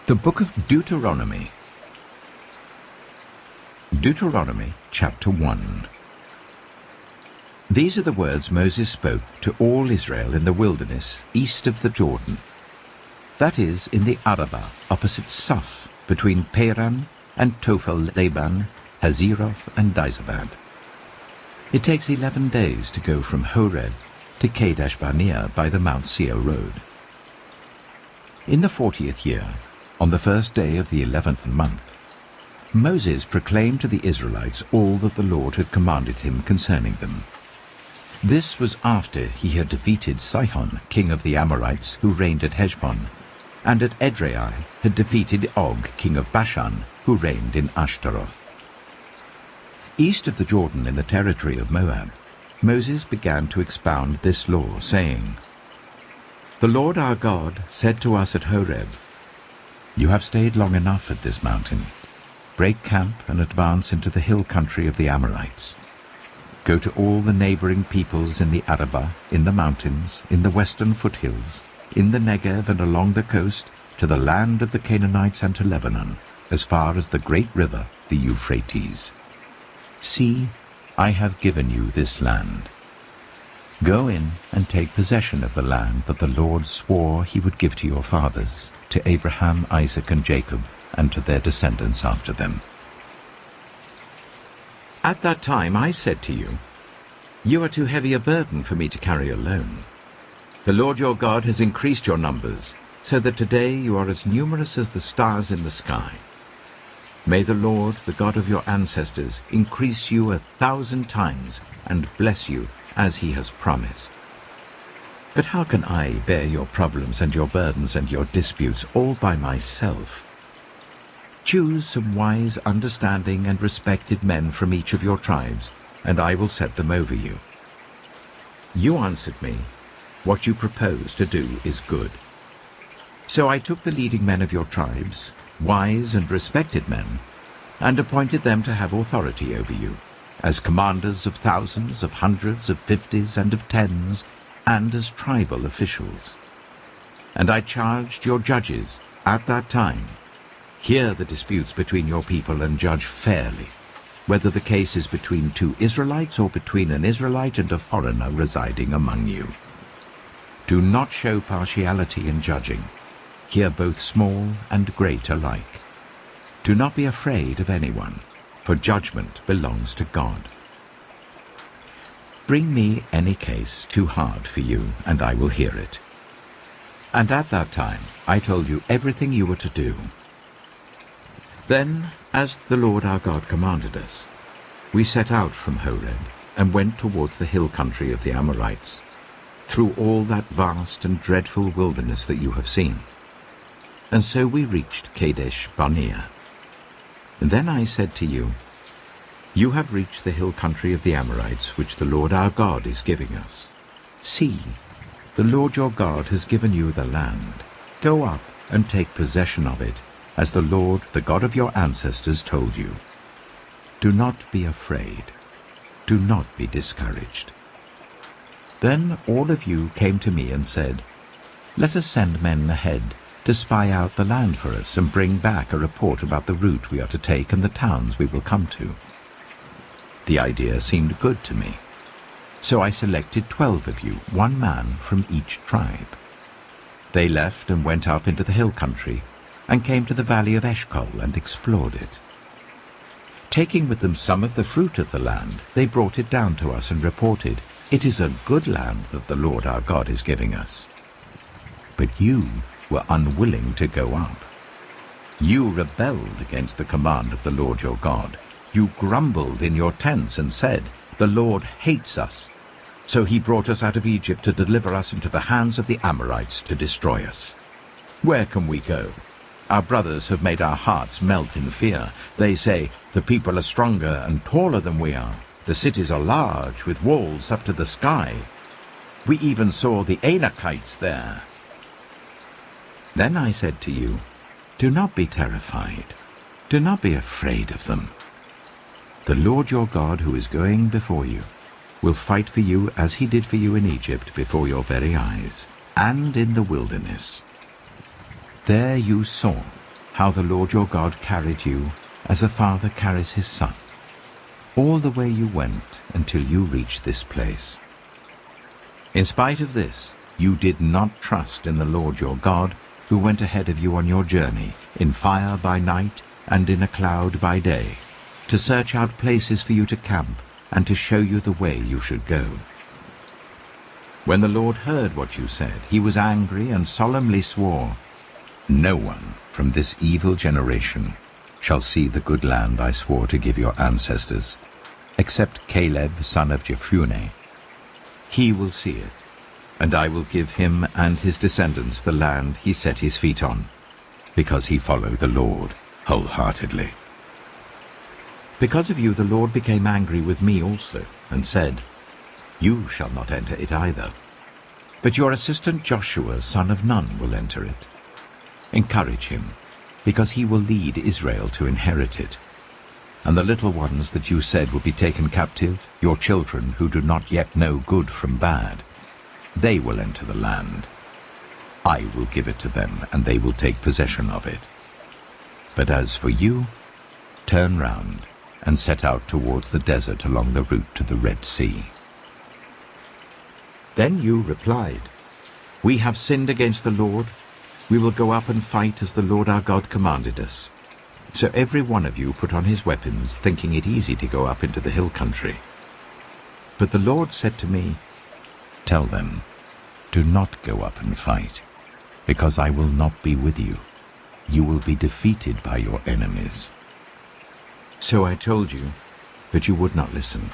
The Book of Deuteronomy. Deuteronomy chapter 1. These are the words Moses spoke to all Israel in the wilderness east of the Jordan. That is, in the Arabah, opposite Suph, between Paran and Tophel-Laban, Hazeroth and Dizabad. It takes 11 days to go from Horeb to Kadesh Barnea by the Mount Seir road. In the 40th year, on the first day of the 11th month, Moses proclaimed to the Israelites all that the Lord had commanded him concerning them. This was after he had defeated Sihon, king of the Amorites, who reigned at Heshbon, and at Edrei had defeated Og, king of Bashan, who reigned in Ashtaroth. East of the Jordan in the territory of Moab, Moses began to expound this law, saying, "The Lord our God said to us at Horeb, 'You have stayed long enough at this mountain. Break camp and advance into the hill country of the Amorites. Go to all the neighboring peoples in the Arabah, in the mountains, in the western foothills, in the Negev and along the coast, to the land of the Canaanites and to Lebanon, as far as the great river, the Euphrates. See, I have given you this land. Go in and take possession of the land that the Lord swore he would give to your fathers, to Abraham, Isaac, and Jacob, and to their descendants after them.' At that time I said to you, 'You are too heavy a burden for me to carry alone. The Lord your God has increased your numbers, so that today you are as numerous as the stars in the sky. May the Lord, the God of your ancestors, increase you 1,000 times and bless you as he has promised. But how can I bear your problems and your burdens and your disputes all by myself? Choose some wise, understanding, and respected men from each of your tribes, and I will set them over you.' You answered me, 'What you propose to do is good.' So I took the leading men of your tribes, wise and respected men, and appointed them to have authority over you, as commanders of thousands, of hundreds, of fifties, and of tens, and as tribal officials. And I charged your judges at that time, 'Hear the disputes between your people and judge fairly, whether the case is between two Israelites or between an Israelite and a foreigner residing among you. Do not show partiality in judging. Hear both small and great alike. Do not be afraid of anyone, for judgment belongs to God. Bring me any case too hard for you, and I will hear it.' And at that time I told you everything you were to do. Then, as the Lord our God commanded us, we set out from Horeb and went towards the hill country of the Amorites, through all that vast and dreadful wilderness that you have seen. And so we reached Kadesh Barnea. And then I said to you, 'You have reached the hill country of the Amorites, which the Lord our God is giving us. See, the Lord your God has given you the land. Go up and take possession of it, as the Lord, the God of your ancestors, told you. Do not be afraid. Do not be discouraged.' Then all of you came to me and said, 'Let us send men ahead to spy out the land for us and bring back a report about the route we are to take and the towns we will come to.' The idea seemed good to me. So I selected 12 of you, one man from each tribe. They left and went up into the hill country and came to the valley of Eshcol and explored it. Taking with them some of the fruit of the land, they brought it down to us and reported, 'It is a good land that the Lord our God is giving us.' But you were unwilling to go up. You rebelled against the command of the Lord your God. You grumbled in your tents and said, 'The Lord hates us.' So he brought us out of Egypt to deliver us into the hands of the Amorites to destroy us. Where can we go? Our brothers have made our hearts melt in fear. They say, 'The people are stronger and taller than we are. The cities are large, with walls up to the sky. We even saw the Anakites there.' Then I said to you, 'Do not be terrified. Do not be afraid of them. The Lord your God, who is going before you, will fight for you as he did for you in Egypt before your very eyes, and in the wilderness. There you saw how the Lord your God carried you as a father carries his son, all the way you went until you reached this place. In spite of this, you did not trust in the Lord your God, who went ahead of you on your journey, in fire by night and in a cloud by day, to search out places for you to camp and to show you the way you should go. When the Lord heard what you said, he was angry and solemnly swore, "No one from this evil generation shall see the good land I swore to give your ancestors, except Caleb, son of Jephunneh. He will see it, and I will give him and his descendants the land he set his feet on, because he followed the Lord wholeheartedly." Because of you the Lord became angry with me also, and said, "You shall not enter it either, but your assistant Joshua, son of Nun, will enter it. Encourage him, because he will lead Israel to inherit it. And the little ones that you said will be taken captive, your children who do not yet know good from bad, they will enter the land. I will give it to them, and they will take possession of it. But as for you, turn round and set out towards the desert along the route to the Red Sea." Then you replied, "We have sinned against the Lord. We will go up and fight as the Lord our God commanded us." So every one of you put on his weapons, thinking it easy to go up into the hill country. But the Lord said to me, "Tell them, do not go up and fight, because I will not be with you. You will be defeated by your enemies." So I told you, but you would not listen.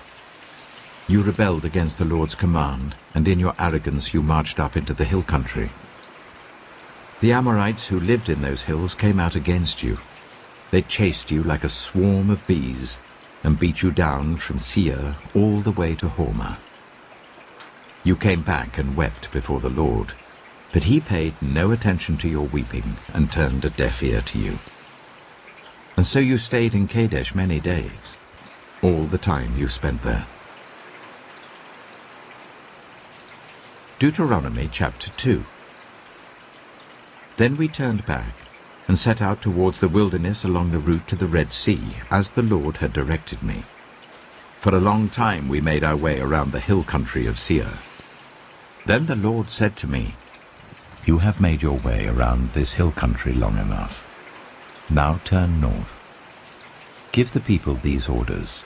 You rebelled against the Lord's command, and in your arrogance you marched up into the hill country. The Amorites who lived in those hills came out against you. They chased you like a swarm of bees, and beat you down from Seir all the way to Hormah. You came back and wept before the Lord, but he paid no attention to your weeping and turned a deaf ear to you. And so you stayed in Kadesh many days, all the time you spent there. Deuteronomy chapter 2. Then we turned back and set out towards the wilderness along the route to the Red Sea, as the Lord had directed me. For a long time we made our way around the hill country of Seir. Then the Lord said to me, "You have made your way around this hill country long enough. Now turn north. Give the people these orders.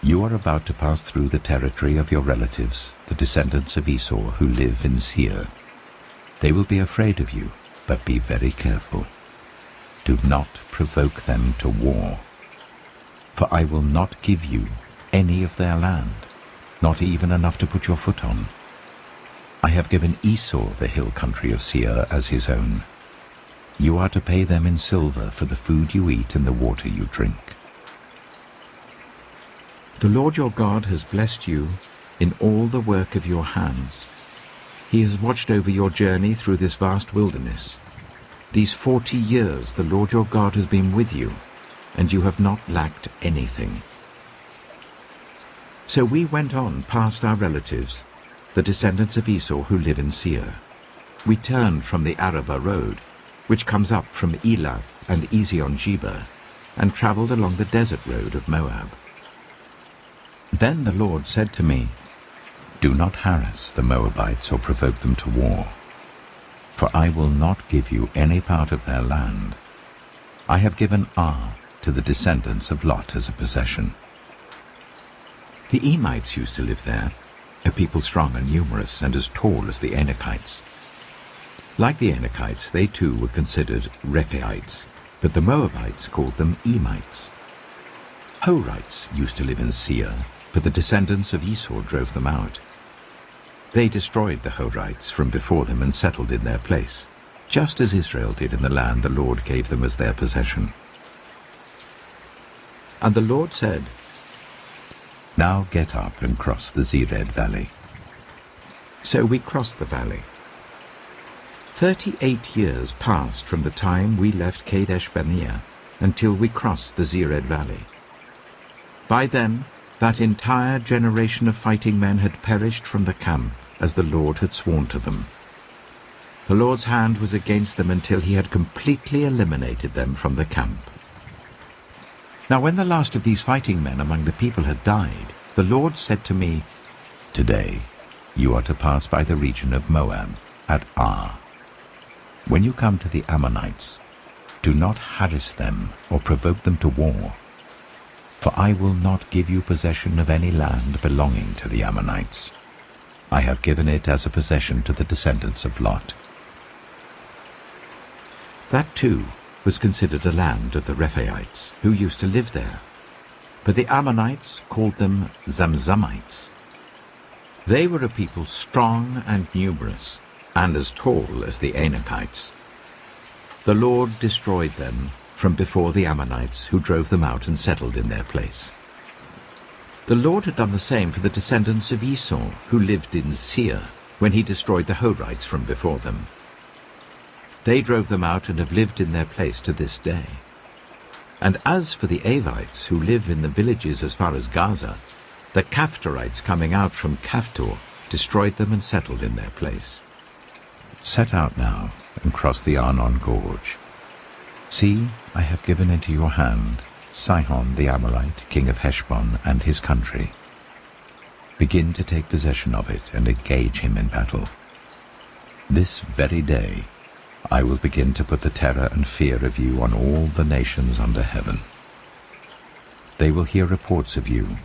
You are about to pass through the territory of your relatives, the descendants of Esau who live in Seir. They will be afraid of you, but be very careful. Do not provoke them to war. For I will not give you any of their land, not even enough to put your foot on. I have given Esau the hill country of Seir as his own. You are to pay them in silver for the food you eat and the water you drink. The Lord your God has blessed you in all the work of your hands. He has watched over your journey through this vast wilderness. These 40 years the Lord your God has been with you, and you have not lacked anything. So we went on past our relatives, the descendants of Esau who live in Seir. We turned from the Arabah road, which comes up from Elath and Ezion-Geber, and traveled along the desert road of Moab. Then the Lord said to me, "Do not harass the Moabites or provoke them to war, for I will not give you any part of their land. I have given Ar to the descendants of Lot as a possession." The Emites used to live there, a people strong and numerous and as tall as the Anakites. Like the Anakites, they too were considered Rephaites, but the Moabites called them Emites. Horites used to live in Seir, but the descendants of Esau drove them out. They destroyed the Horites from before them and settled in their place, just as Israel did in the land the Lord gave them as their possession. And the Lord said, "Now get up and cross the Zered valley." So we crossed the valley. 38 years passed from the time we left Kadesh Barnea until we crossed the Zered valley. By then, that entire generation of fighting men had perished from the camp, as the Lord had sworn to them. The Lord's hand was against them until he had completely eliminated them from the camp. Now when the last of these fighting men among the people had died, the Lord said to me, "Today you are to pass by the region of Moab at Ar. When you come to the Ammonites, do not harass them or provoke them to war, for I will not give you possession of any land belonging to the Ammonites. I have given it as a possession to the descendants of Lot." That too was considered a land of the Rephaites, who used to live there. But the Ammonites called them Zamzamites. They were a people strong and numerous, and as tall as the Anakites. The Lord destroyed them from before the Ammonites, who drove them out and settled in their place. The Lord had done the same for the descendants of Esau, who lived in Seir, when he destroyed the Horites from before them. They drove them out and have lived in their place to this day. And as for the Avites, who live in the villages as far as Gaza, the Caphtorites coming out from Caphtor destroyed them and settled in their place. Set out now and cross the Arnon Gorge. See, I have given into your hand Sihon the Amorite, king of Heshbon, and his country. Begin to take possession of it and engage him in battle. This very day I will begin to put the terror and fear of you on all the nations under heaven. They will hear reports of you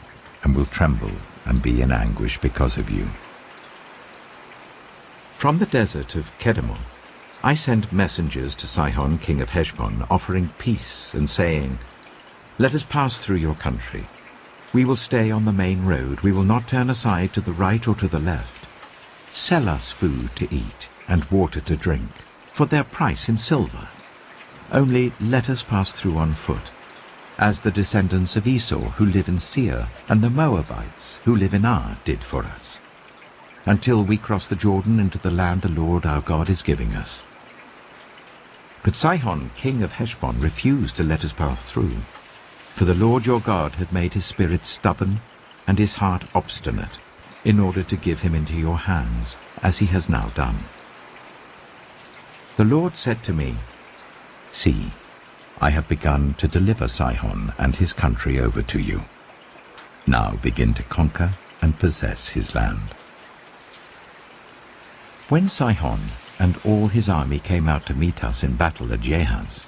and will tremble and be in anguish because of you. From the desert of Kedemoth I sent messengers to Sihon king of Heshbon, offering peace and saying, "Let us pass through your country. We will stay on the main road. We will not turn aside to the right or to the left. Sell us food to eat and water to drink, for their price in silver. Only let us pass through on foot, as the descendants of Esau who live in Seir and the Moabites who live in Ar did for us, until we cross the Jordan into the land the Lord our God is giving us." But Sihon king of Heshbon refused to let us pass through, for the Lord your God had made his spirit stubborn and his heart obstinate, in order to give him into your hands, as he has now done. The Lord said to me, "See, I have begun to deliver Sihon and his country over to you. Now begin to conquer and possess his land." When Sihon and all his army came out to meet us in battle at Jahaz,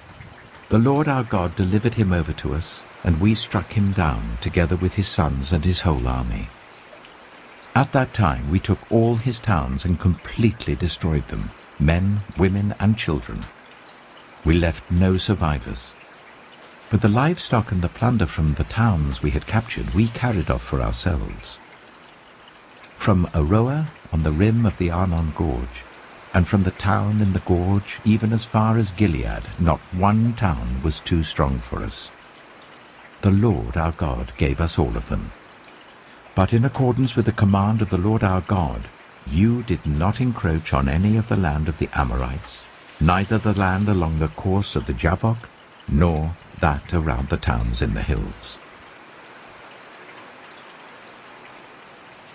the Lord our God delivered him over to us, and we struck him down together with his sons and his whole army. At that time we took all his towns and completely destroyed them, men, women, and children. We left no survivors. But the livestock and the plunder from the towns we had captured we carried off for ourselves. From Aroer on the rim of the Arnon Gorge, and from the town in the gorge even as far as Gilead, not one town was too strong for us. The Lord our God gave us all of them. But in accordance with the command of the Lord our God, you did not encroach on any of the land of the Amorites, neither the land along the course of the Jabbok, nor that around the towns in the hills.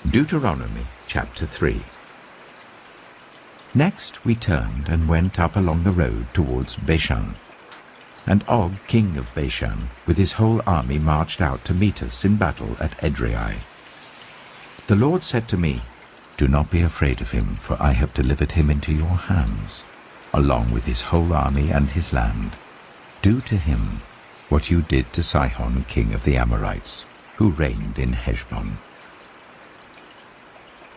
Deuteronomy chapter 3. Next we turned and went up along the road towards Bashan. And Og, king of Bashan, with his whole army marched out to meet us in battle at Edrei. The Lord said to me, "Do not be afraid of him, for I have delivered him into your hands, along with his whole army and his land. Do to him what you did to Sihon, king of the Amorites, who reigned in Heshbon."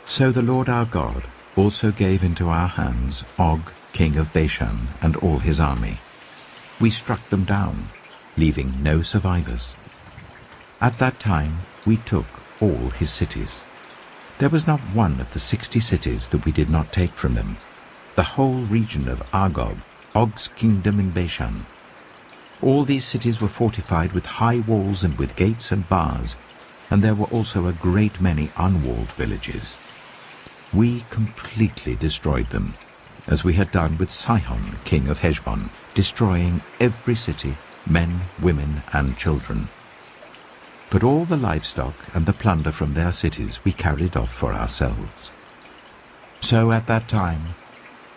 So the Lord our God also gave into our hands Og, king of Bashan, and all his army. We struck them down, leaving no survivors. At that time we took all his cities. There was not one of the 60 cities that we did not take from them, the whole region of Argob, Og's kingdom in Bashan. All these cities were fortified with high walls and with gates and bars, and there were also a great many unwalled villages. We completely destroyed them, as we had done with Sihon, king of Heshbon, destroying every city, men, women, and children. But all the livestock and the plunder from their cities we carried off for ourselves. So at that time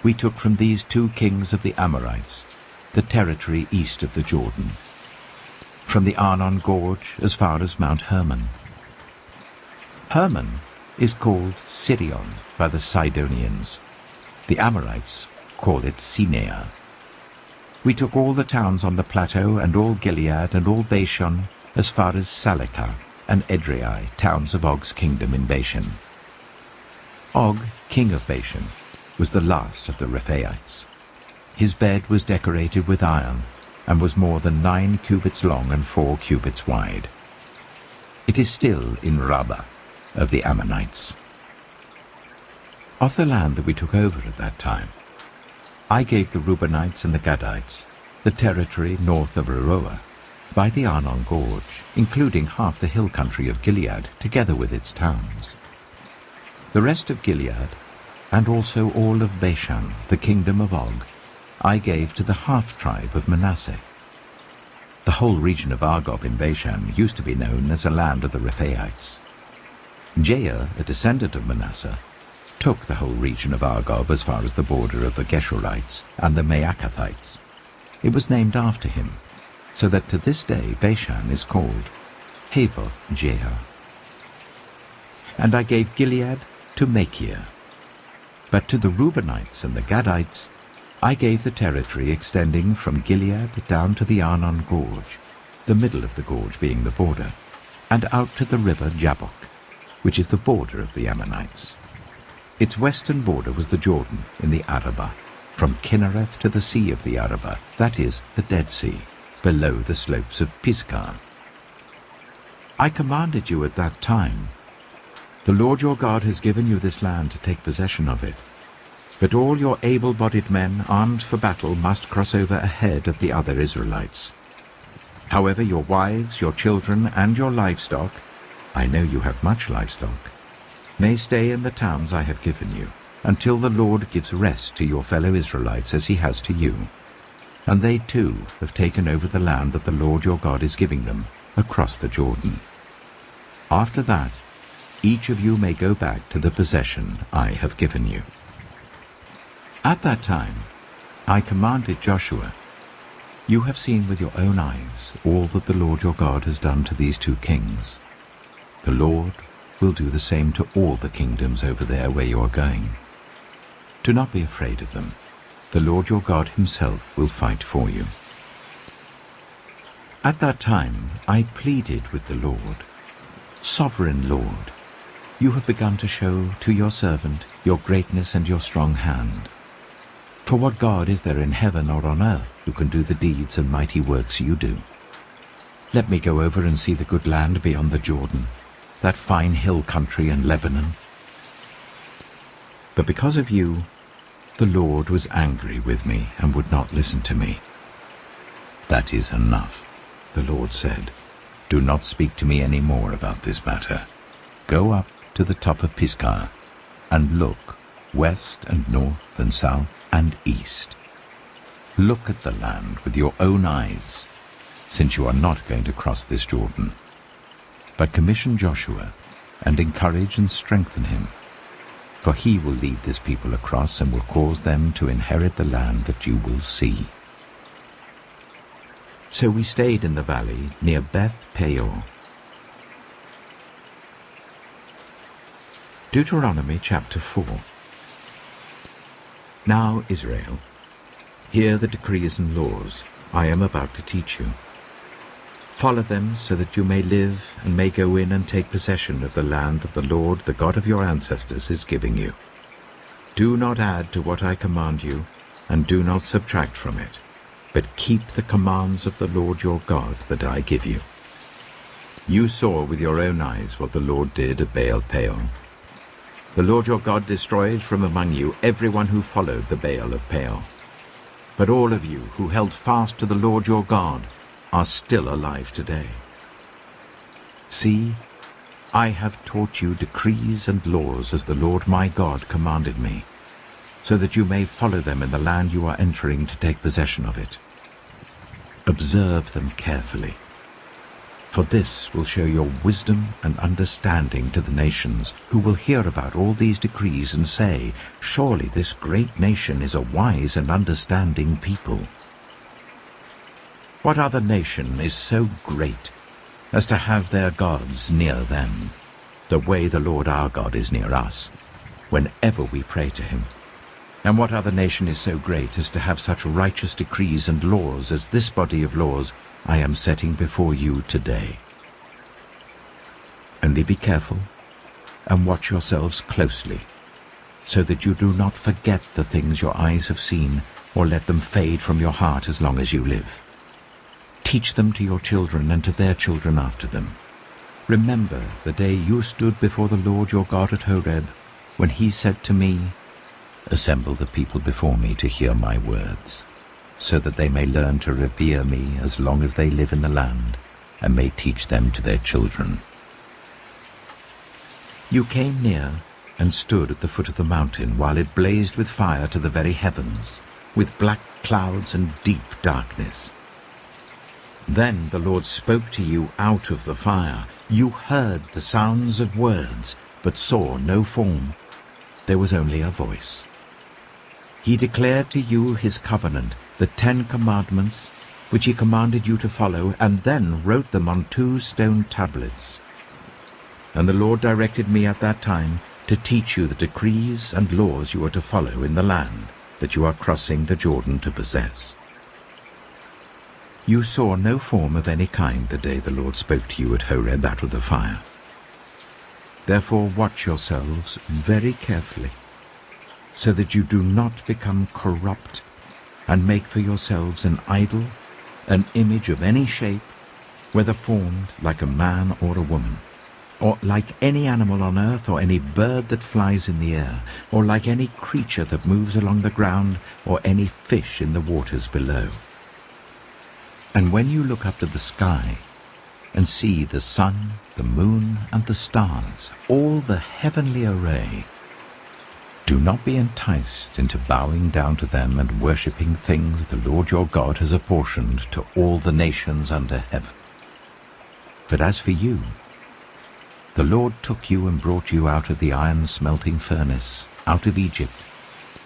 we took from these 2 kings of the Amorites the territory east of the Jordan, from the Arnon Gorge as far as Mount Hermon. Hermon is called Sirion by the Sidonians. The Amorites call it Sinea. We took all the towns on the plateau and all Gilead and all Bashan as far as Salekah and Edrei, towns of Og's kingdom in Bashan. Og, king of Bashan, was the last of the Rephaites. His bed was decorated with iron and was more than 9 cubits long and 4 cubits wide. It is still in Rabbah of the Ammonites. Of the land that we took over at that time, I gave the Reubenites and the Gadites the territory north of Aroer, by the Arnon Gorge, including half the hill country of Gilead, together with its towns. The rest of Gilead, and also all of Bashan, the kingdom of Og, I gave to the half-tribe of Manasseh. The whole region of Argob in Bashan used to be known as a land of the Rephaites. Jair, a descendant of Manasseh, took the whole region of Argob as far as the border of the Geshurites and the Maacathites. It was named after him, so that to this day Bashan is called Havoth Jair. And I gave Gilead to Machir. But to the Reubenites and the Gadites I gave the territory extending from Gilead down to the Arnon Gorge, the middle of the gorge being the border, and out to the river Jabbok, which is the border of the Ammonites. Its western border was the Jordan in the Arabah, from Kinnereth to the sea of the Arabah, that is, the Dead Sea, below the slopes of Pisgah. I commanded you at that time, the Lord your God has given you this land to take possession of it. But all your able-bodied men armed for battle must cross over ahead of the other Israelites. However, your wives, your children, and your livestock, I know you have much livestock, may stay in the towns I have given you, until the Lord gives rest to your fellow Israelites as he has to you. And they too have taken over the land that the Lord your God is giving them, across the Jordan. After that, each of you may go back to the possession I have given you. At that time, I commanded Joshua, you have seen with your own eyes all that the Lord your God has done to these 2 kings. The Lord will do the same to all the kingdoms over there where you are going. Do not be afraid of them. The Lord your God himself will fight for you. At that time, I pleaded with the Lord, Sovereign Lord, you have begun to show to your servant your greatness and your strong hand. For what God is there in heaven or on earth who can do the deeds and mighty works you do? Let me go over and see the good land beyond the Jordan, that fine hill country and Lebanon. But because of you, the Lord was angry with me and would not listen to me. That is enough, the Lord said. Do not speak to me any more about this matter. Go up to the top of Pisgah and look west and north and south and east. Look at the land with your own eyes, since you are not going to cross this Jordan. But commission Joshua and encourage and strengthen him, for he will lead this people across and will cause them to inherit the land that you will see. So we stayed in the valley near Beth Peor. Deuteronomy chapter 4. Now, Israel, hear the decrees and laws I am about to teach you. Follow them so that you may live and may go in and take possession of the land that the Lord, the God of your ancestors, is giving you. Do not add to what I command you, and do not subtract from it, but keep the commands of the Lord your God that I give you. You saw with your own eyes what the Lord did at Baal Peor. The Lord your God destroyed from among you everyone who followed the Baal of Peor. But all of you who held fast to the Lord your God are still alive today. See, I have taught you decrees and laws as the Lord my God commanded me, so that you may follow them in the land you are entering to take possession of it. Observe them carefully. For this will show your wisdom and understanding to the nations, who will hear about all these decrees and say, surely this great nation is a wise and understanding people. What other nation is so great as to have their gods near them, the way the Lord our God is near us, whenever we pray to him? And what other nation is so great as to have such righteous decrees and laws as this body of laws I am setting before you today? Only be careful and watch yourselves closely, so that you do not forget the things your eyes have seen, or let them fade from your heart as long as you live. Teach them to your children and to their children after them. Remember the day you stood before the Lord your God at Horeb, when he said to me, assemble the people before me to hear my words, so that they may learn to revere me as long as they live in the land, and may teach them to their children. You came near and stood at the foot of the mountain, while it blazed with fire to the very heavens, with black clouds and deep darkness. Then the Lord spoke to you out of the fire. You heard the sounds of words, but saw no form. There was only a voice. He declared to you his covenant, the 10 Commandments, which he commanded you to follow, and then wrote them on 2 stone tablets. And the Lord directed me at that time to teach you the decrees and laws you are to follow in the land that you are crossing the Jordan to possess. You saw no form of any kind the day the Lord spoke to you at Horeb out of the fire. Therefore watch yourselves very carefully, so that you do not become corrupt and make for yourselves an idol, an image of any shape, whether formed like a man or a woman, or like any animal on earth, or any bird that flies in the air, or like any creature that moves along the ground, or any fish in the waters below. And when you look up to the sky and see the sun, the moon, and the stars, all the heavenly array, do not be enticed into bowing down to them and worshipping things the Lord your God has apportioned to all the nations under heaven. But as for you, the Lord took you and brought you out of the iron-smelting furnace, out of Egypt,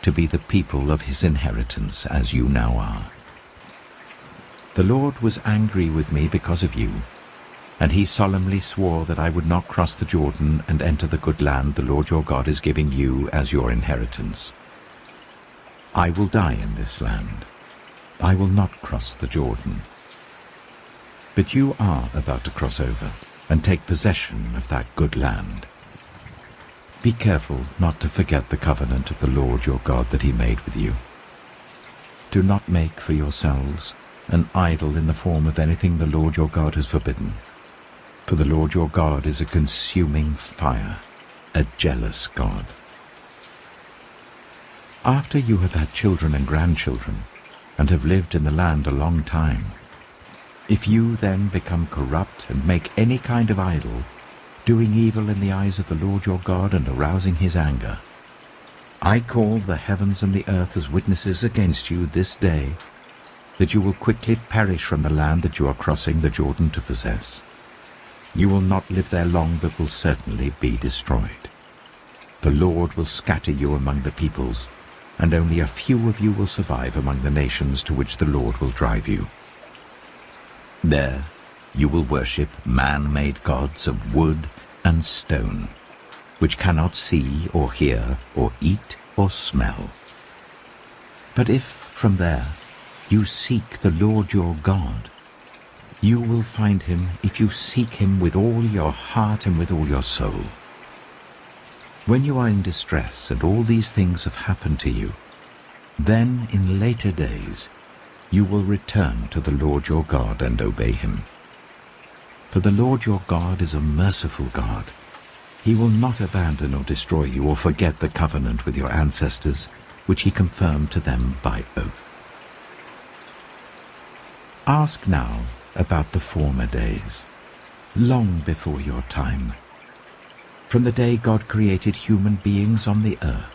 to be the people of his inheritance, as you now are. The Lord was angry with me because of you, and he solemnly swore that I would not cross the Jordan and enter the good land the Lord your God is giving you as your inheritance. I will die in this land. I will not cross the Jordan. But you are about to cross over and take possession of that good land. Be careful not to forget the covenant of the Lord your God that he made with you. Do not make for yourselves an idol in the form of anything the Lord your God has forbidden. For the Lord your God is a consuming fire, a jealous God. After you have had children and grandchildren, and have lived in the land a long time, if you then become corrupt and make any kind of idol, doing evil in the eyes of the Lord your God and arousing his anger, I call the heavens and the earth as witnesses against you this day, that you will quickly perish from the land that you are crossing the Jordan to possess. You will not live there long, but will certainly be destroyed. The Lord will scatter you among the peoples, and only a few of you will survive among the nations to which the Lord will drive you. There you will worship man-made gods of wood and stone, which cannot see or hear or eat or smell. But if from there you seek the Lord your God, you will find him if you seek him with all your heart and with all your soul. When you are in distress and all these things have happened to you, then in later days you will return to the Lord your God and obey him. For the Lord your God is a merciful God. He will not abandon or destroy you or forget the covenant with your ancestors, which he confirmed to them by oath. Ask now about the former days, long before your time, from the day God created human beings on the earth.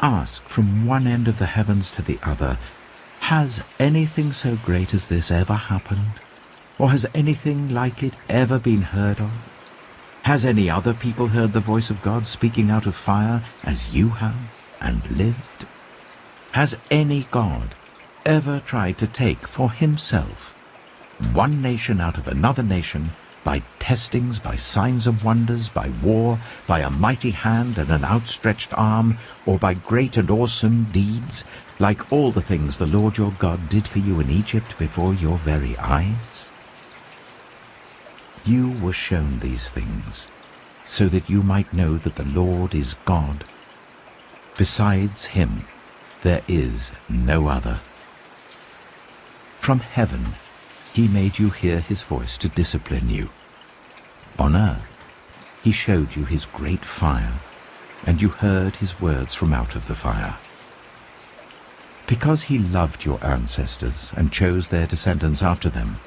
Ask from one end of the heavens to the other, has anything so great as this ever happened? Or has anything like it ever been heard of? Has any other people heard the voice of God speaking out of fire as you have and lived? Has any God ever tried to take for himself one nation out of another nation by testings, by signs and wonders, by war, by a mighty hand and an outstretched arm, or by great and awesome deeds, like all the things the Lord your God did for you in Egypt before your very eyes? You were shown these things, so that you might know that the Lord is God. Besides him, there is no other. From heaven, he made you hear his voice to discipline you. On earth, he showed you his great fire, and you heard his words from out of the fire. Because he loved your ancestors and chose their descendants after them,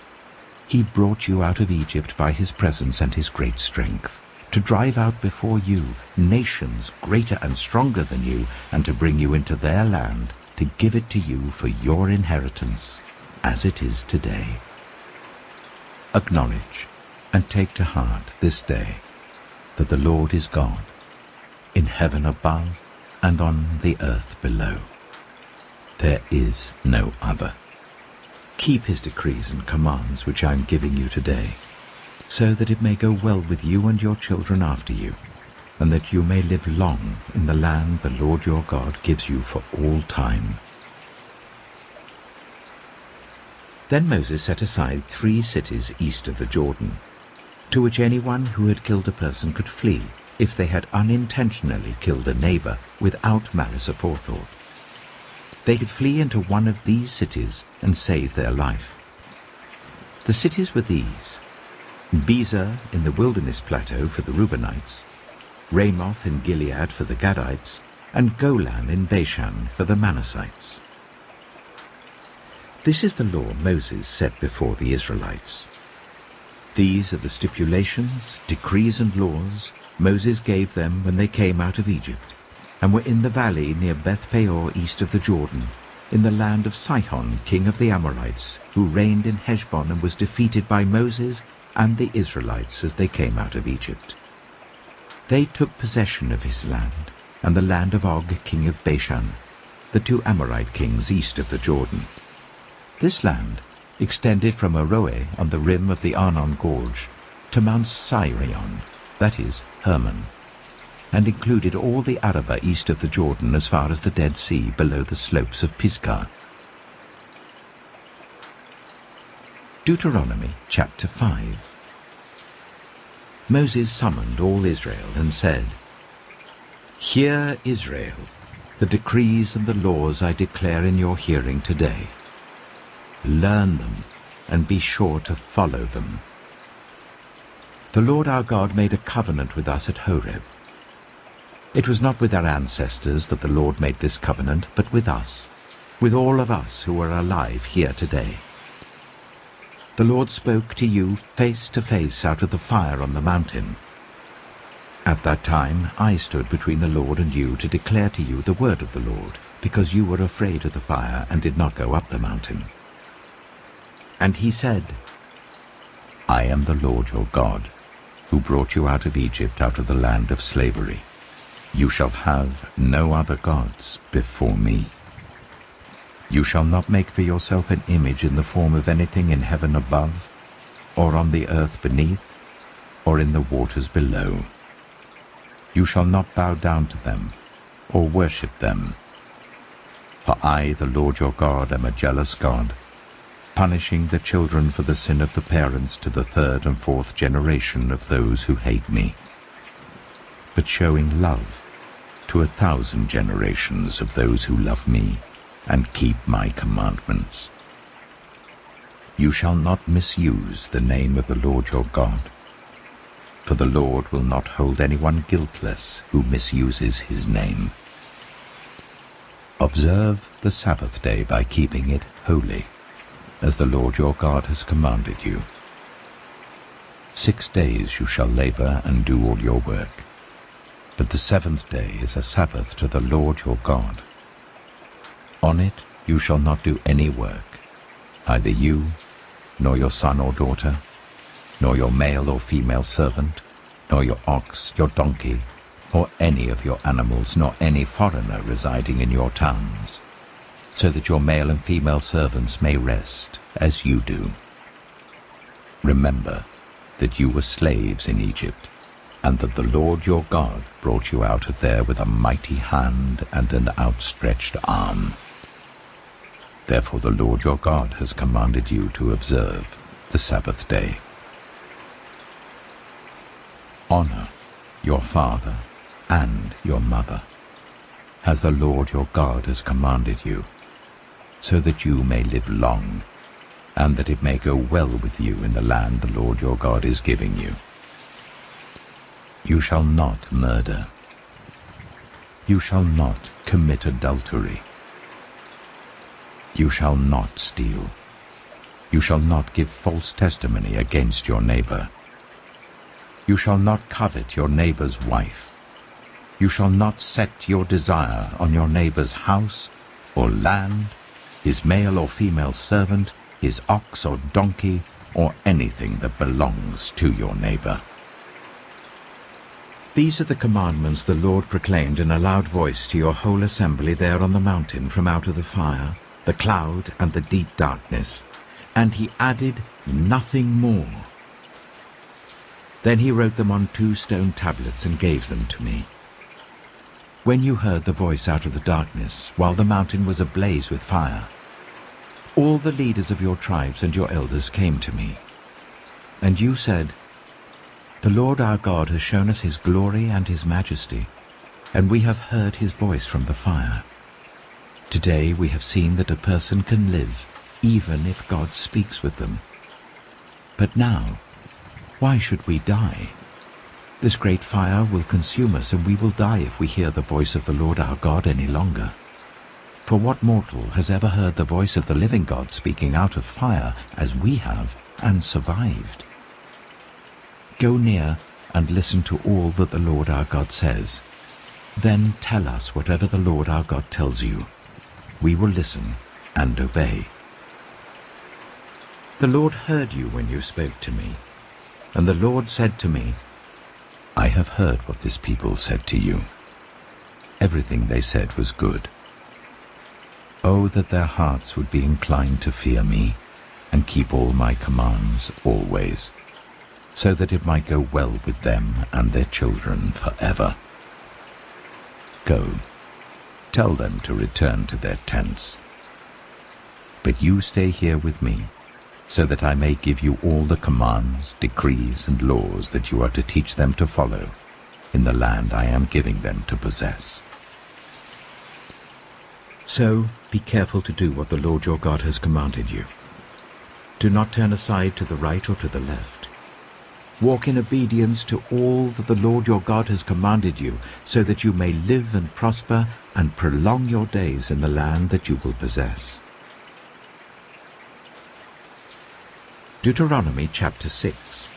he brought you out of Egypt by his presence and his great strength, to drive out before you nations greater and stronger than you, and to bring you into their land, to give it to you for your inheritance, as it is today. Acknowledge and take to heart this day that the Lord is God, in heaven above and on the earth below. There is no other. Keep his decrees and commands which I am giving you today, so that it may go well with you and your children after you, and that you may live long in the land the Lord your God gives you for all time. Then Moses set aside 3 cities east of the Jordan, to which anyone who had killed a person could flee, if they had unintentionally killed a neighbor without malice aforethought. They could flee into one of these cities and save their life. The cities were these: Bezer in the wilderness plateau for the Reubenites, Ramoth in Gilead for the Gadites, and Golan in Bashan for the Manassites. This is the law Moses set before the Israelites. These are the stipulations, decrees and laws Moses gave them when they came out of Egypt, and were in the valley near Beth-peor east of the Jordan, in the land of Sihon, king of the Amorites, who reigned in Heshbon and was defeated by Moses and the Israelites as they came out of Egypt. They took possession of his land, and the land of Og, king of Bashan, the 2 Amorite kings east of the Jordan. This land extended from Aroeh on the rim of the Arnon Gorge to Mount Sirion, that is, Hermon, and included all the Arabah east of the Jordan as far as the Dead Sea below the slopes of Pisgah. Deuteronomy chapter 5. Moses summoned all Israel and said, "Hear, Israel, the decrees and the laws I declare in your hearing today. Learn them and be sure to follow them. The Lord our God made a covenant with us at Horeb. It was not with our ancestors that the Lord made this covenant, but with us, with all of us who are alive here today. The Lord spoke to you face to face out of the fire on the mountain. At that time I stood between the Lord and you to declare to you the word of the Lord, because you were afraid of the fire and did not go up the mountain. And he said, I am the Lord your God, who brought you out of Egypt, out of the land of slavery. You shall have no other gods before me. You shall not make for yourself an image in the form of anything in heaven above, or on the earth beneath, or in the waters below. You shall not bow down to them, or worship them. For I, the Lord your God, am a jealous God, punishing the children for the sin of the parents to the 3rd and 4th generation of those who hate me, but showing love to 1,000 generations of those who love me and keep my commandments. You shall not misuse the name of the Lord your God, for the Lord will not hold anyone guiltless who misuses his name. Observe the Sabbath day by keeping it holy, as the Lord your God has commanded you. 6 days you shall labor and do all your work, but the 7th day is a Sabbath to the Lord your God. On it you shall not do any work, either you, nor your son or daughter, nor your male or female servant, nor your ox, your donkey, or any of your animals, nor any foreigner residing in your towns, so that your male and female servants may rest as you do. Remember that you were slaves in Egypt, and that the Lord your God brought you out of there with a mighty hand and an outstretched arm. Therefore the Lord your God has commanded you to observe the Sabbath day. Honor your father and your mother, as the Lord your God has commanded you, so that you may live long, and that it may go well with you in the land the Lord your God is giving you. You shall not murder. You shall not commit adultery. You shall not steal. You shall not give false testimony against your neighbor. You shall not covet your neighbor's wife. You shall not set your desire on your neighbor's house or land, his male or female servant, his ox or donkey, or anything that belongs to your neighbor. These are the commandments the Lord proclaimed in a loud voice to your whole assembly there on the mountain from out of the fire, the cloud, and the deep darkness, and he added nothing more. Then he wrote them on 2 stone tablets and gave them to me. When you heard the voice out of the darkness, while the mountain was ablaze with fire, all the leaders of your tribes and your elders came to me, and you said, "The Lord our God has shown us his glory and his majesty, and we have heard his voice from the fire. Today we have seen that a person can live, even if God speaks with them. But now, why should we die? This great fire will consume us, and we will die if we hear the voice of the Lord our God any longer. For what mortal has ever heard the voice of the living God speaking out of fire, as we have, and survived? Go near and listen to all that the Lord our God says. Then tell us whatever the Lord our God tells you. We will listen and obey." The Lord heard you when you spoke to me, and the Lord said to me, "I have heard what this people said to you. Everything they said was good. Oh, that their hearts would be inclined to fear me and keep all my commands always, so that it might go well with them and their children forever. Go, tell them to return to their tents. But you stay here with me, so that I may give you all the commands, decrees, and laws that you are to teach them to follow in the land I am giving them to possess. So be careful to do what the Lord your God has commanded you. Do not turn aside to the right or to the left. Walk in obedience to all that the Lord your God has commanded you, so that you may live and prosper and prolong your days in the land that you will possess." Deuteronomy chapter 6.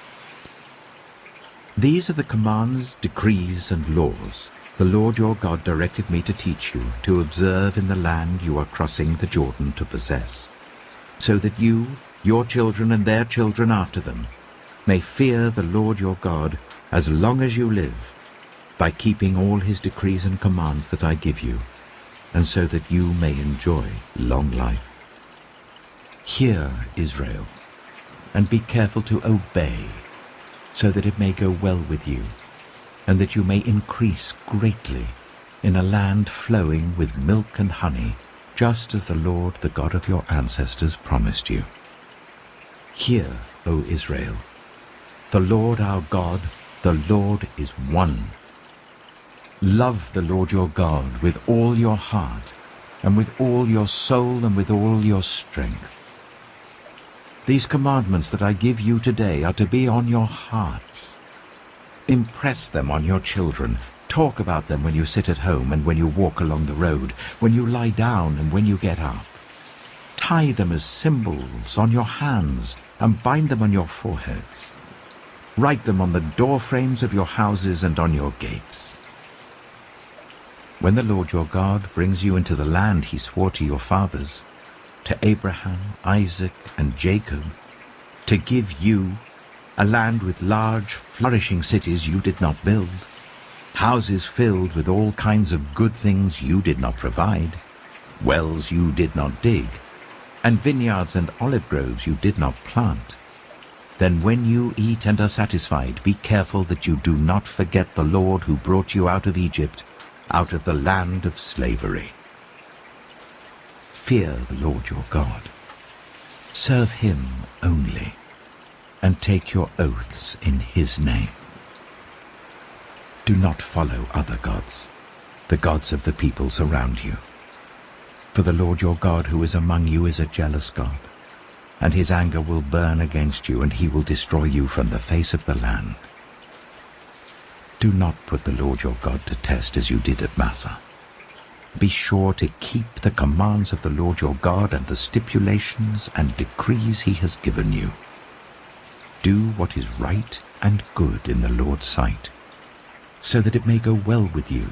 These are the commands, decrees, and laws the Lord your God directed me to teach you, to observe in the land you are crossing the Jordan to possess, so that you, your children, and their children after them may fear the Lord your God as long as you live, by keeping all his decrees and commands that I give you, and so that you may enjoy long life. Hear, Israel, and be careful to obey, so that it may go well with you, and that you may increase greatly in a land flowing with milk and honey, just as the Lord, the God of your ancestors, promised you. Hear, O Israel, the Lord our God, the Lord is one. Love the Lord your God with all your heart, and with all your soul, and with all your strength. These commandments that I give you today are to be on your hearts. Impress them on your children. Talk about them when you sit at home and when you walk along the road, when you lie down and when you get up. Tie them as symbols on your hands and bind them on your foreheads. Write them on the door frames of your houses and on your gates. When the Lord your God brings you into the land he swore to your fathers, to Abraham, Isaac, and Jacob, to give you a land with large, flourishing cities you did not build, houses filled with all kinds of good things you did not provide, wells you did not dig, and vineyards and olive groves you did not plant. Then when you eat and are satisfied, be careful that you do not forget the Lord who brought you out of Egypt, out of the land of slavery. Fear the Lord your God. Serve him only, and take your oaths in his name. Do not follow other gods, the gods of the peoples around you. For the Lord your God who is among you is a jealous God, and his anger will burn against you, and he will destroy you from the face of the land. Do not put the Lord your God to test as you did at Massah. Be sure to keep the commands of the Lord your God and the stipulations and decrees he has given you. Do what is right and good in the Lord's sight, so that it may go well with you,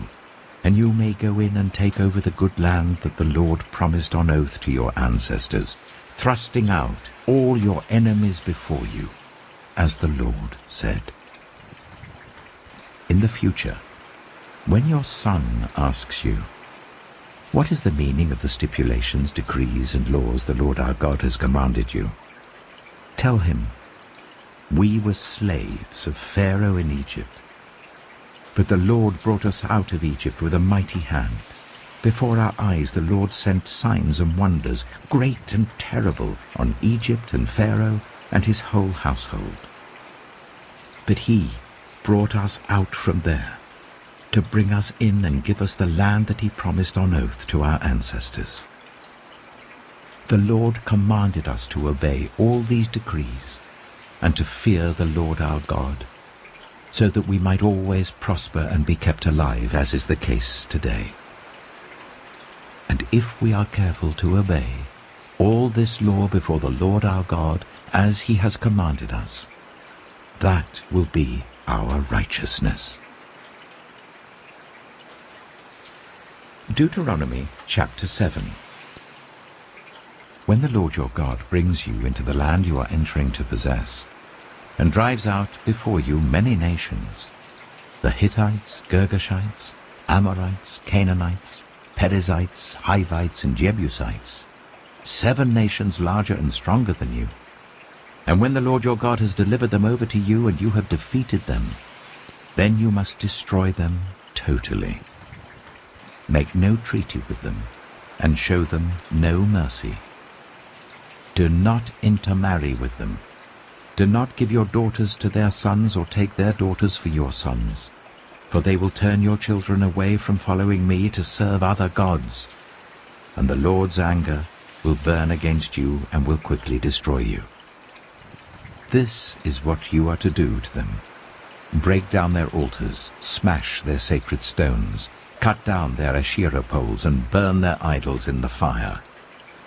and you may go in and take over the good land that the Lord promised on oath to your ancestors, thrusting out all your enemies before you, as the Lord said. In the future, when your son asks you, "What is the meaning of the stipulations, decrees, and laws the Lord our God has commanded you?" tell him, "We were slaves of Pharaoh in Egypt. But the Lord brought us out of Egypt with a mighty hand. Before our eyes the Lord sent signs and wonders, great and terrible, on Egypt and Pharaoh and his whole household. But he brought us out from there to bring us in and give us the land that he promised on oath to our ancestors. The Lord commanded us to obey all these decrees and to fear the Lord our God, so that we might always prosper and be kept alive, as is the case today. And if we are careful to obey all this law before the Lord our God, as he has commanded us, that will be our righteousness." Deuteronomy chapter 7. When the Lord your God brings you into the land you are entering to possess, and drives out before you many nations, the Hittites, Girgashites, Amorites, Canaanites, Perizzites, Hivites, and Jebusites, 7 nations larger and stronger than you, and when the Lord your God has delivered them over to you and you have defeated them, then you must destroy them totally. Make no treaty with them, and show them no mercy. Do not intermarry with them. Do not give your daughters to their sons or take their daughters for your sons, for they will turn your children away from following me to serve other gods, and the Lord's anger will burn against you and will quickly destroy you. This is what you are to do to them. Break down their altars, smash their sacred stones, cut down their Asherah poles, and burn their idols in the fire.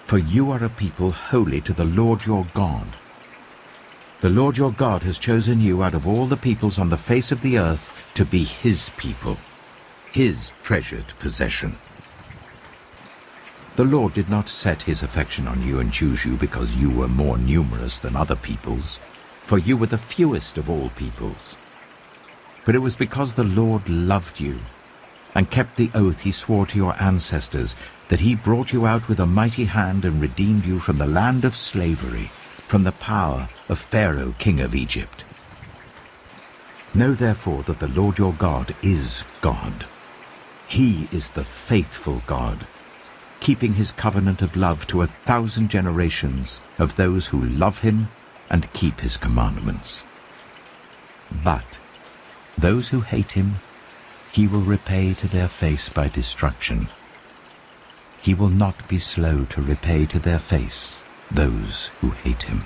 For you are a people holy to the Lord your God. The Lord your God has chosen you out of all the peoples on the face of the earth to be his people, his treasured possession. The Lord did not set his affection on you and choose you because you were more numerous than other peoples, for you were the fewest of all peoples. But it was because the Lord loved you and kept the oath he swore to your ancestors, that he brought you out with a mighty hand and redeemed you from the land of slavery, from the power of Pharaoh, king of Egypt. Know therefore that the Lord your God is God. He is the faithful God, keeping his covenant of love to 1,000 generations of those who love him and keep his commandments. But those who hate him, he will repay to their face by destruction. He will not be slow to repay to their face those who hate him.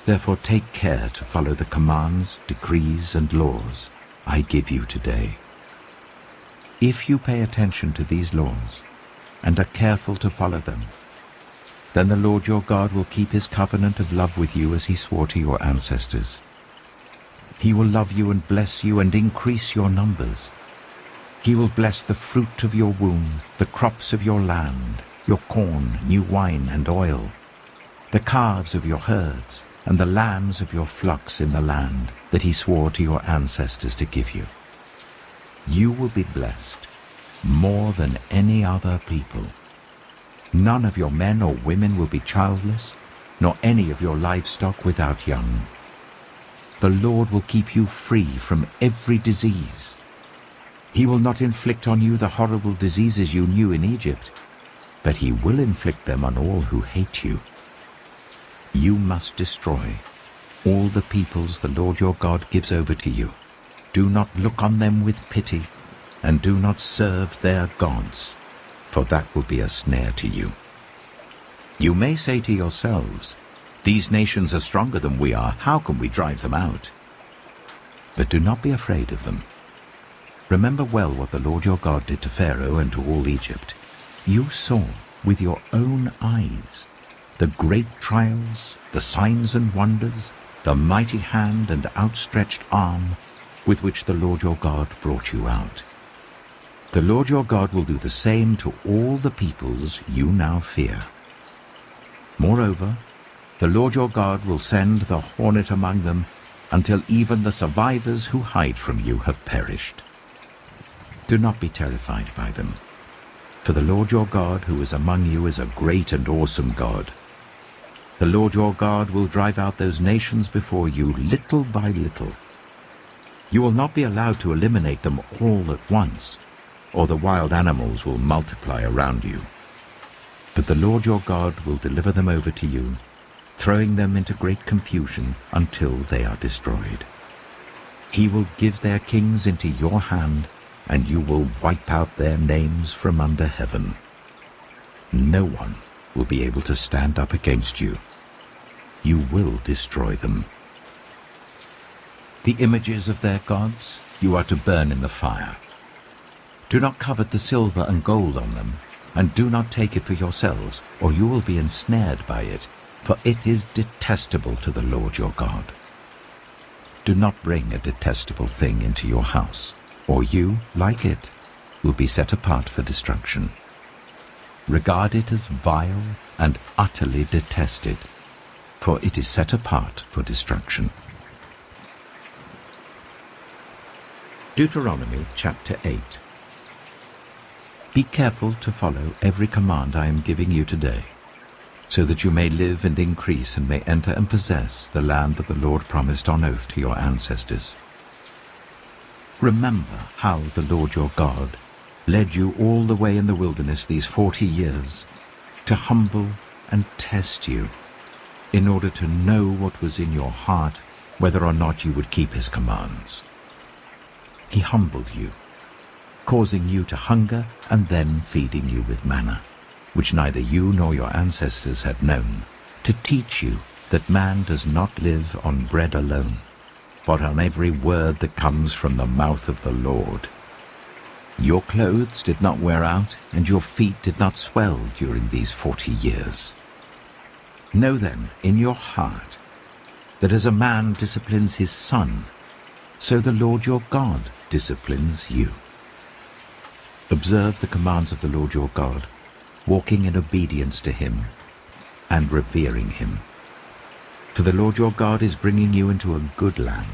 Therefore take care to follow the commands, decrees, and laws I give you today. If you pay attention to these laws and are careful to follow them, then the Lord your God will keep his covenant of love with you as he swore to your ancestors. He will love you and bless you and increase your numbers. He will bless the fruit of your womb, the crops of your land, your corn, new wine, and oil, the calves of your herds, and the lambs of your flocks in the land that he swore to your ancestors to give you. You will be blessed more than any other people. None of your men or women will be childless, nor any of your livestock without young. The Lord will keep you free from every disease. He will not inflict on you the horrible diseases you knew in Egypt, but he will inflict them on all who hate you. You must destroy all the peoples the Lord your God gives over to you. Do not look on them with pity, and do not serve their gods, for that will be a snare to you. You may say to yourselves, "These nations are stronger than we are. How can we drive them out?" But do not be afraid of them. Remember well what the Lord your God did to Pharaoh and to all Egypt. You saw with your own eyes the great trials, the signs and wonders, the mighty hand and outstretched arm with which the Lord your God brought you out. The Lord your God will do the same to all the peoples you now fear. Moreover, the Lord your God will send the hornet among them until even the survivors who hide from you have perished. Do not be terrified by them, for the Lord your God who is among you is a great and awesome God. The Lord your God will drive out those nations before you little by little. You will not be allowed to eliminate them all at once, or the wild animals will multiply around you. But the Lord your God will deliver them over to you, throwing them into great confusion until they are destroyed. He will give their kings into your hand, and you will wipe out their names from under heaven. No one will be able to stand up against you. You will destroy them. The images of their gods you are to burn in the fire. Do not covet the silver and gold on them, and do not take it for yourselves, or you will be ensnared by it, for it is detestable to the Lord your God. Do not bring a detestable thing into your house, or you, like it, will be set apart for destruction. Regard it as vile and utterly detested, for it is set apart for destruction. Deuteronomy chapter 8. Be careful to follow every command I am giving you today, so that you may live and increase and may enter and possess the land that the Lord promised on oath to your ancestors. Remember how the Lord your God led you all the way in the wilderness these 40 years to humble and test you, in order to know what was in your heart, whether or not you would keep his commands. He humbled you, causing you to hunger and then feeding you with manna, which neither you nor your ancestors had known, to teach you that man does not live on bread alone, but on every word that comes from the mouth of the Lord. Your clothes did not wear out, and your feet did not swell during these 40 years. Know then in your heart that as a man disciplines his son, so the Lord your God disciplines you. Observe the commands of the Lord your God, walking in obedience to him and revering him. For the Lord your God is bringing you into a good land,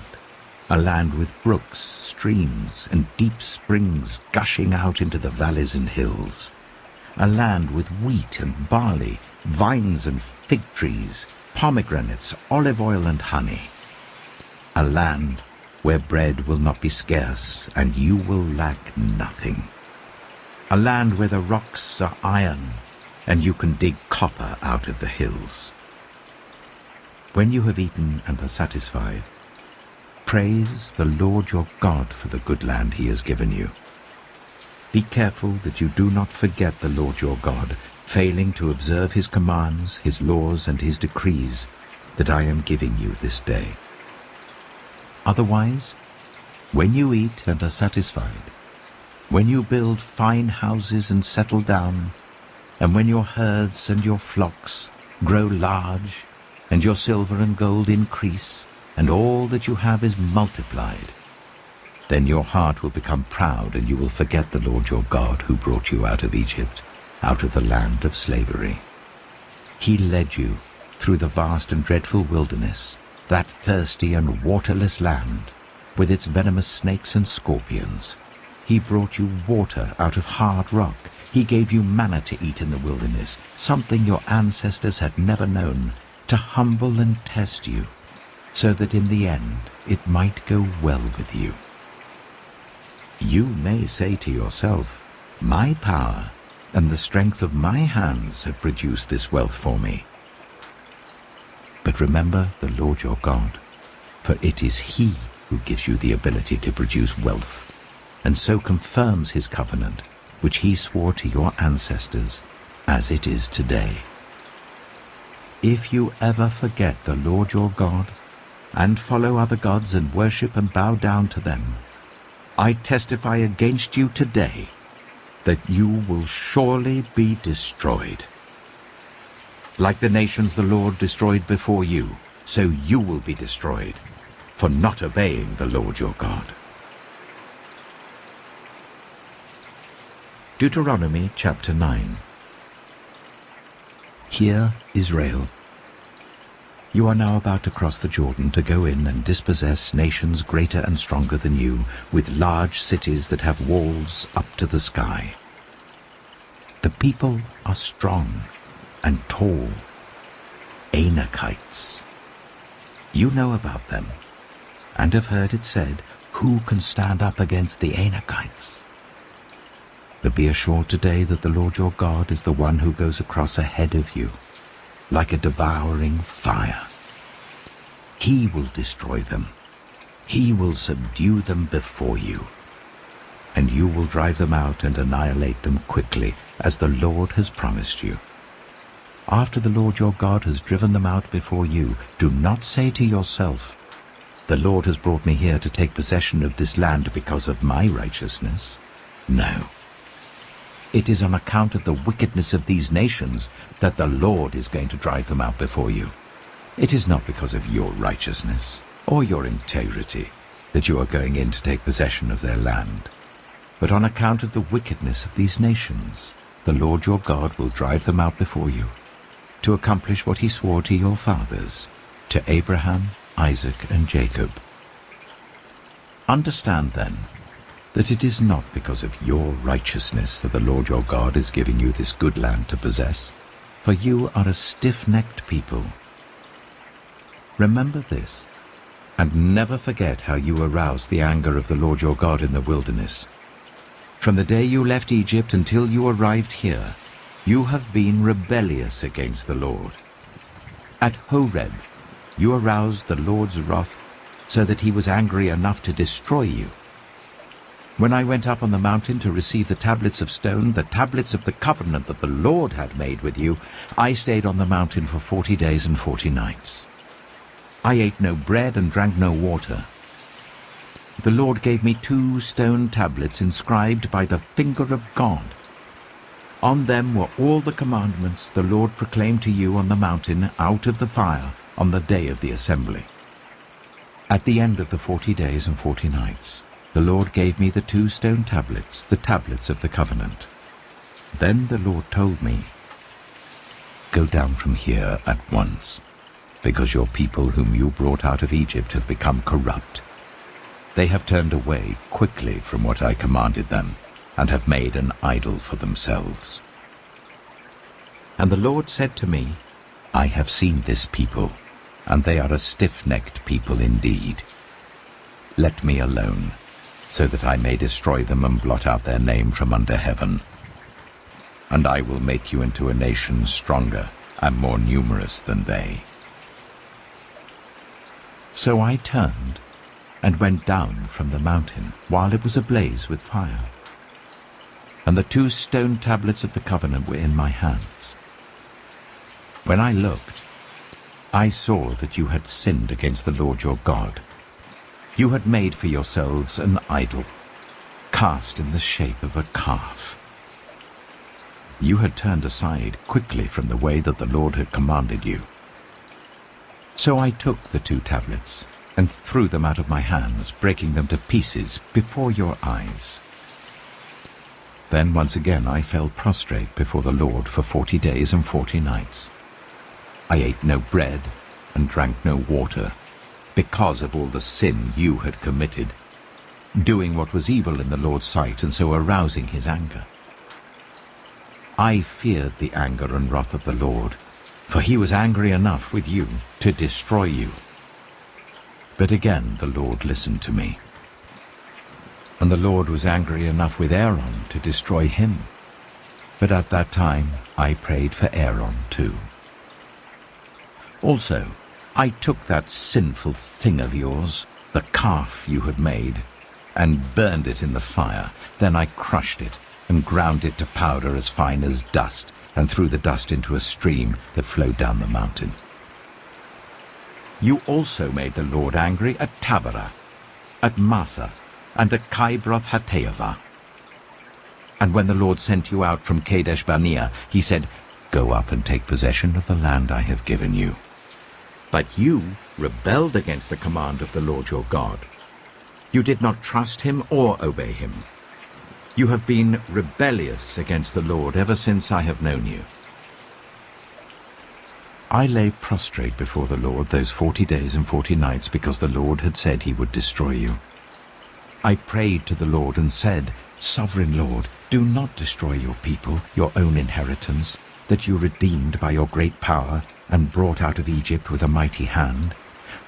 a land with brooks, streams, and deep springs gushing out into the valleys and hills, a land with wheat and barley, vines and fig trees, pomegranates, olive oil and honey, a land where bread will not be scarce and you will lack nothing, a land where the rocks are iron and you can dig copper out of the hills. When you have eaten and are satisfied, praise the Lord your God for the good land he has given you. Be careful that you do not forget the Lord your God, failing to observe his commands, his laws, and his decrees that I am giving you this day. Otherwise, when you eat and are satisfied, when you build fine houses and settle down, and when your herds and your flocks grow large, and your silver and gold increase, and all that you have is multiplied, then your heart will become proud, and you will forget the Lord your God who brought you out of Egypt, out of the land of slavery. He led you through the vast and dreadful wilderness, that thirsty and waterless land, with its venomous snakes and scorpions. He brought you water out of hard rock. He gave you manna to eat in the wilderness, something your ancestors had never known, to humble and test you, so that in the end it might go well with you. You may say to yourself, "My power and the strength of my hands have produced this wealth for me." But remember the Lord your God, for it is He who gives you the ability to produce wealth, and so confirms His covenant, which He swore to your ancestors, as it is today. If you ever forget the Lord your God, and follow other gods and worship and bow down to them, I testify against you today that you will surely be destroyed. Like the nations the Lord destroyed before you, so you will be destroyed, for not obeying the Lord your God. Deuteronomy chapter 9. Hear, Israel. You are now about to cross the Jordan to go in and dispossess nations greater and stronger than you, with large cities that have walls up to the sky. The people are strong and tall, Anakites. You know about them, and have heard it said, "Who can stand up against the Anakites?" But be assured today that the Lord your God is the one who goes across ahead of you, like a devouring fire. He will destroy them. He will subdue them before you, and you will drive them out and annihilate them quickly, as the Lord has promised you. After the Lord your God has driven them out before you, do not say to yourself, "The Lord has brought me here to take possession of this land because of my righteousness." No. It is on account of the wickedness of these nations that the Lord is going to drive them out before you. It is not because of your righteousness or your integrity that you are going in to take possession of their land, but on account of the wickedness of these nations, the Lord your God will drive them out before you, to accomplish what He swore to your fathers, to Abraham, Isaac, and Jacob. Understand, then, that it is not because of your righteousness that the Lord your God is giving you this good land to possess, for you are a stiff-necked people. Remember this, and never forget how you aroused the anger of the Lord your God in the wilderness. From the day you left Egypt until you arrived here, you have been rebellious against the Lord. At Horeb, you aroused the Lord's wrath so that He was angry enough to destroy you. When I went up on the mountain to receive the tablets of stone, the tablets of the covenant that the Lord had made with you, I stayed on the mountain for 40 days and 40 nights. I ate no bread and drank no water. The Lord gave me 2 stone tablets inscribed by the finger of God. On them were all the commandments the Lord proclaimed to you on the mountain out of the fire on the day of the assembly. At the end of the 40 days and 40 nights, the Lord gave me the 2 stone tablets, the tablets of the covenant. Then the Lord told me, "Go down from here at once, because your people whom you brought out of Egypt have become corrupt. They have turned away quickly from what I commanded them, and have made an idol for themselves." And the Lord said to me, "I have seen this people, and they are a stiff-necked people indeed. Let me alone, so that I may destroy them and blot out their name from under heaven. And I will make you into a nation stronger and more numerous than they." So I turned and went down from the mountain while it was ablaze with fire. And the 2 stone tablets of the covenant were in my hands. When I looked, I saw that you had sinned against the Lord your God. You had made for yourselves an idol, cast in the shape of a calf. You had turned aside quickly from the way that the Lord had commanded you. So I took the 2 tablets and threw them out of my hands, breaking them to pieces before your eyes. Then once again I fell prostrate before the Lord for 40 days and 40 nights. I ate no bread and drank no water, because of all the sin you had committed, doing what was evil in the Lord's sight, and so arousing his anger. I feared the anger and wrath of the Lord, for he was angry enough with you to destroy you. But again the Lord listened to me. And the Lord was angry enough with Aaron to destroy him. But at that time I prayed for Aaron too. Also, I took that sinful thing of yours, the calf you had made, and burned it in the fire. Then I crushed it and ground it to powder as fine as dust, and threw the dust into a stream that flowed down the mountain. You also made the Lord angry at Taberah, at Massa, and at Kibroth-Hattaavah. And when the Lord sent you out from Kadesh-barnea, he said, "Go up and take possession of the land I have given you." But you rebelled against the command of the Lord your God. You did not trust him or obey him. You have been rebellious against the Lord ever since I have known you. I lay prostrate before the Lord those 40 days and 40 nights because the Lord had said he would destroy you. I prayed to the Lord and said, "Sovereign Lord, do not destroy your people, your own inheritance, that you redeemed by your great power and brought out of Egypt with a mighty hand.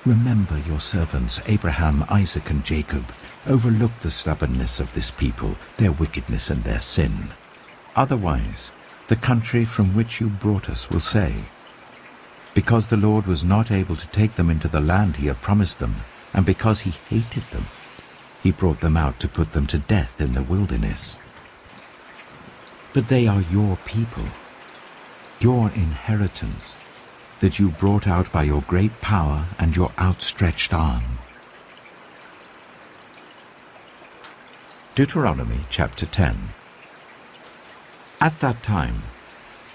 Remember your servants Abraham, Isaac, and Jacob. Overlook the stubbornness of this people, their wickedness and their sin. Otherwise, the country from which you brought us will say, because the Lord was not able to take them into the land he had promised them, and because he hated them, he brought them out to put them to death in the wilderness. But they are your people, your inheritance, that you brought out by your great power and your outstretched arm." Deuteronomy chapter 10. At that time,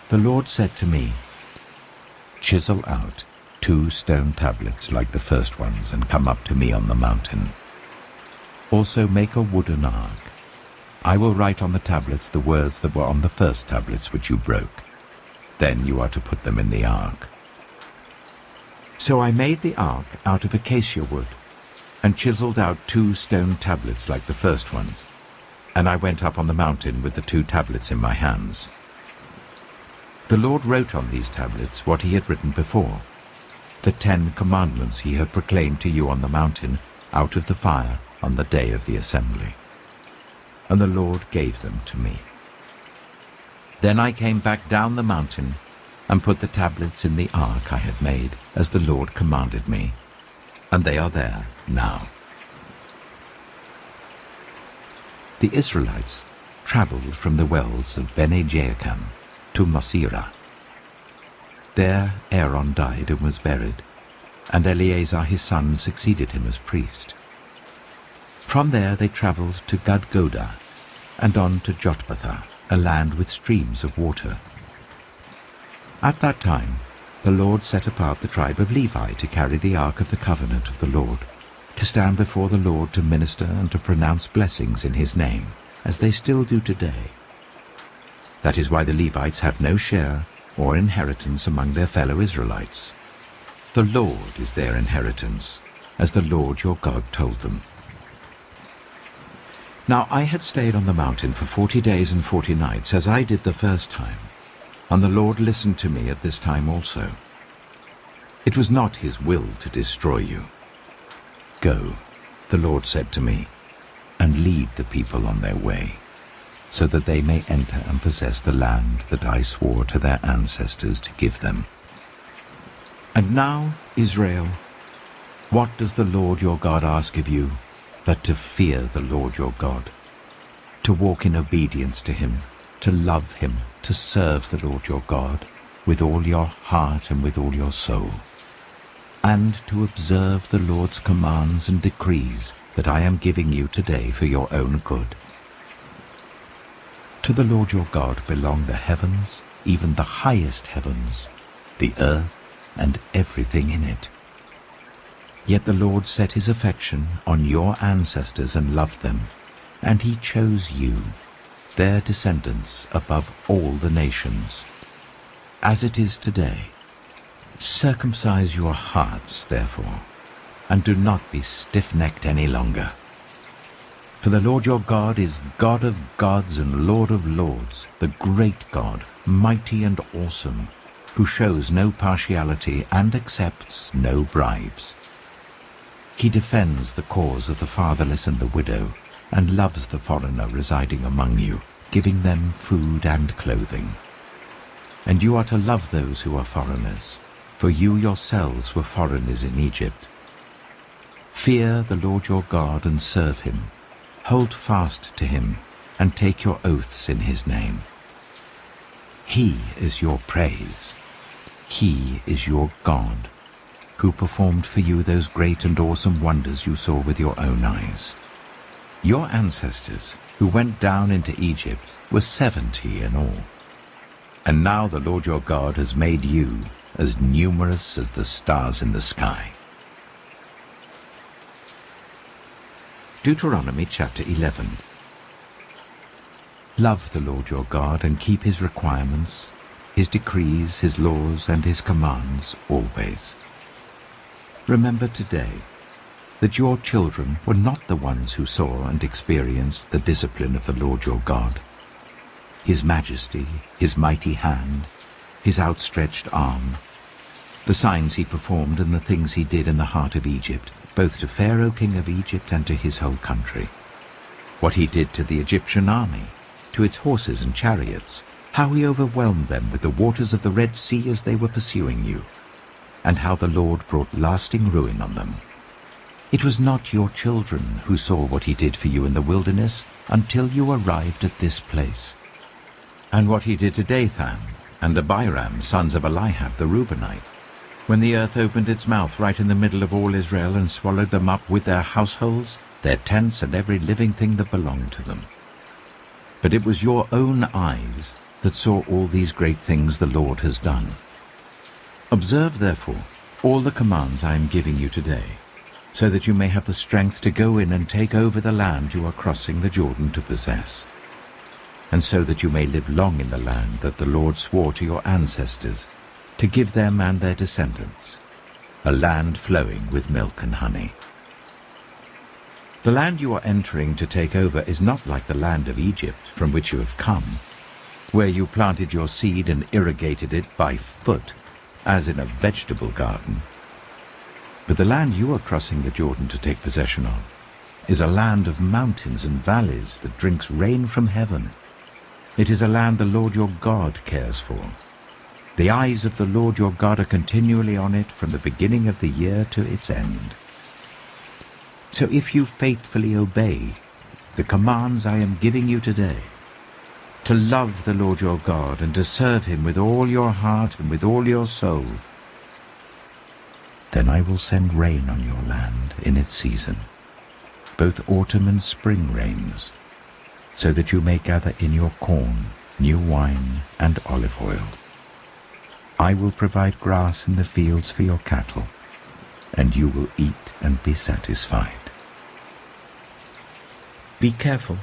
the Lord said to me, "Chisel out 2 stone tablets like the first ones and come up to me on the mountain. Also make a wooden ark. I will write on the tablets the words that were on the first tablets which you broke. Then you are to put them in the ark." So I made the ark out of acacia wood, and chiseled out 2 stone tablets like the first ones, and I went up on the mountain with the 2 tablets in my hands. The Lord wrote on these tablets what he had written before, the 10 commandments he had proclaimed to you on the mountain out of the fire on the day of the assembly. And the Lord gave them to me. Then I came back down the mountain and put the tablets in the ark I had made, as the Lord commanded me, and they are there now. The Israelites traveled from the wells of Bene-Jaakam to Mosera. There Aaron died and was buried, and Eleazar his son succeeded him as priest. From there they traveled to Gudgodah, and on to Jotbathah, a land with streams of water. At that time the Lord set apart the tribe of Levi to carry the ark of the covenant of the Lord, to stand before the Lord to minister and to pronounce blessings in his name, as they still do today. That is why the Levites have no share or inheritance among their fellow Israelites. The Lord is their inheritance, as the Lord your God told them. Now I had stayed on the mountain for 40 days and 40 nights, as I did the first time, and the Lord listened to me at this time also. It was not his will to destroy you. Go, the Lord said to me, and lead the people on their way, so that they may enter and possess the land that I swore to their ancestors to give them. And now, Israel, what does the Lord your God ask of you, but to fear the Lord your God, to walk in obedience to him, to love him, to serve the Lord your God with all your heart and with all your soul, and to observe the Lord's commands and decrees that I am giving you today for your own good. To the Lord your God belong the heavens, even the highest heavens, the earth, and everything in it. Yet the Lord set his affection on your ancestors and loved them, and he chose you, their descendants, above all the nations. As it is today, Circumcise your hearts, therefore, and do not be stiff-necked any longer. For the Lord your God is God of gods and Lord of lords, the great God, mighty and awesome, who shows no partiality and accepts no bribes. He defends the cause of the fatherless and the widow, and loves the foreigner residing among you, giving them food and clothing. And you are to love those who are foreigners, for you yourselves were foreigners in Egypt. Fear the Lord your God and serve him. Hold fast to him, and take your oaths in his name. He is your praise. He is your God, who performed for you those great and awesome wonders you saw with your own eyes. Your ancestors, who went down into Egypt, were 70 in all. And now the Lord your God has made you as numerous as the stars in the sky. Deuteronomy chapter 11. Love the Lord your God and keep his requirements, his decrees, his laws, and his commands always. Remember today that your children were not the ones who saw and experienced the discipline of the Lord your God, his majesty, his mighty hand, his outstretched arm, the signs he performed and the things he did in the heart of Egypt, both to Pharaoh king of Egypt and to his whole country. What he did to the Egyptian army, to its horses and chariots, how he overwhelmed them with the waters of the Red Sea as they were pursuing you, and how the Lord brought lasting ruin on them. It was not your children who saw what he did for you in the wilderness until you arrived at this place. And what he did to Dathan and Abiram, sons of Eliab the Reubenite, when the earth opened its mouth right in the middle of all Israel and swallowed them up with their households, their tents, and every living thing that belonged to them. But it was your own eyes that saw all these great things the Lord has done. Observe, therefore, all the commands I am giving you today, so that you may have the strength to go in and take over the land you are crossing the Jordan to possess, and so that you may live long in the land that the Lord swore to your ancestors, to give them and their descendants, a land flowing with milk and honey. The land you are entering to take over is not like the land of Egypt from which you have come, where you planted your seed and irrigated it by foot, as in a vegetable garden. But the land you are crossing the Jordan to take possession of is a land of mountains and valleys that drinks rain from heaven. It is a land the Lord your God cares for. The eyes of the Lord your God are continually on it from the beginning of the year to its end. So if you faithfully obey the commands I am giving you today, to love the Lord your God and to serve him with all your heart and with all your soul, then I will send rain on your land in its season, both autumn and spring rains, so that you may gather in your corn, new wine, and olive oil. I will provide grass in the fields for your cattle, and you will eat and be satisfied. Be careful,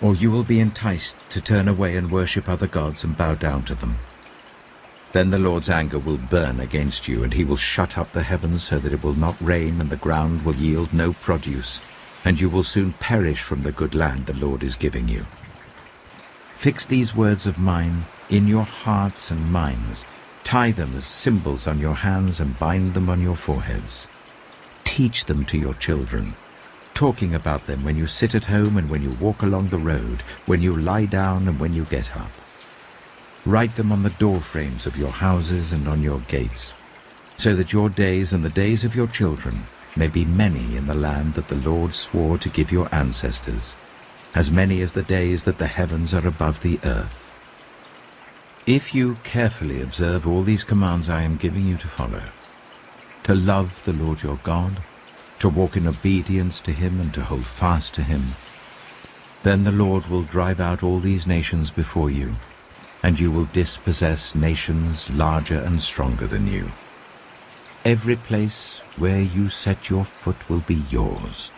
or you will be enticed to turn away and worship other gods and bow down to them. Then the Lord's anger will burn against you, and he will shut up the heavens so that it will not rain, and the ground will yield no produce, and you will soon perish from the good land the Lord is giving you. Fix these words of mine in your hearts and minds. Tie them as symbols on your hands and bind them on your foreheads. Teach them to your children, talking about them when you sit at home and when you walk along the road, when you lie down and when you get up. Write them on the door frames of your houses and on your gates, so that your days and the days of your children may be many in the land that the Lord swore to give your ancestors, as many as the days that the heavens are above the earth. If you carefully observe all these commands I am giving you to follow, to love the Lord your God, to walk in obedience to him and to hold fast to him, then the Lord will drive out all these nations before you, and you will dispossess nations larger and stronger than you. Every place where you set your foot will be yours.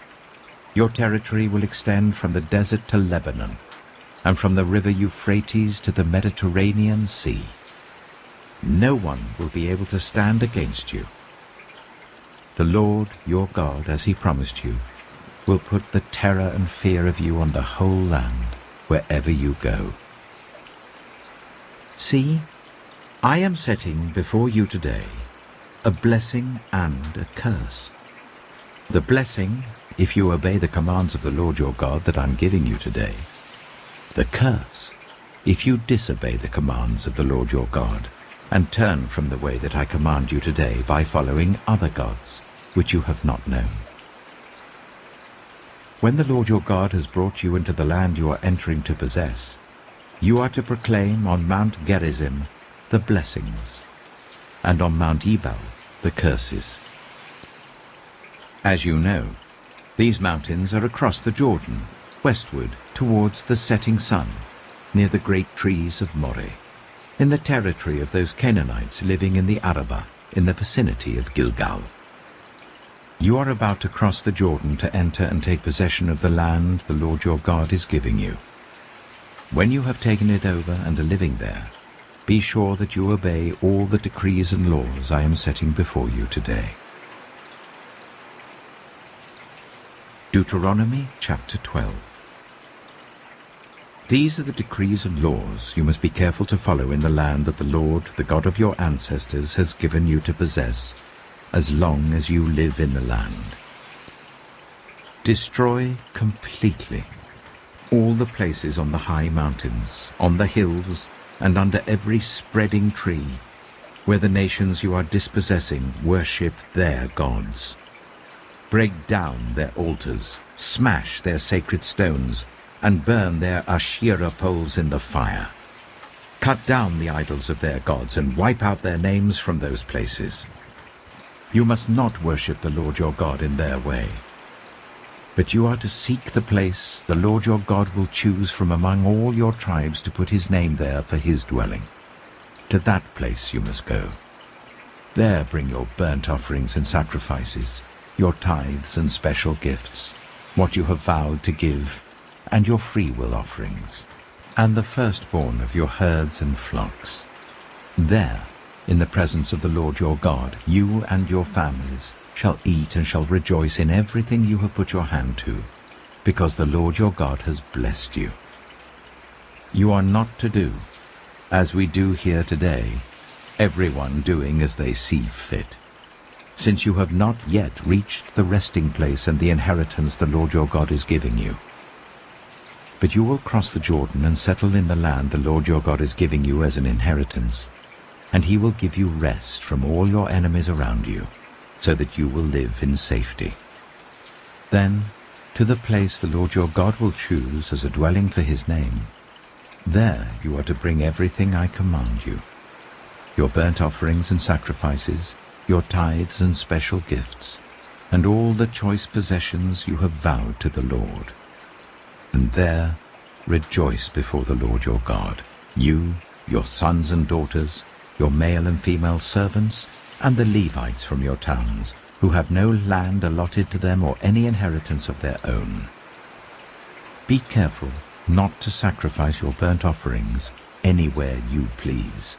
Your territory will extend from the desert to Lebanon, and from the river Euphrates to the Mediterranean Sea. no one will be able to stand against you. The Lord your God, as he promised you, will put the terror and fear of you on the whole land, wherever you go. See, I am setting before you today a blessing and a curse. The blessing, if you obey the commands of the Lord your God that I'm giving you today. The curse, if you disobey the commands of the Lord your God, and turn from the way that I command you today by following other gods, which you have not known. When the Lord your God has brought you into the land you are entering to possess, you are to proclaim on Mount Gerizim the blessings, and on Mount Ebal the curses. As you know, these mountains are across the Jordan, westward towards the setting sun, near the great trees of Moreh, in the territory of those Canaanites living in the Arabah, in the vicinity of Gilgal. You are about to cross the Jordan to enter and take possession of the land the Lord your God is giving you. When you have taken it over and are living there, be sure that you obey all the decrees and laws I am setting before you today. Deuteronomy chapter 12. These are the decrees and laws you must be careful to follow in the land that the Lord, the God of your ancestors, has given you to possess, as long as you live in the land. Destroy completely all the places on the high mountains, on the hills, and under every spreading tree, where the nations you are dispossessing worship their gods. Break down their altars, smash their sacred stones, and burn their Asherah poles in the fire. Cut down the idols of their gods and wipe out their names from those places. You must not worship the Lord your God in their way. But you are to seek the place the Lord your God will choose from among all your tribes to put his name there for his dwelling. To that place you must go. There bring your burnt offerings and sacrifices, your tithes and special gifts, what you have vowed to give, and your freewill offerings, and the firstborn of your herds and flocks. There, in the presence of the Lord your God, you and your families shall eat and shall rejoice in everything you have put your hand to, because the Lord your God has blessed you. You are not to do, as we do here today, everyone doing as they see fit, since you have not yet reached the resting place and the inheritance the Lord your God is giving you. But you will cross the Jordan and settle in the land the Lord your God is giving you as an inheritance, and he will give you rest from all your enemies around you, so that you will live in safety. Then, to the place the Lord your God will choose as a dwelling for his name, there you are to bring everything I command you, your burnt offerings and sacrifices, your tithes and special gifts, and all the choice possessions you have vowed to the Lord. And there rejoice before the Lord your God, you, your sons and daughters, your male and female servants, and the Levites from your towns, who have no land allotted to them or any inheritance of their own. Be careful not to sacrifice your burnt offerings anywhere you please.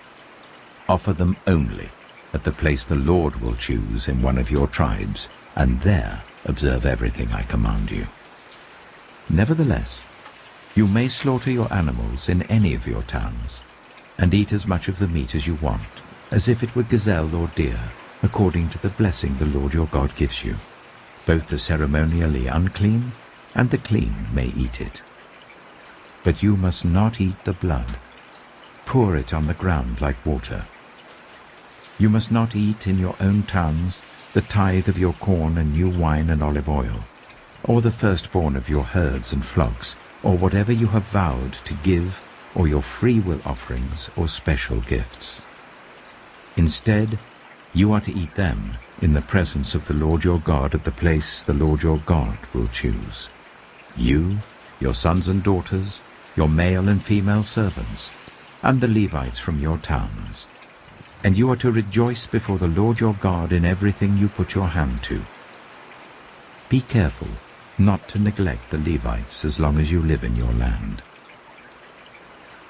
Offer them only at the place the Lord will choose in one of your tribes, and there observe everything I command you. Nevertheless, you may slaughter your animals in any of your towns, and eat as much of the meat as you want, as if it were gazelle or deer, according to the blessing the Lord your God gives you. Both the ceremonially unclean and the clean may eat it. But you must not eat the blood. Pour it on the ground like water. You must not eat in your own towns the tithe of your corn and new wine and olive oil, or the firstborn of your herds and flocks, or whatever you have vowed to give, or your freewill offerings or special gifts. Instead, you are to eat them in the presence of the Lord your God at the place the Lord your God will choose. You, your sons and daughters, your male and female servants, and the Levites from your towns. And you are to rejoice before the Lord your God in everything you put your hand to. Be careful not to neglect the Levites as long as you live in your land.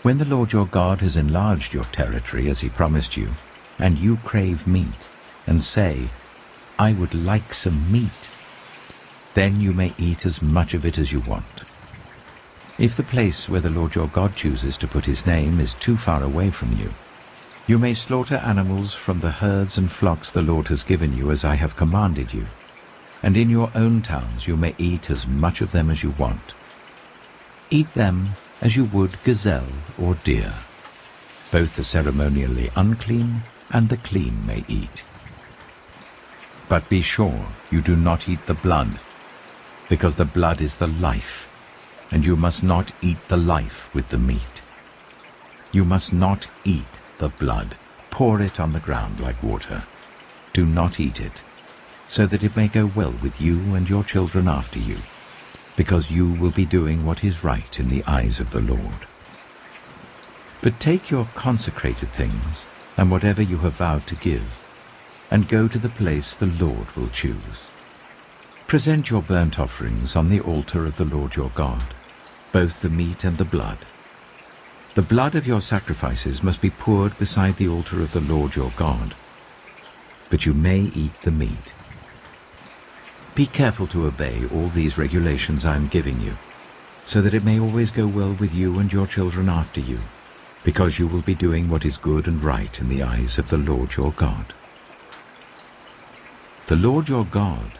When the Lord your God has enlarged your territory as he promised you, and you crave meat, and say, I would like some meat, then you may eat as much of it as you want. If the place where the Lord your God chooses to put his name is too far away from you, you may slaughter animals from the herds and flocks the Lord has given you as I have commanded you, and in your own towns you may eat as much of them as you want. Eat them as you would gazelle or deer. Both the ceremonially unclean and the clean may eat. But be sure you do not eat the blood, because the blood is the life, and you must not eat the life with the meat. You must not eat the blood. Pour it on the ground like water. Do not eat it, so that it may go well with you and your children after you, because you will be doing what is right in the eyes of the Lord. But take your consecrated things, and whatever you have vowed to give, and go to the place the Lord will choose. Present your burnt offerings on the altar of the Lord your God, both the meat and the blood. The blood of your sacrifices must be poured beside the altar of the Lord your God, but you may eat the meat. Be careful to obey all these regulations I am giving you, so that it may always go well with you and your children after you, because you will be doing what is good and right in the eyes of the Lord your God. The Lord your God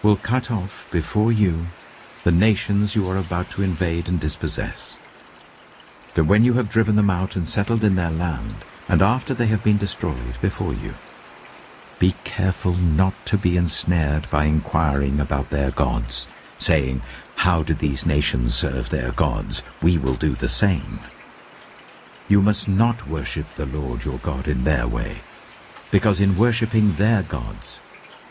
will cut off before you the nations you are about to invade and dispossess. But when you have driven them out and settled in their land, and after they have been destroyed before you, be careful not to be ensnared by inquiring about their gods, saying, How did these nations serve their gods? We will do the same. You must not worship the Lord your God in their way, because in worshipping their gods,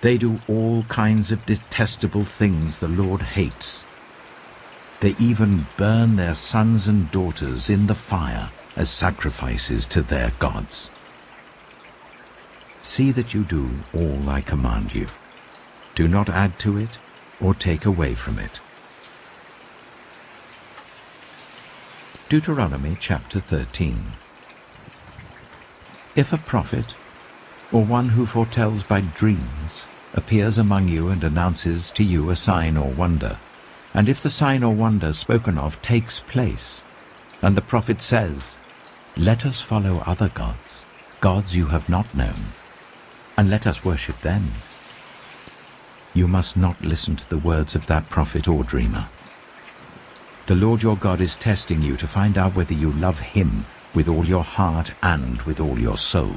they do all kinds of detestable things the Lord hates. They even burn their sons and daughters in the fire as sacrifices to their gods. See that you do all I command you. Do not add to it or take away from it. Deuteronomy chapter 13. If a prophet, or one who foretells by dreams, appears among you and announces to you a sign or wonder, and if the sign or wonder spoken of takes place, and the prophet says, Let us follow other gods, gods you have not known, and let us worship them, you must not listen to the words of that prophet or dreamer. The Lord your God is testing you to find out whether you love him with all your heart and with all your soul.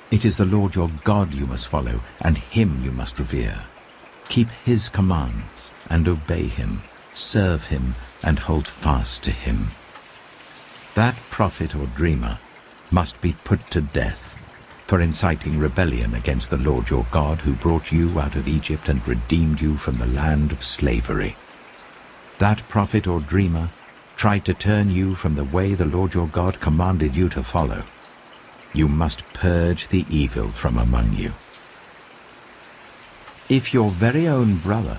It is the Lord your God you must follow, and him you must revere. Keep his commands and obey him, serve him and hold fast to him. That prophet or dreamer must be put to death for inciting rebellion against the Lord your God, who brought you out of Egypt and redeemed you from the land of slavery. That prophet or dreamer tried to turn you from the way the Lord your God commanded you to follow. You must purge the evil from among you. If your very own brother,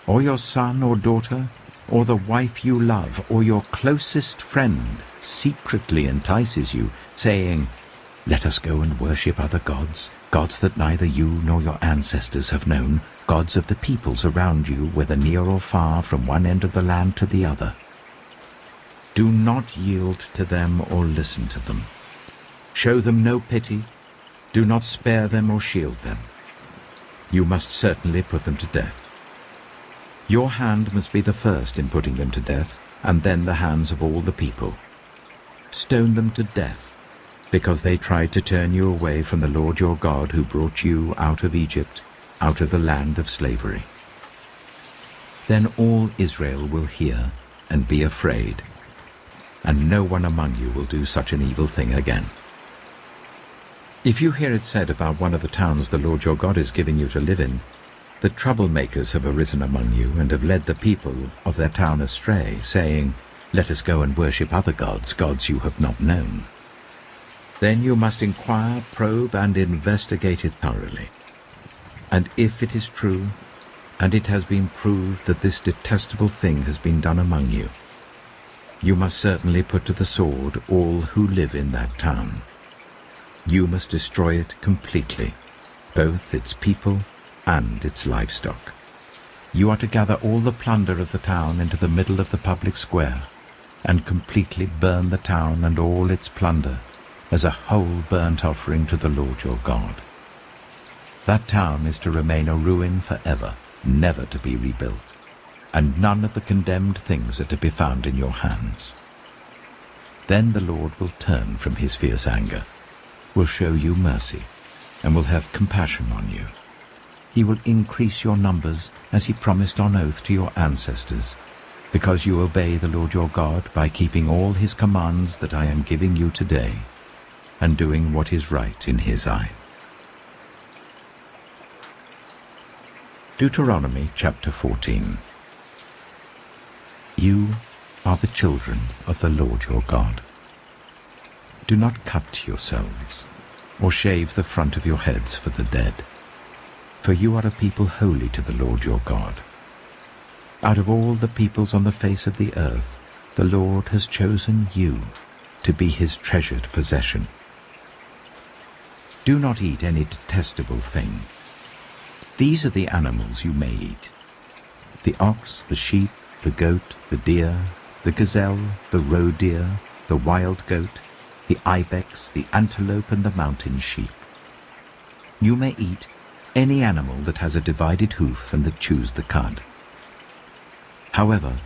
or your son or daughter, or the wife you love, or your closest friend secretly entices you, saying, Let us go and worship other gods, gods that neither you nor your ancestors have known, gods of the peoples around you, whether near or far, from one end of the land to the other. Do not yield to them or listen to them. Show them no pity. Do not spare them or shield them. You must certainly put them to death. Your hand must be the first in putting them to death, and then the hands of all the people. Stone them to death, because they tried to turn you away from the Lord your God, who brought you out of Egypt, out of the land of slavery. Then all Israel will hear and be afraid, and no one among you will do such an evil thing again. If you hear it said about one of the towns the Lord your God is giving you to live in, that troublemakers have arisen among you and have led the people of their town astray, saying, Let us go and worship other gods, gods you have not known, then you must inquire, probe, and investigate it thoroughly. And if it is true, and it has been proved that this detestable thing has been done among you, you must certainly put to the sword all who live in that town. You must destroy it completely, both its people and its livestock. You are to gather all the plunder of the town into the middle of the public square, and completely burn the town and all its plunder as a whole burnt offering to the Lord your God. That town is to remain a ruin forever, never to be rebuilt, and none of the condemned things are to be found in your hands. Then the Lord will turn from his fierce anger, will show you mercy, and will have compassion on you. He will increase your numbers as he promised on oath to your ancestors, because you obey the Lord your God by keeping all his commands that I am giving you today, and doing what is right in his eyes. Deuteronomy chapter 14. You are the children of the Lord your God. Do not cut yourselves, or shave the front of your heads for the dead, for you are a people holy to the Lord your God. Out of all the peoples on the face of the earth, the Lord has chosen you to be his treasured possession. Do not eat any detestable thing. These are the animals you may eat: the ox, the sheep, the goat, the deer, the gazelle, the roe deer, the wild goat, the ibex, the antelope, and the mountain sheep. You may eat any animal that has a divided hoof and that chews the cud. However,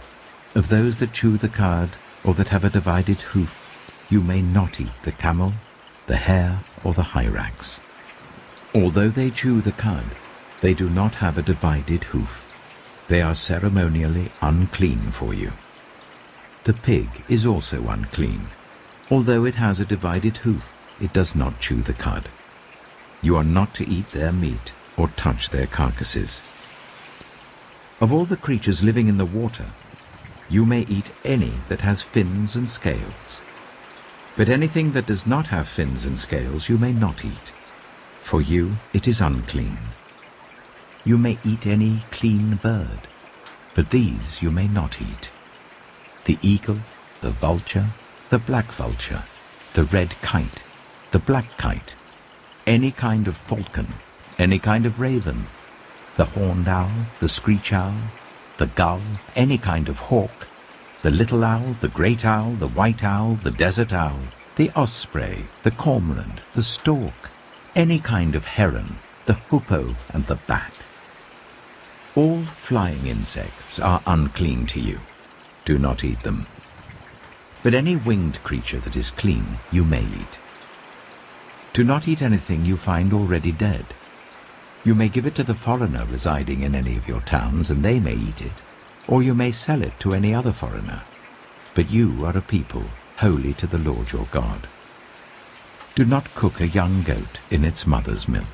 of those that chew the cud or that have a divided hoof, you may not eat the camel, the hare, or the hyrax. Although they chew the cud, they do not have a divided hoof. They are ceremonially unclean for you. The pig is also unclean. Although it has a divided hoof, it does not chew the cud. You are not to eat their meat or touch their carcasses. Of all the creatures living in the water, you may eat any that has fins and scales. But anything that does not have fins and scales you may not eat. For you it is unclean. You may eat any clean bird, but these you may not eat: the eagle, the vulture, the black vulture, the red kite, the black kite, any kind of falcon, any kind of raven, the horned owl, the screech owl, the gull, any kind of hawk, the little owl, the great owl, the white owl, the desert owl, the osprey, the cormorant, the stork, any kind of heron, the hoopoe, and the bat. All flying insects are unclean to you. Do not eat them. But any winged creature that is clean you may eat. Do not eat anything you find already dead. You may give it to the foreigner residing in any of your towns, and they may eat it, or you may sell it to any other foreigner. But you are a people holy to the Lord your God. Do not cook a young goat in its mother's milk.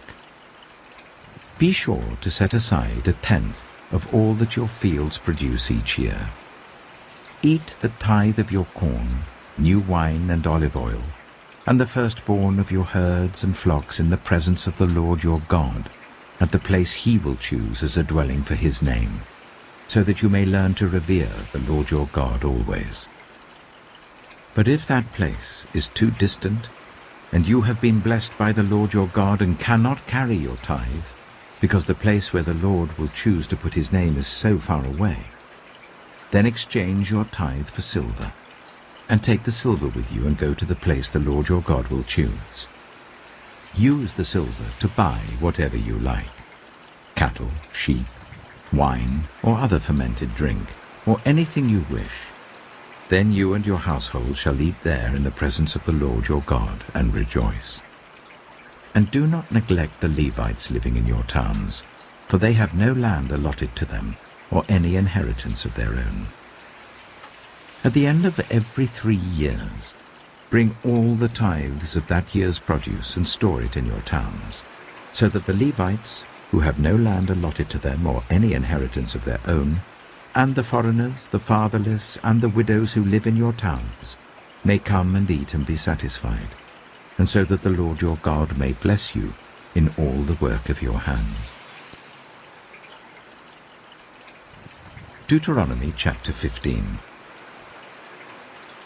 Be sure to set aside 1/10 of all that your fields produce each year. Eat the tithe of your corn, new wine and olive oil, and the firstborn of your herds and flocks in the presence of the Lord your God, at the place he will choose as a dwelling for his name, so that you may learn to revere the Lord your God always. But if that place is too distant, and you have been blessed by the Lord your God and cannot carry your tithe, because the place where the Lord will choose to put his name is so far away, then exchange your tithe for silver, and take the silver with you and go to the place the Lord your God will choose. Use the silver to buy whatever you like: cattle, sheep, wine, or other fermented drink, or anything you wish. Then you and your household shall eat there in the presence of the Lord your God and rejoice. And do not neglect the Levites living in your towns, for they have no land allotted to them, or any inheritance of their own. At the end of every 3 years, bring all the tithes of that year's produce and store it in your towns, so that the Levites, who have no land allotted to them or any inheritance of their own, and the foreigners, the fatherless, and the widows who live in your towns, may come and eat and be satisfied, and so that the Lord your God may bless you in all the work of your hands. Deuteronomy chapter 15.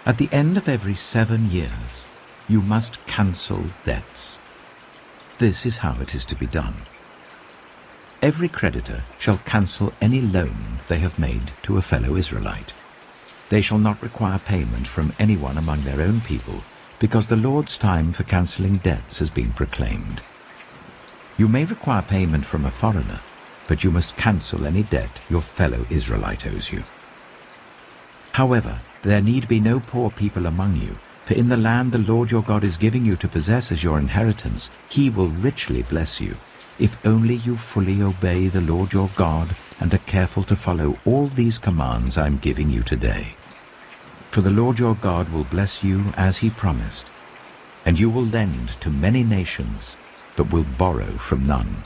At the end of every 7 years, you must cancel debts. This is how it is to be done. Every creditor shall cancel any loan they have made to a fellow Israelite. They shall not require payment from anyone among their own people, because the Lord's time for cancelling debts has been proclaimed. You may require payment from a foreigner, but you must cancel any debt your fellow Israelite owes you. However, there need be no poor people among you, for in the land the Lord your God is giving you to possess as your inheritance, he will richly bless you, if only you fully obey the Lord your God and are careful to follow all these commands I am giving you today. For the Lord your God will bless you as he promised, and you will lend to many nations, but will borrow from none.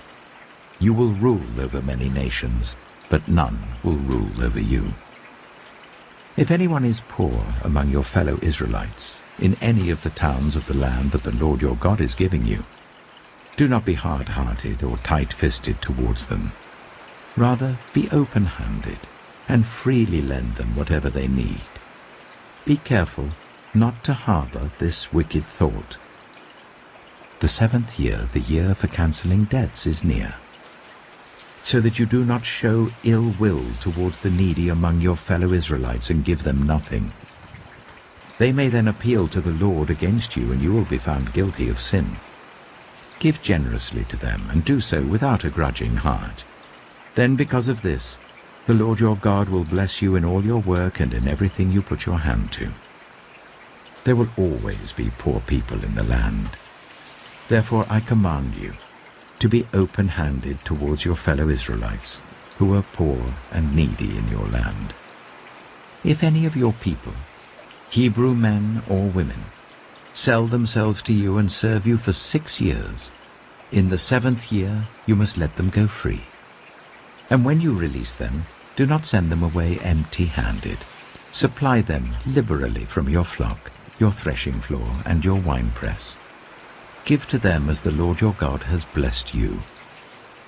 You will rule over many nations, but none will rule over you. If anyone is poor among your fellow Israelites, in any of the towns of the land that the Lord your God is giving you, do not be hard-hearted or tight-fisted towards them. Rather, be open-handed, and freely lend them whatever they need. Be careful not to harbor this wicked thought. The 7th year, the year for cancelling debts, is near, so that you do not show ill will towards the needy among your fellow Israelites and give them nothing. They may then appeal to the Lord against you, and you will be found guilty of sin. Give generously to them, and do so without a grudging heart. Then because of this, the Lord your God will bless you in all your work and in everything you put your hand to. There will always be poor people in the land. Therefore I command you to be open-handed towards your fellow Israelites, who are poor and needy in your land. If any of your people, Hebrew men or women, sell themselves to you and serve you for 6 years, in the 7th year you must let them go free. And when you release them, do not send them away empty-handed. Supply them liberally from your flock, your threshing floor, and your winepress. Give to them as the Lord your God has blessed you.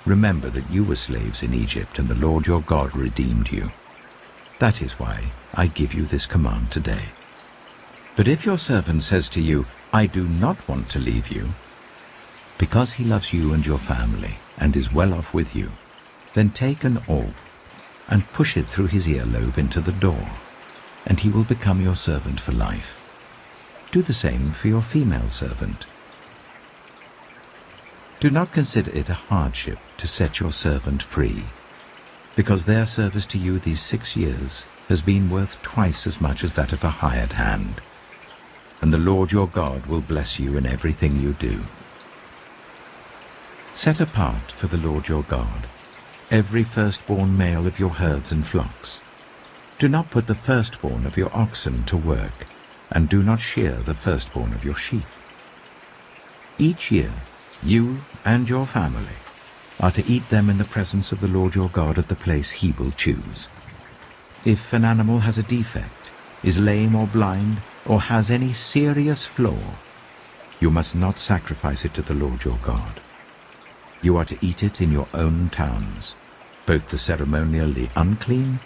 Remember that you were slaves in Egypt, and the Lord your God redeemed you. That is why I give you this command today. But if your servant says to you, I do not want to leave you, because he loves you and your family, and is well off with you, then take an awl and push it through his earlobe into the door, and he will become your servant for life. Do the same for your female servant. Do not consider it a hardship to set your servant free, because their service to you these 6 years has been worth twice as much as that of a hired hand, and the Lord your God will bless you in everything you do. Set apart for the Lord your God every firstborn male of your herds and flocks. Do not put the firstborn of your oxen to work, and do not shear the firstborn of your sheep. Each year you and your family are to eat them in the presence of the Lord your God at the place he will choose. If an animal has a defect, is lame or blind, or has any serious flaw, you must not sacrifice it to the Lord your God. You are to eat it in your own towns. Both the ceremonially unclean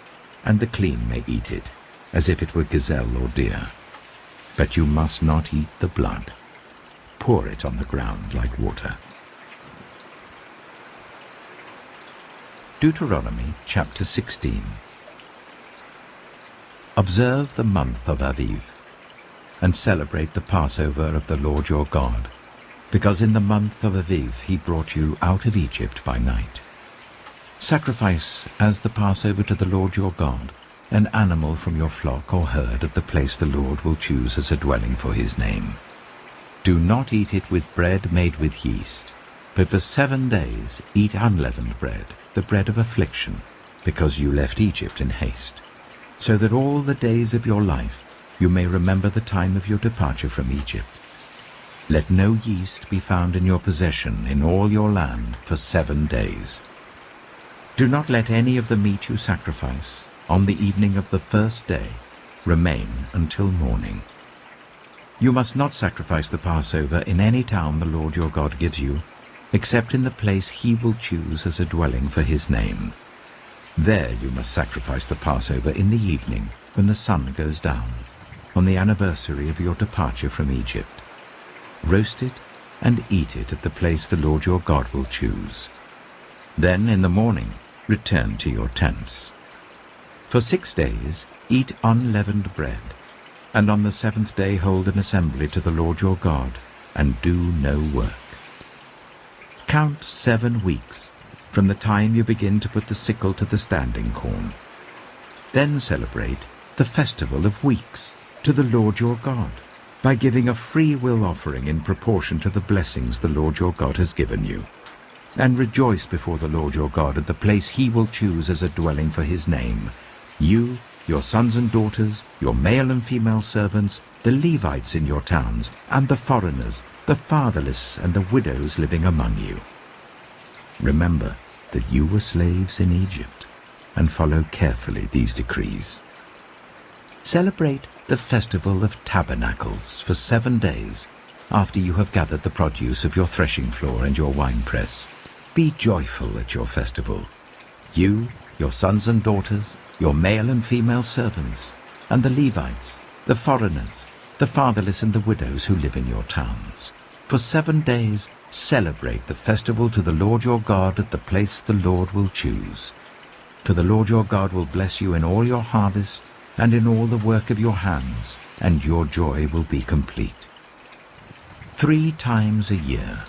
and the clean may eat it, as if it were gazelle or deer. But you must not eat the blood. Pour it on the ground like water. Deuteronomy chapter 16. Observe the month of Aviv, and celebrate the Passover of the Lord your God, because in the month of Aviv he brought you out of Egypt by night. Sacrifice as the Passover to the Lord your God an animal from your flock or herd at the place the Lord will choose as a dwelling for his name. Do not eat it with bread made with yeast, but for 7 days eat unleavened bread, the bread of affliction, because you left Egypt in haste, so that all the days of your life you may remember the time of your departure from Egypt. Let no yeast be found in your possession in all your land for 7 days. Do not let any of the meat you sacrifice on the evening of the first day remain until morning. You must not sacrifice the Passover in any town the Lord your God gives you, except in the place he will choose as a dwelling for his name. There you must sacrifice the Passover in the evening when the sun goes down. on the anniversary of your departure from Egypt. Roast it and eat it at the place the Lord your God will choose. Then in the morning return to your tents. For 6 days eat unleavened bread, and on the 7th day hold an assembly to the Lord your God, and do no work. Count 7 weeks from the time you begin to put the sickle to the standing corn. Then celebrate the festival of weeks to the Lord your God, by giving a free will offering in proportion to the blessings the Lord your God has given you. And rejoice before the Lord your God at the place he will choose as a dwelling for his name, you, your sons and daughters, your male and female servants, the Levites in your towns, and the foreigners, the fatherless, and the widows living among you. Remember that you were slaves in Egypt, and follow carefully these decrees. Celebrate the festival of tabernacles for 7 days after you have gathered the produce of your threshing floor and your winepress. Be joyful at your festival, you, your sons and daughters, your male and female servants, and the Levites, the foreigners, the fatherless, and the widows who live in your towns. For 7 days celebrate the festival to the Lord your God at the place the Lord will choose. For the Lord your God will bless you in all your harvest and in all the work of your hands, and your joy will be complete. 3 times a year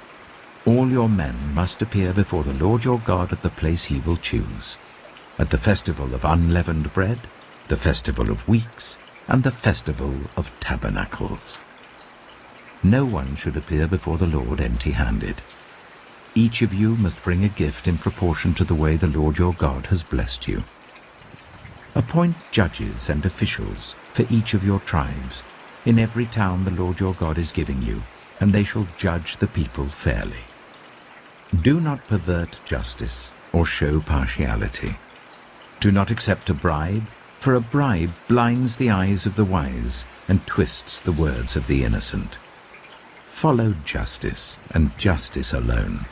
all your men must appear before the Lord your God at the place he will choose, at the festival of unleavened bread, the festival of weeks, and the festival of tabernacles. No one should appear before the Lord empty-handed. Each of you must bring a gift in proportion to the way the Lord your God has blessed you. Appoint judges and officials for each of your tribes in every town the Lord your God is giving you, and they shall judge the people fairly. Do not pervert justice or show partiality. Do not accept a bribe, for a bribe blinds the eyes of the wise and twists the words of the innocent. Follow justice and justice alone,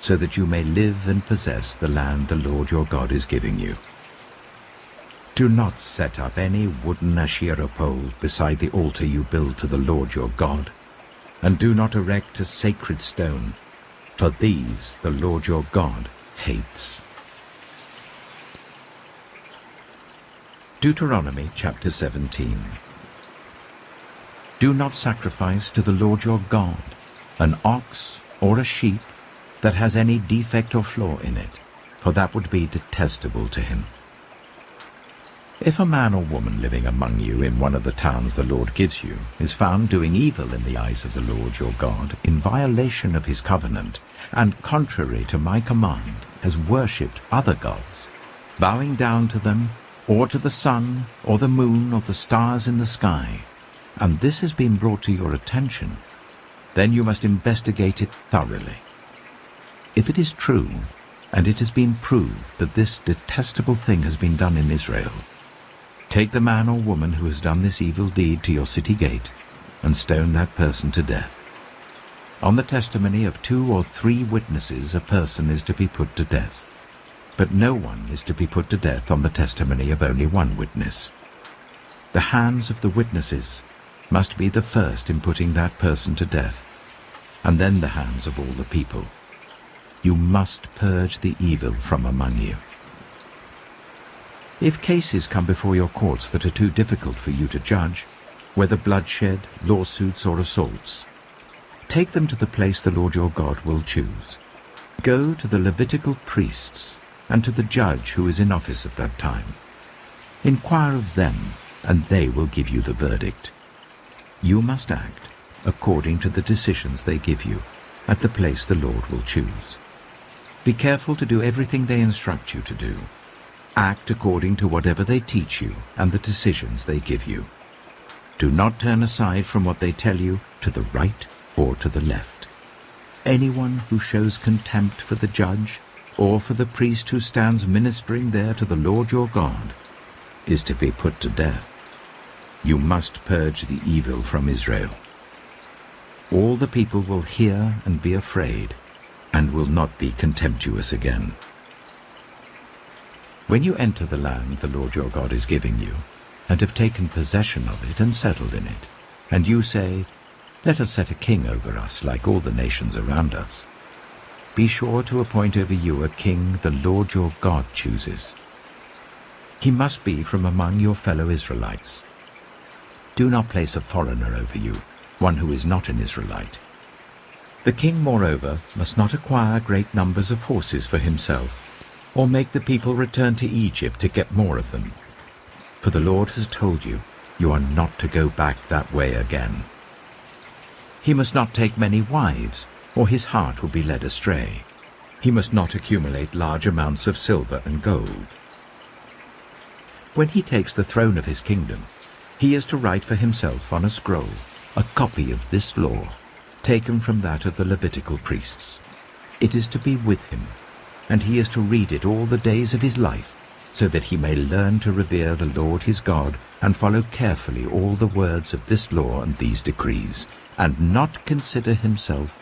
so that you may live and possess the land the Lord your God is giving you. Do not set up any wooden Asherah pole beside the altar you build to the Lord your God, and do not erect a sacred stone, for these the Lord your God hates. Deuteronomy chapter 17. Do not sacrifice to the Lord your God an ox or a sheep that has any defect or flaw in it, for that would be detestable to him. If a man or woman living among you in one of the towns the Lord gives you is found doing evil in the eyes of the Lord your God, in violation of his covenant, and contrary to my command, has worshipped other gods, bowing down to them, or to the sun, or the moon, or the stars in the sky, and this has been brought to your attention, then you must investigate it thoroughly. If it is true, and it has been proved that this detestable thing has been done in Israel, take the man or woman who has done this evil deed to your city gate, and stone that person to death. On the testimony of 2 or 3 witnesses a person is to be put to death, but no one is to be put to death on the testimony of only 1 witness. The hands of the witnesses must be the first in putting that person to death, and then the hands of all the people. You must purge the evil from among you. If cases come before your courts that are too difficult for you to judge, whether bloodshed, lawsuits, or assaults, take them to the place the Lord your God will choose. Go to the Levitical priests and to the judge who is in office at that time. Inquire of them, and they will give you the verdict. You must act according to the decisions they give you at the place the Lord will choose. Be careful to do everything they instruct you to do. Act according to whatever they teach you and the decisions they give you. Do not turn aside from what they tell you to the right or to the left. Anyone who shows contempt for the judge or for the priest who stands ministering there to the Lord your God is to be put to death. You must purge the evil from Israel. All the people will hear and be afraid, and will not be contemptuous again. When you enter the land the Lord your God is giving you, and have taken possession of it and settled in it, and you say, "Let us set a king over us like all the nations around us," be sure to appoint over you a king the Lord your God chooses. He must be from among your fellow Israelites. Do not place a foreigner over you, one who is not an Israelite. The king, moreover, must not acquire great numbers of horses for himself, or make the people return to Egypt to get more of them. For the Lord has told you, you are not to go back that way again. He must not take many wives, or his heart will be led astray. He must not accumulate large amounts of silver and gold. When he takes the throne of his kingdom, he is to write for himself on a scroll a copy of this law, taken from that of the Levitical priests. It is to be with him, and he is to read it all the days of his life, so that he may learn to revere the Lord his God and follow carefully all the words of this law and these decrees, and not consider himself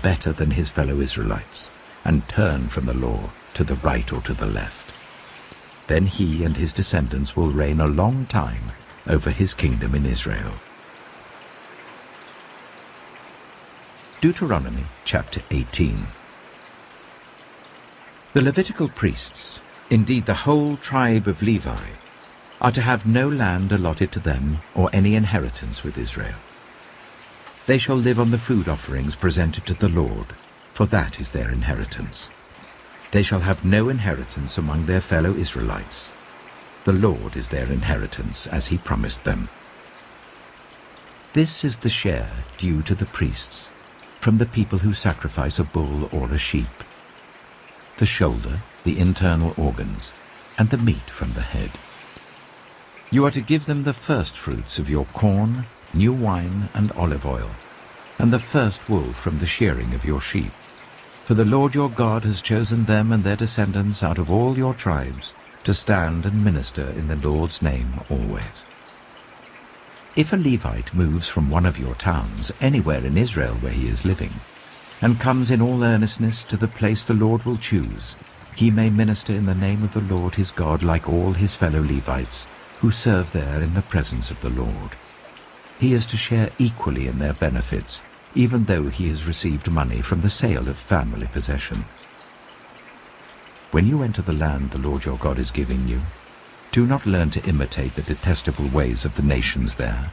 better than his fellow Israelites, and turn from the law to the right or to the left. Then he and his descendants will reign a long time over his kingdom in Israel. Deuteronomy chapter 18. The Levitical priests, indeed the whole tribe of Levi, are to have no land allotted to them or any inheritance with Israel. They shall live on the food offerings presented to the Lord, for that is their inheritance. They shall have no inheritance among their fellow Israelites. The Lord is their inheritance, as he promised them. This is the share due to the priests, from the people who sacrifice a bull or a sheep: the shoulder, the internal organs, and the meat from the head. You are to give them the first fruits of your corn, new wine, and olive oil, and the first wool from the shearing of your sheep. For the Lord your God has chosen them and their descendants out of all your tribes to stand and minister in the Lord's name always. If a Levite moves from one of your towns anywhere in Israel where he is living, and comes in all earnestness to the place the Lord will choose, he may minister in the name of the Lord his God like all his fellow Levites, who serve there in the presence of the Lord. He is to share equally in their benefits, even though he has received money from the sale of family possessions. When you enter the land the Lord your God is giving you, do not learn to imitate the detestable ways of the nations there.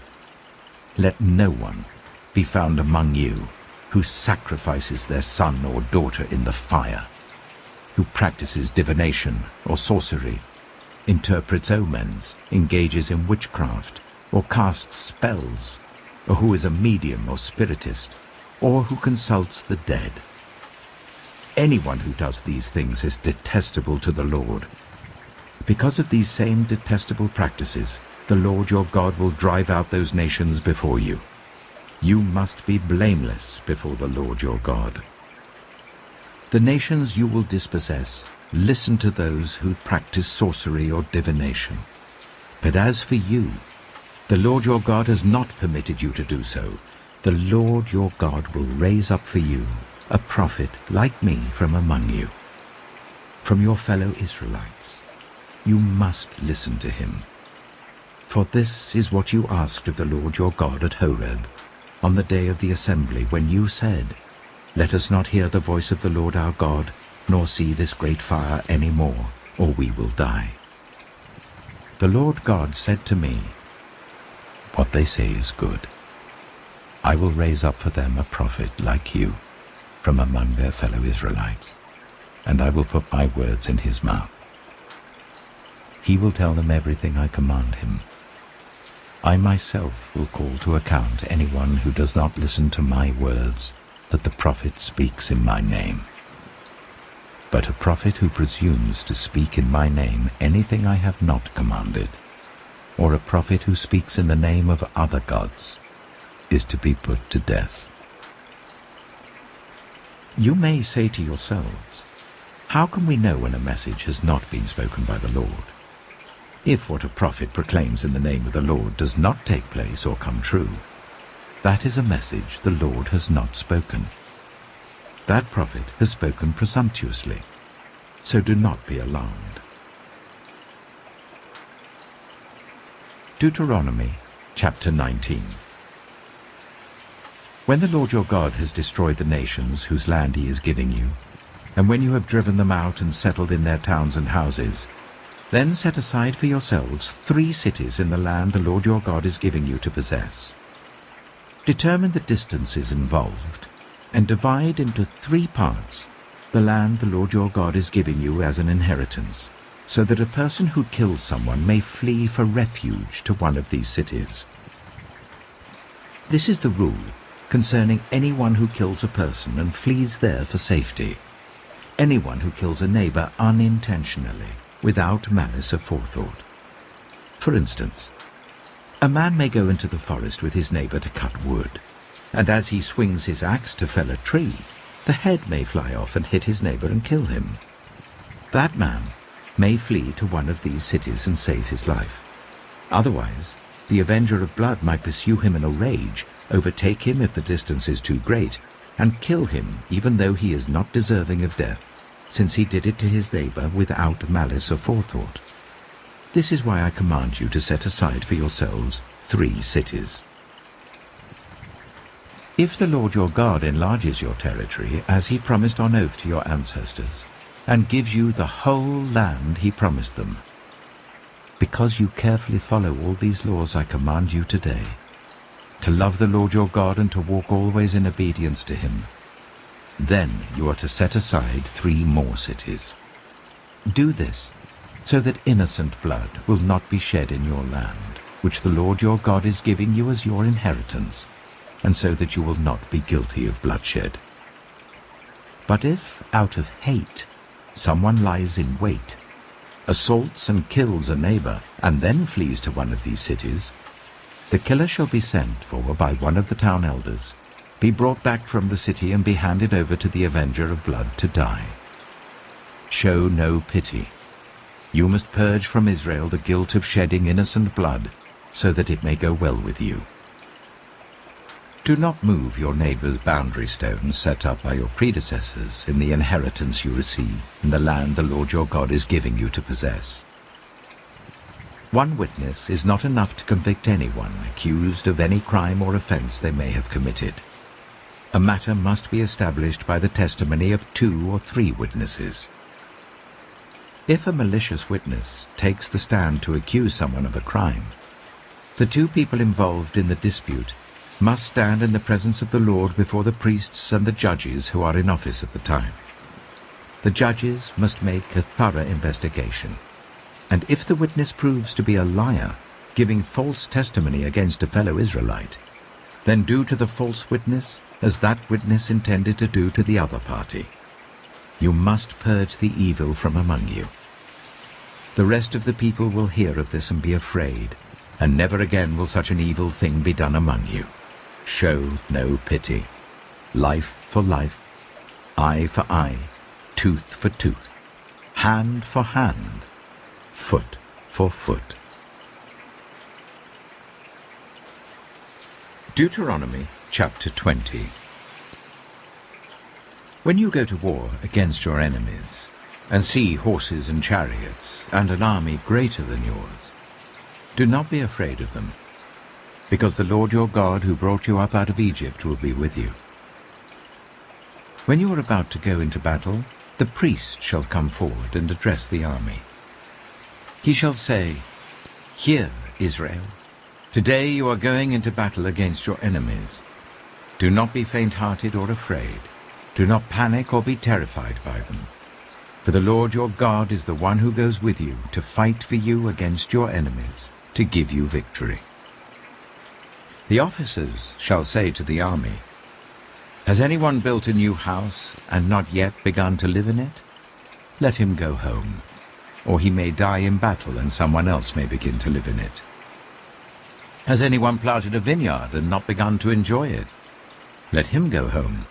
Let no one be found among you who sacrifices their son or daughter in the fire, who practices divination or sorcery, interprets omens, engages in witchcraft, or casts spells, or who is a medium or spiritist, or who consults the dead. Anyone who does these things is detestable to the Lord. Because of these same detestable practices, the Lord your God will drive out those nations before you. You must be blameless before the Lord your God. The nations you will dispossess listen to those who practice sorcery or divination. But as for you, the Lord your God has not permitted you to do so. The Lord your God will raise up for you a prophet like me from among you, from your fellow Israelites. You must listen to him. For this is what you asked of the Lord your God at Horeb, on the day of the assembly, when you said, "Let us not hear the voice of the Lord our God, nor see this great fire any more, or we will die." The Lord God said to me, "What they say is good. I will raise up for them a prophet like you from among their fellow Israelites, and I will put my words in his mouth. He will tell them everything I command him. I myself will call to account anyone who does not listen to my words that the prophet speaks in my name. But a prophet who presumes to speak in my name anything I have not commanded, or a prophet who speaks in the name of other gods, is to be put to death." You may say to yourselves, "How can we know when a message has not been spoken by the Lord? If what a prophet proclaims in the name of the Lord does not take place or come true, that is a message the Lord has not spoken. That prophet has spoken presumptuously, so do not be alarmed." Deuteronomy chapter 19. When the Lord your God has destroyed the nations whose land he is giving you, and when you have driven them out and settled in their towns and houses, then set aside for yourselves 3 cities in the land the Lord your God is giving you to possess. Determine the distances involved, and divide into 3 parts the land the Lord your God is giving you as an inheritance, so that a person who kills someone may flee for refuge to one of these cities. This is the rule concerning anyone who kills a person and flees there for safety. Anyone who kills a neighbor unintentionally, without malice aforethought. For instance, a man may go into the forest with his neighbor to cut wood, and as he swings his axe to fell a tree, the head may fly off and hit his neighbor and kill him. That man may flee to one of these cities and save his life. Otherwise, the avenger of blood might pursue him in a rage, overtake him if the distance is too great, and kill him even though he is not deserving of death, since he did it to his neighbor without malice aforethought. This is why I command you to set aside for yourselves 3 cities. If the Lord your God enlarges your territory, as he promised on oath to your ancestors, and gives you the whole land he promised them, because you carefully follow all these laws I command you today, to love the Lord your God and to walk always in obedience to him, then you are to set aside 3 more cities. Do this, so that innocent blood will not be shed in your land, which the Lord your God is giving you as your inheritance, and so that you will not be guilty of bloodshed. But if, out of hate, someone lies in wait, assaults and kills a neighbor, and then flees to one of these cities, the killer shall be sent for by one of the town elders, be brought back from the city, and be handed over to the avenger of blood to die. Show no pity. You must purge from Israel the guilt of shedding innocent blood, so that it may go well with you. Do not move your neighbor's boundary stones set up by your predecessors in the inheritance you receive in the land the Lord your God is giving you to possess. One witness is not enough to convict anyone accused of any crime or offense they may have committed. A matter must be established by the testimony of 2 or 3 witnesses. If a malicious witness takes the stand to accuse someone of a crime, the 2 people involved in the dispute must stand in the presence of the Lord before the priests and the judges who are in office at the time. The judges must make a thorough investigation, and if the witness proves to be a liar, giving false testimony against a fellow Israelite, then do to the false witness as that witness intended to do to the other party. You must purge the evil from among you. The rest of the people will hear of this and be afraid, and never again will such an evil thing be done among you. Show no pity. Life for life, eye for eye, tooth for tooth, hand for hand, foot for foot. Deuteronomy chapter 20. When you go to war against your enemies, and see horses and chariots, and an army greater than yours, do not be afraid of them, because the Lord your God who brought you up out of Egypt will be with you. When you are about to go into battle, the priest shall come forward and address the army. He shall say, "Hear, Israel, today you are going into battle against your enemies. Do not be faint-hearted or afraid. Do not panic or be terrified by them. For the Lord your God is the one who goes with you to fight for you against your enemies, to give you victory." The officers shall say to the army, "Has anyone built a new house and not yet begun to live in it? Let him go home, or he may die in battle and someone else may begin to live in it. Has anyone planted a vineyard and not begun to enjoy it? Let him go home,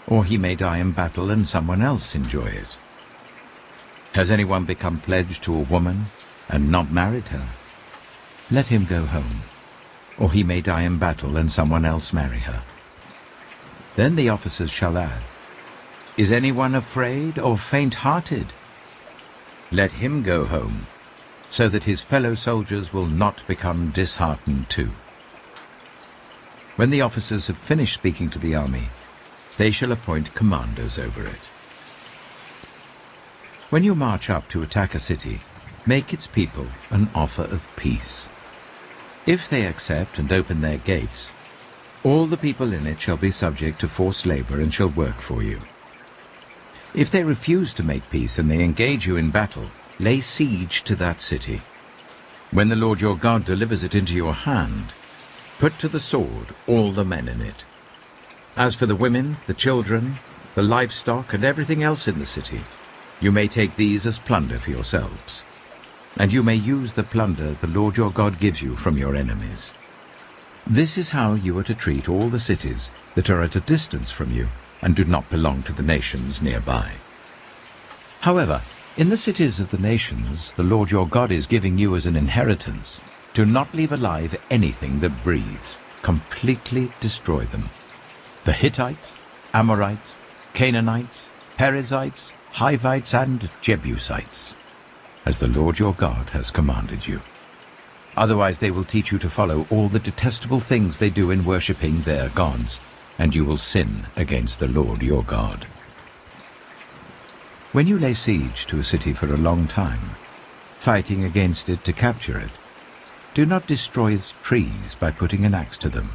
or he may die in battle and someone else enjoy it. Has anyone become pledged to a woman and not married her? Let him go home, or he may die in battle and someone else marry her." Then the officers shall add, "Is anyone afraid or faint-hearted? Let him go home, so that his fellow soldiers will not become disheartened too. When the officers have finished speaking to the army, they shall appoint commanders over it. When you march up to attack a city, make its people an offer of peace. If they accept and open their gates, all the people in it shall be subject to forced labor and shall work for you. If they refuse to make peace and they engage you in battle, lay siege to that city. When the Lord your God delivers it into your hand, put to the sword all the men in it. As for the women, the children, the livestock, and everything else in the city, you may take these as plunder for yourselves. And you may use the plunder the Lord your God gives you from your enemies. This is how you are to treat all the cities that are at a distance from you and do not belong to the nations nearby. However, in the cities of the nations the Lord your God is giving you as an inheritance, do not leave alive anything that breathes. Completely destroy them. The Hittites, Amorites, Canaanites, Perizzites, Hivites, and Jebusites, as the Lord your God has commanded you. Otherwise they will teach you to follow all the detestable things they do in worshipping their gods, and you will sin against the Lord your God. When you lay siege to a city for a long time, fighting against it to capture it, do not destroy its trees by putting an axe to them,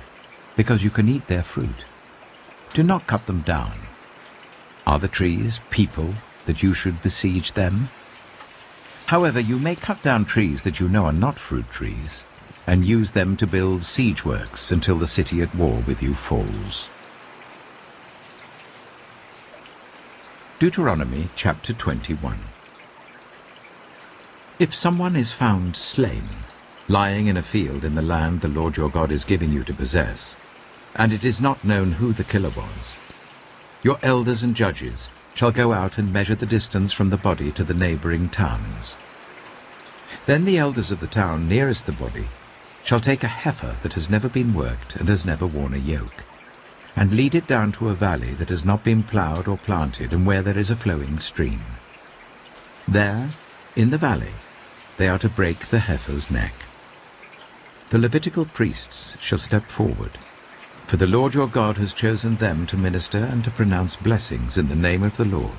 because you can eat their fruit. Do not cut them down. Are the trees people that you should besiege them? However, you may cut down trees that you know are not fruit trees, and use them to build siege works until the city at war with you falls. Deuteronomy chapter 21. If someone is found slain, lying in a field in the land the Lord your God is giving you to possess, and it is not known who the killer was, your elders and judges shall go out and measure the distance from the body to the neighboring towns. Then the elders of the town nearest the body shall take a heifer that has never been worked and has never worn a yoke, and lead it down to a valley that has not been ploughed or planted and where there is a flowing stream. There, in the valley, they are to break the heifer's neck. The Levitical priests shall step forward, for the Lord your God has chosen them to minister and to pronounce blessings in the name of the Lord,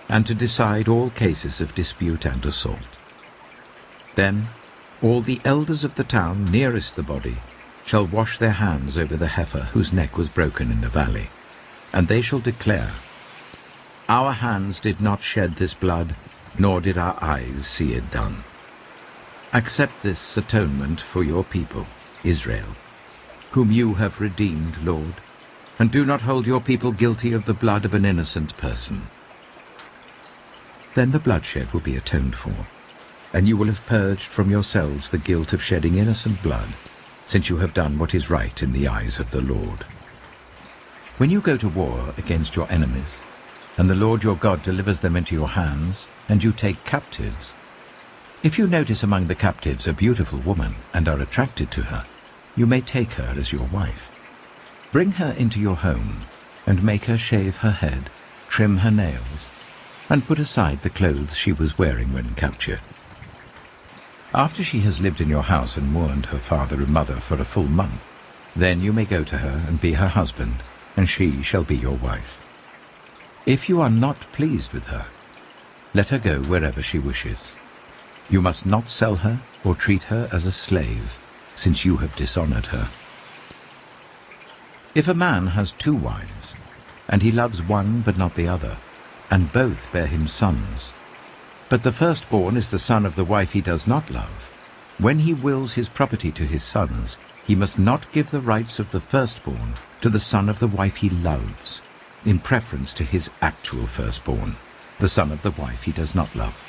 and to decide all cases of dispute and assault. Then all the elders of the town nearest the body shall wash their hands over the heifer whose neck was broken in the valley, and they shall declare, Our hands did not shed this blood, nor did our eyes see it done. Accept this atonement for your people, Israel, whom you have redeemed, Lord, and do not hold your people guilty of the blood of an innocent person. Then the bloodshed will be atoned for, and you will have purged from yourselves the guilt of shedding innocent blood, since you have done what is right in the eyes of the Lord. When you go to war against your enemies, and the Lord your God delivers them into your hands, and you take captives, if you notice among the captives a beautiful woman and are attracted to her, you may take her as your wife. Bring her into your home, and make her shave her head, trim her nails, and put aside the clothes she was wearing when captured. After she has lived in your house and mourned her father and mother for a full month, then you may go to her and be her husband, and she shall be your wife. If you are not pleased with her, let her go wherever she wishes. You must not sell her or treat her as a slave, since you have dishonored her. If a man has 2 wives, and he loves one but not the other, and both bear him sons, but the firstborn is the son of the wife he does not love, when he wills his property to his sons, he must not give the rights of the firstborn to the son of the wife he loves, in preference to his actual firstborn, the son of the wife he does not love.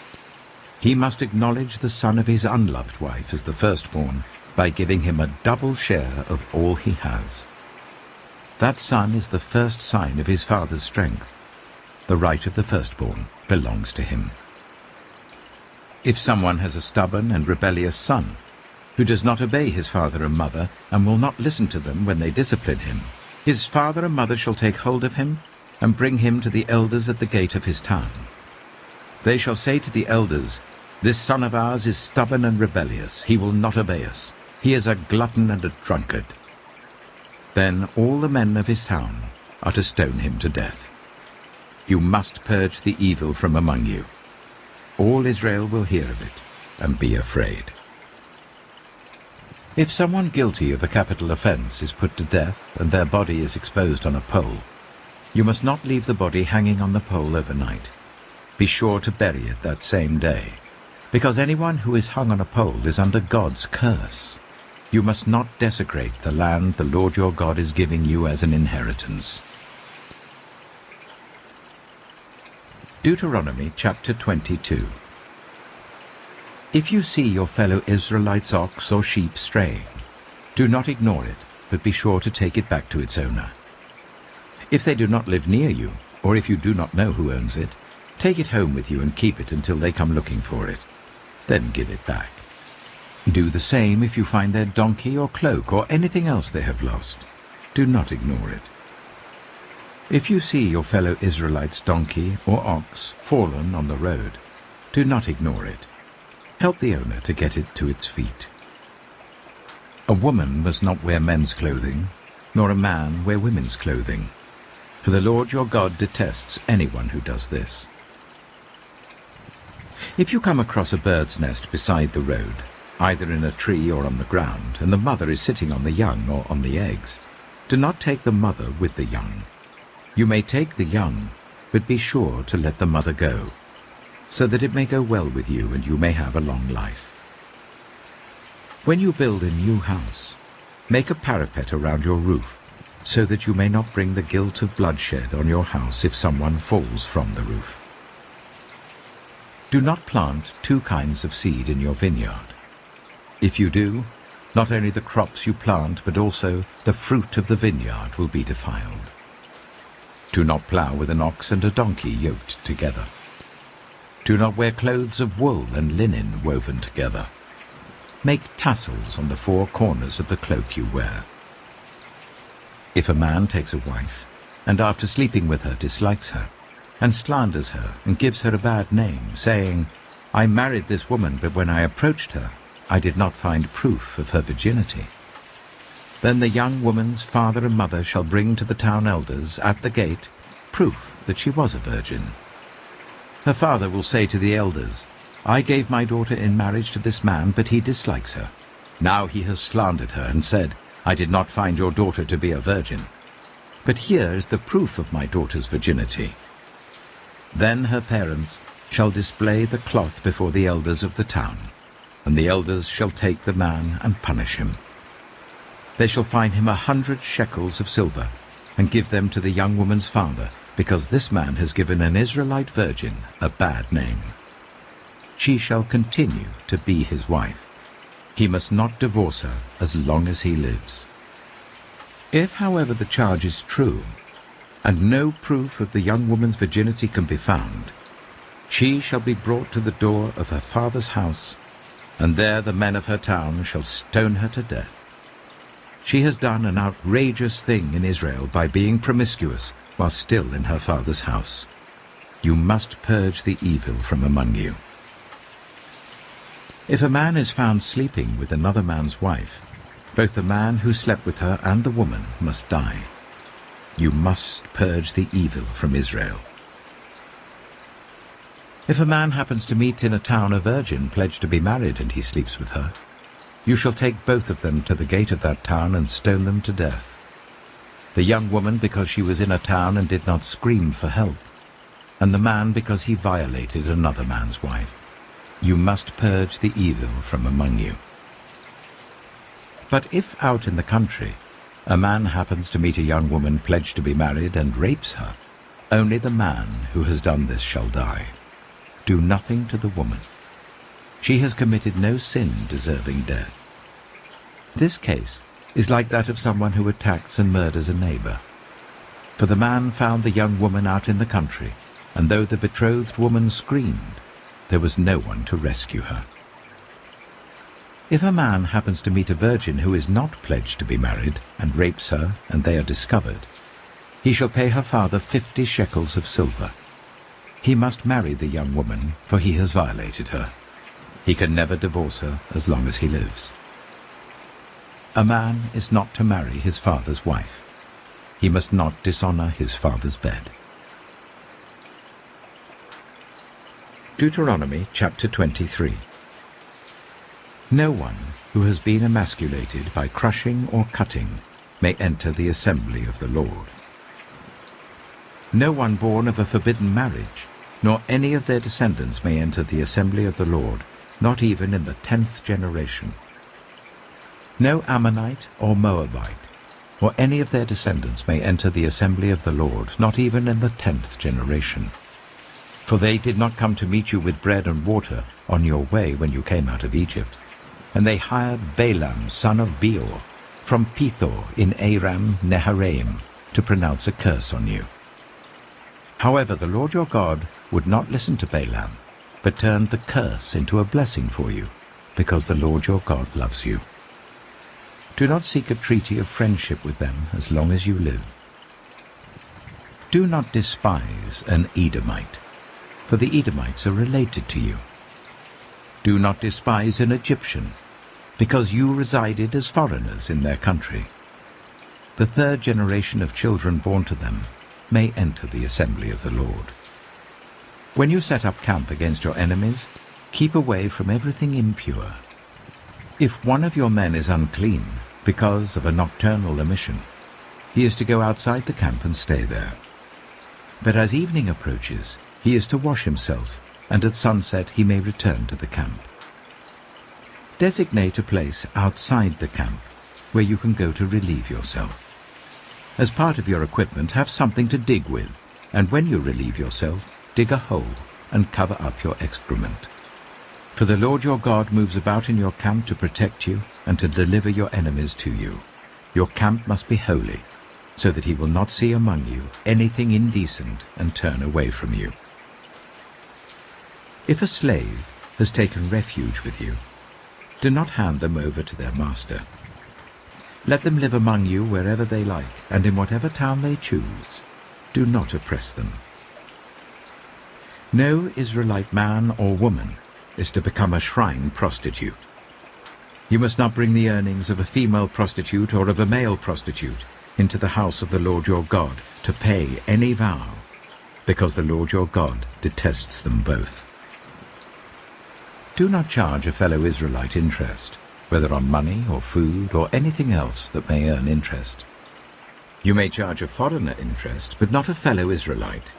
He must acknowledge the son of his unloved wife as the firstborn by giving him a double share of all he has. That son is the first sign of his father's strength. The right of the firstborn belongs to him. If someone has a stubborn and rebellious son, who does not obey his father and mother, and will not listen to them when they discipline him, his father and mother shall take hold of him, and bring him to the elders at the gate of his town. They shall say to the elders, This son of ours is stubborn and rebellious. He will not obey us. He is a glutton and a drunkard." Then all the men of his town are to stone him to death. You must purge the evil from among you. All Israel will hear of it and be afraid. If someone guilty of a capital offense is put to death and their body is exposed on a pole, you must not leave the body hanging on the pole overnight. Be sure to bury it that same day, because anyone who is hung on a pole is under God's curse. You must not desecrate the land the Lord your God is giving you as an inheritance. Deuteronomy chapter 22. If you see your fellow Israelites' ox or sheep straying, do not ignore it, but be sure to take it back to its owner. If they do not live near you, or if you do not know who owns it, take it home with you and keep it until they come looking for it. Then give it back. Do the same if you find their donkey or cloak or anything else they have lost. Do not ignore it. If you see your fellow Israelites' donkey or ox fallen on the road, do not ignore it. Help the owner to get it to its feet. A woman must not wear men's clothing, nor a man wear women's clothing, for the Lord your God detests anyone who does this. If you come across a bird's nest beside the road, either in a tree or on the ground, and the mother is sitting on the young or on the eggs, do not take the mother with the young. You may take the young, but be sure to let the mother go, so that it may go well with you and you may have a long life. When you build a new house, make a parapet around your roof, so that you may not bring the guilt of bloodshed on your house if someone falls from the roof. Do not plant two kinds of seed in your vineyard. If you do, not only the crops you plant, but also the fruit of the vineyard will be defiled. Do not plough with an ox and a donkey yoked together. Do not wear clothes of wool and linen woven together. Make tassels on the four corners of the cloak you wear. If a man takes a wife, and after sleeping with her dislikes her, and slanders her and gives her a bad name, saying, "I married this woman, but when I approached her, I did not find proof of her virginity," then the young woman's father and mother shall bring to the town elders at the gate proof that she was a virgin. Her father will say to the elders, "I gave my daughter in marriage to this man, but he dislikes her. Now he has slandered her and said, 'I did not find your daughter to be a virgin.' But here is the proof of my daughter's virginity." Then her parents shall display the cloth before the elders of the town, and the elders shall take the man and punish him. They shall fine him 100 shekels of silver, and give them to the young woman's father, because this man has given an Israelite virgin a bad name. She shall continue to be his wife. He must not divorce her as long as he lives. If, however, the charge is true, and no proof of the young woman's virginity can be found, she shall be brought to the door of her father's house, and there the men of her town shall stone her to death. She has done an outrageous thing in Israel by being promiscuous while still in her father's house. You must purge the evil from among you. If a man is found sleeping with another man's wife, both the man who slept with her and the woman must die. You must purge the evil from Israel. If a man happens to meet in a town a virgin pledged to be married and he sleeps with her, you shall take both of them to the gate of that town and stone them to death. The young woman because she was in a town and did not scream for help, and the man because he violated another man's wife. You must purge the evil from among you. But if out in the country a man happens to meet a young woman pledged to be married and rapes her, only the man who has done this shall die. Do nothing to the woman. She has committed no sin deserving death. This case is like that of someone who attacks and murders a neighbor. For the man found the young woman out in the country, and though the betrothed woman screamed, there was no one to rescue her. If a man happens to meet a virgin who is not pledged to be married and rapes her and they are discovered, he shall pay her father 50 shekels of silver. He must marry the young woman, for he has violated her. He can never divorce her as long as he lives. A man is not to marry his father's wife. He must not dishonor his father's bed. Deuteronomy chapter 23. No one who has been emasculated by crushing or cutting may enter the assembly of the Lord. No one born of a forbidden marriage, nor any of their descendants may enter the assembly of the Lord, not even in the 10th generation. No Ammonite or Moabite, or any of their descendants may enter the assembly of the Lord, not even in the 10th generation. For they did not come to meet you with bread and water on your way when you came out of Egypt. And they hired Balaam, son of Beor, from Pethor in Aram Naharaim, to pronounce a curse on you. However, the Lord your God would not listen to Balaam, but turned the curse into a blessing for you, because the Lord your God loves you. Do not seek a treaty of friendship with them as long as you live. Do not despise an Edomite, for the Edomites are related to you. Do not despise an Egyptian, because you resided as foreigners in their country. The 3rd generation of children born to them may enter the assembly of the Lord. When you set up camp against your enemies, keep away from everything impure. If one of your men is unclean because of a nocturnal emission, he is to go outside the camp and stay there. But as evening approaches, he is to wash himself, and at sunset he may return to the camp. Designate a place outside the camp where you can go to relieve yourself. As part of your equipment, have something to dig with, and when you relieve yourself, dig a hole and cover up your excrement. For the Lord your God moves about in your camp to protect you and to deliver your enemies to you. Your camp must be holy, so that he will not see among you anything indecent and turn away from you. If a slave has taken refuge with you, do not hand them over to their master. Let them live among you wherever they like, and in whatever town they choose. Do not oppress them. No Israelite man or woman is to become a shrine prostitute. You must not bring the earnings of a female prostitute or of a male prostitute into the house of the Lord your God to pay any vow, because the Lord your God detests them both. Do not charge a fellow Israelite interest, whether on money or food or anything else that may earn interest. You may charge a foreigner interest, but not a fellow Israelite,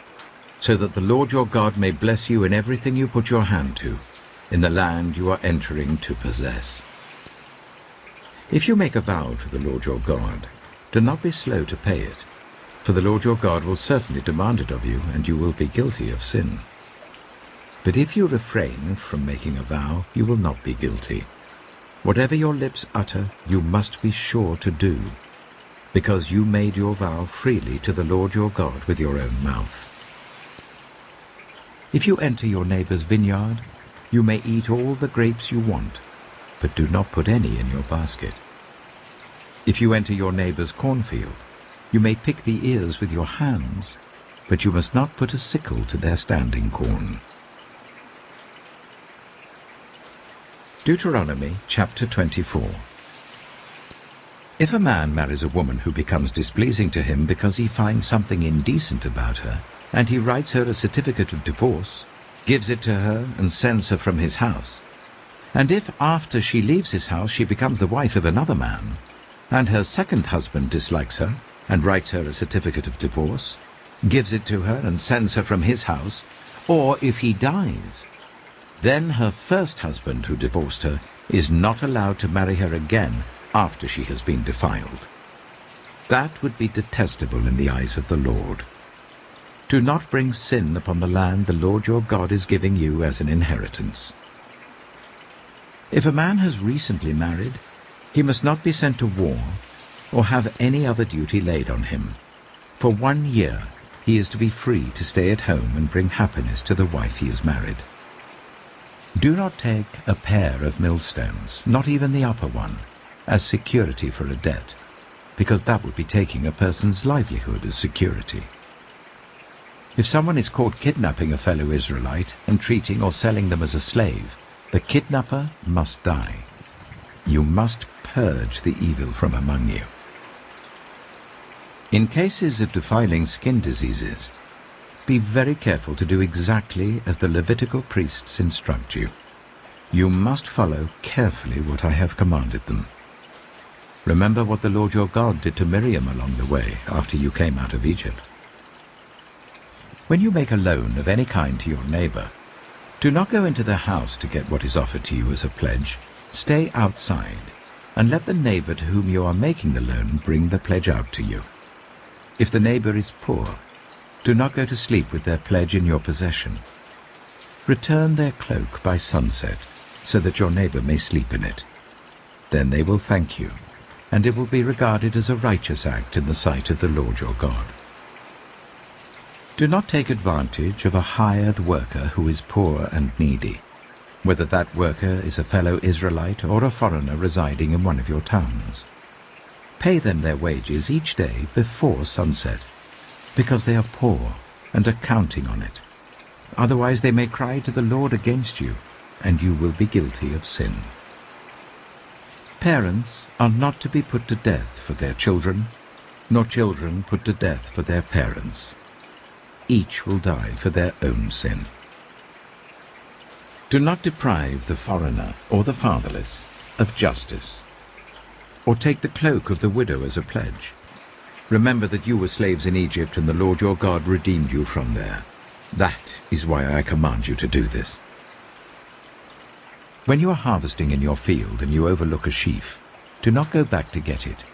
so that the Lord your God may bless you in everything you put your hand to, in the land you are entering to possess. If you make a vow to the Lord your God, do not be slow to pay it, for the Lord your God will certainly demand it of you, and you will be guilty of sin. But if you refrain from making a vow, you will not be guilty. Whatever your lips utter, you must be sure to do, because you made your vow freely to the Lord your God with your own mouth. If you enter your neighbor's vineyard, you may eat all the grapes you want, but do not put any in your basket. If you enter your neighbor's cornfield, you may pick the ears with your hands, but you must not put a sickle to their standing corn. Deuteronomy chapter 24. If a man marries a woman who becomes displeasing to him because he finds something indecent about her, and he writes her a certificate of divorce, gives it to her, and sends her from his house, and if after she leaves his house she becomes the wife of another man, and her second husband dislikes her, and writes her a certificate of divorce, gives it to her, and sends her from his house, or if he dies, then her first husband who divorced her is not allowed to marry her again after she has been defiled. That would be detestable in the eyes of the Lord. Do not bring sin upon the land the Lord your God is giving you as an inheritance. If a man has recently married, he must not be sent to war or have any other duty laid on him. For 1 year he is to be free to stay at home and bring happiness to the wife he has married. Do not take a pair of millstones, not even the upper one, as security for a debt, because that would be taking a person's livelihood as security. If someone is caught kidnapping a fellow Israelite and treating or selling them as a slave, The kidnapper must die. You must purge the evil from among you. In cases of defiling skin diseases, be very careful to do exactly as the Levitical priests instruct you. You must follow carefully what I have commanded them. Remember what the Lord your God did to Miriam along the way after you came out of Egypt. When you make a loan of any kind to your neighbor, do not go into their house to get what is offered to you as a pledge. Stay outside, and let the neighbor to whom you are making the loan bring the pledge out to you. If the neighbor is poor, do not go to sleep with their pledge in your possession. Return their cloak by sunset, so that your neighbor may sleep in it. Then they will thank you, and it will be regarded as a righteous act in the sight of the Lord your God. Do not take advantage of a hired worker who is poor and needy, whether that worker is a fellow Israelite or a foreigner residing in one of your towns. Pay them their wages each day before sunset, because they are poor and are counting on it. Otherwise they may cry to the Lord against you, and you will be guilty of sin. Parents are not to be put to death for their children, nor children put to death for their parents. Each will die for their own sin. Do not deprive the foreigner or the fatherless of justice, or take the cloak of the widow as a pledge. Remember that you were slaves in Egypt, and the Lord your God redeemed you from there. That is why I command you to do this. When you are harvesting in your field and you overlook a sheaf, do not go back to get it.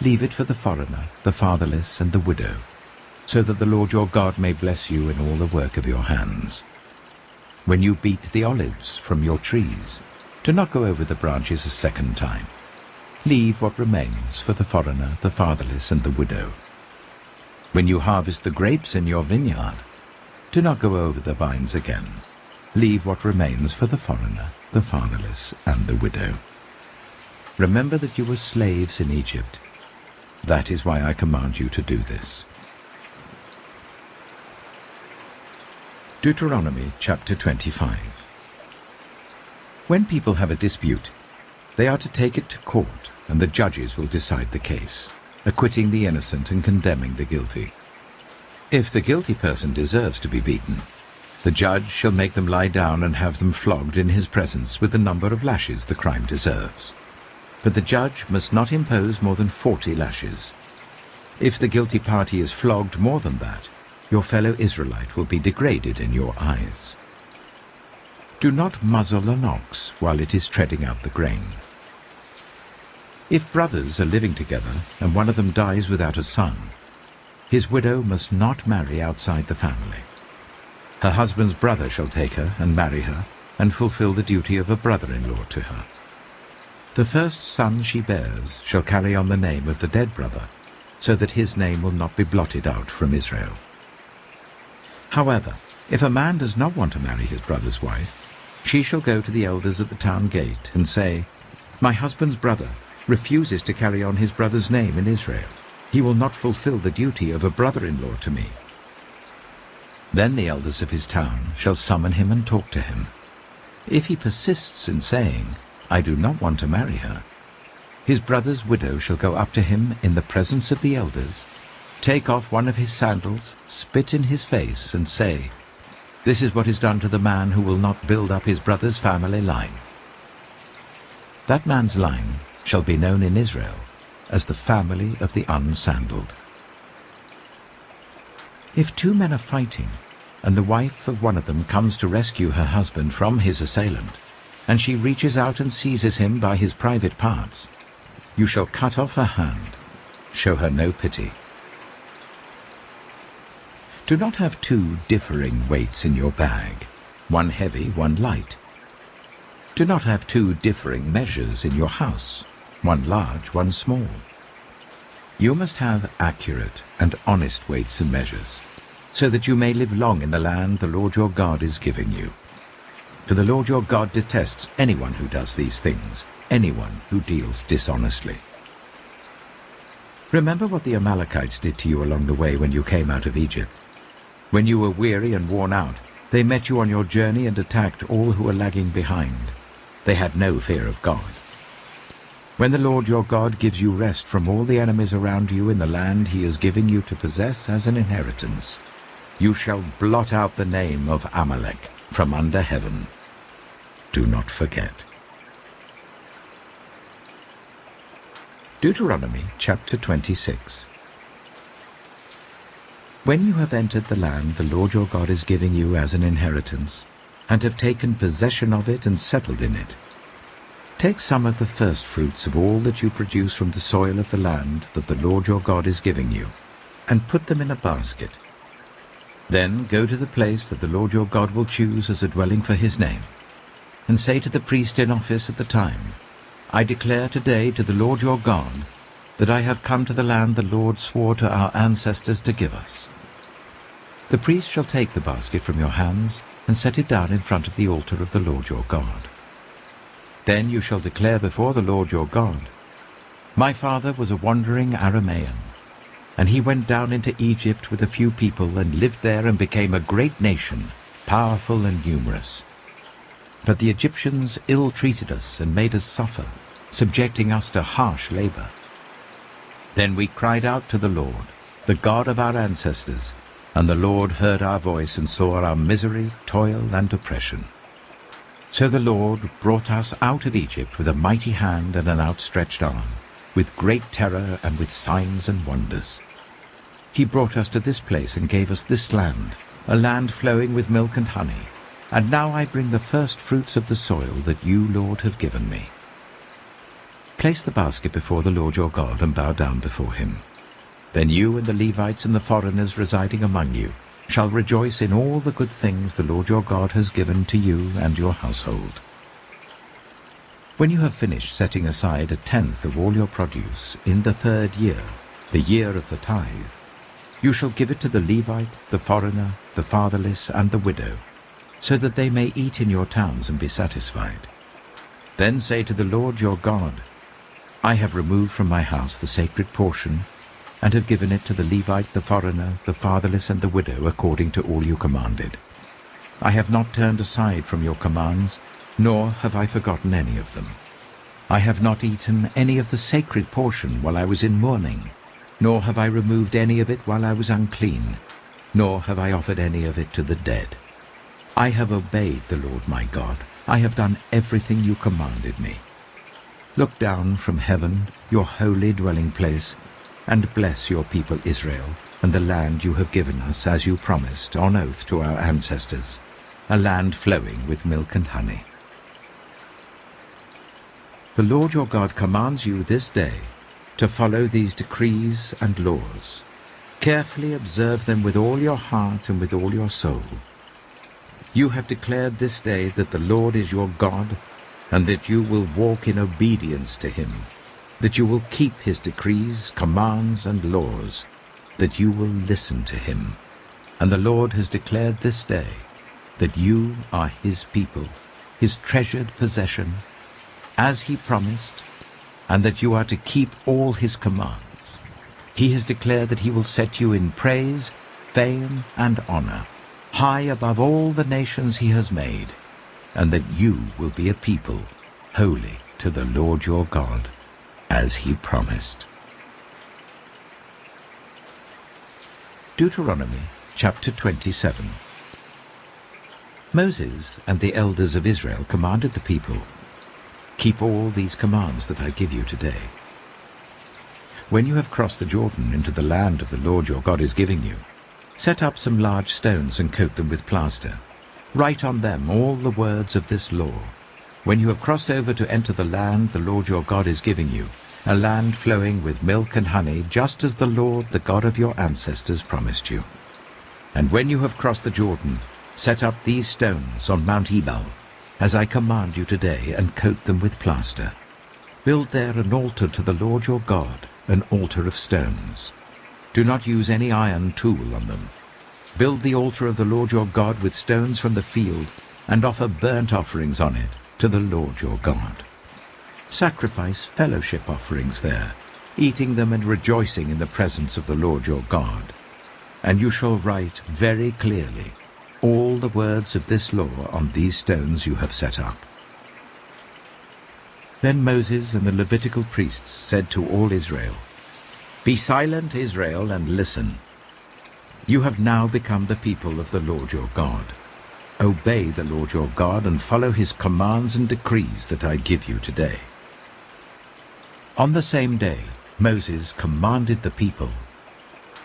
Leave it for the foreigner, the fatherless, and the widow, so that the Lord your God may bless you in all the work of your hands. When you beat the olives from your trees, do not go over the branches a second time. Leave what remains for the foreigner, the fatherless, and the widow. When you harvest the grapes in your vineyard, do not go over the vines again. Leave what remains for the foreigner, the fatherless, and the widow. Remember that you were slaves in Egypt. That is why I command you to do this. Deuteronomy chapter 25. When people have a dispute, they are to take it to court, and the judges will decide the case, acquitting the innocent and condemning the guilty. If the guilty person deserves to be beaten, the judge shall make them lie down and have them flogged in his presence with the number of lashes the crime deserves. But the judge must not impose more than 40 lashes. If the guilty party is flogged more than that, your fellow Israelite will be degraded in your eyes. Do not muzzle an ox while it is treading out the grain. If brothers are living together and one of them dies without a son, his widow must not marry outside the family. Her husband's brother shall take her and marry her and fulfill the duty of a brother-in-law to her. The first son she bears shall carry on the name of the dead brother, so that his name will not be blotted out from Israel. However, if a man does not want to marry his brother's wife, she shall go to the elders at the town gate and say, "My husband's brother refuses to carry on his brother's name in Israel. He will not fulfill the duty of a brother-in-law to me." Then the elders of his town shall summon him and talk to him. If he persists in saying, "I do not want to marry her," his brother's widow shall go up to him in the presence of the elders, take off one of his sandals, spit in his face, and say, "This is what is done to the man who will not build up his brother's family line." That man's line shall be known in Israel as the family of the unsandaled. If two men are fighting, and the wife of one of them comes to rescue her husband from his assailant, and she reaches out and seizes him by his private parts, you shall cut off her hand. Show her no pity. Do not have two differing weights in your bag, one heavy, one light. Do not have two differing measures in your house, one large, one small. You must have accurate and honest weights and measures, so that you may live long in the land the Lord your God is giving you. For the Lord your God detests anyone who does these things, anyone who deals dishonestly. Remember what the Amalekites did to you along the way when you came out of Egypt. When you were weary and worn out, they met you on your journey and attacked all who were lagging behind, They had no fear of God. When the Lord your God gives you rest from all the enemies around you in the land he is giving you to possess as an inheritance, you shall blot out the name of Amalek from under heaven. Do not forget. Deuteronomy chapter 26. When you have entered the land the Lord your God is giving you as an inheritance, and have taken possession of it and settled in it, take some of the first fruits of all that you produce from the soil of the land that the Lord your God is giving you, and put them in a basket. Then go to the place that the Lord your God will choose as a dwelling for his name, and say to the priest in office at the time, I declare today to the Lord your God that I have come to the land the Lord swore to our ancestors to give us. The priest shall take the basket from your hands and set it down in front of the altar of the Lord your God. Then you shall declare before the Lord your God, My father was a wandering Aramean, and he went down into Egypt with a few people and lived there and became a great nation, powerful and numerous. But the Egyptians ill-treated us and made us suffer, subjecting us to harsh labor. Then we cried out to the Lord, the God of our ancestors, and the Lord heard our voice and saw our misery, toil, and oppression. So the Lord brought us out of Egypt with a mighty hand and an outstretched arm, with great terror and with signs and wonders. He brought us to this place and gave us this land, a land flowing with milk and honey. And now I bring the first fruits of the soil that you, Lord, have given me. Place the basket before the Lord your God and bow down before him. Then you and the Levites and the foreigners residing among you shall rejoice in all the good things the Lord your God has given to you and your household. When you have finished setting aside a tenth of all your produce in the 3rd year, the year of the tithe, you shall give it to the Levite, the foreigner, the fatherless, and the widow, so that they may eat in your towns and be satisfied. Then say to the Lord your God, I have removed from my house the sacred portion, and have given it to the Levite, the foreigner, the fatherless, and the widow, according to all you commanded. I have not turned aside from your commands, nor have I forgotten any of them. I have not eaten any of the sacred portion while I was in mourning, nor have I removed any of it while I was unclean, nor have I offered any of it to the dead. I have obeyed the Lord my God. I have done everything you commanded me. Look down from heaven, your holy dwelling place, and bless your people Israel, and the land you have given us, as you promised on oath to our ancestors, a land flowing with milk and honey. The Lord your God commands you this day to follow these decrees and laws. Carefully observe them with all your heart and with all your soul. You have declared this day that the Lord is your God, and that you will walk in obedience to him, that you will keep his decrees, commands, and laws, that you will listen to him. And the Lord has declared this day that you are his people, his treasured possession, as he promised, and that you are to keep all his commands. He has declared that he will set you in praise, fame, and honor, high above all the nations he has made, and that you will be a people holy to the Lord your God, as he promised. Deuteronomy chapter 27. Moses and the elders of Israel commanded the people, Keep all these commands that I give you today. When you have crossed the Jordan into the land of the Lord your God is giving you, set up some large stones and coat them with plaster. Write on them all the words of this law. When you have crossed over to enter the land the Lord your God is giving you, a land flowing with milk and honey, just as the Lord, the God of your ancestors, promised you. And when you have crossed the Jordan, set up these stones on Mount Ebal, as I command you today, and coat them with plaster. Build there an altar to the Lord your God, an altar of stones. Do not use any iron tool on them. Build the altar of the Lord your God with stones from the field, and offer burnt offerings on it to the Lord your God. Sacrifice fellowship offerings there, eating them and rejoicing in the presence of the Lord your God. And you shall write very clearly all the words of this law on these stones you have set up. Then Moses and the Levitical priests said to all Israel, "Be silent, Israel, and listen. You have now become the people of the Lord your God. Obey the Lord your God and follow his commands and decrees that I give you today." On the same day, Moses commanded the people,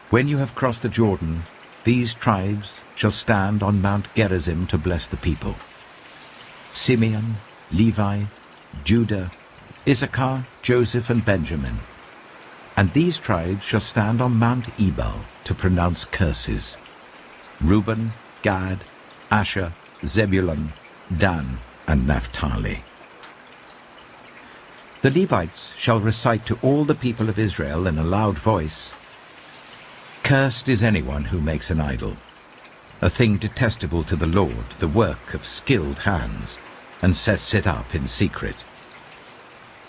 "When you have crossed the Jordan, these tribes shall stand on Mount Gerizim to bless the people: Simeon, Levi, Judah, Issachar, Joseph, and Benjamin. And these tribes shall stand on Mount Ebal to pronounce curses: Reuben, Gad, Asher, Zebulun, Dan, and Naphtali. The Levites shall recite to all the people of Israel in a loud voice, "Cursed is anyone who makes an idol, a thing detestable to the Lord, the work of skilled hands, and sets it up in secret."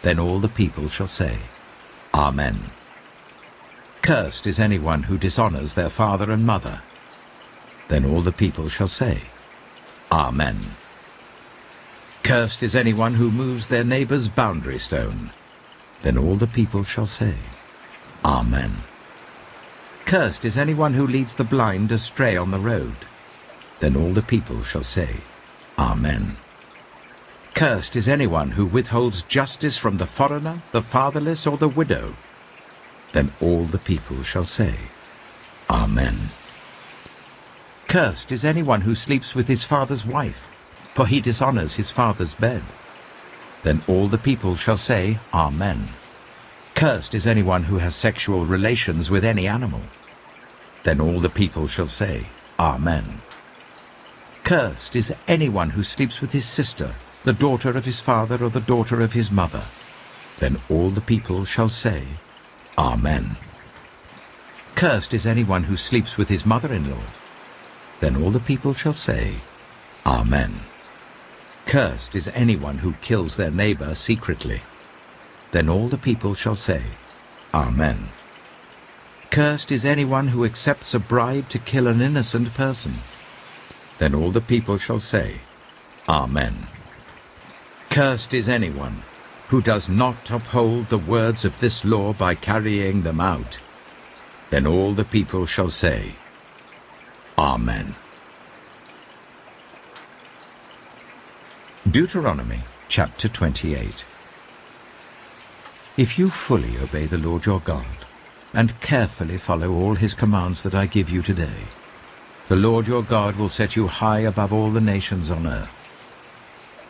Then all the people shall say, "Amen." "Cursed is anyone who dishonors their father and mother." Then all the people shall say, "Amen." "Cursed is anyone who moves their neighbor's boundary stone." Then all the people shall say, "Amen." "Cursed is anyone who leads the blind astray on the road." Then all the people shall say, "Amen." "Cursed is anyone who withholds justice from the foreigner, the fatherless, or the widow." Then all the people shall say, "Amen." "Cursed is anyone who sleeps with his father's wife, for he dishonors his father's bed." Then all the people shall say, "Amen." "Cursed is anyone who has sexual relations with any animal." Then all the people shall say, "Amen." "Cursed is anyone who sleeps with his sister, the daughter of his father or the daughter of his mother." Then all the people shall say, "Amen." "Cursed is anyone who sleeps with his mother-in-law." Then all the people shall say, "Amen." "Cursed is anyone who kills their neighbor secretly." Then all the people shall say, "Amen." "Cursed is anyone who accepts a bribe to kill an innocent person." Then all the people shall say, "Amen." "Cursed is anyone who does not uphold the words of this law by carrying them out." Then all the people shall say, "Amen." Deuteronomy chapter 28. If you fully obey the Lord your God, and carefully follow all his commands that I give you today, the Lord your God will set you high above all the nations on earth.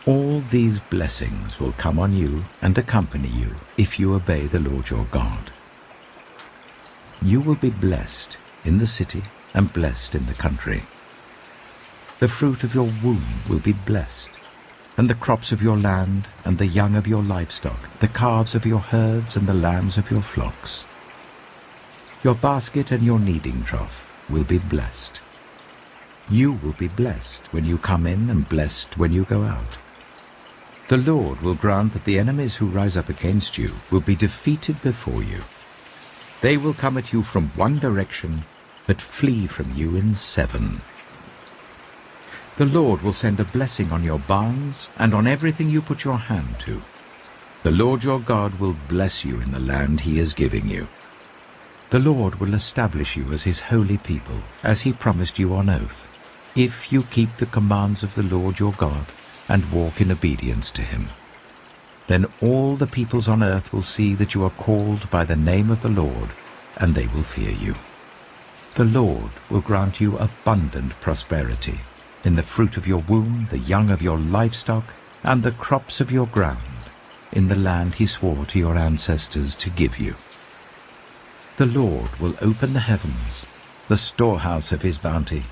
All these blessings will come on you and accompany you if you obey the Lord your God. You will be blessed in the city and blessed in the country. The fruit of your womb will be blessed, and the crops of your land and the young of your livestock, the calves of your herds and the lambs of your flocks. Your basket and your kneading trough will be blessed. You will be blessed when you come in and blessed when you go out. The Lord will grant that the enemies who rise up against you will be defeated before you. They will come at you from one direction, but flee from you in 7. The Lord will send a blessing on your barns and on everything you put your hand to. The Lord your God will bless you in the land he is giving you. The Lord will establish you as his holy people, as he promised you on oath, if you keep the commands of the Lord your God and walk in obedience to him. Then all the peoples on earth will see that you are called by the name of the Lord, and they will fear you. The Lord will grant you abundant prosperity in the fruit of your womb, the young of your livestock, and the crops of your ground, in the land he swore to your ancestors to give you. The Lord will open the heavens, the storehouse of his bounty,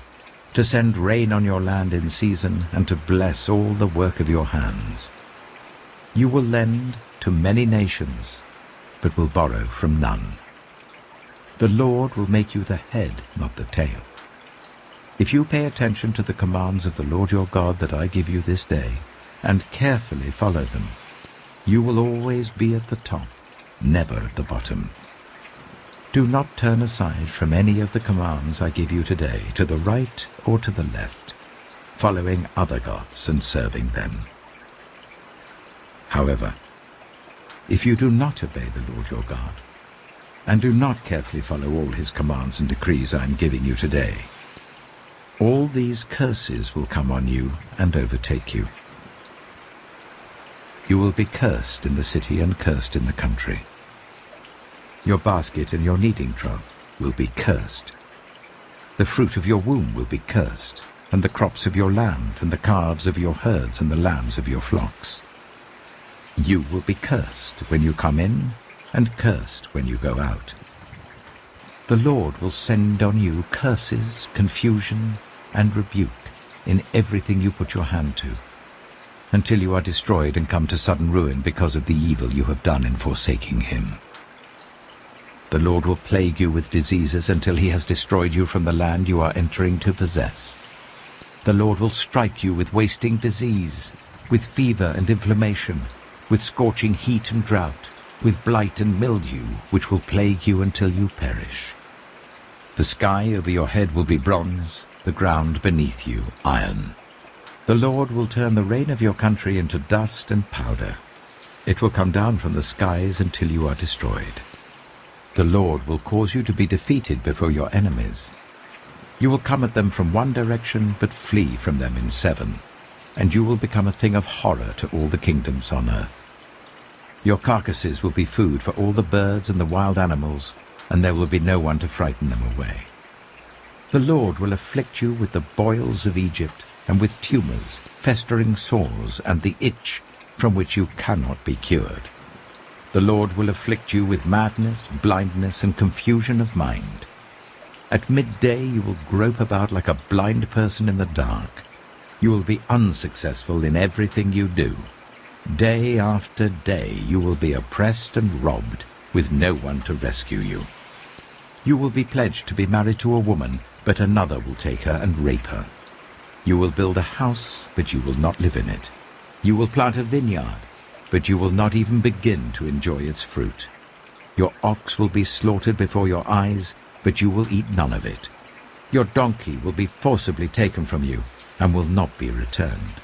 to send rain on your land in season, and to bless all the work of your hands. You will lend to many nations, but will borrow from none. The Lord will make you the head, not the tail. If you pay attention to the commands of the Lord your God that I give you this day, and carefully follow them, you will always be at the top, never at the bottom. Do not turn aside from any of the commands I give you today, to the right or to the left, following other gods and serving them. However, if you do not obey the Lord your God, and do not carefully follow all his commands and decrees I am giving you today, all these curses will come on you and overtake you. You will be cursed in the city and cursed in the country. Your basket and your kneading trough will be cursed. The fruit of your womb will be cursed, and the crops of your land, and the calves of your herds, and the lambs of your flocks. You will be cursed when you come in, and cursed when you go out. The Lord will send on you curses, confusion, and rebuke in everything you put your hand to, until you are destroyed and come to sudden ruin because of the evil you have done in forsaking him. The Lord will plague you with diseases until he has destroyed you from the land you are entering to possess. The Lord will strike you with wasting disease, with fever and inflammation, with scorching heat and drought, with blight and mildew, which will plague you until you perish. The sky over your head will be bronze, the ground beneath you iron. The Lord will turn the rain of your country into dust and powder. It will come down from the skies until you are destroyed. The Lord will cause you to be defeated before your enemies. You will come at them from one direction, but flee from them in 7, and you will become a thing of horror to all the kingdoms on earth. Your carcasses will be food for all the birds and the wild animals, and there will be no one to frighten them away. The Lord will afflict you with the boils of Egypt, and with tumors, festering sores, and the itch from which you cannot be cured. The Lord will afflict you with madness, blindness, and confusion of mind. At midday you will grope about like a blind person in the dark. You will be unsuccessful in everything you do. Day after day you will be oppressed and robbed, with no one to rescue you. You will be pledged to be married to a woman, but another will take her and rape her. You will build a house, but you will not live in it. You will plant a vineyard, but you will not even begin to enjoy its fruit. Your ox will be slaughtered before your eyes, but you will eat none of it. Your donkey will be forcibly taken from you, and will not be returned.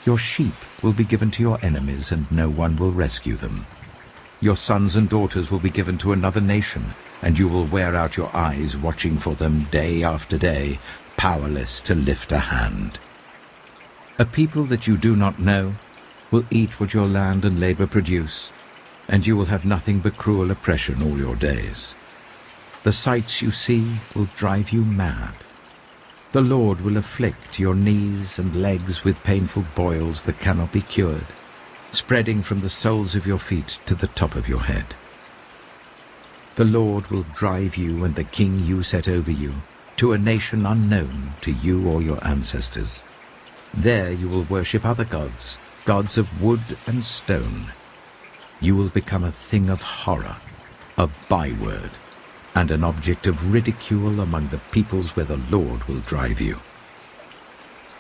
Your sheep will be given to your enemies, and no one will rescue them. Your sons and daughters will be given to another nation, and you will wear out your eyes watching for them day after day, powerless to lift a hand. A people that you do not know will eat what your land and labor produce, and you will have nothing but cruel oppression all your days. The sights you see will drive you mad. The Lord will afflict your knees and legs with painful boils that cannot be cured, spreading from the soles of your feet to the top of your head. The Lord will drive you and the king you set over you to a nation unknown to you or your ancestors. There you will worship other gods, gods of wood and stone. You will become a thing of horror, a byword, and an object of ridicule among the peoples where the Lord will drive you.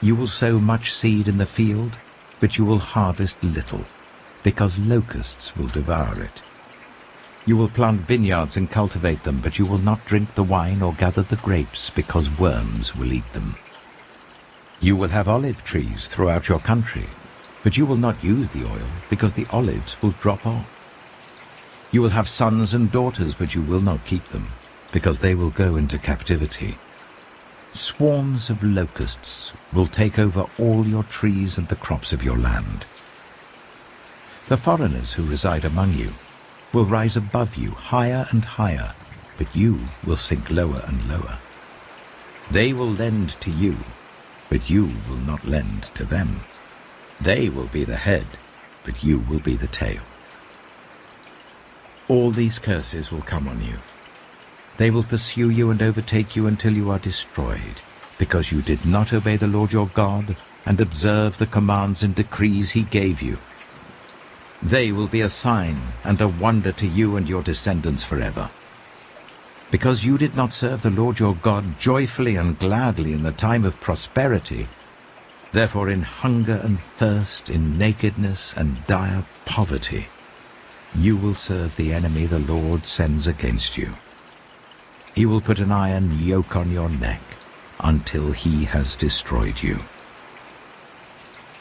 You will sow much seed in the field, but you will harvest little, because locusts will devour it. You will plant vineyards and cultivate them, but you will not drink the wine or gather the grapes, because worms will eat them. You will have olive trees throughout your country, but you will not use the oil, because the olives will drop off. You will have sons and daughters, but you will not keep them, because they will go into captivity. Swarms of locusts will take over all your trees and the crops of your land. The foreigners who reside among you will rise above you higher and higher, but you will sink lower and lower. They will lend to you, but you will not lend to them. They will be the head, but you will be the tail. All these curses will come on you. They will pursue you and overtake you until you are destroyed, because you did not obey the Lord your God and observe the commands and decrees he gave you. They will be a sign and a wonder to you and your descendants forever. Because you did not serve the Lord your God joyfully and gladly in the time of prosperity, therefore in hunger and thirst, in nakedness and dire poverty, you will serve the enemy the Lord sends against you. He will put an iron yoke on your neck until he has destroyed you.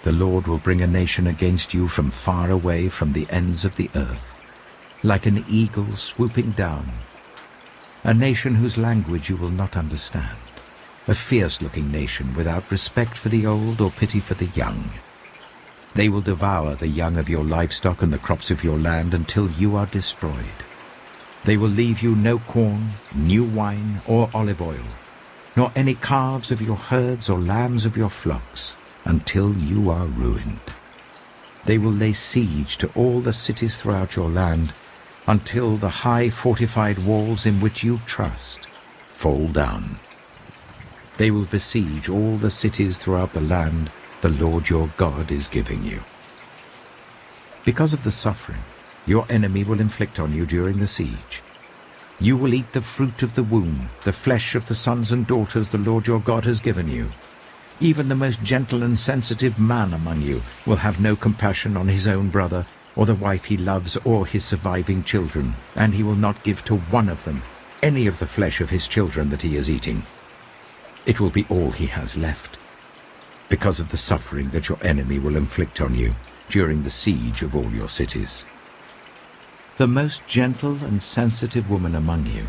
The Lord will bring a nation against you from far away, from the ends of the earth, like an eagle swooping down, a nation whose language you will not understand, a fierce-looking nation without respect for the old or pity for the young. They will devour the young of your livestock and the crops of your land until you are destroyed. They will leave you no corn, new wine, or olive oil, nor any calves of your herds or lambs of your flocks, until you are ruined. They will lay siege to all the cities throughout your land, until the high fortified walls in which you trust fall down. They will besiege all the cities throughout the land the Lord your God is giving you. Because of the suffering your enemy will inflict on you during the siege, you will eat the fruit of the womb, the flesh of the sons and daughters the Lord your God has given you. Even the most gentle and sensitive man among you will have no compassion on his own brother, or the wife he loves, or his surviving children, and he will not give to one of them any of the flesh of his children that he is eating. It will be all he has left, because of the suffering that your enemy will inflict on you during the siege of all your cities. The most gentle and sensitive woman among you,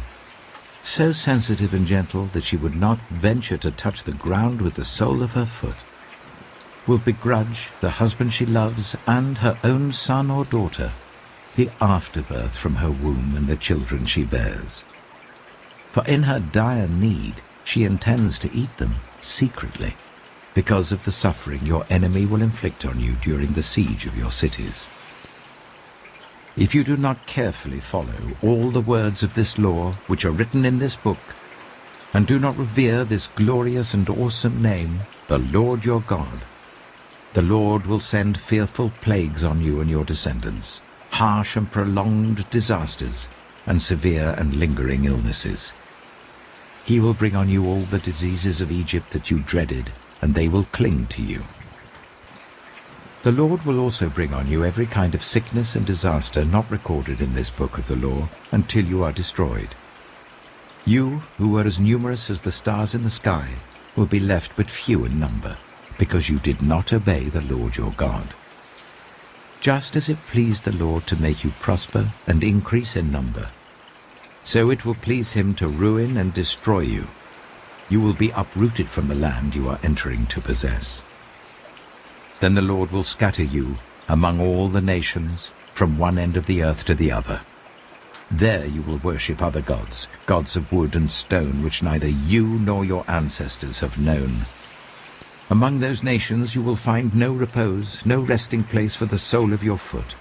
so sensitive and gentle that she would not venture to touch the ground with the sole of her foot, will begrudge the husband she loves and her own son or daughter the afterbirth from her womb and the children she bears. For in her dire need she intends to eat them secretly, because of the suffering your enemy will inflict on you during the siege of your cities. If you do not carefully follow all the words of this law which are written in this book, and do not revere this glorious and awesome name, the Lord your God, the Lord will send fearful plagues on you and your descendants, harsh and prolonged disasters, and severe and lingering illnesses. He will bring on you all the diseases of Egypt that you dreaded, and they will cling to you. The Lord will also bring on you every kind of sickness and disaster not recorded in this book of the law until you are destroyed. You, who were as numerous as the stars in the sky, will be left but few in number, because you did not obey the Lord your God. Just as it pleased the Lord to make you prosper and increase in number, so it will please him to ruin and destroy you. You will be uprooted from the land you are entering to possess. Then the Lord will scatter you among all the nations, from one end of the earth to the other. There you will worship other gods, gods of wood and stone, which neither you nor your ancestors have known. Among those nations you will find no repose, no resting place for the sole of your foot.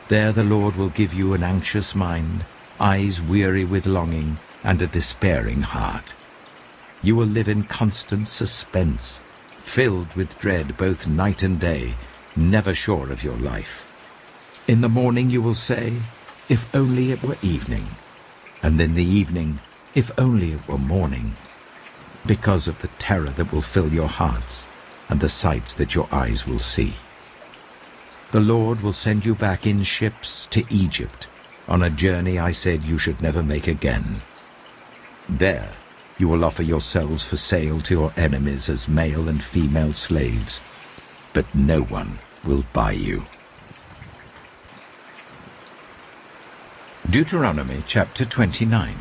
There the Lord will give you an anxious mind, eyes weary with longing, and a despairing heart. You will live in constant suspense, filled with dread both night and day, never sure of your life. In the morning you will say, if only it were evening, and in the evening, if only it were morning, because of the terror that will fill your hearts and the sights that your eyes will see. The Lord will send you back in ships to Egypt, on a journey I said you should never make again. There you will offer yourselves for sale to your enemies as male and female slaves, but no one will buy you. Deuteronomy chapter 29.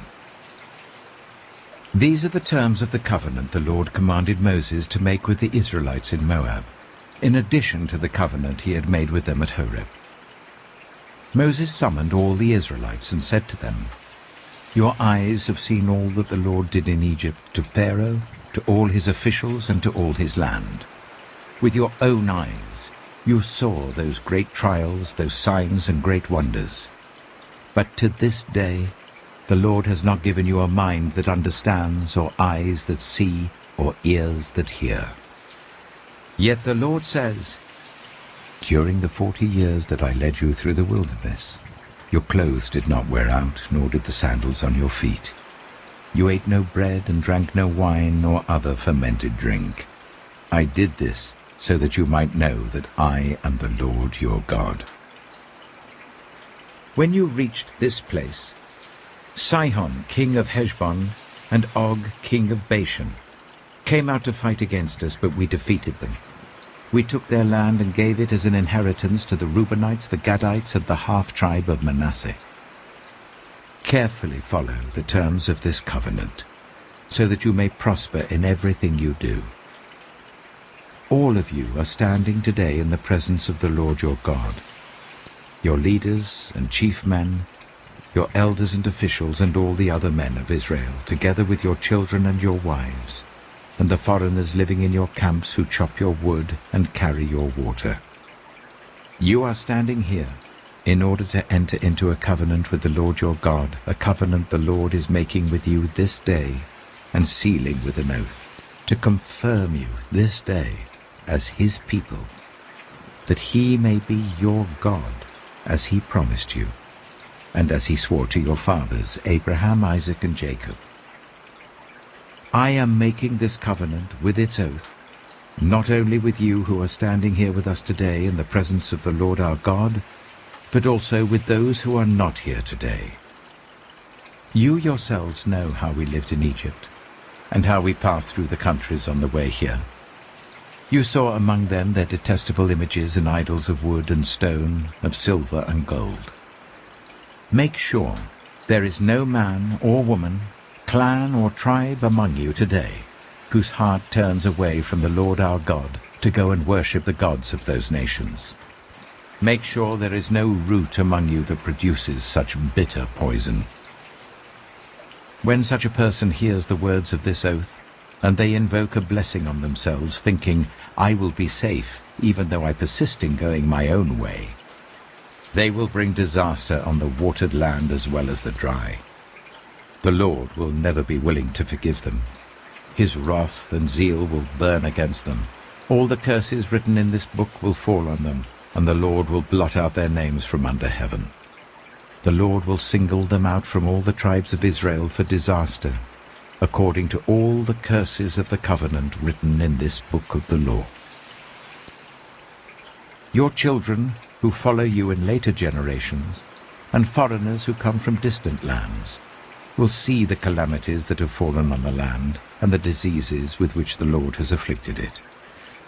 These are the terms of the covenant the Lord commanded Moses to make with the Israelites in Moab, in addition to the covenant he had made with them at Horeb. Moses summoned all the Israelites and said to them, Your eyes have seen all that the Lord did in Egypt to Pharaoh, to all his officials, and to all his land. With your own eyes you saw those great trials, those signs and great wonders. But to this day the Lord has not given you a mind that understands, or eyes that see, or ears that hear. Yet the Lord says, During the 40 years that I led you through the wilderness, your clothes did not wear out, nor did the sandals on your feet. You ate no bread and drank no wine or other fermented drink. I did this so that you might know that I am the Lord your God. When you reached this place, Sihon, king of Heshbon, and Og, king of Bashan, came out to fight against us, but we defeated them. We took their land and gave it as an inheritance to the Reubenites, the Gadites, and the half-tribe of Manasseh. Carefully follow the terms of this covenant, so that you may prosper in everything you do. All of you are standing today in the presence of the Lord your God, your leaders and chief men, your elders and officials, and all the other men of Israel, together with your children and your wives, and the foreigners living in your camps who chop your wood and carry your water. You are standing here in order to enter into a covenant with the Lord your God, a covenant the Lord is making with you this day, and sealing with an oath, to confirm you this day as his people, that he may be your God, as he promised you, and as he swore to your fathers, Abraham, Isaac, and Jacob. I am making this covenant with its oath, not only with you who are standing here with us today in the presence of the Lord our God, but also with those who are not here today. You yourselves know how we lived in Egypt, and how we passed through the countries on the way here. You saw among them their detestable images and idols of wood and stone, of silver and gold. Make sure there is no man or woman, clan or tribe among you today whose heart turns away from the Lord our God to go and worship the gods of those nations. Make sure there is no root among you that produces such bitter poison. When such a person hears the words of this oath, and they invoke a blessing on themselves, thinking, I will be safe, even though I persist in going my own way, they will bring disaster on the watered land as well as the dry. The Lord will never be willing to forgive them. His wrath and zeal will burn against them. All the curses written in this book will fall on them, and the Lord will blot out their names from under heaven. The Lord will single them out from all the tribes of Israel for disaster, according to all the curses of the covenant written in this book of the law. Your children who follow you in later generations, and foreigners who come from distant lands, will see the calamities that have fallen on the land, and the diseases with which the Lord has afflicted it.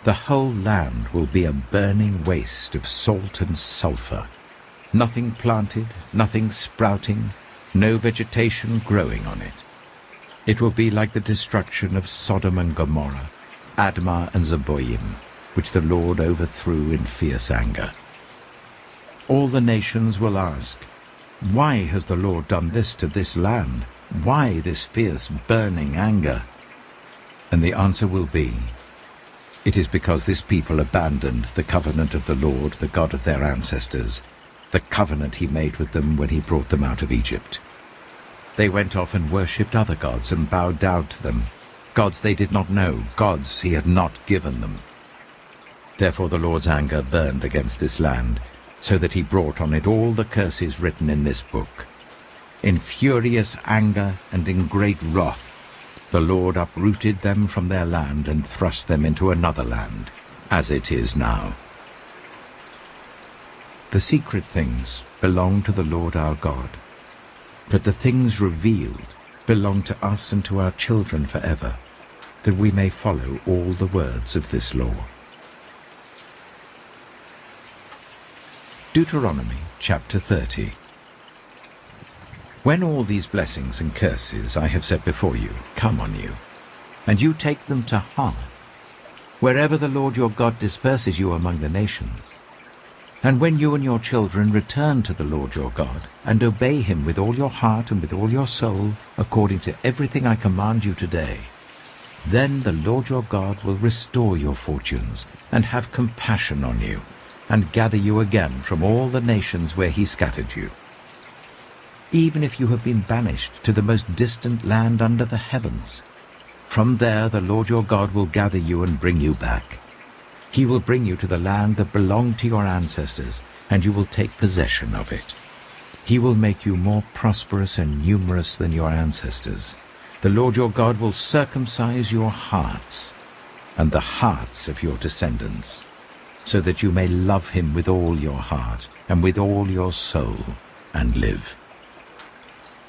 The whole land will be a burning waste of salt and sulfur, nothing planted, nothing sprouting, no vegetation growing on it. It will be like the destruction of Sodom and Gomorrah, Admah and Zeboim, which the Lord overthrew in fierce anger. All the nations will ask, why has the Lord done this to this land? Why this fierce burning anger? And the answer will be, it is because this people abandoned the covenant of the Lord, the God of their ancestors, the covenant he made with them when he brought them out of Egypt. They went off and worshipped other gods and bowed down to them, gods they did not know, gods he had not given them. Therefore the Lord's anger burned against this land, so that he brought on it all the curses written in this book. In furious anger and in great wrath, the Lord uprooted them from their land and thrust them into another land, as it is now. The secret things belong to the Lord our God, but the things revealed belong to us and to our children forever, that we may follow all the words of this law. Deuteronomy chapter 30. When all these blessings and curses I have set before you come on you, and you take them to heart, wherever the Lord your God disperses you among the nations, and when you and your children return to the Lord your God, and obey him with all your heart and with all your soul, according to everything I command you today, then the Lord your God will restore your fortunes, and have compassion on you, and gather you again from all the nations where he scattered you. Even if you have been banished to the most distant land under the heavens, from there the Lord your God will gather you and bring you back. He will bring you to the land that belonged to your ancestors, and you will take possession of it. He will make you more prosperous and numerous than your ancestors. The Lord your God will circumcise your hearts and the hearts of your descendants, so that you may love him with all your heart and with all your soul, and live.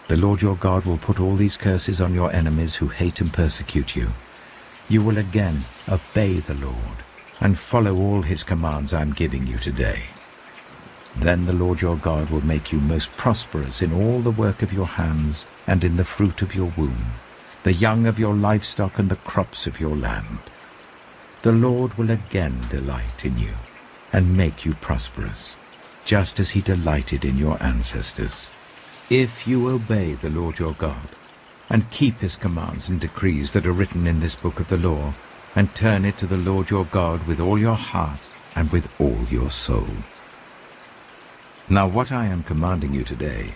The Lord your God will put all these curses on your enemies who hate and persecute you. You will again obey the Lord, and follow all his commands I am giving you today. Then the Lord your God will make you most prosperous in all the work of your hands and in the fruit of your womb, the young of your livestock and the crops of your land. The Lord will again delight in you and make you prosperous, just as he delighted in your ancestors. If you obey the Lord your God and keep his commands and decrees that are written in this book of the law, and turn it to the Lord your God with all your heart and with all your soul. Now what I am commanding you today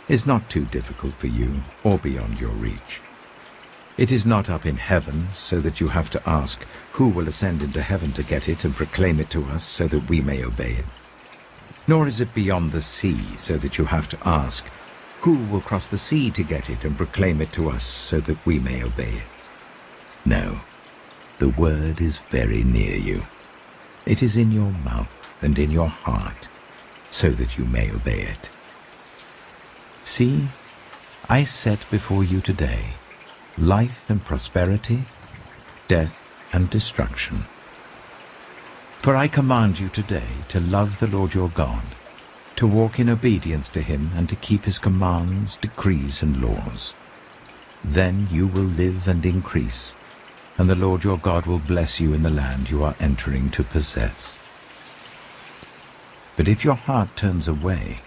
is not too difficult for you or beyond your reach. It is not up in heaven so that you have to ask, who will ascend into heaven to get it and proclaim it to us so that we may obey it? Nor is it beyond the sea so that you have to ask, who will cross the sea to get it and proclaim it to us so that we may obey it? No, the word is very near you. It is in your mouth and in your heart, so that you may obey it. See, I set before you today life and prosperity, death and destruction. For I command you today to love the Lord your God, to walk in obedience to him and to keep his commands, decrees and laws. Then you will live and increase, and the Lord your God will bless you in the land you are entering to possess. But if your heart turns away,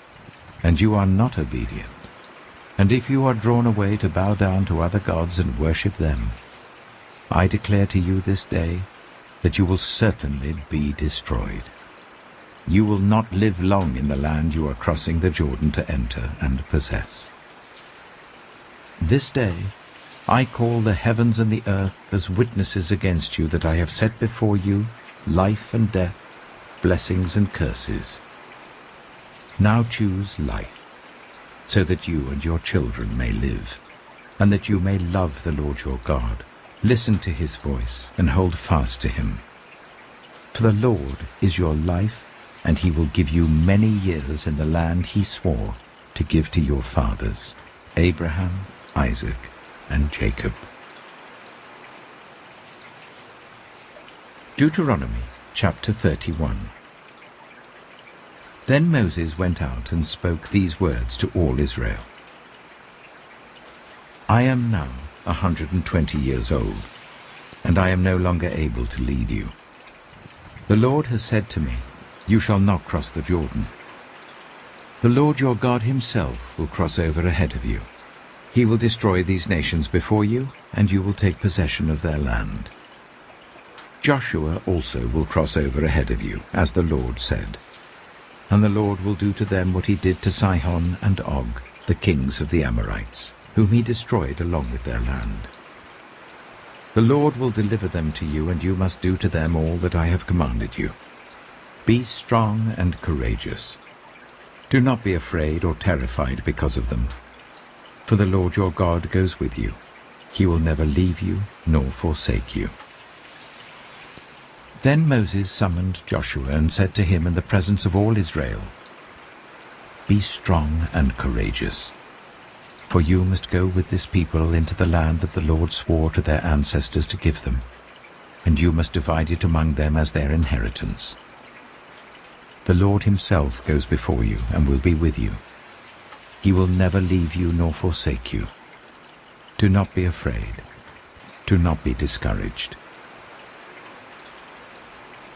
and you are not obedient, and if you are drawn away to bow down to other gods and worship them, I declare to you this day that you will certainly be destroyed. You will not live long in the land you are crossing the Jordan to enter and possess. This day I call the heavens and the earth as witnesses against you that I have set before you life and death, blessings and curses. Now choose life, so that you and your children may live, and that you may love the Lord your God, listen to his voice, and hold fast to him. For the Lord is your life, and he will give you many years in the land he swore to give to your fathers, Abraham, Isaac, and Jacob. Deuteronomy chapter 31. Then Moses went out and spoke these words to all Israel. I am now 120 years old, and I am no longer able to lead you. The Lord has said to me, you shall not cross the Jordan. The Lord your God himself will cross over ahead of you. He will destroy these nations before you, and you will take possession of their land. Joshua also will cross over ahead of you, as the Lord said. And the Lord will do to them what he did to Sihon and Og, the kings of the Amorites, whom he destroyed along with their land. The Lord will deliver them to you, and you must do to them all that I have commanded you. Be strong and courageous. Do not be afraid or terrified because of them. For the Lord your God goes with you. He will never leave you nor forsake you. Then Moses summoned Joshua and said to him in the presence of all Israel, Be strong and courageous, for you must go with this people into the land that the Lord swore to their ancestors to give them, and you must divide it among them as their inheritance. The Lord himself goes before you and will be with you. He will never leave you nor forsake you. Do not be afraid. Do not be discouraged.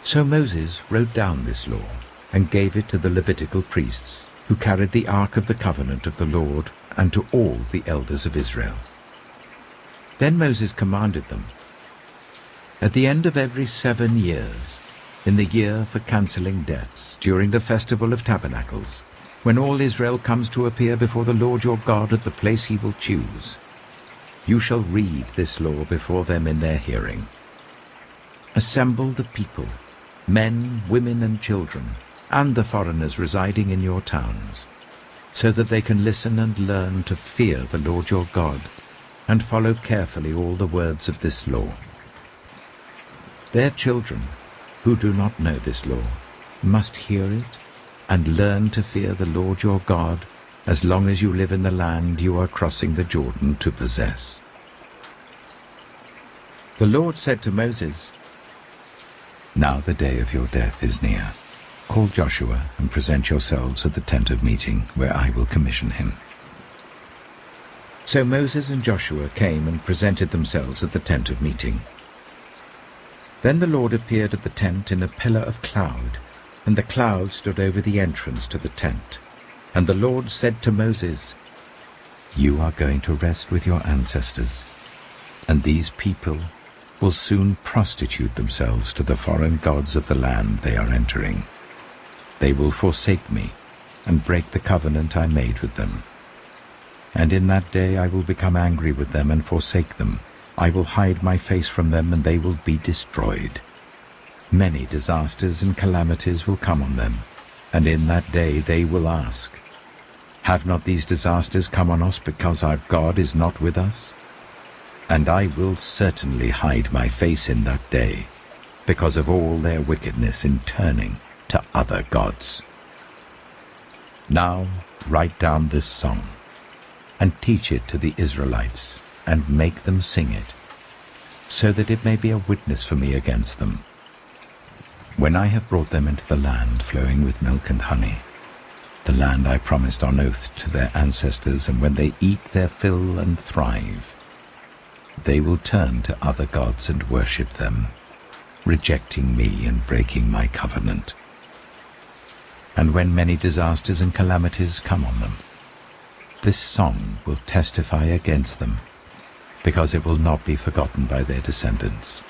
So Moses wrote down this law and gave it to the Levitical priests, who carried the ark of the covenant of the Lord, and to all the elders of Israel. Then Moses commanded them, At the end of every 7 years, in the year for cancelling debts, during the festival of tabernacles, when all Israel comes to appear before the Lord your God at the place he will choose, you shall read this law before them in their hearing. Assemble the people, men, women, and children, and the foreigners residing in your towns, so that they can listen and learn to fear the Lord your God, and follow carefully all the words of this law. Their children, who do not know this law, must hear it and learn to fear the Lord your God as long as you live in the land you are crossing the Jordan to possess. The Lord said to Moses, Now the day of your death is near. Call Joshua and present yourselves at the tent of meeting, where I will commission him." So Moses and Joshua came and presented themselves at the tent of meeting. Then the Lord appeared at the tent in a pillar of cloud, and the cloud stood over the entrance to the tent. And the Lord said to Moses, "You are going to rest with your ancestors, and these people will soon prostitute themselves to the foreign gods of the land they are entering. They will forsake me and break the covenant I made with them. And in that day I will become angry with them and forsake them. I will hide my face from them, and they will be destroyed. Many disasters and calamities will come on them, and in that day they will ask, 'Have not these disasters come on us because our God is not with us?' And I will certainly hide my face in that day, because of all their wickedness in turning to other gods. Now write down this song, and teach it to the Israelites, and make them sing it, so that it may be a witness for me against them. When I have brought them into the land flowing with milk and honey, the land I promised on oath to their ancestors, and when they eat their fill and thrive, they will turn to other gods and worship them, rejecting me and breaking my covenant. And when many disasters and calamities come on them, this song will testify against them, because it will not be forgotten by their descendants.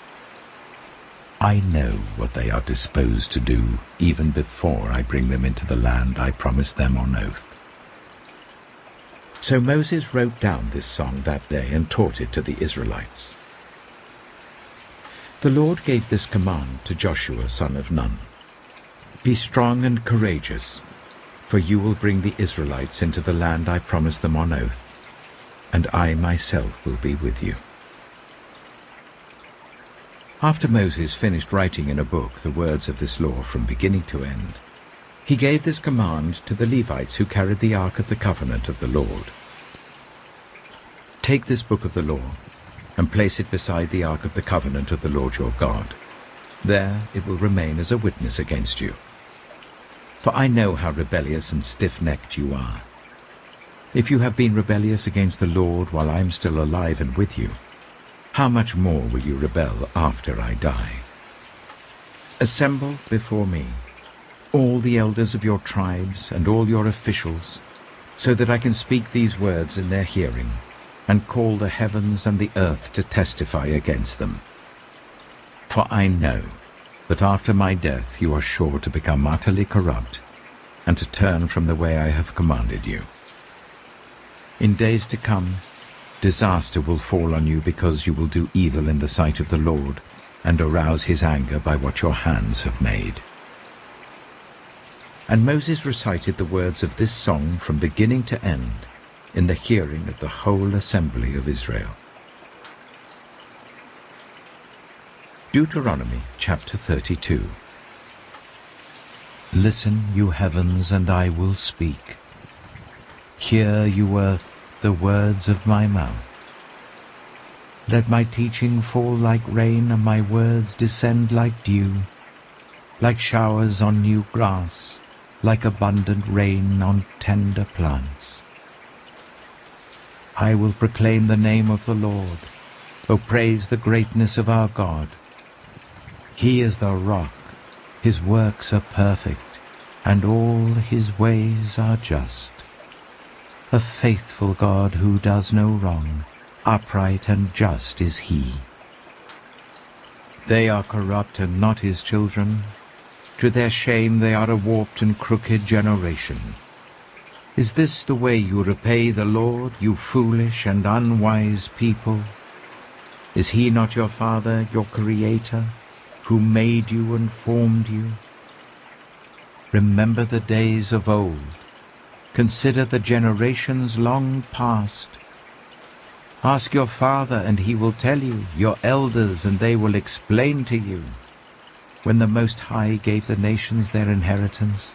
I know what they are disposed to do even before I bring them into the land I promised them on oath." So Moses wrote down this song that day and taught it to the Israelites. The Lord gave this command to Joshua son of Nun: "Be strong and courageous, for you will bring the Israelites into the land I promised them on oath, and I myself will be with you." After Moses finished writing in a book the words of this law from beginning to end, he gave this command to the Levites who carried the Ark of the Covenant of the Lord. "Take this book of the law and place it beside the Ark of the Covenant of the Lord your God. There it will remain as a witness against you. For I know how rebellious and stiff-necked you are. If you have been rebellious against the Lord while I am still alive and with you, how much more will you rebel after I die? Assemble before me all the elders of your tribes and all your officials, so that I can speak these words in their hearing, and call the heavens and the earth to testify against them. For I know that after my death you are sure to become utterly corrupt, and to turn from the way I have commanded you. In days to come, disaster will fall on you because you will do evil in the sight of the Lord, and arouse his anger by what your hands have made." And Moses recited the words of this song from beginning to end in the hearing of the whole assembly of Israel. Deuteronomy chapter 32. Listen, you heavens, and I will speak. Hear, you earth, the words of my mouth. Let my teaching fall like rain, and my words descend like dew, like showers on new grass, like abundant rain on tender plants. I will proclaim the name of the Lord. O praise the greatness of our God. He is the rock, his works are perfect, and all his ways are just. A faithful God who does no wrong, upright and just is he. They are corrupt and not his children. To their shame they are a warped and crooked generation. Is this the way you repay the Lord, you foolish and unwise people? Is he not your Father, your Creator, who made you and formed you? Remember the days of old. Consider the generations long past. Ask your father, and he will tell you, your elders, and they will explain to you. When the Most High gave the nations their inheritance,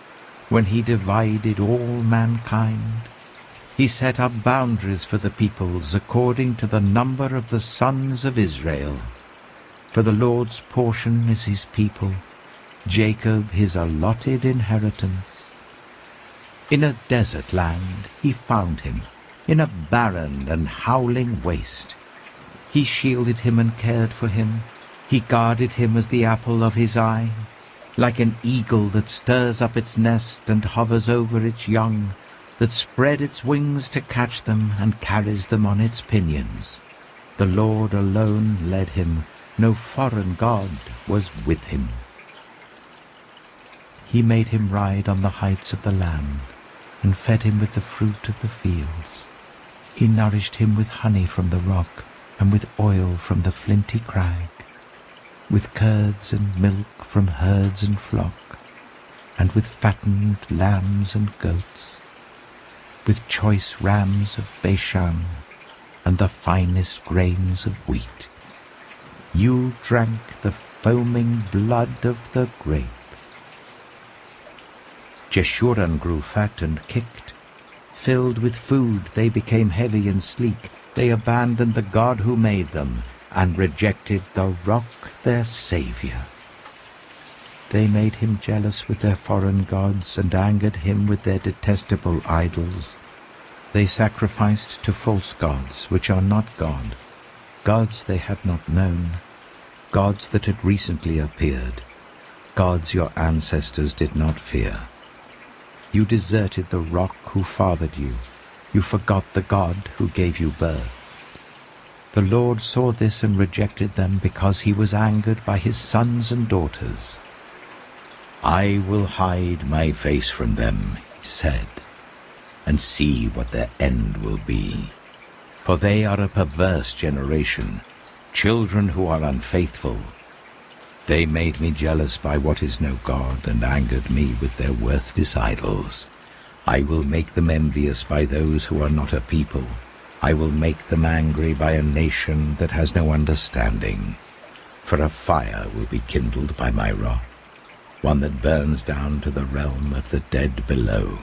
when he divided all mankind, he set up boundaries for the peoples according to the number of the sons of Israel. For the Lord's portion is his people, Jacob his allotted inheritance. In a desert land he found him, in a barren and howling waste. He shielded him and cared for him. He guarded him as the apple of his eye. Like an eagle that stirs up its nest and hovers over its young, that spread its wings to catch them and carries them on its pinions. The Lord alone led him, no foreign god was with him. He made him ride on the heights of the land, and fed him with the fruit of the fields. He nourished him with honey from the rock, and with oil from the flinty crag, with curds and milk from herds and flock, and with fattened lambs and goats, with choice rams of Bashan, and the finest grains of wheat. You drank the foaming blood of the grape. Jeshurun grew fat and kicked. Filled with food, they became heavy and sleek. They abandoned the God who made them, and rejected the rock, their Saviour. They made him jealous with their foreign gods, and angered him with their detestable idols. They sacrificed to false gods, which are not God, gods they had not known, gods that had recently appeared, gods your ancestors did not fear. You deserted the rock who fathered you. You forgot the God who gave you birth. The Lord saw this and rejected them because he was angered by his sons and daughters. I will hide my face from them, he said, and see what their end will be. For they are a perverse generation, children who are unfaithful. They made me jealous by what is no God, and angered me with their worthless idols. I will make them envious by those who are not a people. I will make them angry by a nation that has no understanding. For a fire will be kindled by my wrath, one that burns down to the realm of the dead below.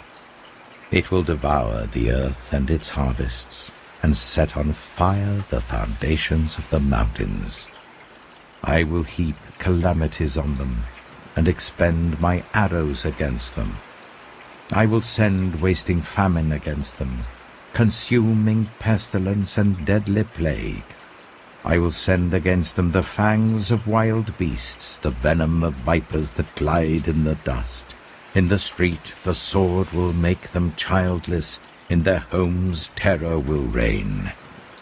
It will devour the earth and its harvests, and set on fire the foundations of the mountains. I will heap calamities on them, and expend my arrows against them. I will send wasting famine against them, consuming pestilence and deadly plague. I will send against them the fangs of wild beasts, the venom of vipers that glide in the dust. In the street the sword will make them childless, in their homes terror will reign.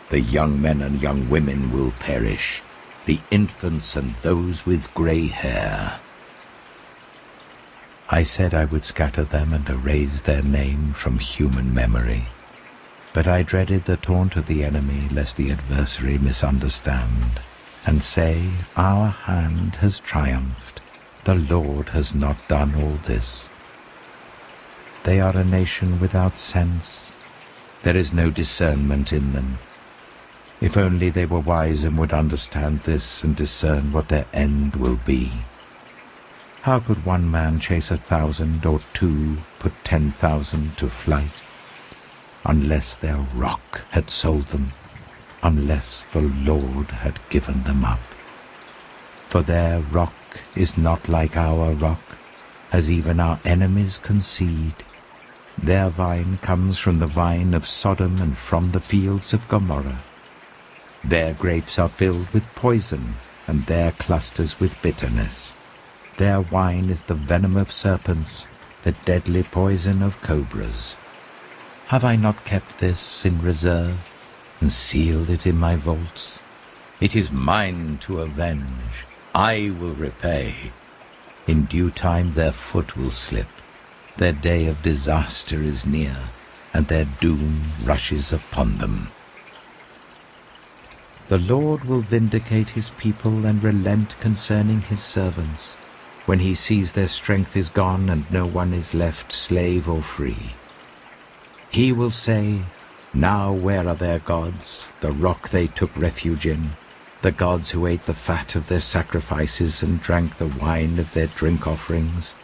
The young men and young women will perish, the infants and those with grey hair. I said I would scatter them and erase their name from human memory. But I dreaded the taunt of the enemy, lest the adversary misunderstand, and say, our hand has triumphed. The Lord has not done all this. They are a nation without sense. There is no discernment in them. If only they were wise and would understand this and discern what their end will be. How could one man chase 1,000 or two put 10,000 to flight? Unless their rock had sold them, unless the Lord had given them up. For their rock is not like our rock, as even our enemies concede. Their vine comes from the vine of Sodom and from the fields of Gomorrah. Their grapes are filled with poison, and their clusters with bitterness. Their wine is the venom of serpents, the deadly poison of cobras. Have I not kept this in reserve, and sealed it in my vaults? It is mine to avenge. I will repay. In due time their foot will slip. Their day of disaster is near, and their doom rushes upon them. The Lord will vindicate his people and relent concerning his servants, when he sees their strength is gone and no one is left slave or free. He will say, now where are their gods, the rock they took refuge in, the gods who ate the fat of their sacrifices and drank the wine of their drink offerings?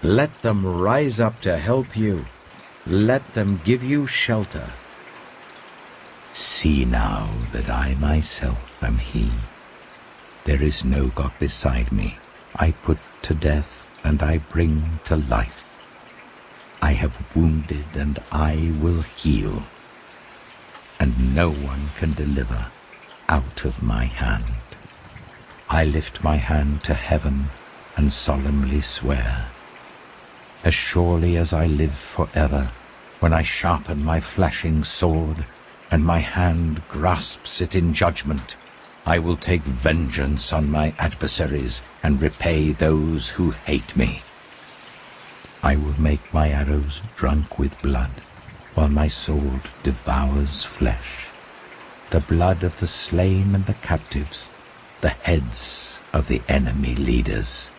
Let them rise up to help you. Let them give you shelter. See now that I myself am he. There is no God beside me. I put to death, and I bring to life. I have wounded, and I will heal, and no one can deliver out of my hand. I lift my hand to heaven and solemnly swear, as surely as I live forever, when I sharpen my flashing sword, and my hand grasps it in judgment, I will take vengeance on my adversaries and repay those who hate me. I will make my arrows drunk with blood, while my sword devours flesh, the blood of the slain and the captives, the heads of the enemy leaders.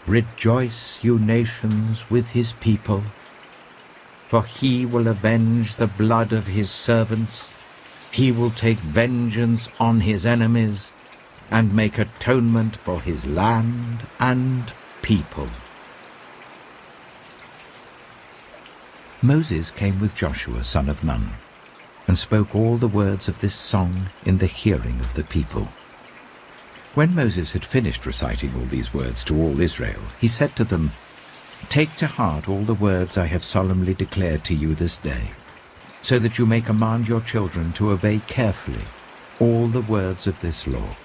Rejoice, you nations, with his people, for he will avenge the blood of his servants. He will take vengeance on his enemies and make atonement for his land and people. Moses came with Joshua son of Nun, and spoke all the words of this song in the hearing of the people. When Moses had finished reciting all these words to all Israel, he said to them, "Take to heart all the words I have solemnly declared to you this day, so that you may command your children to obey carefully all the words of this law.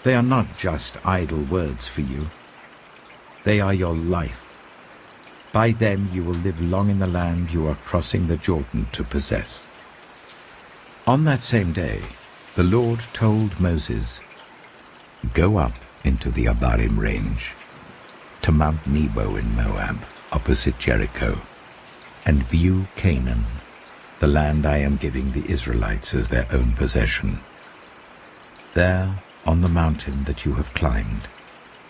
They are not just idle words for you. They are your life. By them you will live long in the land you are crossing the Jordan to possess." On that same day, the Lord told Moses, "Go up into the Abarim range, to Mount Nebo in Moab, opposite Jericho, and view Canaan, the land I am giving the Israelites as their own possession. There, on the mountain that you have climbed,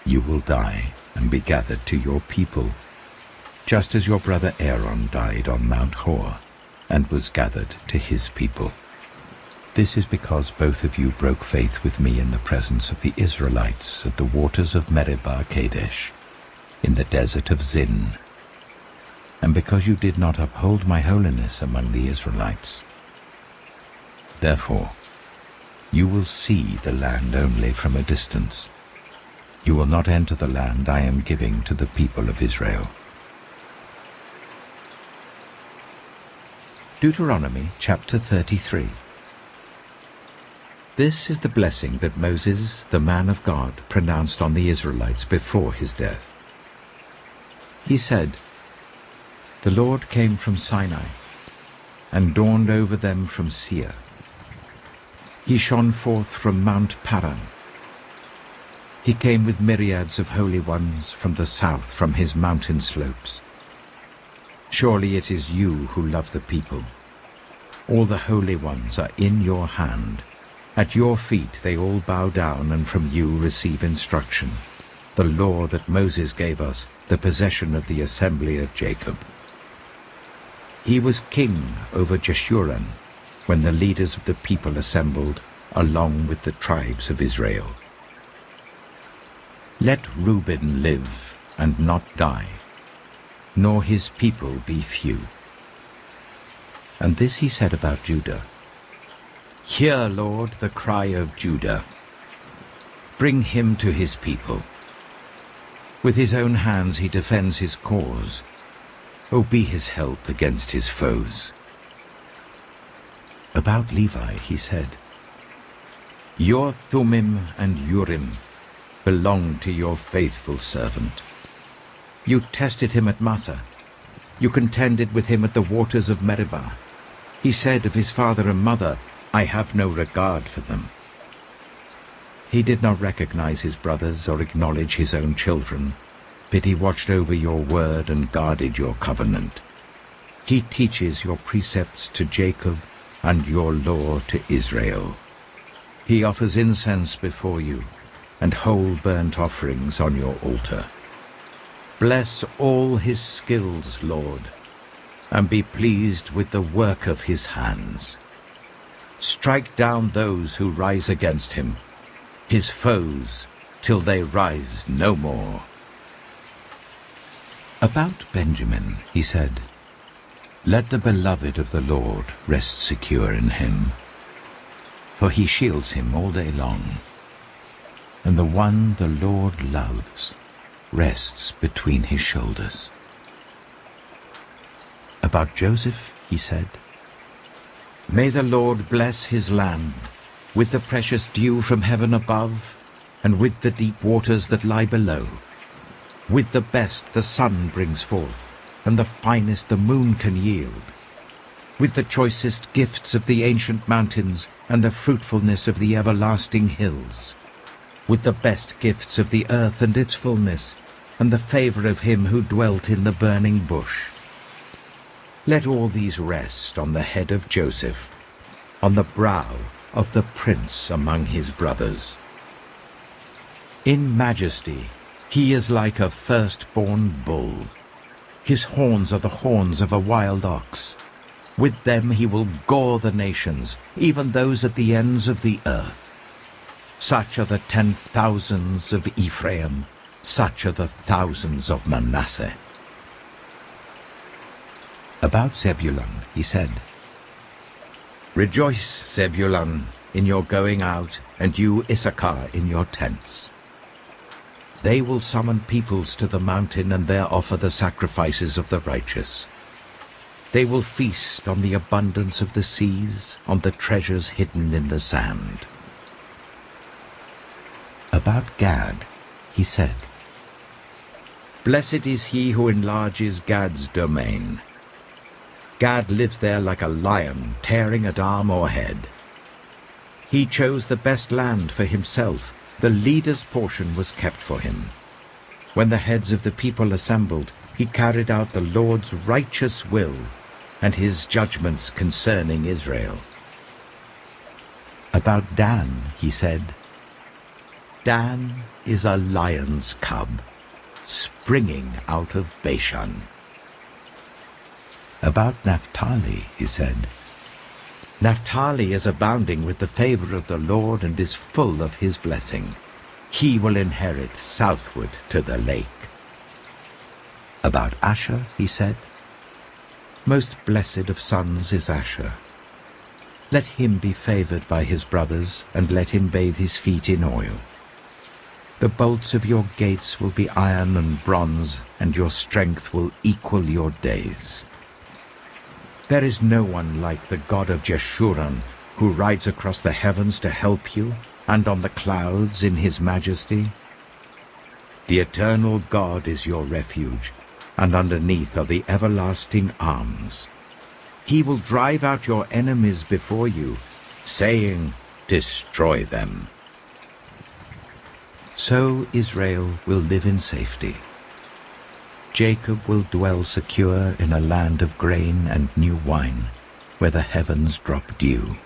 you will die and be gathered to your people, just as your brother Aaron died on Mount Hor and was gathered to his people. This is because both of you broke faith with me in the presence of the Israelites at the waters of Meribah Kadesh, in the desert of Zin, and because you did not uphold my holiness among the Israelites. Therefore, you will see the land only from a distance. You will not enter the land I am giving to the people of Israel." Deuteronomy chapter 33. This is the blessing that Moses, the man of God, pronounced on the Israelites before his death. He said, "The Lord came from Sinai and dawned over them from Seir. He shone forth from Mount Paran. He came with myriads of holy ones from the south, from his mountain slopes. Surely it is you who love the people. All the holy ones are in your hand. At your feet they all bow down, and from you receive instruction, the law that Moses gave us, the possession of the assembly of Jacob. He was king over Jeshurun when the leaders of the people assembled, along with the tribes of Israel. Let Reuben live and not die, nor his people be few." And this he said about Judah, "Hear, Lord, the cry of Judah. Bring him to his people. With his own hands he defends his cause. O be his help against his foes." About Levi he said, "Your Thummim and Urim belong to your faithful servant. You tested him at Massah. You contended with him at the waters of Meribah. He said of his father and mother, 'I have no regard for them.' He did not recognize his brothers or acknowledge his own children, but he watched over your word and guarded your covenant. He teaches your precepts to Jacob and your law to Israel. He offers incense before you and whole burnt offerings on your altar. Bless all his skills, Lord, and be pleased with the work of his hands. Strike down those who rise against him, his foes, till they rise no more." About Benjamin he said, "Let the beloved of the Lord rest secure in him. for he shields him all day long. And the one the Lord loves rests between his shoulders. About Joseph, he said, "May the Lord bless his land with the precious dew from heaven above, and with the deep waters that lie below. With the best the sun brings forth, and the finest the moon can yield. With the choicest gifts of the ancient mountains, and the fruitfulness of the everlasting hills. With the best gifts of the earth and its fullness, and the favor of him who dwelt in the burning bush. Let all these rest on the head of Joseph, on the brow of the prince among his brothers. In majesty he is like a firstborn bull. His horns are the horns of a wild ox. With them he will gore the nations, even those at the ends of the earth. Such are the 10,000s of Ephraim, such are the thousands of Manasseh." About Zebulun he said, "Rejoice, Zebulun, in your going out, and you, Issachar, in your tents. They will summon peoples to the mountain and there offer the sacrifices of the righteous. They will feast on the abundance of the seas, on the treasures hidden in the sand." About Gad he said, "Blessed is he who enlarges Gad's domain. Gad lives there like a lion, tearing at arm or head. He chose the best land for himself. The leader's portion was kept for him. When the heads of the people assembled, he carried out the Lord's righteous will and his judgments concerning Israel." About Dan he said, "Dan is a lion's cub, springing out of Bashan." About Naphtali he said, "Naphtali is abounding with the favor of the Lord and is full of his blessing. He will inherit southward to the lake." About Asher he said, "Most blessed of sons is Asher. Let him be favored by his brothers, and let him bathe his feet in oil. The bolts of your gates will be iron and bronze, and your strength will equal your days. There is no one like the God of Jeshurun, who rides across the heavens to help you, and on the clouds in his majesty. The eternal God is your refuge, and underneath are the everlasting arms. He will drive out your enemies before you, saying, 'Destroy them.' So Israel will live in safety. Jacob will dwell secure in a land of grain and new wine, where the heavens drop dew.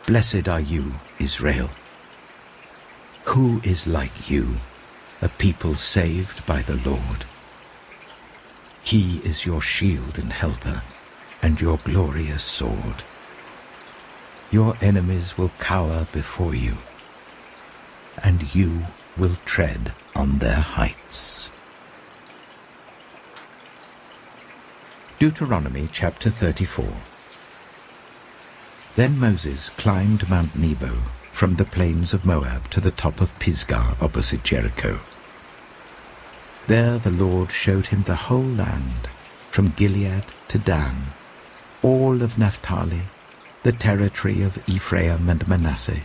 Blessed are you, Israel. Who is like you, a people saved by the Lord? He is your shield and helper, and your glorious sword. Your enemies will cower before you, and you will tread on their heights." Deuteronomy chapter 34. Then Moses climbed Mount Nebo from the plains of Moab to the top of Pisgah opposite Jericho. There the Lord showed him the whole land, from Gilead to Dan, all of Naphtali, the territory of Ephraim and Manasseh,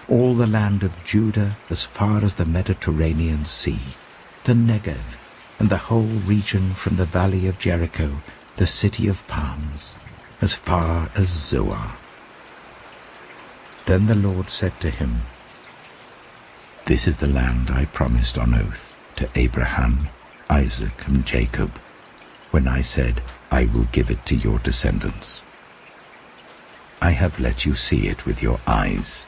all the land of Judah as far as the Mediterranean Sea, the Negev, and the whole region from the valley of Jericho, the city of palms, as far as Zoar. Then the Lord said to him, "This is the land I promised on oath to Abraham, Isaac, and Jacob, when I said, 'I will give it to your descendants.' I have let you see it with your eyes,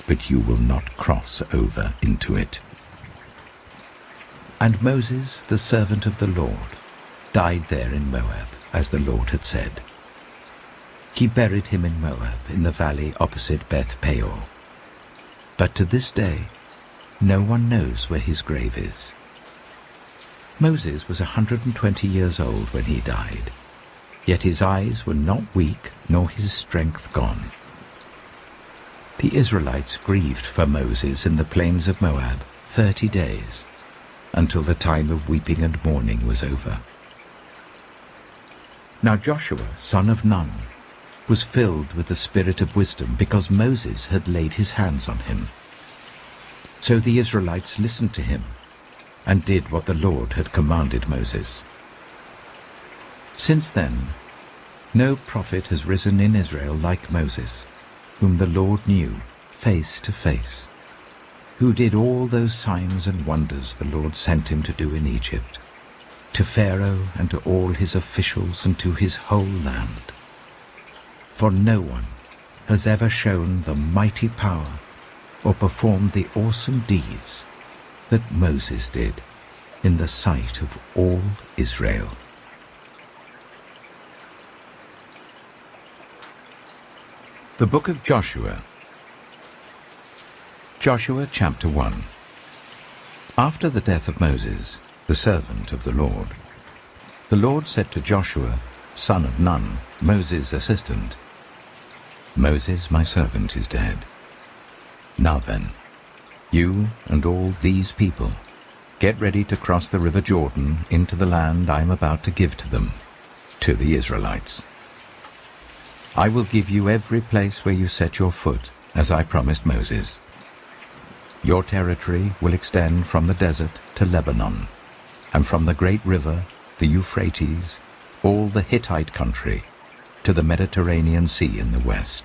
but you will not cross over into it." And Moses, the servant of the Lord, died there in Moab, as the Lord had said. He buried him in Moab, in the valley opposite Beth Peor. But to this day, no one knows where his grave is. Moses was 120 years old when he died. yet his eyes were not weak, nor his strength gone. The Israelites grieved for Moses in the plains of Moab 30 days, until the time of weeping and mourning was over. Now Joshua, son of Nun, was filled with the spirit of wisdom, because Moses had laid his hands on him. So the Israelites listened to him, and did what the Lord had commanded Moses. Since then, no prophet has risen in Israel like Moses, whom the Lord knew face to face, who did all those signs and wonders the Lord sent him to do in Egypt, to Pharaoh and to all his officials and to his whole land. For no one has ever shown the mighty power or performed the awesome deeds that Moses did in the sight of all Israel. The Book of Joshua. Joshua chapter 1. After the death of Moses, the servant of the Lord said to Joshua, son of Nun, Moses' assistant, Moses, my servant, is dead. Now then, you and all these people, get ready to cross the river Jordan into the land I am about to give to them, to the Israelites. I will give you every place where you set your foot, as I promised Moses. Your territory will extend from the desert to Lebanon, and from the great river, the Euphrates, all the Hittite country, to the Mediterranean Sea in the west.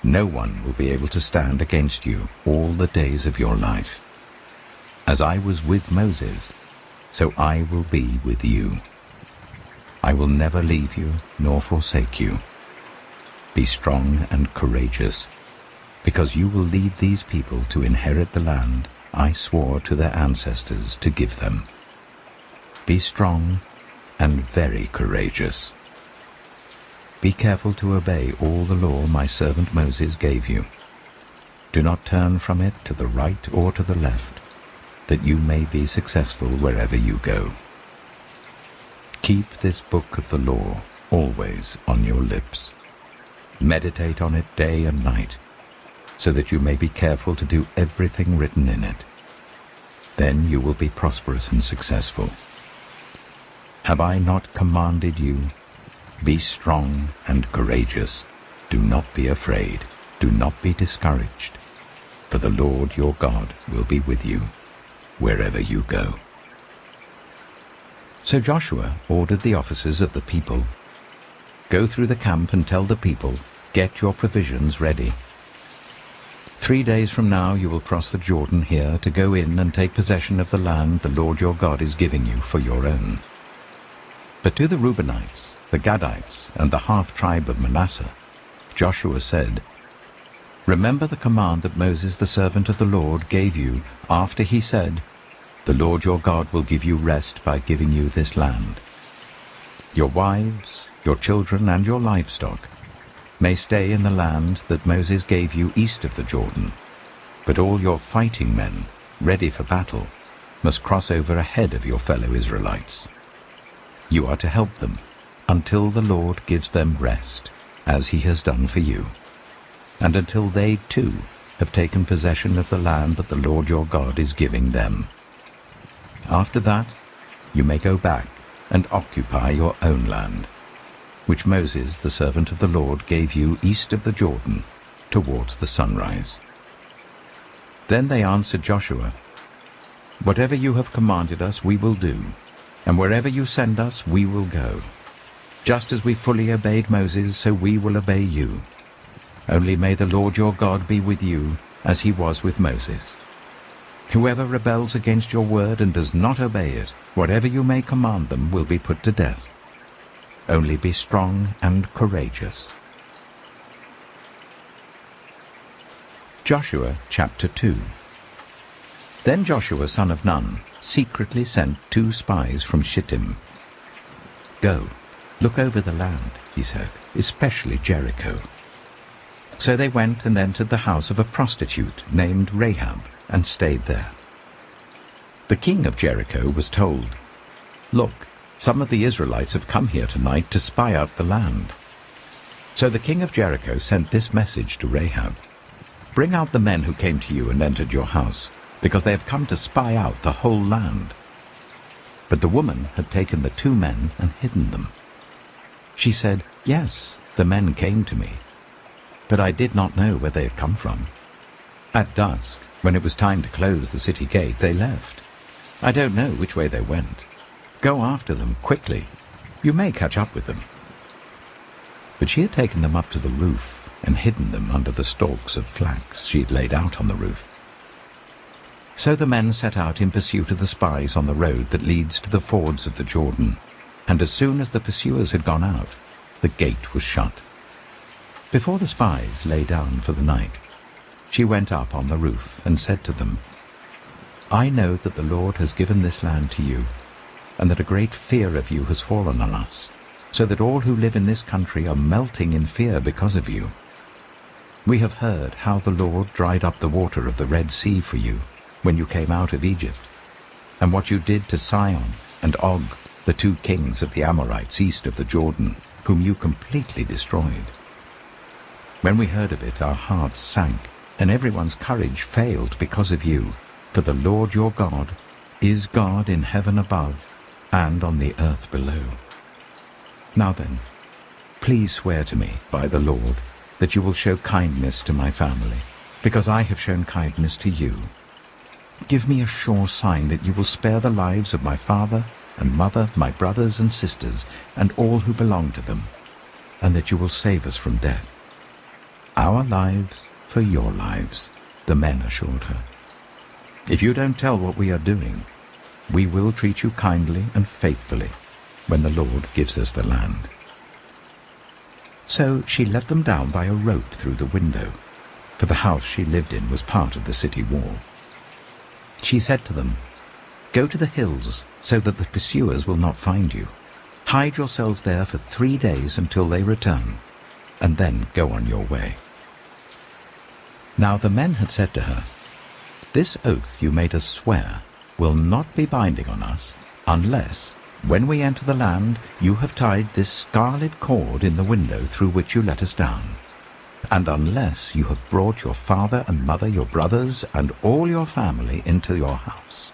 No one will be able to stand against you all the days of your life. As I was with Moses, so I will be with you. I will never leave you nor forsake you. Be strong and courageous, because you will lead these people to inherit the land I swore to their ancestors to give them. Be strong and very courageous. Be careful to obey all the law my servant Moses gave you. Do not turn from it to the right or to the left, that you may be successful wherever you go. Keep this book of the law always on your lips. Meditate on it day and night, so that you may be careful to do everything written in it. Then you will be prosperous and successful. Have I not commanded you? Be strong and courageous. Do not be afraid. Do not be discouraged. For the Lord your God will be with you wherever you go. So Joshua ordered the officers of the people, go through the camp and tell the people, get your provisions ready. 3 days from now you will cross the Jordan here to go in and take possession of the land the Lord your God is giving you for your own. But to the Reubenites, the Gadites, and the half-tribe of Manasseh, Joshua said, remember the command that Moses the servant of the Lord gave you after he said, the Lord your God will give you rest by giving you this land. Your wives, your children, and your livestock may stay in the land that Moses gave you east of the Jordan, but all your fighting men, ready for battle, must cross over ahead of your fellow Israelites. You are to help them until the Lord gives them rest, as he has done for you, and until they too have taken possession of the land that the Lord your God is giving them. After that, you may go back and occupy your own land, which Moses, the servant of the Lord, gave you east of the Jordan, towards the sunrise. Then they answered Joshua, whatever you have commanded us we will do, and wherever you send us we will go. Just as we fully obeyed Moses, so we will obey you. Only may the Lord your God be with you, as he was with Moses. Whoever rebels against your word and does not obey it, whatever you may command them will be put to death. Only be strong and courageous. Joshua chapter 2. Then Joshua son of Nun secretly sent 2 spies from Shittim. Go, look over the land, he said, especially Jericho. So they went and entered the house of a prostitute named Rahab and stayed there. The king of Jericho was told, look, Some of the Israelites have come here tonight to spy out the land." So the king of Jericho sent this message to Rahab: "Bring out the men who came to you and entered your house, because they have come to spy out the whole land." But the woman had taken the 2 men and hidden them. She said, "Yes, the men came to me, but I did not know where they had come from. At dusk, when it was time to close the city gate, they left. I don't know which way they went. Go after them quickly. You may catch up with them." But she had taken them up to the roof and hidden them under the stalks of flax she had laid out on the roof. So the men set out in pursuit of the spies on the road that leads to the fords of the Jordan, and as soon as the pursuers had gone out, the gate was shut. Before the spies lay down for the night, she went up on the roof and said to them, "I know that the Lord has given this land to you, and that a great fear of you has fallen on us, so that all who live in this country are melting in fear because of you. We have heard how the Lord dried up the water of the Red Sea for you when you came out of Egypt, and what you did to Sihon and Og, the 2 kings of the Amorites east of the Jordan, whom you completely destroyed. When we heard of it, our hearts sank, and everyone's courage failed because of you, for the Lord your God is God in heaven above and on the earth below. Now then, please swear to me by the Lord that you will show kindness to my family, because I have shown kindness to you. Give me a sure sign that you will spare the lives of my father and mother, my brothers and sisters, and all who belong to them, and that you will save us from death." "Our lives for your lives," the men assured her. "If you don't tell what we are doing, we will treat you kindly and faithfully when the Lord gives us the land." So she let them down by a rope through the window, for the house she lived in was part of the city wall. She said to them, "Go to the hills so that the pursuers will not find you. Hide yourselves there for 3 days until they return, and then go on your way." Now the men had said to her, "This oath you made us swear will not be binding on us unless, when we enter the land, you have tied this scarlet cord in the window through which you let us down, and unless you have brought your father and mother, your brothers, and all your family into your house.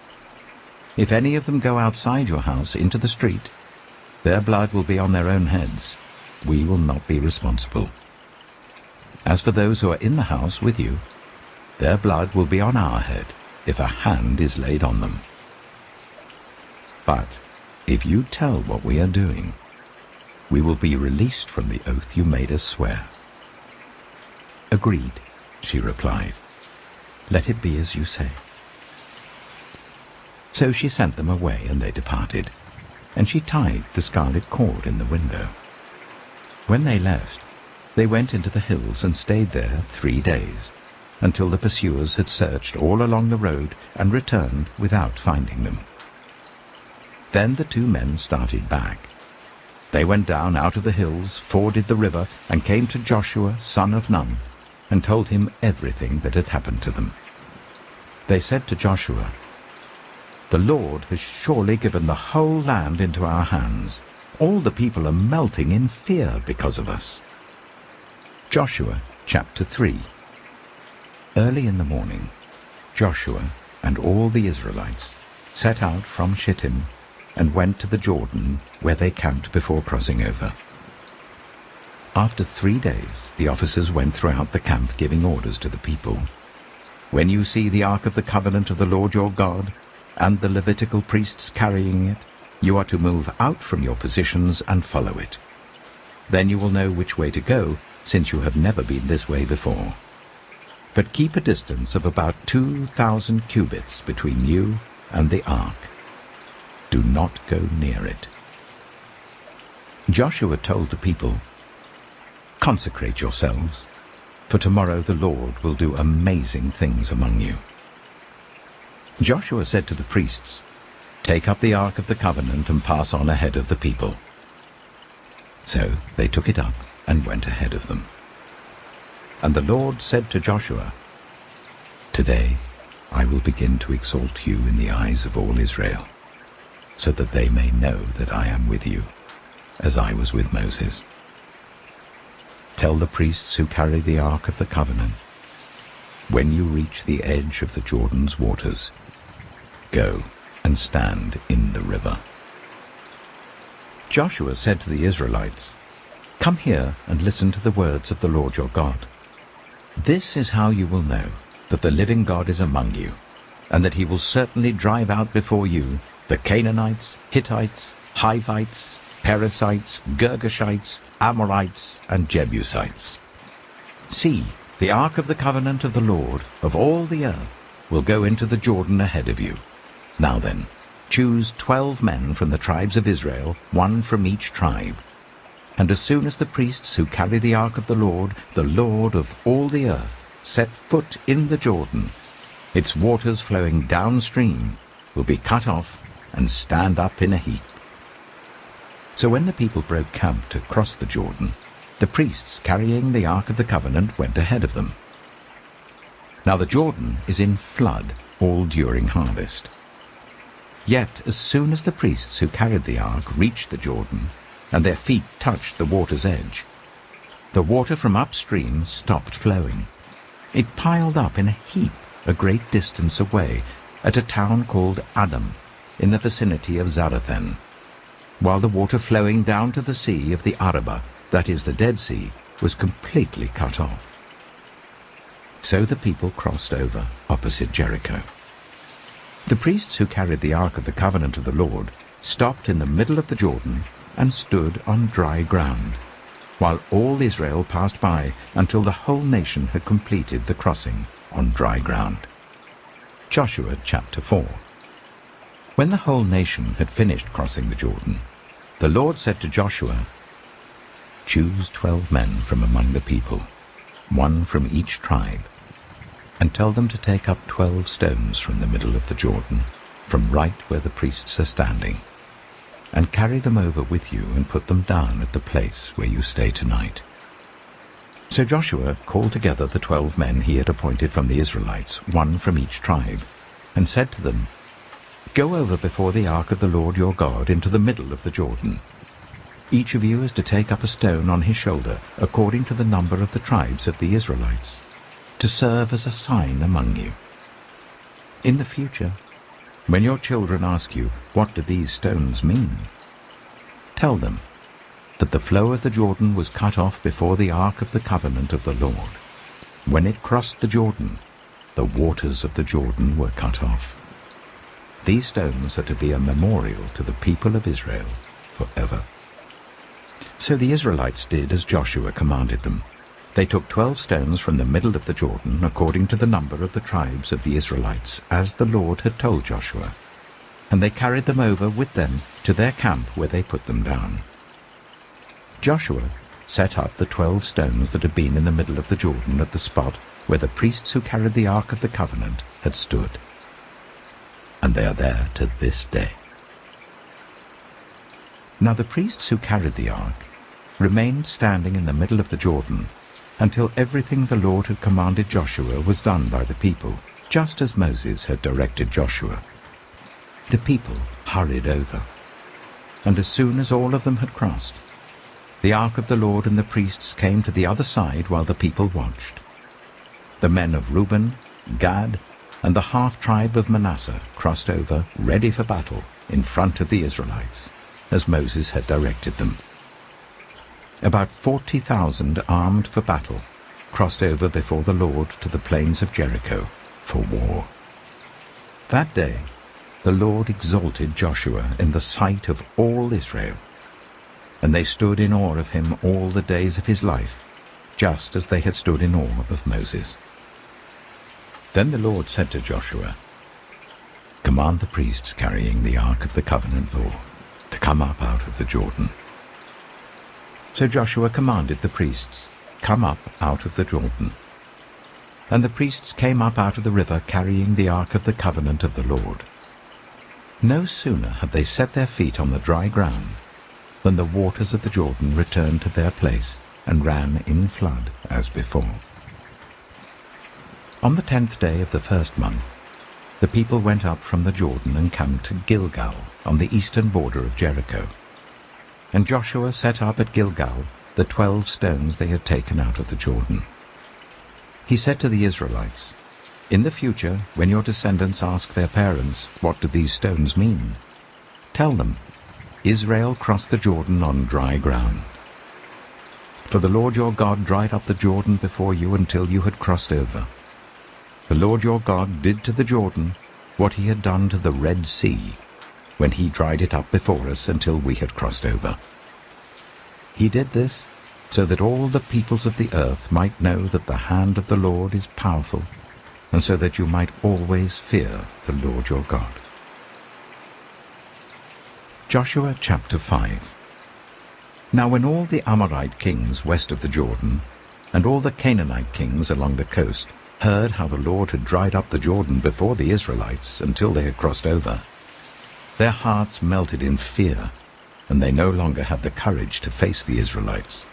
If any of them go outside your house into the street, their blood will be on their own heads. We will not be responsible. As for those who are in the house with you, their blood will be on our head if a hand is laid on them. But if you tell what we are doing, we will be released from the oath you made us swear." "Agreed," she replied. "Let it be as you say." So she sent them away, and they departed, and she tied the scarlet cord in the window. When they left, they went into the hills and stayed there 3 days, until the pursuers had searched all along the road and returned without finding them. Then the 2 men started back. They went down out of the hills, forded the river, and came to Joshua, son of Nun, and told him everything that had happened to them. They said to Joshua, "The Lord has surely given the whole land into our hands. All the people are melting in fear because of us." Joshua chapter 3. Early in the morning, Joshua and all the Israelites set out from Shittim and went to the Jordan, where they camped before crossing over. After 3 days, the officers went throughout the camp giving orders to the people. "When you see the Ark of the Covenant of the Lord your God, and the Levitical priests carrying it, you are to move out from your positions and follow it. Then you will know which way to go, since you have never been this way before. But keep a distance of about 2,000 cubits between you and the ark. Do not go near it." Joshua told the people, "Consecrate yourselves, for tomorrow the Lord will do amazing things among you." Joshua said to the priests, "Take up the Ark of the Covenant and pass on ahead of the people." So they took it up and went ahead of them. And the Lord said to Joshua, "Today I will begin to exalt you in the eyes of all Israel. so that they may know that I am with you, as I was with Moses. Tell the priests who carry the Ark of the Covenant, when you reach the edge of the Jordan's waters, go and stand in the river." Joshua said to the Israelites, "Come here and listen to the words of the Lord your God. This is how you will know that the living God is among you, and that he will certainly drive out before you the Canaanites, Hittites, Hivites, Perizzites, Girgashites, Amorites, and Jebusites. See, the Ark of the Covenant of the Lord of all the earth will go into the Jordan ahead of you. Now then, choose 12 men from the tribes of Israel, one from each tribe. And as soon as the priests who carry the Ark of the Lord of all the earth, set foot in the Jordan, its waters flowing downstream will be cut off and stand up in a heap." So when the people broke camp to cross the Jordan, the priests carrying the Ark of the Covenant went ahead of them. Now the Jordan is in flood all during harvest. Yet as soon as the priests who carried the Ark reached the Jordan, and their feet touched the water's edge, the water from upstream stopped flowing. It piled up in a heap a great distance away at a town called Adam, in the vicinity of Zarethan, while the water flowing down to the sea of the Arabah, that is the Dead Sea, was completely cut off. So the people crossed over opposite Jericho. The priests who carried the Ark of the Covenant of the Lord stopped in the middle of the Jordan and stood on dry ground, while all Israel passed by until the whole nation had completed the crossing on dry ground. Joshua chapter 4. When the whole nation had finished crossing the Jordan, the Lord said to Joshua, "Choose 12 men from among the people, one from each tribe, and tell them to take up 12 stones from the middle of the Jordan, from right where the priests are standing, and carry them over with you and put them down at the place where you stay tonight." So Joshua called together the 12 men he had appointed from the Israelites, one from each tribe, and said to them, "Go over before the Ark of the Lord your God into the middle of the Jordan. Each of you is to take up a stone on his shoulder, according to the number of the tribes of the Israelites, to serve as a sign among you. In the future, when your children ask you, 'What do these stones mean?' tell them that the flow of the Jordan was cut off before the Ark of the Covenant of the Lord. When it crossed the Jordan, the waters of the Jordan were cut off. These stones are to be a memorial to the people of Israel forever." So the Israelites did as Joshua commanded them. They took 12 stones from the middle of the Jordan, according to the number of the tribes of the Israelites, as the Lord had told Joshua, and they carried them over with them to their camp, where they put them down. Joshua set up the 12 stones that had been in the middle of the Jordan at the spot where the priests who carried the Ark of the Covenant had stood, and they are there to this day. Now the priests who carried the Ark remained standing in the middle of the Jordan until everything the Lord had commanded Joshua was done by the people, just as Moses had directed Joshua. The people hurried over, and as soon as all of them had crossed, the Ark of the Lord and the priests came to the other side while the people watched. The men of Reuben, Gad, and the half-tribe of Manasseh crossed over, ready for battle, in front of the Israelites, as Moses had directed them. About 40,000 armed for battle crossed over before the Lord to the plains of Jericho for war. That day the Lord exalted Joshua in the sight of all Israel, and they stood in awe of him all the days of his life, just as they had stood in awe of Moses. Then the Lord said to Joshua, "Command the priests carrying the Ark of the Covenant law to come up out of the Jordan." So Joshua commanded the priests, "Come up out of the Jordan." And the priests came up out of the river carrying the Ark of the Covenant of the Lord. No sooner had they set their feet on the dry ground than the waters of the Jordan returned to their place and ran in flood as before. On the 10th day of the first month, the people went up from the Jordan and camped at Gilgal on the eastern border of Jericho. And Joshua set up at Gilgal the 12 stones they had taken out of the Jordan. He said to the Israelites, "In the future, when your descendants ask their parents, 'What do these stones mean?' tell them, 'Israel crossed the Jordan on dry ground.' For the Lord your God dried up the Jordan before you until you had crossed over. The Lord your God did to the Jordan what he had done to the Red Sea, when he dried it up before us until we had crossed over. He did this so that all the peoples of the earth might know that the hand of the Lord is powerful, and so that you might always fear the Lord your God." Joshua chapter 5. Now when all the Amorite kings west of the Jordan, and all the Canaanite kings along the coast, heard how the Lord had dried up the Jordan before the Israelites until they had crossed over, their hearts melted in fear, and they no longer had the courage to face the Israelites.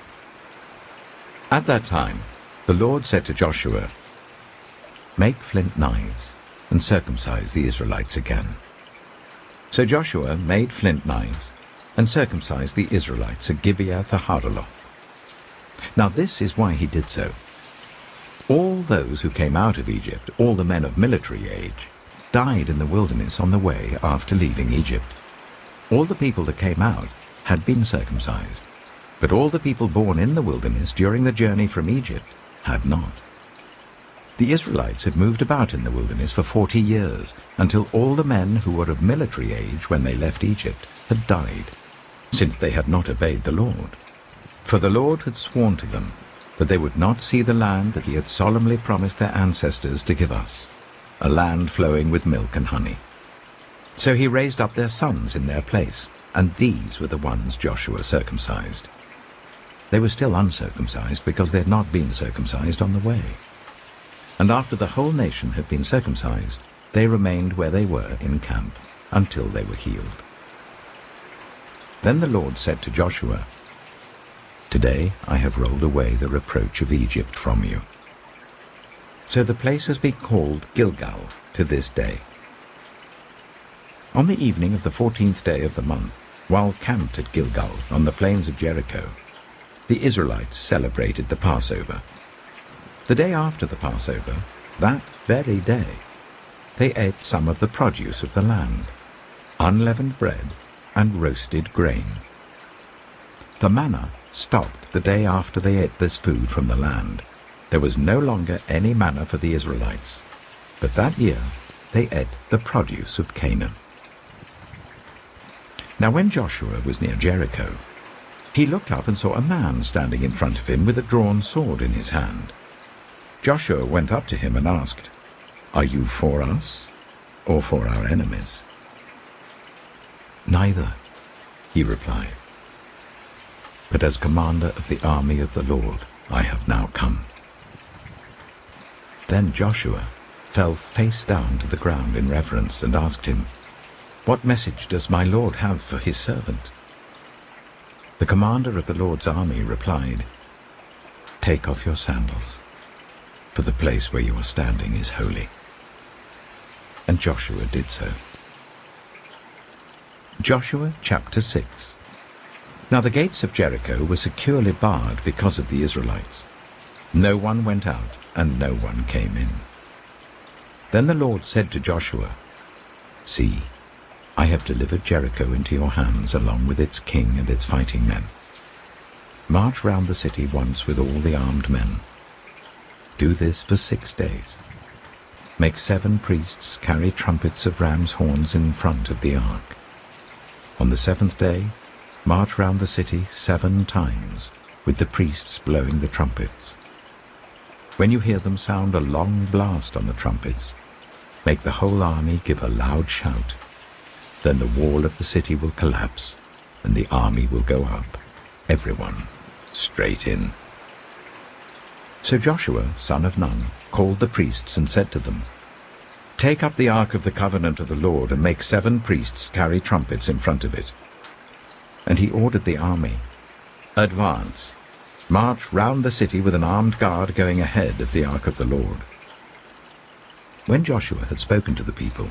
At that time the Lord said to Joshua, "Make flint knives, and circumcise the Israelites again." So Joshua made flint knives, and circumcised the Israelites at Gibeah the Haaraloth. Now this is why he did so. All those who came out of Egypt, all the men of military age, died in the wilderness on the way after leaving Egypt. All the people that came out had been circumcised, but all the people born in the wilderness during the journey from Egypt had not. The Israelites had moved about in the wilderness for 40 years, until all the men who were of military age when they left Egypt had died, since they had not obeyed the Lord. For the Lord had sworn to them that they would not see the land that he had solemnly promised their ancestors to give us, a land flowing with milk and honey. So he raised up their sons in their place, and these were the ones Joshua circumcised. They were still uncircumcised because they had not been circumcised on the way. And after the whole nation had been circumcised, they remained where they were in camp until they were healed. Then the Lord said to Joshua, "Today I have rolled away the reproach of Egypt from you." So the place has been called Gilgal to this day. On the evening of the 14th day of the month, while camped at Gilgal on the plains of Jericho, the Israelites celebrated the Passover. The day after the Passover, that very day, they ate some of the produce of the land, unleavened bread and roasted grain. The manna stopped the day after they ate this food from the land. There was no longer any manna for the Israelites, but that year they ate the produce of Canaan. Now when Joshua was near Jericho, he looked up and saw a man standing in front of him with a drawn sword in his hand. Joshua went up to him and asked, "Are you for us or for our enemies?" "Neither," he replied, "but as commander of the army of the Lord I have now come." Then Joshua fell face down to the ground in reverence and asked him, "What message does my Lord have for his servant?" The commander of the Lord's army replied, "Take off your sandals, for the place where you are standing is holy." And Joshua did so. Joshua chapter 6. Now the gates of Jericho were securely barred because of the Israelites. No one went out, and no one came in. Then the Lord said to Joshua, "See, I have delivered Jericho into your hands along with its king and its fighting men. March round the city once with all the armed men. Do this for 6 days. Make 7 priests carry trumpets of ram's horns in front of the ark. On the 7th day, march round the city 7 times, with the priests blowing the trumpets. When you hear them sound a long blast on the trumpets, make the whole army give a loud shout. Then the wall of the city will collapse, and the army will go up, everyone straight in." So Joshua, son of Nun, called the priests and said to them, "Take up the ark of the covenant of the Lord and make 7 priests carry trumpets in front of it." And he ordered the army, "Advance, march round the city with an armed guard going ahead of the ark of the Lord." When Joshua had spoken to the people,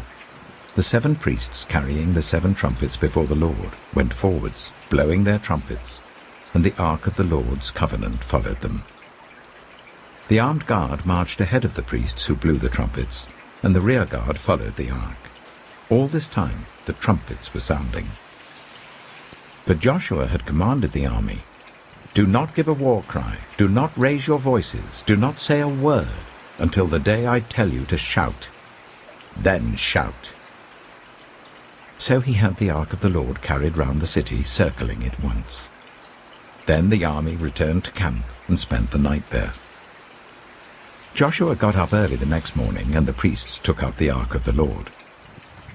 The 7 priests carrying the 7 trumpets before the Lord went forwards, blowing their trumpets, and the ark of the Lord's covenant followed them. The armed guard marched ahead of the priests who blew the trumpets, and the rear guard followed the ark. All this time the trumpets were sounding. But Joshua had commanded the army, "Do not give a war cry, do not raise your voices, do not say a word, until the day I tell you to shout. Then shout." So he had the ark of the Lord carried round the city, circling it once. Then the army returned to camp and spent the night there. Joshua got up early the next morning, and the priests took up the ark of the Lord.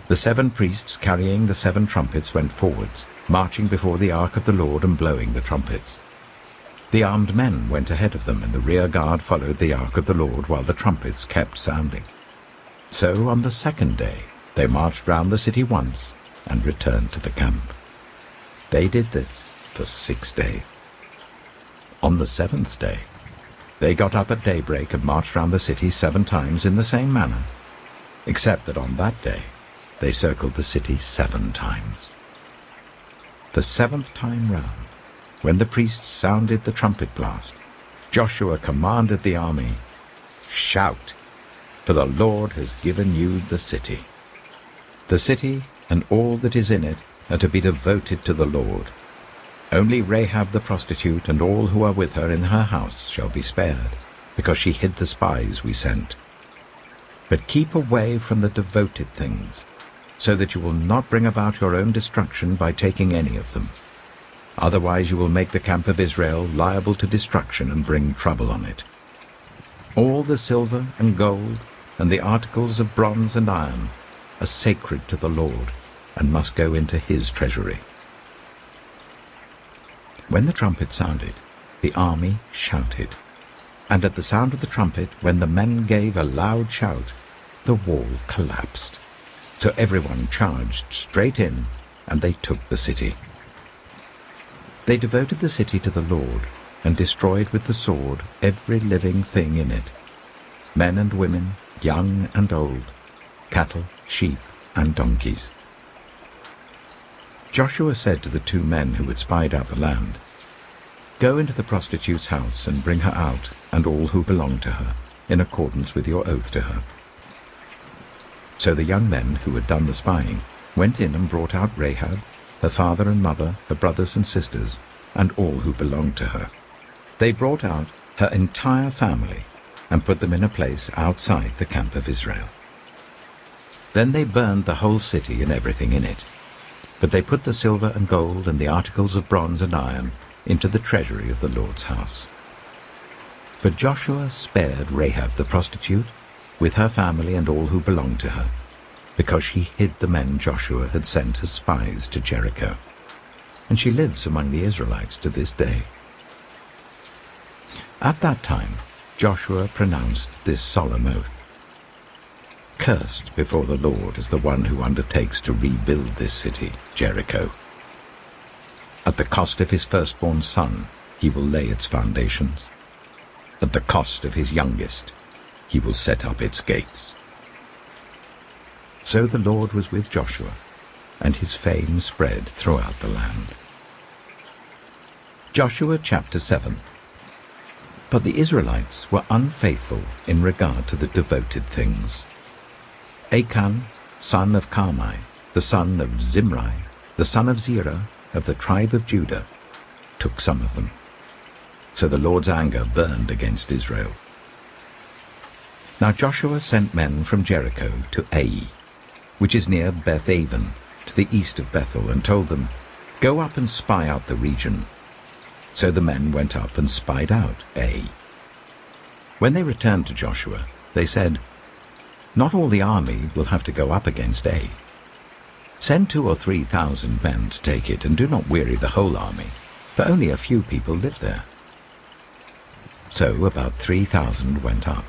The 7 priests carrying the 7 trumpets went forwards, marching before the ark of the Lord and blowing the trumpets. The armed men went ahead of them, and the rear guard followed the ark of the Lord while the trumpets kept sounding. So on the 2nd day they marched round the city once and returned to the camp. They did this for 6 days. On the 7th day they got up at daybreak and marched round the city 7 times in the same manner, except that on that day they circled the city 7 times. The 7th time round, when the priests sounded the trumpet blast, Joshua commanded the army, "Shout, for the Lord has given you the city. The city and all that is in it are to be devoted to the Lord. Only Rahab the prostitute and all who are with her in her house shall be spared, because she hid the spies we sent. But keep away from the devoted things, so that you will not bring about your own destruction by taking any of them. Otherwise you will make the camp of Israel liable to destruction and bring trouble on it. All the silver and gold and the articles of bronze and iron are sacred to the Lord and must go into his treasury." When the trumpet sounded, the army shouted, and at the sound of the trumpet, when the men gave a loud shout, the wall collapsed. So everyone charged straight in, and they took the city. They devoted the city to the Lord, and destroyed with the sword every living thing in it, men and women, young and old, cattle, sheep, and donkeys. Joshua said to the 2 men who had spied out the land, "Go into the prostitute's house and bring her out, and all who belong to her, in accordance with your oath to her." So the young men who had done the spying went in and brought out Rahab, her father and mother, her brothers and sisters, and all who belonged to her. They brought out her entire family and put them in a place outside the camp of Israel. Then they burned the whole city and everything in it. But they put the silver and gold and the articles of bronze and iron into the treasury of the Lord's house. But Joshua spared Rahab the prostitute, with her family and all who belonged to her, because she hid the men Joshua had sent as spies to Jericho. And she lives among the Israelites to this day. At that time Joshua pronounced this solemn oath: "Cursed before the Lord is the one who undertakes to rebuild this city, Jericho. At the cost of his firstborn son he will lay its foundations. At the cost of his youngest he will set up its gates." So the Lord was with Joshua, and his fame spread throughout the land. Joshua chapter 7. But the Israelites were unfaithful in regard to the devoted things. Achan, son of Carmi, the son of Zimri, the son of Zerah, of the tribe of Judah, took some of them. So the Lord's anger burned against Israel. Now Joshua sent men from Jericho to Ai, which is near Beth-aven, to the east of Bethel, and told them, "Go up and spy out the region." So the men went up and spied out Ai. When they returned to Joshua, they said, "Not all the army will have to go up against Ai. Send 2,000 or 3,000 men to take it, and do not weary the whole army, for only a few people live there." So about 3,000 went up.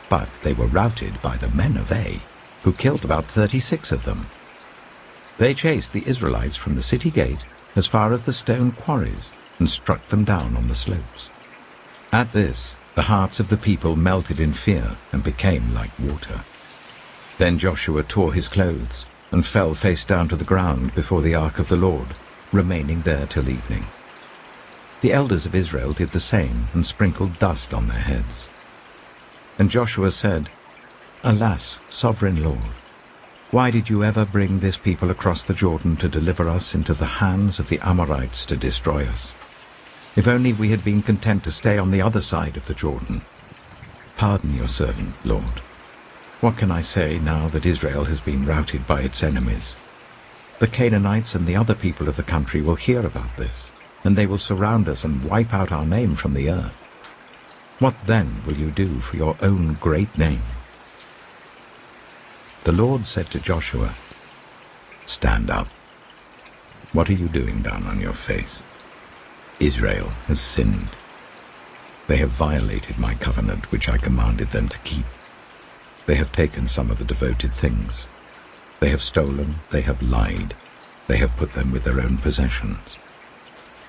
But they were routed by the men of Ai, who killed about 36 of them. They chased the Israelites from the city gate as far as the stone quarries, and struck them down on the slopes. At this, the hearts of the people melted in fear and became like water. Then Joshua tore his clothes and fell face down to the ground before the ark of the Lord, remaining there till evening. The elders of Israel did the same and sprinkled dust on their heads. And Joshua said, "Alas, sovereign Lord, why did you ever bring this people across the Jordan to deliver us into the hands of the Amorites to destroy us? If only we had been content to stay on the other side of the Jordan. Pardon your servant, Lord. What can I say now that Israel has been routed by its enemies? The Canaanites and the other people of the country will hear about this, and they will surround us and wipe out our name from the earth. What then will you do for your own great name?" The Lord said to Joshua, "Stand up. What are you doing down on your face? Israel has sinned. They have violated my covenant which I commanded them to keep. They have taken some of the devoted things. They have stolen, they have lied, they have put them with their own possessions.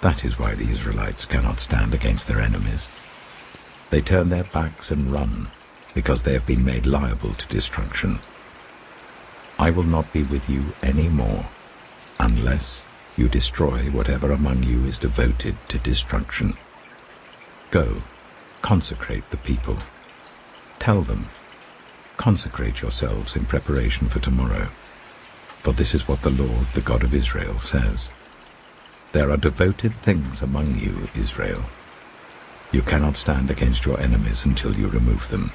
That is why the Israelites cannot stand against their enemies. They turn their backs and run, because they have been made liable to destruction. I will not be with you any more, unless you destroy whatever among you is devoted to destruction. Go, consecrate the people. Tell them, consecrate yourselves in preparation for tomorrow. For this is what the Lord, the God of Israel, says. There are devoted things among you, Israel. You cannot stand against your enemies until you remove them.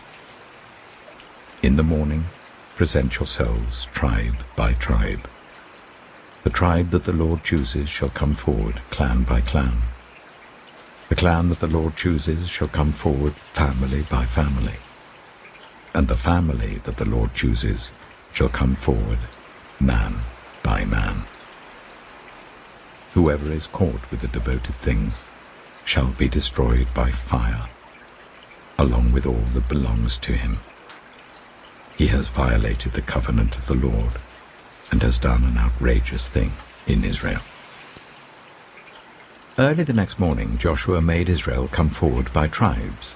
In the morning, present yourselves tribe by tribe. The tribe that the Lord chooses shall come forward, clan by clan. The clan that the Lord chooses shall come forward, family by family. And the family that the Lord chooses shall come forward, man by man. Whoever is caught with the devoted things shall be destroyed by fire, along with all that belongs to him. He has violated the covenant of the Lord and has done an outrageous thing in Israel." Early the next morning Joshua made Israel come forward by tribes,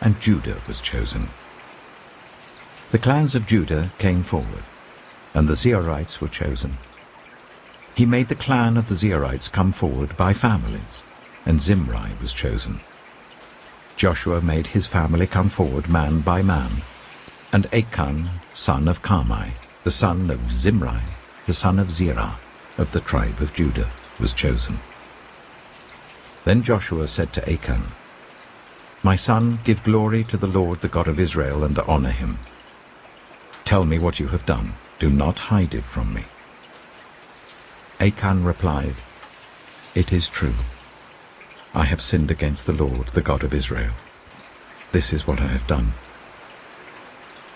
and Judah was chosen. The clans of Judah came forward, and the Zerhites were chosen. He made the clan of the Zerhites come forward by families, and Zimri was chosen. Joshua made his family come forward man by man, and Achan, son of Carmi, the son of Zimri, the son of Zerah, of the tribe of Judah, was chosen. Then Joshua said to Achan, "My son, give glory to the Lord, the God of Israel, and honor him. Tell me what you have done. Do not hide it from me." Achan replied, "It is true. I have sinned against the Lord, the God of Israel. This is what I have done.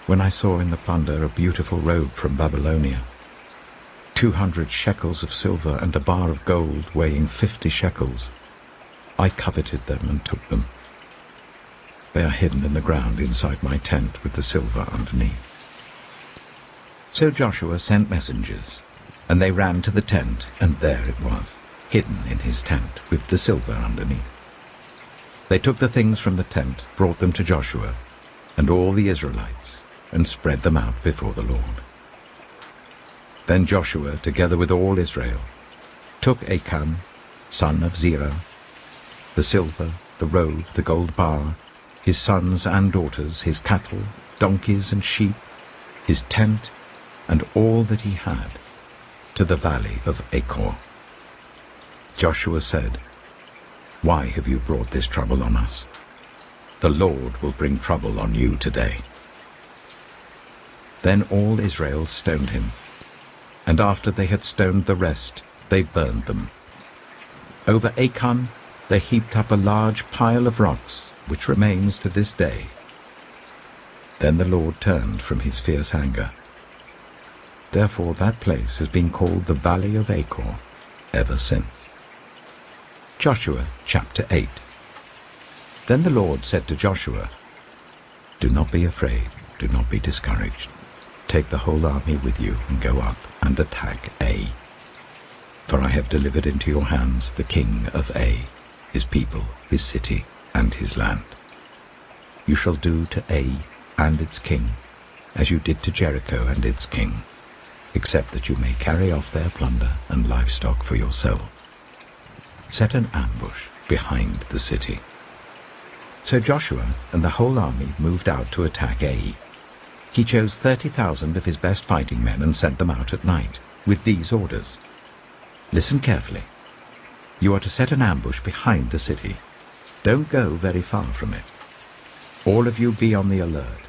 When I saw in the plunder a beautiful robe from Babylonia, 200 shekels of silver and a bar of gold weighing 50 shekels, I coveted them and took them. They are hidden in the ground inside my tent with the silver underneath." So Joshua sent messengers, and they ran to the tent, and there it was, hidden in his tent with the silver underneath. They took the things from the tent, brought them to Joshua and all the Israelites, and spread them out before the Lord. Then Joshua, together with all Israel, took Achan, son of Zerah, the silver, the robe, the gold bar, his sons and daughters, his cattle, donkeys and sheep, his tent, and all that he had, to the valley of Achor. Joshua said, "Why have you brought this trouble on us? The Lord will bring trouble on you today." Then all Israel stoned him, and after they had stoned the rest, they burned them. Over Achan they heaped up a large pile of rocks, which remains to this day. Then the Lord turned from his fierce anger. Therefore that place has been called the Valley of Achor ever since. Joshua chapter 8. Then the Lord said to Joshua, "Do not be afraid, do not be discouraged. Take the whole army with you and go up and attack Ai. For I have delivered into your hands the king of Ai, his people, his city, and his land. You shall do to Ai and its king as you did to Jericho and its king, except that you may carry off their plunder and livestock for yourself. Set an ambush behind the city." So Joshua and the whole army moved out to attack Ai. He chose 30,000 of his best fighting men and sent them out at night, with these orders. "Listen carefully. You are to set an ambush behind the city. Don't go very far from it. All of you be on the alert.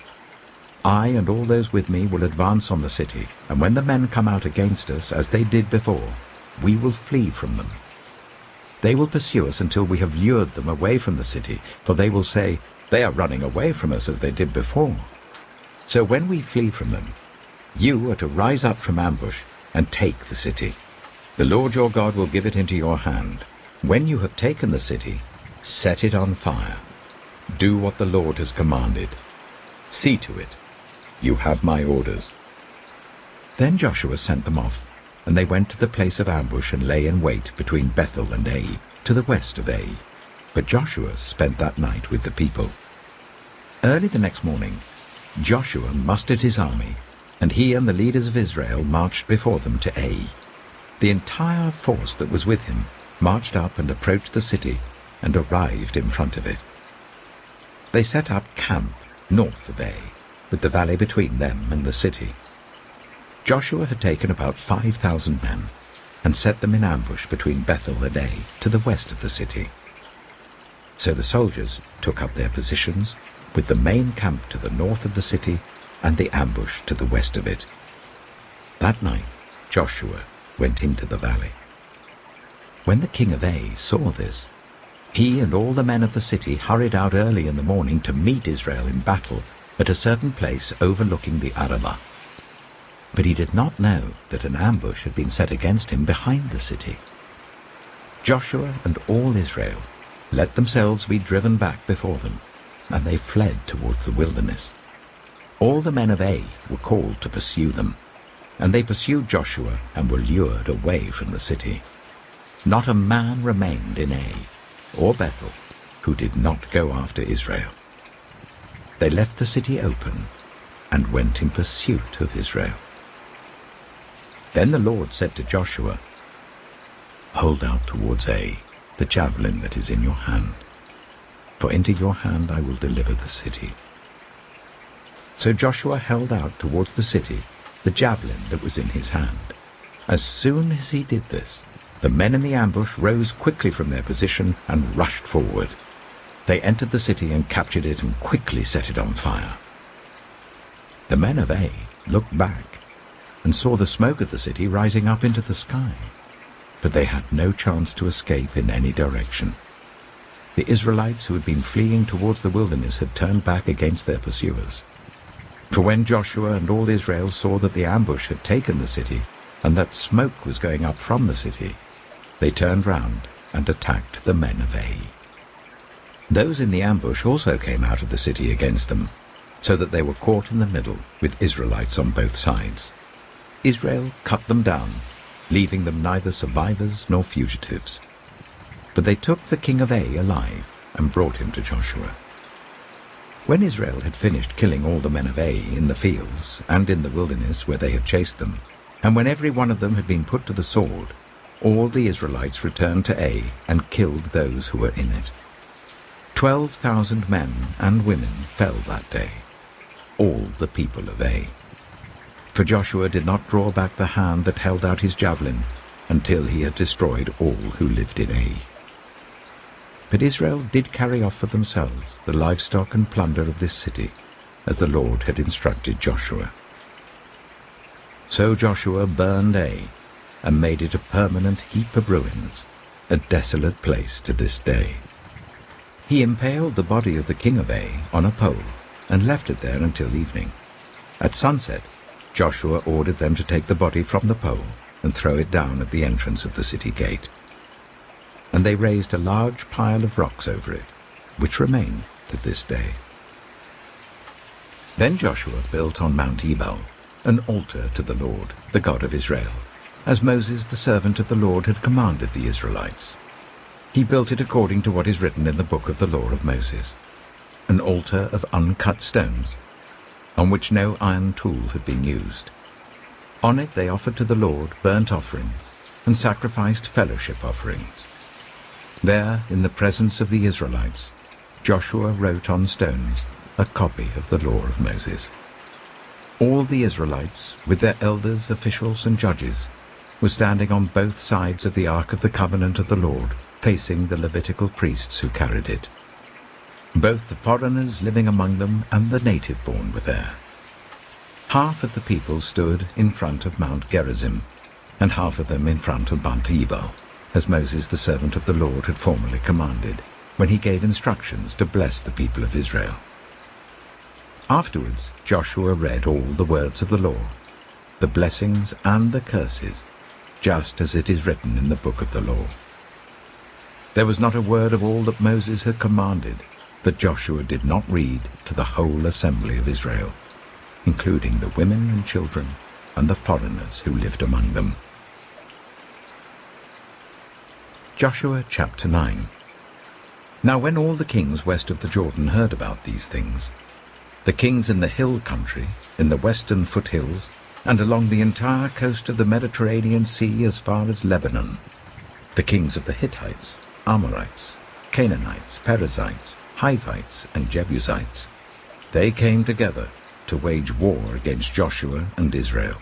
I and all those with me will advance on the city, and when the men come out against us, as they did before, we will flee from them. They will pursue us until we have lured them away from the city, for they will say, 'They are running away from us as they did before.' So when we flee from them, you are to rise up from ambush and take the city. The Lord your God will give it into your hand. When you have taken the city, set it on fire. Do what the Lord has commanded. See to it. You have my orders." Then Joshua sent them off, and they went to the place of ambush and lay in wait between Bethel and Ai, to the west of Ai. But Joshua spent that night with the people. Early the next morning, Joshua mustered his army, and he and the leaders of Israel marched before them to Ai. The entire force that was with him marched up and approached the city and arrived in front of it. They set up camp north of Ai, with the valley between them and the city. Joshua had taken about 5,000 men and set them in ambush between Bethel and Ai to the west of the city. So the soldiers took up their positions, with the main camp to the north of the city and the ambush to the west of it. That night Joshua went into the valley. When the king of Ai saw this, he and all the men of the city hurried out early in the morning to meet Israel in battle at a certain place overlooking the Arabah. But he did not know that an ambush had been set against him behind the city. Joshua and all Israel let themselves be driven back before them, and they fled towards the wilderness. All the men of Ai were called to pursue them, and they pursued Joshua and were lured away from the city. Not a man remained in Ai or Bethel who did not go after Israel. They left the city open and went in pursuit of Israel. Then the Lord said to Joshua, "Hold out towards Ai the javelin that is in your hand, for into your hand I will deliver the city." So Joshua held out towards the city the javelin that was in his hand. As soon as he did this, the men in the ambush rose quickly from their position and rushed forward. They entered the city and captured it and quickly set it on fire. The men of Ai looked back and saw the smoke of the city rising up into the sky, but they had no chance to escape in any direction. The Israelites who had been fleeing towards the wilderness had turned back against their pursuers. For when Joshua and all Israel saw that the ambush had taken the city and that smoke was going up from the city, they turned round and attacked the men of Ai. Those in the ambush also came out of the city against them, so that they were caught in the middle with Israelites on both sides. Israel cut them down, leaving them neither survivors nor fugitives. But they took the king of Ai alive and brought him to Joshua. When Israel had finished killing all the men of Ai in the fields and in the wilderness where they had chased them, and when every one of them had been put to the sword, all the Israelites returned to Ai and killed those who were in it. 12,000 men and women fell that day, all the people of Ai. For Joshua did not draw back the hand that held out his javelin until he had destroyed all who lived in Ai. But Israel did carry off for themselves the livestock and plunder of this city, as the Lord had instructed Joshua. So Joshua burned Ai and made it a permanent heap of ruins, a desolate place to this day. He impaled the body of the king of Ai on a pole and left it there until evening. At sunset, Joshua ordered them to take the body from the pole and throw it down at the entrance of the city gate. And they raised a large pile of rocks over it, which remain to this day. Then Joshua built on Mount Ebal an altar to the Lord, the God of Israel, as Moses the servant of the Lord had commanded the Israelites. He built it according to what is written in the book of the law of Moses, an altar of uncut stones. on which no iron tool had been used. On it they offered to the Lord burnt offerings and sacrificed fellowship offerings. There, in the presence of the Israelites, Joshua wrote on stones a copy of the law of Moses. All the Israelites, with their elders, officials, and judges, were standing on both sides of the Ark of the Covenant of the Lord, facing the Levitical priests who carried it. Both the foreigners living among them and the native-born were there. Half of the people stood in front of Mount Gerizim, and half of them in front of Mount Ebal, as Moses the servant of the Lord had formerly commanded, when he gave instructions to bless the people of Israel. Afterwards Joshua read all the words of the law, the blessings and the curses, just as it is written in the book of the law. There was not a word of all that Moses had commanded that Joshua did not read to the whole assembly of Israel, including the women and children and the foreigners who lived among them. Joshua chapter 9. Now when all the kings west of the Jordan heard about these things, the kings in the hill country, in the western foothills, and along the entire coast of the Mediterranean Sea as far as Lebanon, the kings of the Hittites, Amorites, Canaanites, Perizzites, Hivites, and Jebusites, they came together to wage war against Joshua and Israel.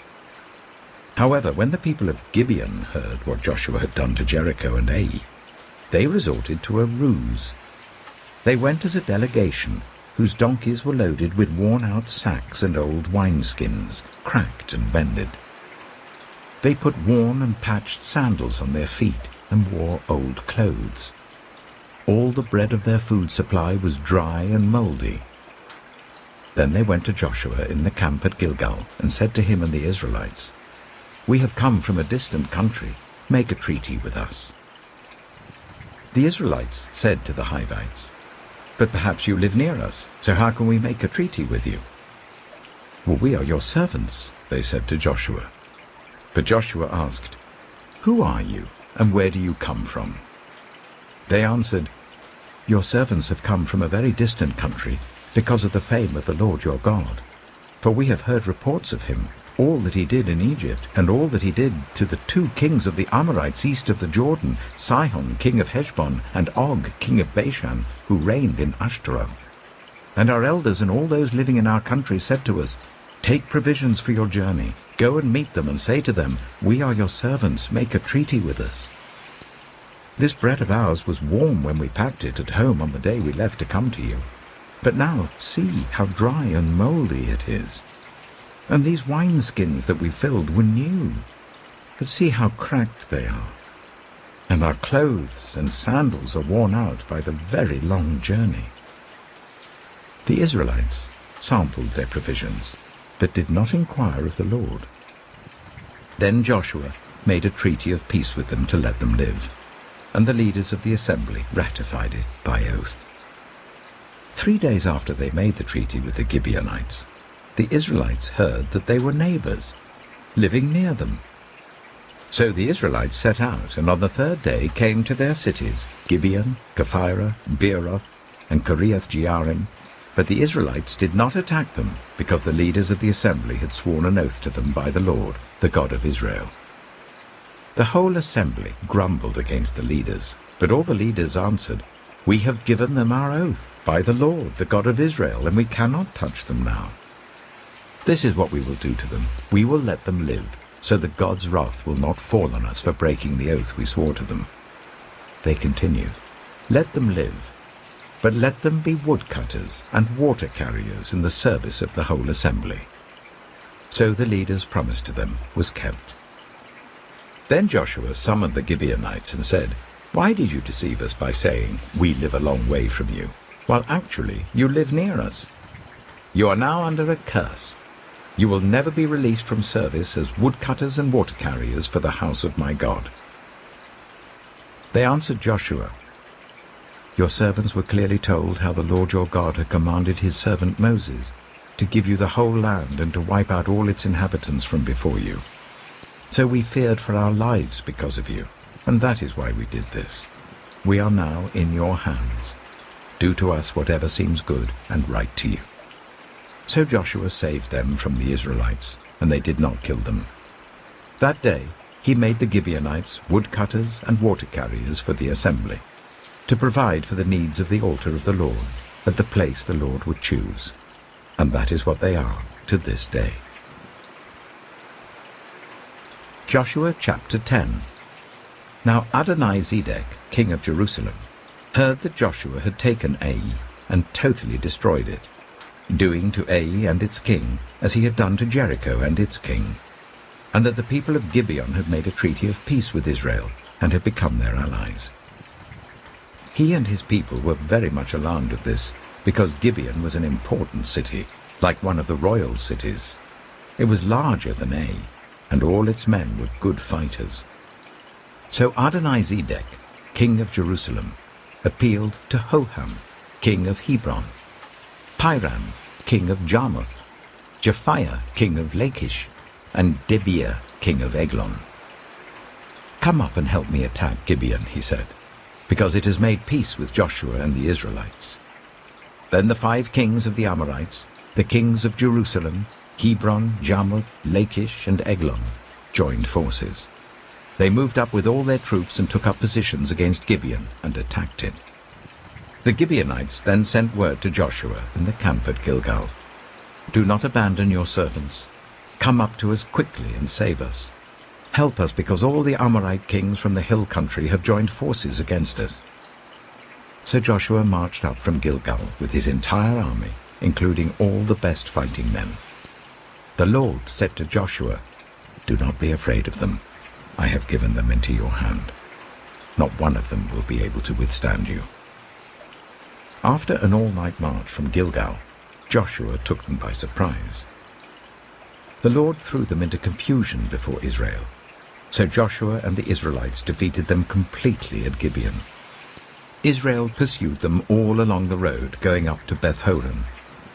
However, when the people of Gibeon heard what Joshua had done to Jericho and Ai, they resorted to a ruse. They went as a delegation whose donkeys were loaded with worn-out sacks and old wineskins, cracked and bended. They put worn and patched sandals on their feet and wore old clothes. All the bread of their food supply was dry and mouldy. Then they went to Joshua in the camp at Gilgal and said to him and the Israelites, "We have come from a distant country. Make a treaty with us." The Israelites said to the Hivites, "But perhaps you live near us, so how can we make a treaty with you?" "Well, we are your servants," they said to Joshua. But Joshua asked, "Who are you, and where do you come from?" They answered, "Your servants have come from a very distant country because of the fame of the Lord your God. For we have heard reports of him, all that he did in Egypt, and all that he did to the 2 kings of the Amorites east of the Jordan, Sihon, king of Heshbon, and Og, king of Bashan, who reigned in Ashtaroth. And our elders and all those living in our country said to us, 'Take provisions for your journey. Go and meet them and say to them, "We are your servants. Make a treaty with us." This bread of ours was warm when we packed it at home on the day we left to come to you. But now see how dry and mouldy it is. And these wineskins that we filled were new, but see how cracked they are. And our clothes and sandals are worn out by the very long journey." The Israelites sampled their provisions, but did not inquire of the Lord. Then Joshua made a treaty of peace with them to let them live, and the leaders of the assembly ratified it by oath. 3 days after they made the treaty with the Gibeonites, the Israelites heard that they were neighbors, living near them. So the Israelites set out, and on the 3rd day came to their cities, Gibeon, Kephirah, Beeroth, and Kiriath-Jearim. But the Israelites did not attack them, because the leaders of the assembly had sworn an oath to them by the Lord, the God of Israel. The whole assembly grumbled against the leaders, but all the leaders answered, "We have given them our oath by the Lord, the God of Israel, and we cannot touch them now. This is what we will do to them. We will let them live, so that God's wrath will not fall on us for breaking the oath we swore to them." They continued, "Let them live, but let them be woodcutters and water carriers in the service of the whole assembly." So the leaders' promise to them was kept. Then Joshua summoned the Gibeonites and said, "Why did you deceive us by saying, 'We live a long way from you,' while actually you live near us? You are now under a curse. You will never be released from service as woodcutters and water carriers for the house of my God." They answered Joshua, "Your servants were clearly told how the Lord your God had commanded his servant Moses to give you the whole land and to wipe out all its inhabitants from before you. So we feared for our lives because of you, and that is why we did this. We are now in your hands. Do to us whatever seems good and right to you." So Joshua saved them from the Israelites, and they did not kill them. That day he made the Gibeonites woodcutters and water carriers for the assembly, to provide for the needs of the altar of the Lord at the place the Lord would choose. And that is what they are to this day. Joshua chapter 10. Now Adonizedek, king of Jerusalem, heard that Joshua had taken Ai and totally destroyed it, doing to Ai and its king as he had done to Jericho and its king, and that the people of Gibeon had made a treaty of peace with Israel and had become their allies. He and his people were very much alarmed at this, because Gibeon was an important city, like one of the royal cities. It was larger than Ai, and all its men were good fighters. So Adonizedek, king of Jerusalem, appealed to Hoham, king of Hebron, Piram, king of Jarmuth, Japhiah, king of Lachish, and Debir, king of Eglon. "Come up and help me attack Gibeon," he said, because it has made peace with Joshua and the Israelites. Then the 5 kings of the Amorites, the kings of Jerusalem, Hebron, Jarmuth, Lachish, and Eglon, joined forces. They moved up with all their troops and took up positions against Gibeon and attacked it. The Gibeonites then sent word to Joshua in the camp at Gilgal, "Do not abandon your servants. Come up to us quickly and save us. Help us, because all the Amorite kings from the hill country have joined forces against us." So Joshua marched up from Gilgal with his entire army, including all the best fighting men. The Lord said to Joshua, "Do not be afraid of them. I have given them into your hand. Not one of them will be able to withstand you." After an all-night march from Gilgal, Joshua took them by surprise. The Lord threw them into confusion before Israel. So Joshua and the Israelites defeated them completely at Gibeon. Israel pursued them all along the road going up to Beth-horon,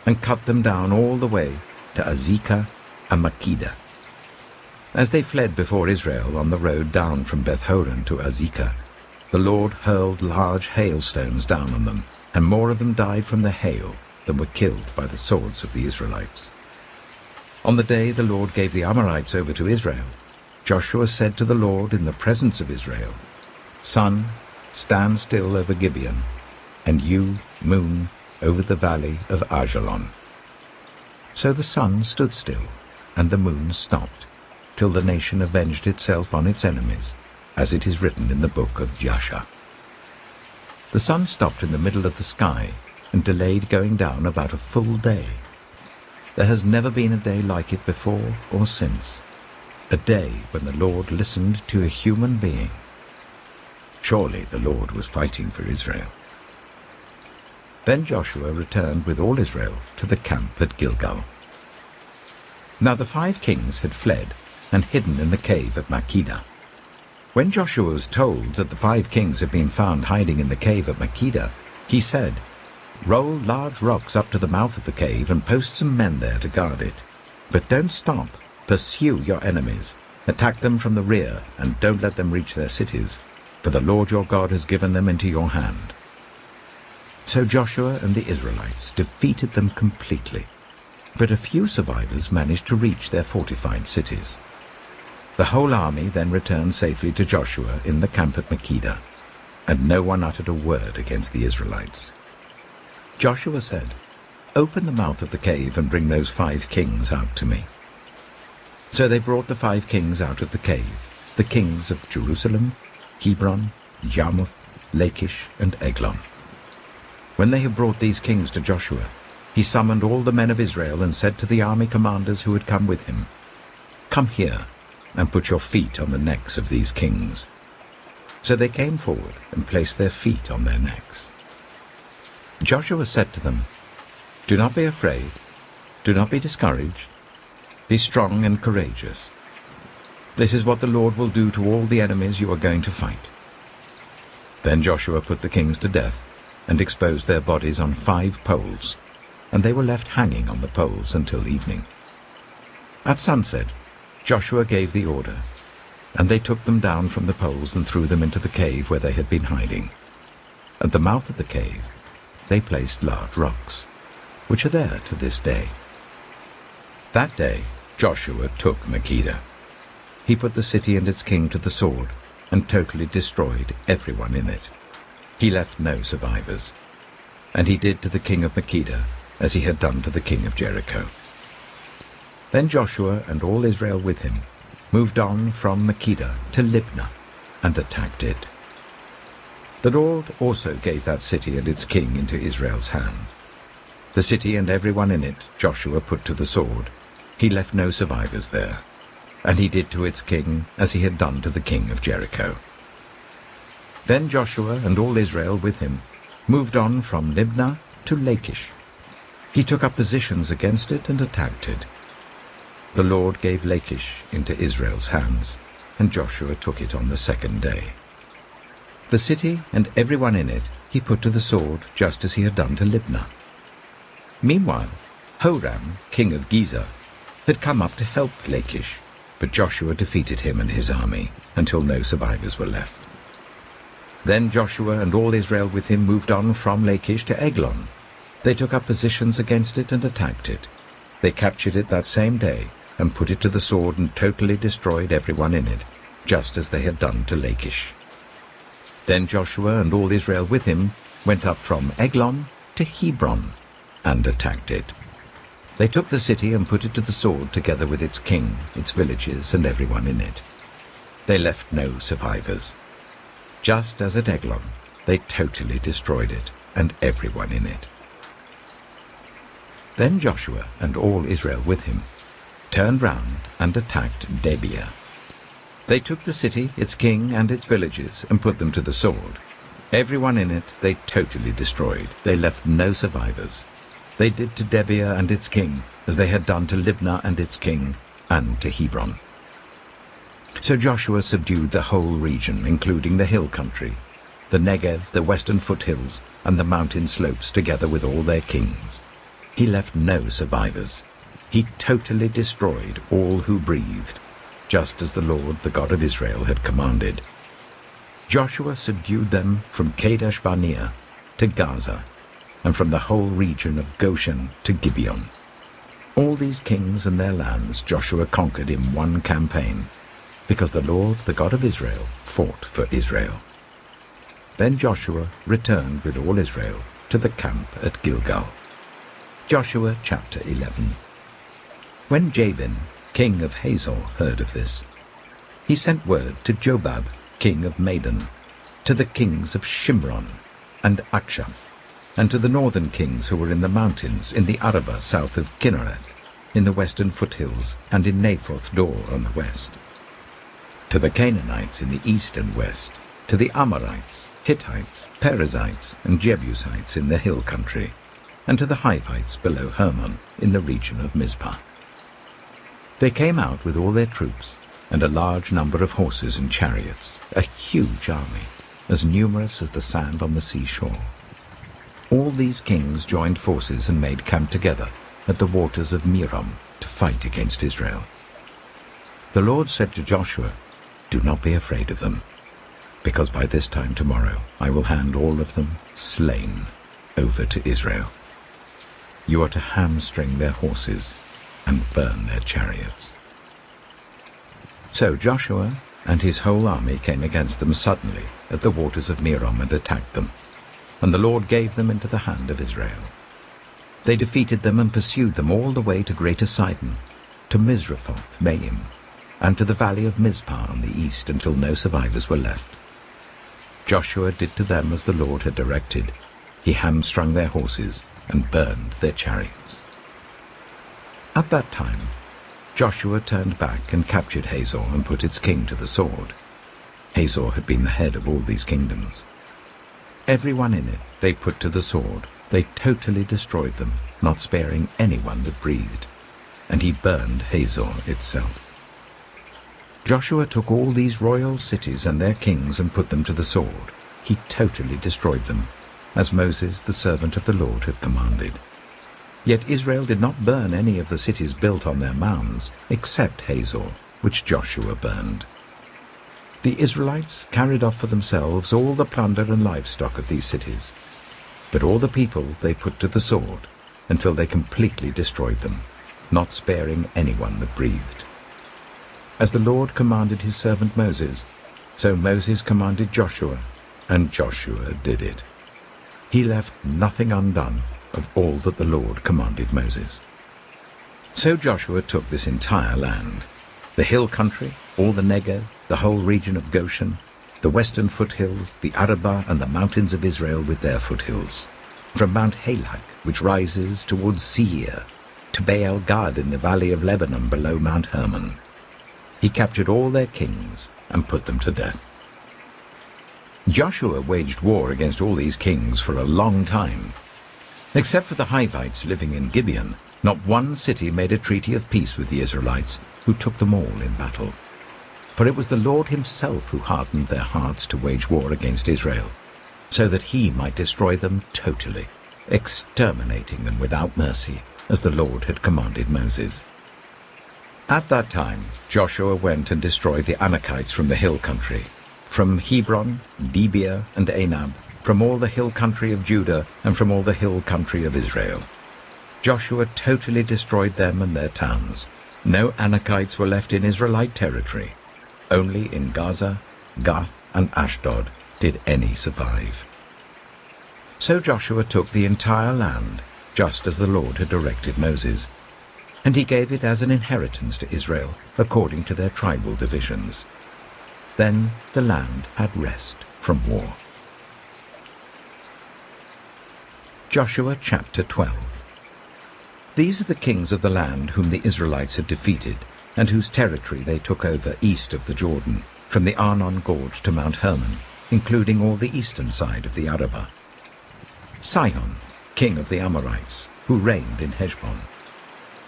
and cut them down all the way to Azekah and Makkedah. As they fled before Israel on the road down from Beth-horon to Azekah, the Lord hurled large hailstones down on them, and more of them died from the hail than were killed by the swords of the Israelites. On the day the Lord gave the Amorites over to Israel, Joshua said to the Lord in the presence of Israel, "Sun, stand still over Gibeon, and you, moon, over the valley of Ajalon." So the sun stood still, and the moon stopped, till the nation avenged itself on its enemies, as it is written in the book of Jasher. The sun stopped in the middle of the sky, and delayed going down about a full day. There has never been a day like it before or since, a day when the Lord listened to a human being. Surely the Lord was fighting for Israel. Then Joshua returned with all Israel to the camp at Gilgal. Now the 5 kings had fled and hidden in the cave at Makkedah. When Joshua was told that the 5 kings had been found hiding in the cave at Makkedah, he said, "Roll large rocks up to the mouth of the cave and post some men there to guard it. But don't stop. Pursue your enemies. Attack them from the rear, and don't let them reach their cities, for the Lord your God has given them into your hand." So Joshua and the Israelites defeated them completely, but a few survivors managed to reach their fortified cities. The whole army then returned safely to Joshua in the camp at Makkedah, and no one uttered a word against the Israelites. Joshua said, "Open the mouth of the cave and bring those 5 kings out to me." So they brought the 5 kings out of the cave, the kings of Jerusalem, Hebron, Jarmuth, Lachish, and Eglon. When they had brought these kings to Joshua, he summoned all the men of Israel and said to the army commanders who had come with him, "Come here and put your feet on the necks of these kings." So they came forward and placed their feet on their necks. Joshua said to them, "Do not be afraid, do not be discouraged. Be strong and courageous. This is what the Lord will do to all the enemies you are going to fight." Then Joshua put the kings to death and exposed their bodies on 5 poles, and they were left hanging on the poles until evening. At sunset, Joshua gave the order, and they took them down from the poles and threw them into the cave where they had been hiding. At the mouth of the cave, they placed large rocks, which are there to this day. That day Joshua took Makkedah. He put the city and its king to the sword and totally destroyed everyone in it. He left no survivors. And he did to the king of Makkedah as he had done to the king of Jericho. Then Joshua and all Israel with him moved on from Makkedah to Libnah and attacked it. The Lord also gave that city and its king into Israel's hand. The city and everyone in it Joshua put to the sword. He left no survivors there. And he did to its king as he had done to the king of Jericho. Then Joshua and all Israel with him moved on from Libnah to Lachish. He took up positions against it and attacked it. The Lord gave Lachish into Israel's hands, and Joshua took it on the second day. The city and everyone in it he put to the sword, just as he had done to Libnah. Meanwhile, Horam, king of Gezer, had come up to help Lachish, but Joshua defeated him and his army until no survivors were left. Then Joshua and all Israel with him moved on from Lachish to Eglon. They took up positions against it and attacked it. They captured it that same day and put it to the sword and totally destroyed everyone in it, just as they had done to Lachish. Then Joshua and all Israel with him went up from Eglon to Hebron and attacked it. They took the city and put it to the sword together with its king, its villages, and everyone in it. They left no survivors. Just as at Eglon, they totally destroyed it and everyone in it. Then Joshua and all Israel with him turned round and attacked Debir. They took the city, its king, and its villages, and put them to the sword. Everyone in it they totally destroyed. They left no survivors. They did to Debir and its king as they had done to Libnah and its king, and to Hebron. So Joshua subdued the whole region, including the hill country, the Negev, the western foothills, and the mountain slopes, together with all their kings. He left no survivors. He totally destroyed all who breathed, just as the Lord, the God of Israel, had commanded. Joshua subdued them from Kadesh Barnea to Gaza, and from the whole region of Goshen to Gibeon. All these kings and their lands Joshua conquered in one campaign, because the Lord, the God of Israel, fought for Israel. Then Joshua returned with all Israel to the camp at Gilgal. Joshua chapter 11. When Jabin, king of Hazor, heard of this, he sent word to Jobab, king of Madon, to the kings of Shimron and Akshaph, and to the northern kings who were in the mountains, in the Arabah south of Kinnereth, in the western foothills, and in Naphoth Dor on the west, to the Canaanites in the east and west, to the Amorites, Hittites, Perizzites, and Jebusites in the hill country, and to the Hivites below Hermon in the region of Mizpah. They came out with all their troops, and a large number of horses and chariots, a huge army, as numerous as the sand on the seashore. All these kings joined forces and made camp together at the waters of Merom to fight against Israel. The Lord said to Joshua, "Do not be afraid of them, because by this time tomorrow I will hand all of them, slain, over to Israel. You are to hamstring their horses and burn their chariots." So Joshua and his whole army came against them suddenly at the waters of Merom and attacked them, and the Lord gave them into the hand of Israel. They defeated them and pursued them all the way to Greater Sidon, to Misrephoth Maim, and to the valley of Mizpah on the east, until no survivors were left. Joshua did to them as the Lord had directed. He hamstrung their horses and burned their chariots. At that time, Joshua turned back and captured Hazor and put its king to the sword. Hazor had been the head of all these kingdoms. Everyone in it they put to the sword. They totally destroyed them, not sparing anyone that breathed, and he burned Hazor itself. Joshua took all these royal cities and their kings and put them to the sword. He totally destroyed them, as Moses, the servant of the Lord, had commanded. Yet Israel did not burn any of the cities built on their mounds, except Hazor, which Joshua burned. The Israelites carried off for themselves all the plunder and livestock of these cities, but all the people they put to the sword, until they completely destroyed them. not sparing anyone that breathed. As the Lord commanded his servant Moses, so Moses commanded Joshua, and Joshua did it. He left nothing undone of all that the Lord commanded Moses. So Joshua took this entire land, the hill country, all the Negev, the whole region of Goshen, the western foothills, the Arabah, and the mountains of Israel with their foothills, from Mount Halak, which rises towards Seir, to Baal Gad in the valley of Lebanon below Mount Hermon. He captured all their kings and put them to death. Joshua waged war against all these kings for a long time. Except for the Hivites living in Gibeon, not one city made a treaty of peace with the Israelites, who took them all in battle. For it was the Lord himself who hardened their hearts to wage war against Israel, so that he might destroy them totally, exterminating them without mercy, as the Lord had commanded Moses. At that time Joshua went and destroyed the Anakites from the hill country, from Hebron, Debir, and Anab, from all the hill country of Judah, and from all the hill country of Israel. Joshua totally destroyed them and their towns. No Anakites were left in Israelite territory. Only in Gaza, Gath, and Ashdod did any survive. So Joshua took the entire land, just as the Lord had directed Moses, and he gave it as an inheritance to Israel, according to their tribal divisions. Then the land had rest from war. Joshua chapter 12. These are the kings of the land whom the Israelites had defeated, and whose territory they took over east of the Jordan, from the Arnon Gorge to Mount Hermon, including all the eastern side of the Arabah. Sihon, king of the Amorites, who reigned in Heshbon.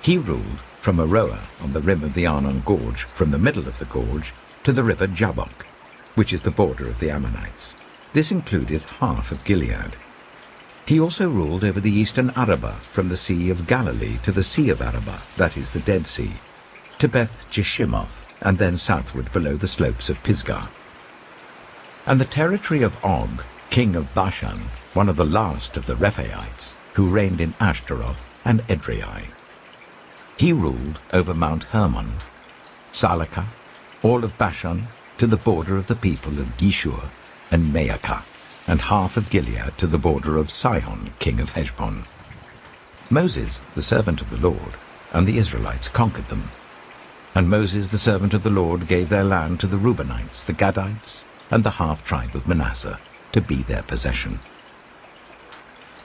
He ruled from Aroer on the rim of the Arnon Gorge, from the middle of the gorge, to the river Jabbok, which is the border of the Ammonites. This included half of Gilead. He also ruled over the eastern Arabah, from the Sea of Galilee to the Sea of Arabah, that is the Dead Sea, to Beth Jeshimoth, and then southward below the slopes of Pisgah. And the territory of Og, king of Bashan, one of the last of the Rephaites, who reigned in Ashtaroth and Edrei. He ruled over Mount Hermon, Salakah, all of Bashan, to the border of the people of Geshur and Maacah, and half of Gilead to the border of Sihon, king of Heshbon. Moses, the servant of the Lord, and the Israelites conquered them. And Moses, the servant of the Lord, gave their land to the Reubenites, the Gadites, and the half-tribe of Manasseh, to be their possession.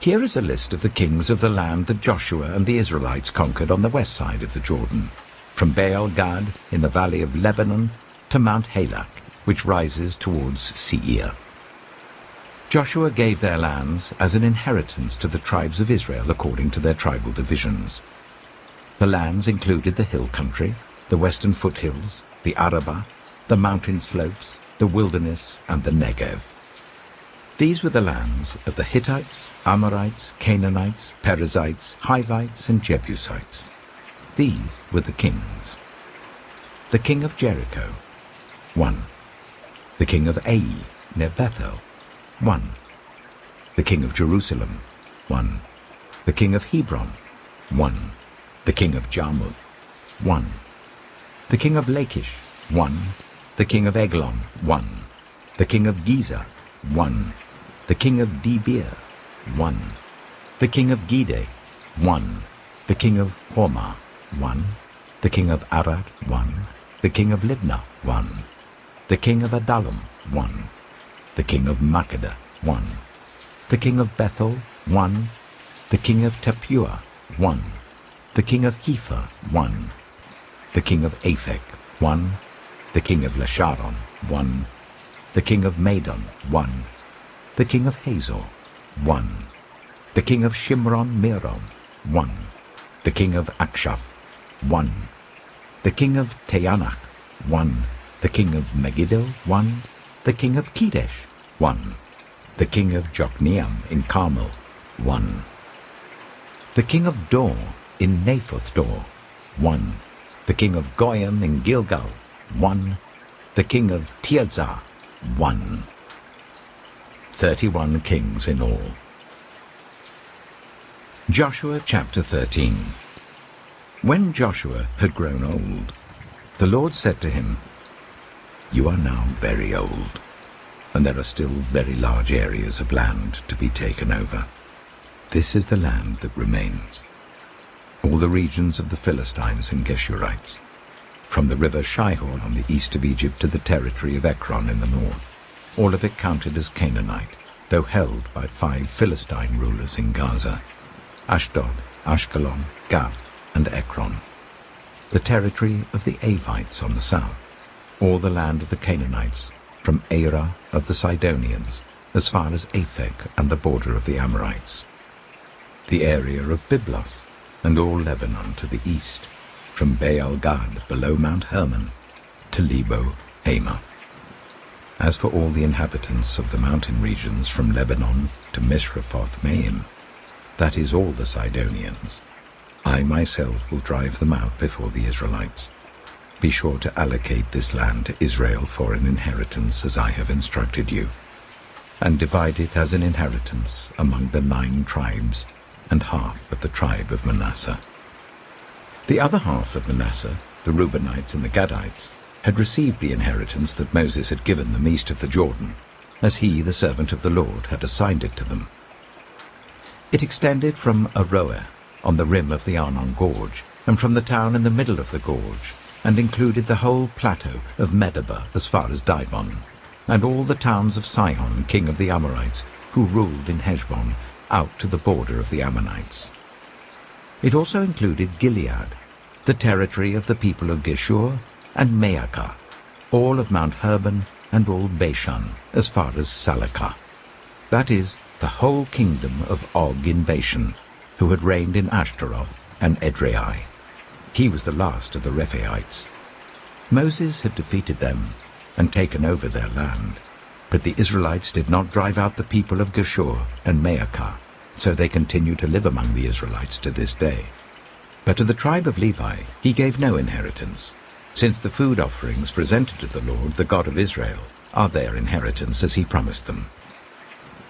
Here is a list of the kings of the land that Joshua and the Israelites conquered on the west side of the Jordan, from Baal Gad in the valley of Lebanon to Mount Halak, which rises towards Seir. Joshua gave their lands as an inheritance to the tribes of Israel according to their tribal divisions. The lands included the hill country, the western foothills, the Arabah, the mountain slopes, the wilderness, and the Negev. These were the lands of the Hittites, Amorites, Canaanites, Perizzites, Hivites, and Jebusites. These were the kings. The king of Jericho, 1. The king of Ai, near Bethel, 1. The king of Jerusalem, 1. The king of Hebron, 1. The king of Jarmuth, 1. The king of Lachish, 1. The king of Eglon, 1. The king of Gezer, 1. The king of Debir, 1. The king of Gede, 1. The king of Hormah, 1. The king of Arad, 1. The king of Libnah, 1. The king of Adullam, 1. The king of Makkedah, 1. The king of Bethel, 1. The king of Tappuah, 1. The king of Hepher, 1. The king of Aphek, 1. The king of Lasharon, 1. The king of Madon, 1. The king of Hazor, 1. The king of Shimron Meron, 1. The king of Akshaph, 1. The king of Teanach, 1. The king of Megiddo, 1. The king of Kedesh, 1. The king of Jokneam in Carmel, 1. The king of Dor in Naphoth Dor, 1. The king of Goyim in Gilgal, 1. The king of Tirzah, 1. 31 kings in all. Joshua chapter 13. When Joshua had grown old, the Lord said to him, "You are now very old, and there are still very large areas of land to be taken over. This is the land that remains, all the regions of the Philistines and Geshurites, from the river Shihor on the east of Egypt to the territory of Ekron in the north, all of it counted as Canaanite, though held by 5 Philistine rulers in Gaza, Ashdod, Ashkelon, Gath, and Ekron, the territory of the Avites on the south, all the land of the Canaanites, from Arah of the Sidonians, as far as Aphek and the border of the Amorites, the area of Byblos, and all Lebanon to the east, from Baal-Gad below Mount Hermon to Lebo Hamath. As for all the inhabitants of the mountain regions from Lebanon to Misrephoth-Maim, that is all the Sidonians, I myself will drive them out before the Israelites. Be sure to allocate this land to Israel for an inheritance as I have instructed you, and divide it as an inheritance among the 9 tribes and half of the tribe of Manasseh." The other half of Manasseh, the Reubenites and the Gadites, had received the inheritance that Moses had given them east of the Jordan, as he, the servant of the Lord, had assigned it to them. It extended from Aroer, on the rim of the Arnon Gorge, and from the town in the middle of the gorge, and included the whole plateau of Medeba as far as Dibon, and all the towns of Sihon, king of the Amorites, who ruled in Heshbon, out to the border of the Ammonites. It also included Gilead, the territory of the people of Geshur, and Maacah, all of Mount Hermon, and all Bashan, as far as Salakah, that is, the whole kingdom of Og in Bashan, who had reigned in Ashtaroth and Edrei. He was the last of the Rephaites. Moses had defeated them and taken over their land, but the Israelites did not drive out the people of Geshur and Maacah, so they continue to live among the Israelites to this day. But to the tribe of Levi he gave no inheritance, since the food offerings presented to the Lord, the God of Israel, are their inheritance as he promised them.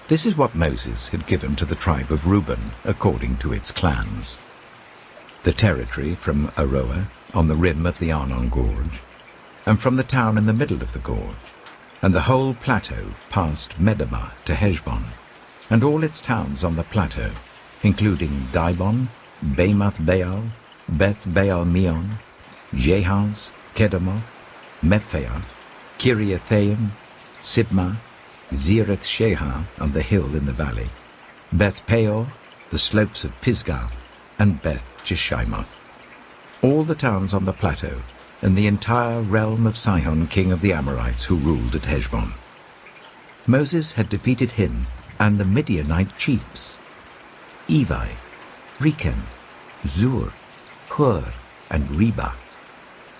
This is what Moses had given to the tribe of Reuben according to its clans: the territory from Aroer on the rim of the Arnon Gorge, and from the town in the middle of the gorge, and the whole plateau past Medeba to Heshbon, and all its towns on the plateau, including Dibon, Bamoth Baal, Beth Baal Meon, Jahaz, Kedemoth, Mephaiah, Kiriathaim, Sibmah, Zereth Shehar on the hill in the valley, Beth Peor, the slopes of Pisgah, and Beth Jeshimoth, all the towns on the plateau, and the entire realm of Sihon, king of the Amorites, who ruled at Heshbon. Moses had defeated him and the Midianite chiefs, Evi, Rechem, Zur, Hur, and Reba,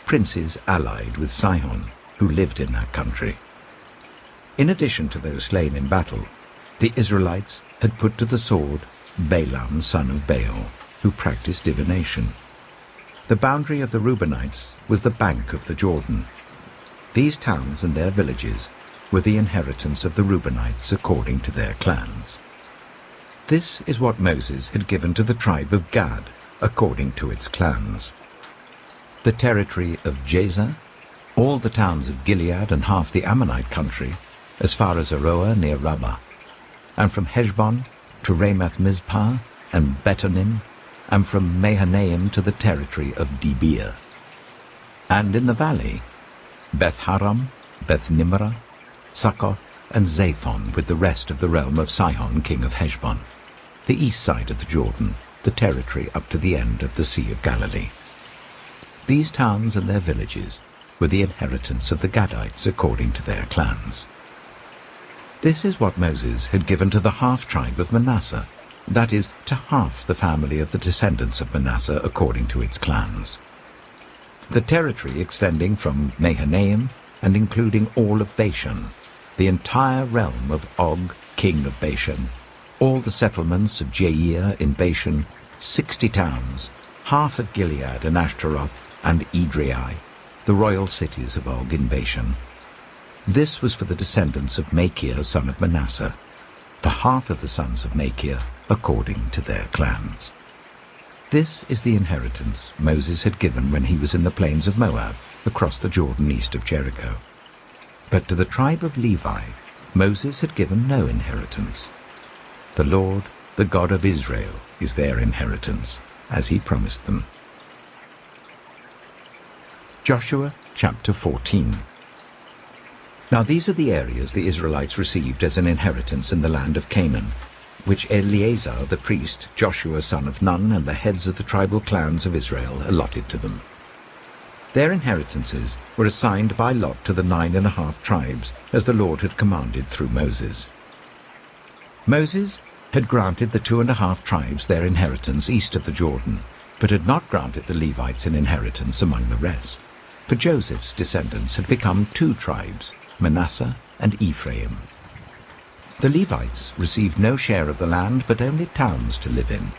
princes allied with Sihon, who lived in that country. In addition to those slain in battle, the Israelites had put to the sword Balaam son of Beor, who practiced divination. The boundary of the Reubenites was the bank of the Jordan. These towns and their villages were the inheritance of the Reubenites according to their clans. This is what Moses had given to the tribe of Gad according to its clans: the territory of Jazer, all the towns of Gilead and half the Ammonite country, as far as Aroer near Rabbah, and from Heshbon to Ramath-Mizpah and Betonim, and from Mahanaim to the territory of Debir. And in the valley, Beth-Haram, Beth-Nimrah, Succoth, and Zaphon, with the rest of the realm of Sihon, king of Heshbon, the east side of the Jordan, the territory up to the end of the Sea of Galilee. These towns and their villages were the inheritance of the Gadites according to their clans. This is what Moses had given to the half-tribe of Manasseh, that is, to half the family of the descendants of Manasseh according to its clans. The territory extending from Mahanaim and including all of Bashan, the entire realm of Og, king of Bashan, all the settlements of Jair in Bashan, 60 towns, half of Gilead and Ashtaroth and Edrei, the royal cities of Og in Bashan. This was for the descendants of Machir, son of Manasseh, the half of the sons of Machir according to their clans. This is the inheritance Moses had given when he was in the plains of Moab, across the Jordan east of Jericho. But to the tribe of Levi, Moses had given no inheritance. The Lord, the God of Israel, is their inheritance, as he promised them. Joshua chapter 14. Now these are the areas the Israelites received as an inheritance in the land of Canaan, which Eleazar the priest, Joshua son of Nun, and the heads of the tribal clans of Israel allotted to them. Their inheritances were assigned by lot to the 9.5 tribes, as the Lord had commanded through Moses. Moses had granted the 2.5 tribes their inheritance east of the Jordan, but had not granted the Levites an inheritance among the rest, for Joseph's descendants had become 2 tribes, Manasseh and Ephraim. The Levites received no share of the land, but only towns to live in,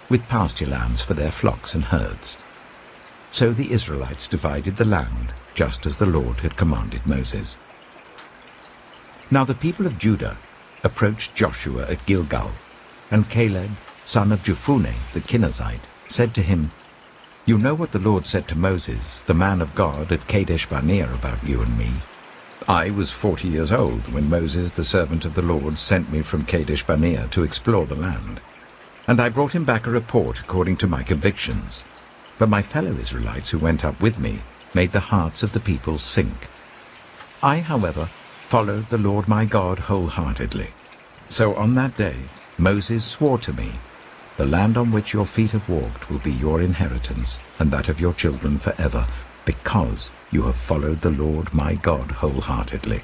with pasture lands for their flocks and herds. So the Israelites divided the land, just as the Lord had commanded Moses. Now the people of Judah approached Joshua at Gilgal, and Caleb, son of Jephunneh the Kenizzite, said to him, "You know what the Lord said to Moses, the man of God, at Kadesh Barnea about you and me. I was 40 years old when Moses, the servant of the Lord, sent me from Kadesh Barnea to explore the land. And I brought him back a report according to my convictions. But my fellow Israelites who went up with me made the hearts of the people sink. I, however, followed the Lord my God wholeheartedly. So on that day Moses swore to me, 'The land on which your feet have walked will be your inheritance, and that of your children forever, because you have followed the Lord my God wholeheartedly.'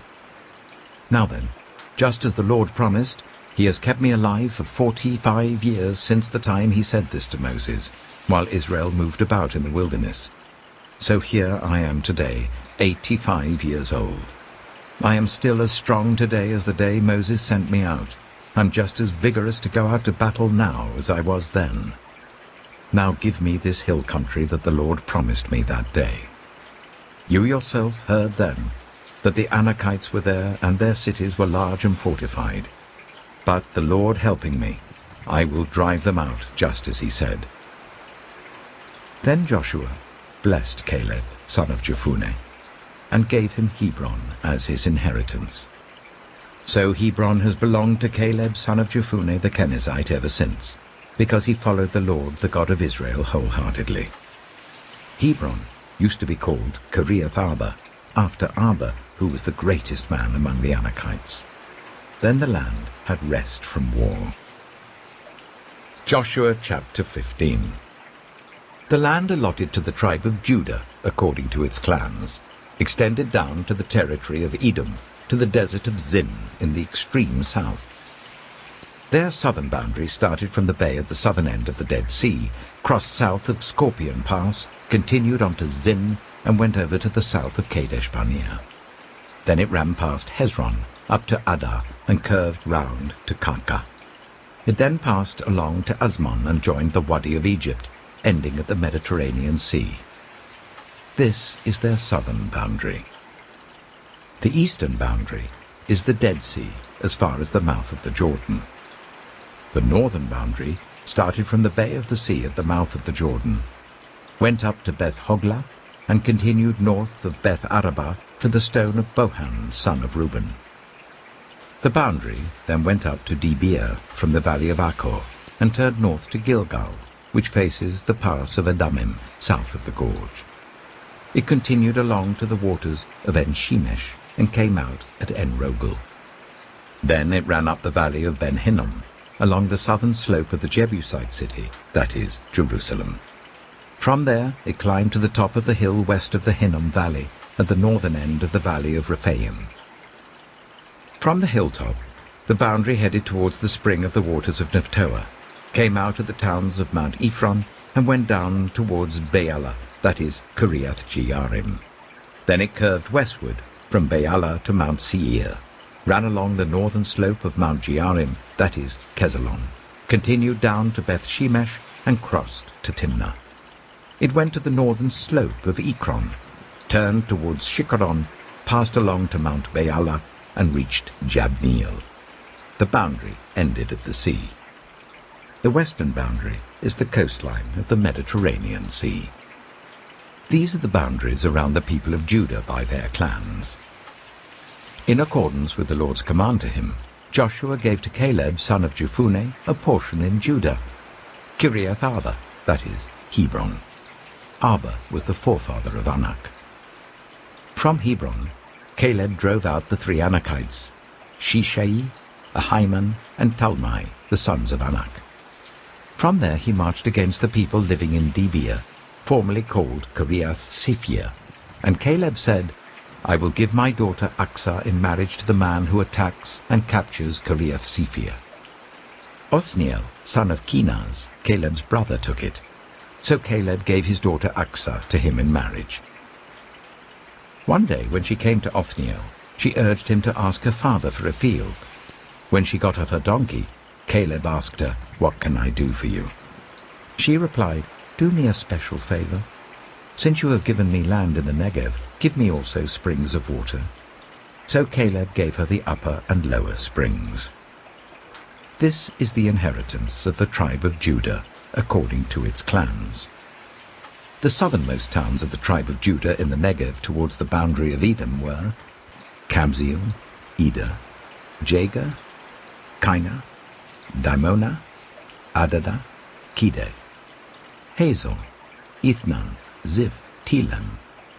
Now then, just as the Lord promised, he has kept me alive for 45 years since the time he said this to Moses, while Israel moved about in the wilderness. So here I am today, 85 years old. I am still as strong today as the day Moses sent me out. I'm just as vigorous to go out to battle now as I was then. Now give me this hill country that the Lord promised me that day. You yourself heard then that the Anakites were there, and their cities were large and fortified. But the Lord helping me, I will drive them out, just as he said." Then Joshua blessed Caleb, son of Jephunneh, and gave him Hebron as his inheritance. So Hebron has belonged to Caleb, son of Jephunneh the Kenizzite, ever since, because he followed the Lord, the God of Israel, wholeheartedly. Hebron used to be called Kiriath Arba, after Arba, who was the greatest man among the Anakites. Then the land had rest from war. Joshua chapter 15. The land allotted to the tribe of Judah, according to its clans, extended down to the territory of Edom, to the desert of Zin in the extreme south. Their southern boundary started from the bay at the southern end of the Dead Sea, crossed south of Scorpion Pass, continued on to Zin, and went over to the south of Kadesh Barnea. Then it ran past Hezron, up to Adar, and curved round to Karka. It then passed along to Azmon and joined the Wadi of Egypt, ending at the Mediterranean Sea. This is their southern boundary. The eastern boundary is the Dead Sea, as far as the mouth of the Jordan. The northern boundary started from the Bay of the Sea at the mouth of the Jordan, went up to Beth Hoglah, and continued north of Beth Arabah to the stone of Bohan, son of Reuben. The boundary then went up to Debir from the valley of Achor, and turned north to Gilgal, which faces the pass of Adamim, south of the gorge. It continued along to the waters of En-Shemesh, and came out at En-Rogel. Then it ran up the valley of Ben-Hinnom, along the southern slope of the Jebusite city, that is, Jerusalem. From there it climbed to the top of the hill west of the Hinnom valley, at the northern end of the valley of Rephaim. From the hilltop, the boundary headed towards the spring of the waters of Nephtoah, came out at the towns of Mount Ephron, and went down towards Baalah, that is, Kiriath Jearim. Then it curved westward from Baalah to Mount Seir, ran along the northern slope of Mount Jearim, that is, Kesalon, continued down to Beth Shemesh, and crossed to Timnah. It went to the northern slope of Ekron, turned towards Shikkeron, passed along to Mount Baalah, and reached Jabneel. The boundary ended at the sea. The western boundary is the coastline of the Mediterranean Sea. These are the boundaries around the people of Judah by their clans. In accordance with the Lord's command to him, Joshua gave to Caleb, son of Jephunneh, a portion in Judah, Kiriath Arba, that is, Hebron. Arba was the forefather of Anak. From Hebron, Caleb drove out the 3 Anakites, Shishai, Ahiman, and Talmai, the sons of Anak. From there he marched against the people living in Debir, formerly called Kiriath Sephir, and Caleb said, I will give my daughter Aksah in marriage to the man who attacks and captures Kiriath Sephir. Othniel, son of Kenaz, Caleb's brother, took it. So Caleb gave his daughter Aksah to him in marriage. One day when she came to Othniel, she urged him to ask her father for a field. When she got off her donkey, Caleb asked her, What can I do for you? She replied, Do me a special favor. Since you have given me land in the Negev, give me also springs of water. So Caleb gave her the upper and lower springs. This is the inheritance of the tribe of Judah, according to its clans. The southernmost towns of the tribe of Judah in the Negev towards the boundary of Edom were Kabzeel, Eder, Jagar, Kaina, Dimona, Adada, Kideh, Hazor, Ithnan, Ziph, Telem,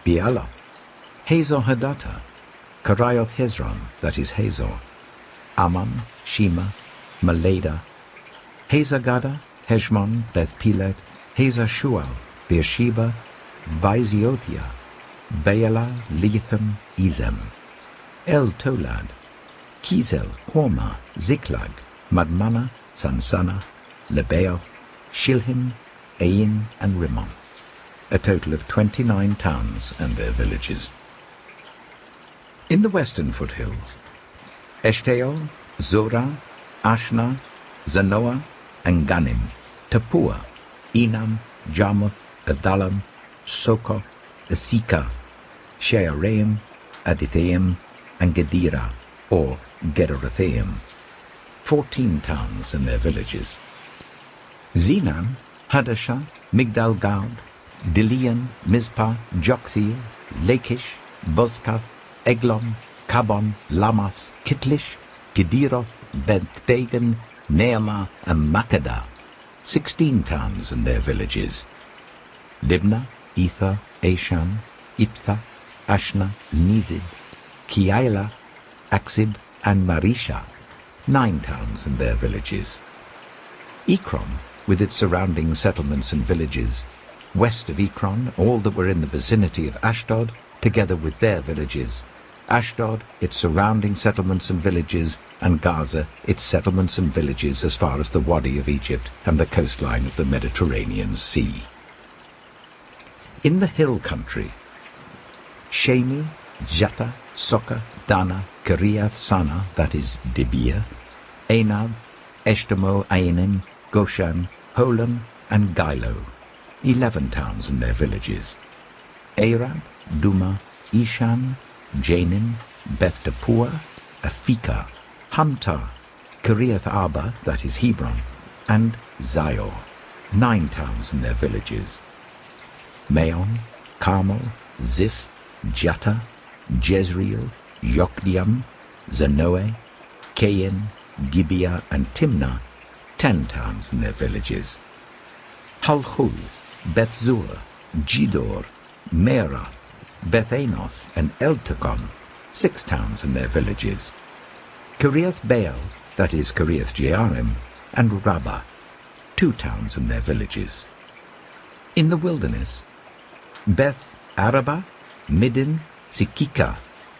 Bealoth, Hazor Hadattah, Karaioth Hezron, that is Hazor, Ammon, Shema, Malada, Hazar-Gada, Heshmon, Beth-Pelet, Hazar-Shual, Beersheba, Vaiziothia, Baalah, Lethem, Ezem, El-Tolad, Kizel, Hormah, Ziklag, Madmannah, Sansannah, Lebaoth, Shilhim, Ain, and Rimmon, a total of 29 towns and their villages. In the western foothills, Eshtaol, Zorah, Ashna, Zanoah, and Ganim, Tapua, Enam, Jarmuth, Adullam, Sokoh, Esika, Shearaim, Adithaim, and Gedera, or Gederothaim, 14 towns and their villages. Zenan, Hadashah, Migdal-Gad, Dilian, Mizpah, Joktheel, Lachish, Bozkath, Eglon, Kabon, Lamas, Kitlish, Gederoth, Beth-Dagon, Neamah, and Makkedah, 16 towns and their villages. Libnah, Ether, Ashan, Iptha, Ashna, Nizib, Keilah, Aksib, and Marisha, 9 towns and their villages. Ekron, with its surrounding settlements and villages. West of Ekron, all that were in the vicinity of Ashdod, together with their villages. Ashdod, its surrounding settlements and villages, and Gaza, its settlements and villages as far as the Wadi of Egypt and the coastline of the Mediterranean Sea. In the hill country, Shemi, Jatta, Soka, Dana, Kiriath Sana, that is Debir, Anab, Eshtemoh, Ainim, Goshan, Holon, and Gilo, 11 towns and their villages. Arab, Duma, Ishan, Janin, Beth Tappuah, Aphekah, Hamtar, Kiriath Arba, that is Hebron, and Zior, 9 towns and their villages. Maon, Carmel, Ziph, Jatta, Jezreel, Yokdeam, Zanoah, Kain, Gibeah, and Timnah, 10 towns and their villages. Halchul, Beth-zur, Jidor, Meerath, Beth-Anoth, and Eltekon, 6 towns and their villages. Kiriath Baal, that is Kiriath Jearim, and Rabbah, 2 towns and their villages. In the wilderness, Beth Arabah, Middin, Sikika,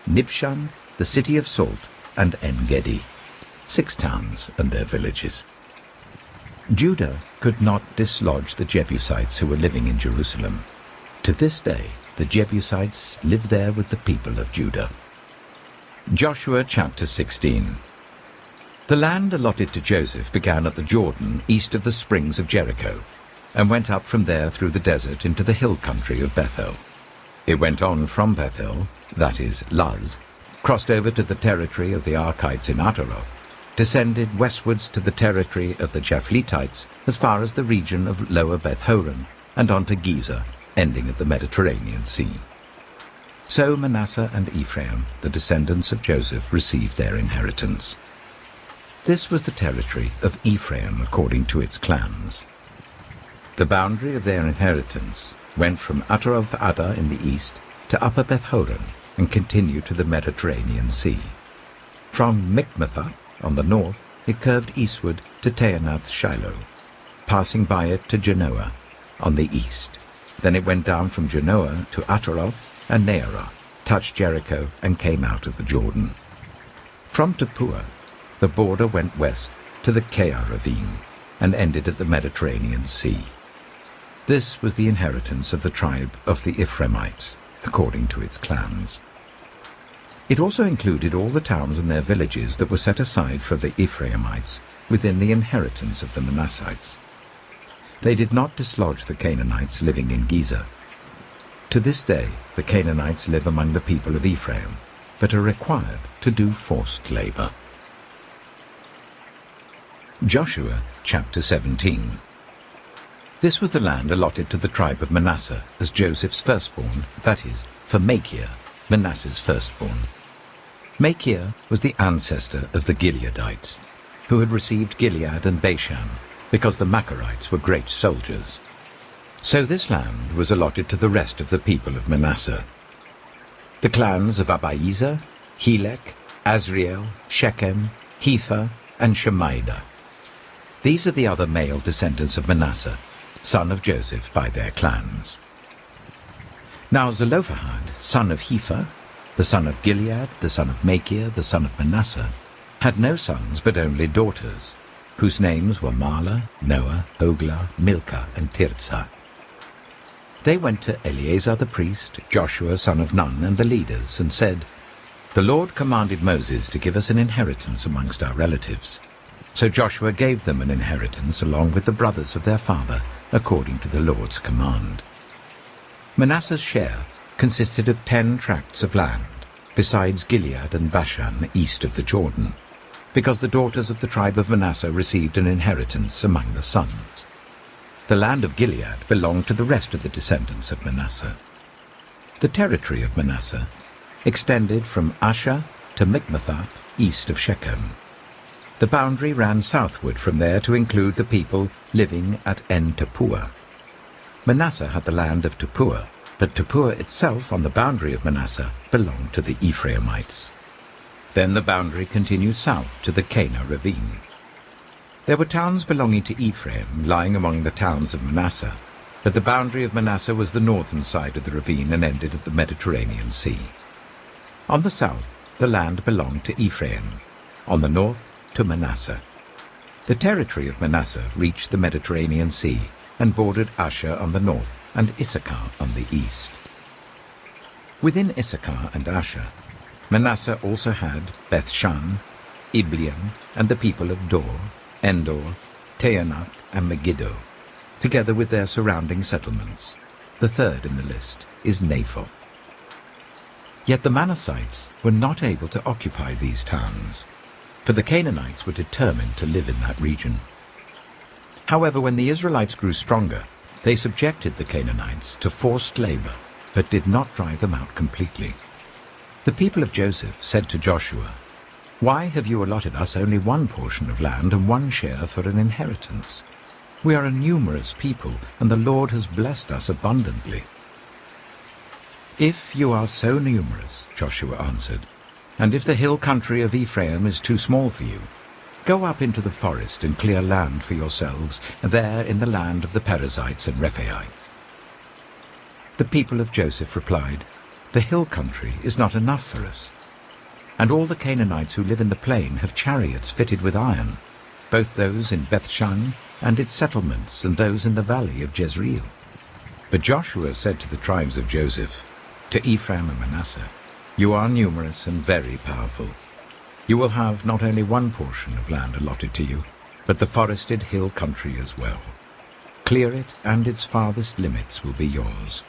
Nibshan, the city of salt, and En-Gedi, 6 towns and their villages. Judah could not dislodge the Jebusites who were living in Jerusalem. To this day, the Jebusites live there with the people of Judah. Joshua chapter 16. The land allotted to Joseph began at the Jordan east of the springs of Jericho, and went up from there through the desert into the hill country of Bethel. It went on from Bethel, that is, Luz, crossed over to the territory of the Arkites in Ataroth, descended westwards to the territory of the Japhletites as far as the region of Lower Beth-horon and on to Gezer, ending at the Mediterranean Sea. So Manasseh and Ephraim, the descendants of Joseph, received their inheritance. This was the territory of Ephraim according to its clans. The boundary of their inheritance went from Ataroth-addar in the east to Upper Beth-horon and continued to the Mediterranean Sea. From Michmethath on the north, it curved eastward to Taanath-shiloh, passing by it to Genoa on the east. Then it went down from Genoa to Ataroth and Nearah, touched Jericho, and came out of the Jordan. From Tappuah, the border went west to the Keah ravine and ended at the Mediterranean Sea. This was the inheritance of the tribe of the Ephraimites, according to its clans. It also included all the towns and their villages that were set aside for the Ephraimites within the inheritance of the Manassites. They did not dislodge the Canaanites living in Gezer. To this day, the Canaanites live among the people of Ephraim, but are required to do forced labor. Joshua chapter 17. This was the land allotted to the tribe of Manasseh as Joseph's firstborn, that is, for Machir, Manasseh's firstborn. Machir was the ancestor of the Gileadites, who had received Gilead and Bashan, because the Machirites were great soldiers. So this land was allotted to the rest of the people of Manasseh. The clans of Abiezer, Helek, Azriel, Shechem, Hepher, and Shemaiah. These are the other male descendants of Manasseh, son of Joseph by their clans. Now Zelophehad, son of Hepher, the son of Gilead, the son of Machir, the son of Manasseh, had no sons but only daughters, whose names were Mahlah, Noah, Hoglah, Milcah, and Tirzah. They went to Eleazar the priest, Joshua son of Nun, and the leaders, and said, "The Lord commanded Moses to give us an inheritance amongst our relatives." So Joshua gave them an inheritance along with the brothers of their father, according to the Lord's command. Manasseh's share consisted of 10 tracts of land, besides Gilead and Bashan east of the Jordan, because the daughters of the tribe of Manasseh received an inheritance among the sons. The land of Gilead belonged to the rest of the descendants of Manasseh. The territory of Manasseh extended from Asher to Michmethath east of Shechem. The boundary ran southward from there to include the people living at En-Tappuah. Manasseh had the land of Tappuah, but Tappuah itself on the boundary of Manasseh belonged to the Ephraimites. Then the boundary continued south to the Keah ravine. There were towns belonging to Ephraim lying among the towns of Manasseh, but the boundary of Manasseh was the northern side of the ravine and ended at the Mediterranean Sea. On the south, the land belonged to Ephraim, on the north to Manasseh. The territory of Manasseh reached the Mediterranean Sea and bordered Asher on the north and Issachar on the east. Within Issachar and Asher, Manasseh also had Bethshan, Ibleam, and the people of Dor, Endor, Taanach, and Megiddo, together with their surrounding settlements. The third in the list is Naphoth. Yet the Manassites were not able to occupy these towns, for the Canaanites were determined to live in that region. However, when the Israelites grew stronger, they subjected the Canaanites to forced labor, but did not drive them out completely. The people of Joseph said to Joshua, "Why have you allotted us only one portion of land and one share for an inheritance? We are a numerous people, and the Lord has blessed us abundantly." "If you are so numerous," Joshua answered, "and if the hill country of Ephraim is too small for you, go up into the forest and clear land for yourselves there in the land of the Perizzites and Rephaites." The people of Joseph replied, "The hill country is not enough for us, and all the Canaanites who live in the plain have chariots fitted with iron, both those in Bethshan and its settlements and those in the valley of Jezreel." But Joshua said to the tribes of Joseph, to Ephraim and Manasseh, "You are numerous and very powerful. You will have not only one portion of land allotted to you, but the forested hill country as well. Clear it, and its farthest limits will be yours.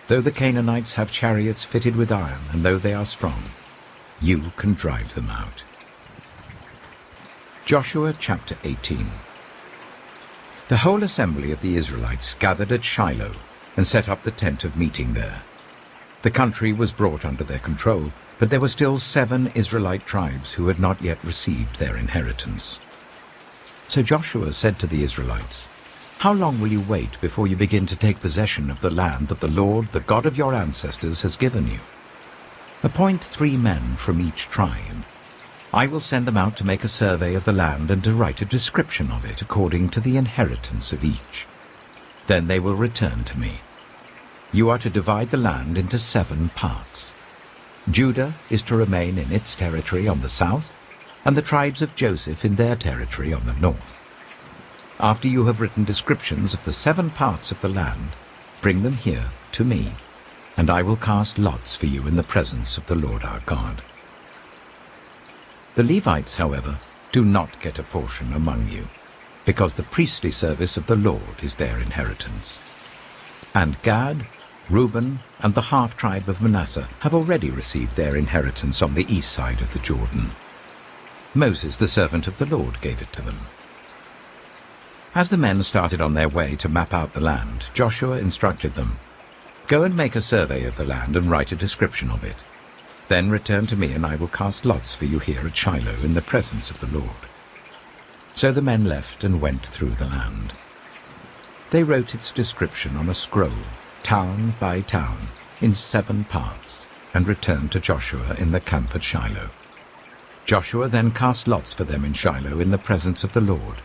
Though the Canaanites have chariots fitted with iron, and though they are strong, you can drive them out." Joshua chapter 18. The whole assembly of the Israelites gathered at Shiloh and set up the tent of meeting there. The country was brought under their control, but there were still 7 Israelite tribes who had not yet received their inheritance. So Joshua said to the Israelites, "How long will you wait before you begin to take possession of the land that the Lord, the God of your ancestors, has given you? Appoint 3 men from each tribe. I will send them out to make a survey of the land and to write a description of it according to the inheritance of each. Then they will return to me. You are to divide the land into 7 parts. Judah is to remain in its territory on the south, and the tribes of Joseph in their territory on the north. After you have written descriptions of the 7 parts of the land, bring them here to me, and I will cast lots for you in the presence of the Lord our God. The Levites, however, do not get a portion among you, because the priestly service of the Lord is their inheritance. And Gad, Reuben, and the half-tribe of Manasseh have already received their inheritance on the east side of the Jordan. Moses, the servant of the Lord, gave it to them." As the men started on their way to map out the land, Joshua instructed them, "Go and make a survey of the land and write a description of it. Then return to me, and I will cast lots for you here at Shiloh in the presence of the Lord." So the men left and went through the land. They wrote its description on a scroll, town by town, in 7 parts, and returned to Joshua in the camp at Shiloh. Joshua then cast lots for them in Shiloh in the presence of the Lord,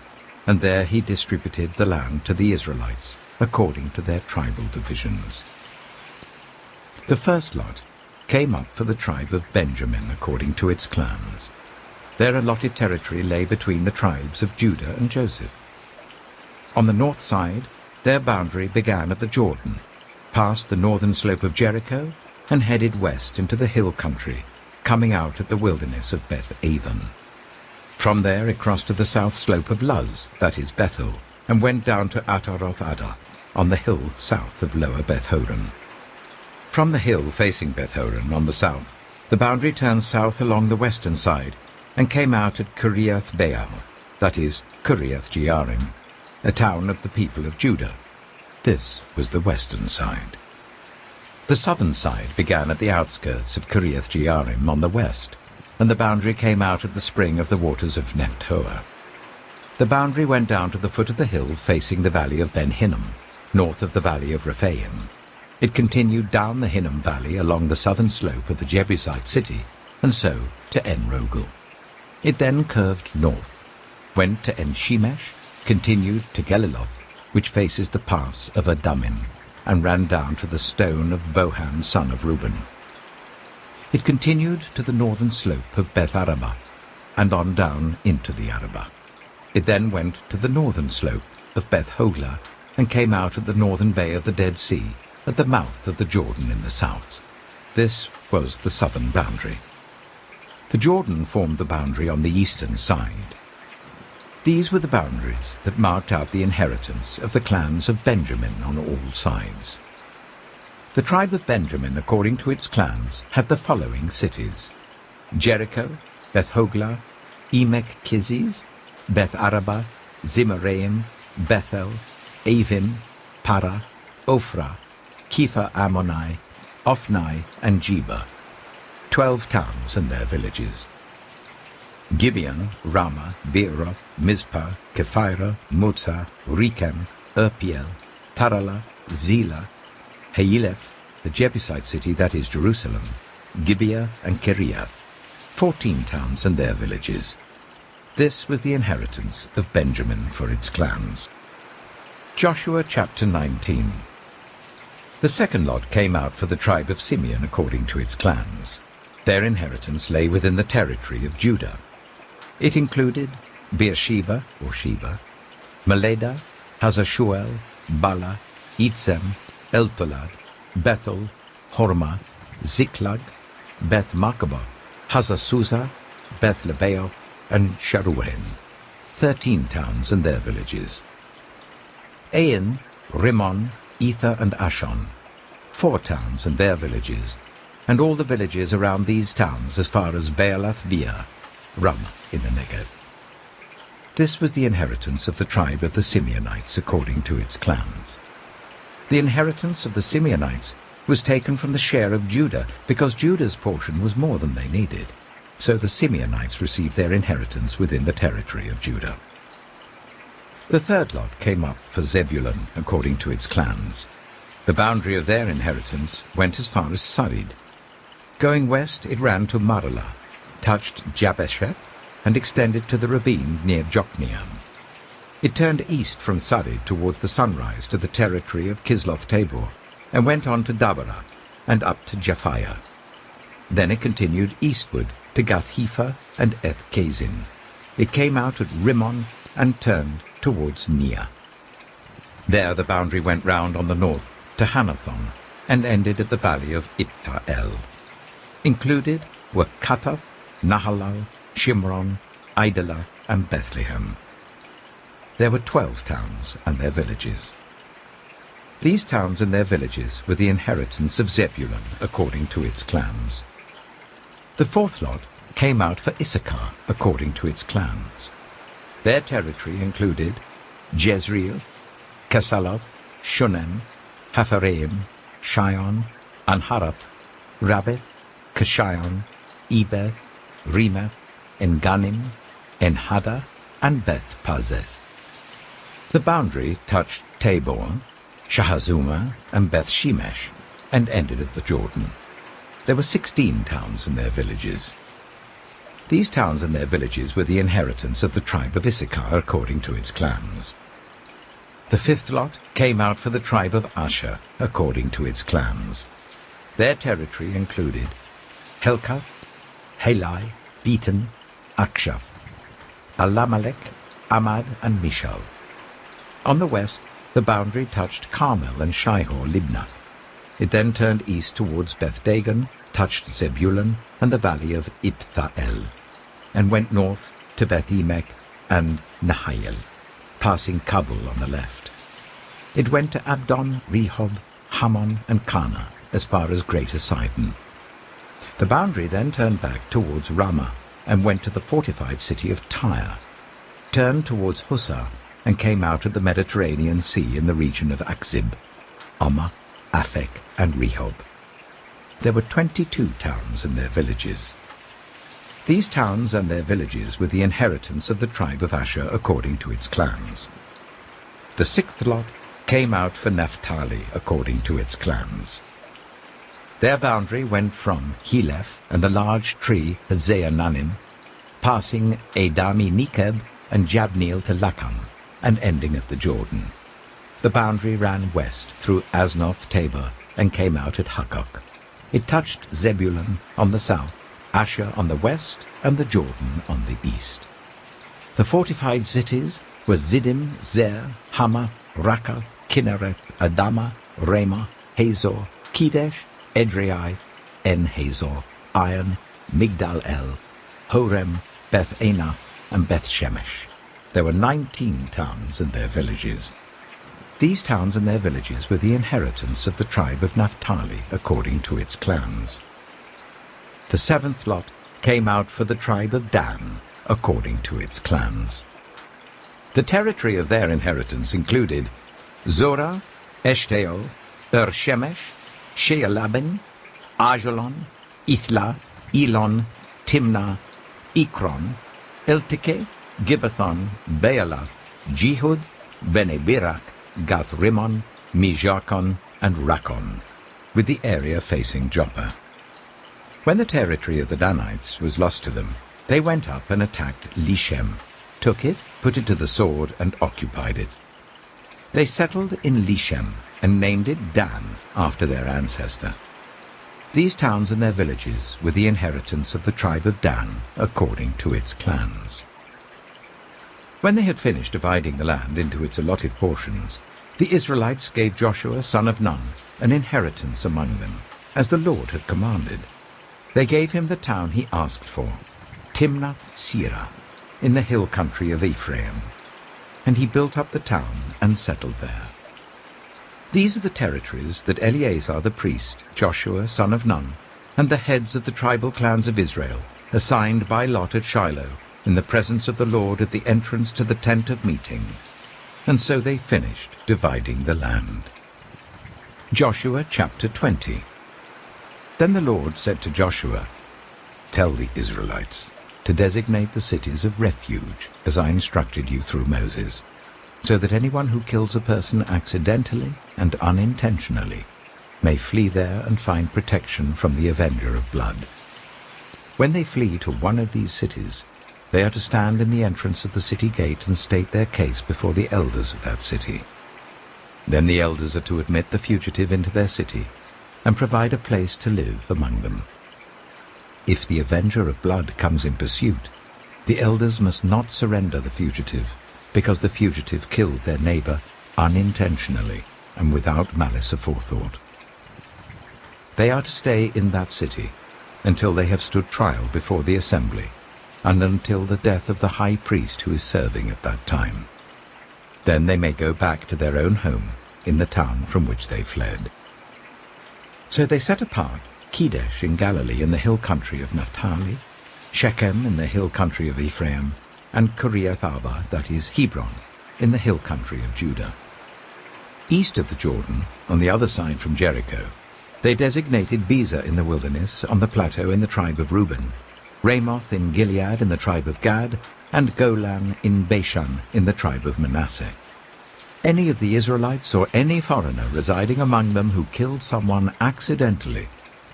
and there he distributed the land to the Israelites according to their tribal divisions. The first lot came up for the tribe of Benjamin according to its clans. Their allotted territory lay between the tribes of Judah and Joseph. On the north side, their boundary began at the Jordan, passed the northern slope of Jericho, and headed west into the hill country, coming out at the wilderness of Beth-aven. From there it crossed to the south slope of Luz, that is Bethel, and went down to Ataroth-adah, on the hill south of Lower Beth-horon. From the hill facing Beth-horon on the south, the boundary turned south along the western side and came out at Kiriath-baal, that is Kiriath-jearim, a town of the people of Judah. This was the western side. The southern side began at the outskirts of Kiriath-jearim on the west, and the boundary came out at the spring of the waters of Nephtoah. The boundary went down to the foot of the hill facing the valley of Ben-Hinnom, north of the valley of Rephaim. It continued down the Hinnom Valley along the southern slope of the Jebusite city, and so to En-rogel. It then curved north, went to En-shemesh, continued to Geliloth, which faces the pass of Adumim, and ran down to the stone of Bohan son of Reuben. It continued to the northern slope of Beth-arabah, and on down into the Arabah. It then went to the northern slope of Beth-hoglah, and came out at the northern bay of the Dead Sea, at the mouth of the Jordan in the south. This was the southern boundary. The Jordan formed the boundary on the eastern side. These were the boundaries that marked out the inheritance of the clans of Benjamin on all sides. The tribe of Benjamin, according to its clans, had the following cities: Jericho, Beth-hoglah, Emek-keziz, Beth-arabah, Zimraim, Bethel, Avim, Parah, Ophrah, Kepha-ammoni, Ophni, and Geba, 12 towns and their villages. Gibeon, Ramah, Beeroth, Mizpah, Kephirah, Motzah, Rechem, Irpeel, Taralah, Zelah, Haeleph, the Jebusite city, that is Jerusalem, Gibeah, and Kiriath, 14 towns and their villages. This was the inheritance of Benjamin for its clans. Joshua chapter 19. The second lot came out for the tribe of Simeon according to its clans. Their inheritance lay within the territory of Judah. It included Beersheba, or Sheba, Meleda, Hazar-shual, Bala, Itzem, Eltolad, Bethel, Hormah, Ziklag, Beth-markaboth, Hazar-susah, Beth-lebaoth, and Sharuhen, 13 towns and their villages. Ain, Rimmon, Ether, and Ashon, 4 towns and their villages, and all the villages around these towns as far as Baalath-beer, Ramah in the Negev. This was the inheritance of the tribe of the Simeonites according to its clans. The inheritance of the Simeonites was taken from the share of Judah, because Judah's portion was more than they needed. So the Simeonites received their inheritance within the territory of Judah. The third lot came up for Zebulun according to its clans. The boundary of their inheritance went as far as Sarid. Going west, it ran to Maralah, touched Jabesheth, and extended to the ravine near Jokneam. It turned east from Sarid towards the sunrise to the territory of Kisloth-Tabor, and went on to Dabarah and up to Japhiah. Then it continued eastward to Gath-Hepher and Eth-Kazin. It came out at Rimmon and turned towards Neah. There the boundary went round on the north to Hanathon and ended at the valley of Ipta-El. Included were Katath, Nahalal, Shimron, Idalah, and Bethlehem. There were 12 towns and their villages. These towns and their villages were the inheritance of Zebulun according to its clans. The fourth lot came out for Issachar according to its clans. Their territory included Jezreel, Kesaloth, Shunem, Hapharaim, Shion, Anharath, Rabbith, Kishion, Eber, Remeth, Enganim, Enhada, and Beth-Pazeth. The boundary touched Tabor, Shahazuma, and Beth-Shemesh, and ended at the Jordan. There were 16 towns and their villages. These towns and their villages were the inheritance of the tribe of Issachar according to its clans. The fifth lot came out for the tribe of Asher according to its clans. Their territory included Helkath, Halai, Beaton, Akshaph, Alamelech, Amad, and Mishal. On the west, the boundary touched Carmel and Shihor-Libnath. It then turned east towards Beth-Dagon, touched Zebulun and the valley of Iptha-El, and went north to Beth-Emek and Nahayel, passing Kabul on the left. It went to Abdon, Rehob, Hammon, and Kana, as far as Greater Sidon. The boundary then turned back towards Ramah and went to the fortified city of Tyre, turned towards Hussah, and came out at the Mediterranean Sea in the region of Akzib, Ammah, Aphek, and Rehob. There were 22 towns and their villages. These towns and their villages were the inheritance of the tribe of Asher according to its clans. The sixth lot came out for Naphtali according to its clans. Their boundary went from Heleph and the large tree Hazeananim, passing Adami Nekeb and Jabneel to Lakham, and ending at the Jordan. The boundary ran west through Aznoth-Tabor and came out at Hukkok. It touched Zebulun on the south, Asher on the west, and the Jordan on the east. The fortified cities were Ziddim, Zer, Hamath, Rakath, Kinnereth, Adama, Ramah, Hazor, Kedesh, Edrei, En-Hazor, Iron, Migdal-El, Horem, Beth-Anath, and Beth-Shemesh. There were 19 towns and their villages. These towns and their villages were the inheritance of the tribe of Naphtali according to its clans. The seventh lot came out for the tribe of Dan according to its clans. The territory of their inheritance included Zorah, Eshtaol, Shemesh, Shealabin, Ajalon, Ithla, Elon, Timnah, Ekron, Elteke, Gibbethon, Baalath, Jehud, Bene-Berak, Gath-Rimmon, Mijarkon, and Rakon, with the area facing Joppa. When the territory of the Danites was lost to them, they went up and attacked Lishem, took it, put it to the sword, and occupied it. They settled in Lishem and named it Dan after their ancestor. These towns and their villages were the inheritance of the tribe of Dan according to its clans. When they had finished dividing the land into its allotted portions, the Israelites gave Joshua son of Nun an inheritance among them, as the Lord had commanded. They gave him the town he asked for, Timnath-Serah, in the hill country of Ephraim, and he built up the town and settled there. These are the territories that Eleazar the priest, Joshua son of Nun, and the heads of the tribal clans of Israel assigned by lot at Shiloh in the presence of the Lord at the entrance to the tent of meeting. And so they finished dividing the land. Joshua chapter 20. Then the Lord said to Joshua, "Tell the Israelites to designate the cities of refuge, as I instructed you through Moses, so that anyone who kills a person accidentally and unintentionally may flee there and find protection from the avenger of blood. When they flee to one of these cities, they are to stand in the entrance of the city gate and state their case before the elders of that city. Then the elders are to admit the fugitive into their city and provide a place to live among them. If the avenger of blood comes in pursuit, the elders must not surrender the fugitive, because the fugitive killed their neighbor unintentionally and without malice aforethought. They are to stay in that city until they have stood trial before the assembly, and until the death of the high priest who is serving at that time. Then they may go back to their own home in the town from which they fled." So they set apart Kedesh in Galilee in the hill country of Naphtali, Shechem in the hill country of Ephraim, and Kiriath-arba, that is Hebron, in the hill country of Judah. East of the Jordan, on the other side from Jericho, they designated Bezer in the wilderness on the plateau in the tribe of Reuben, Ramoth in Gilead in the tribe of Gad, and Golan in Bashan in the tribe of Manasseh. Any of the Israelites or any foreigner residing among them who killed someone accidentally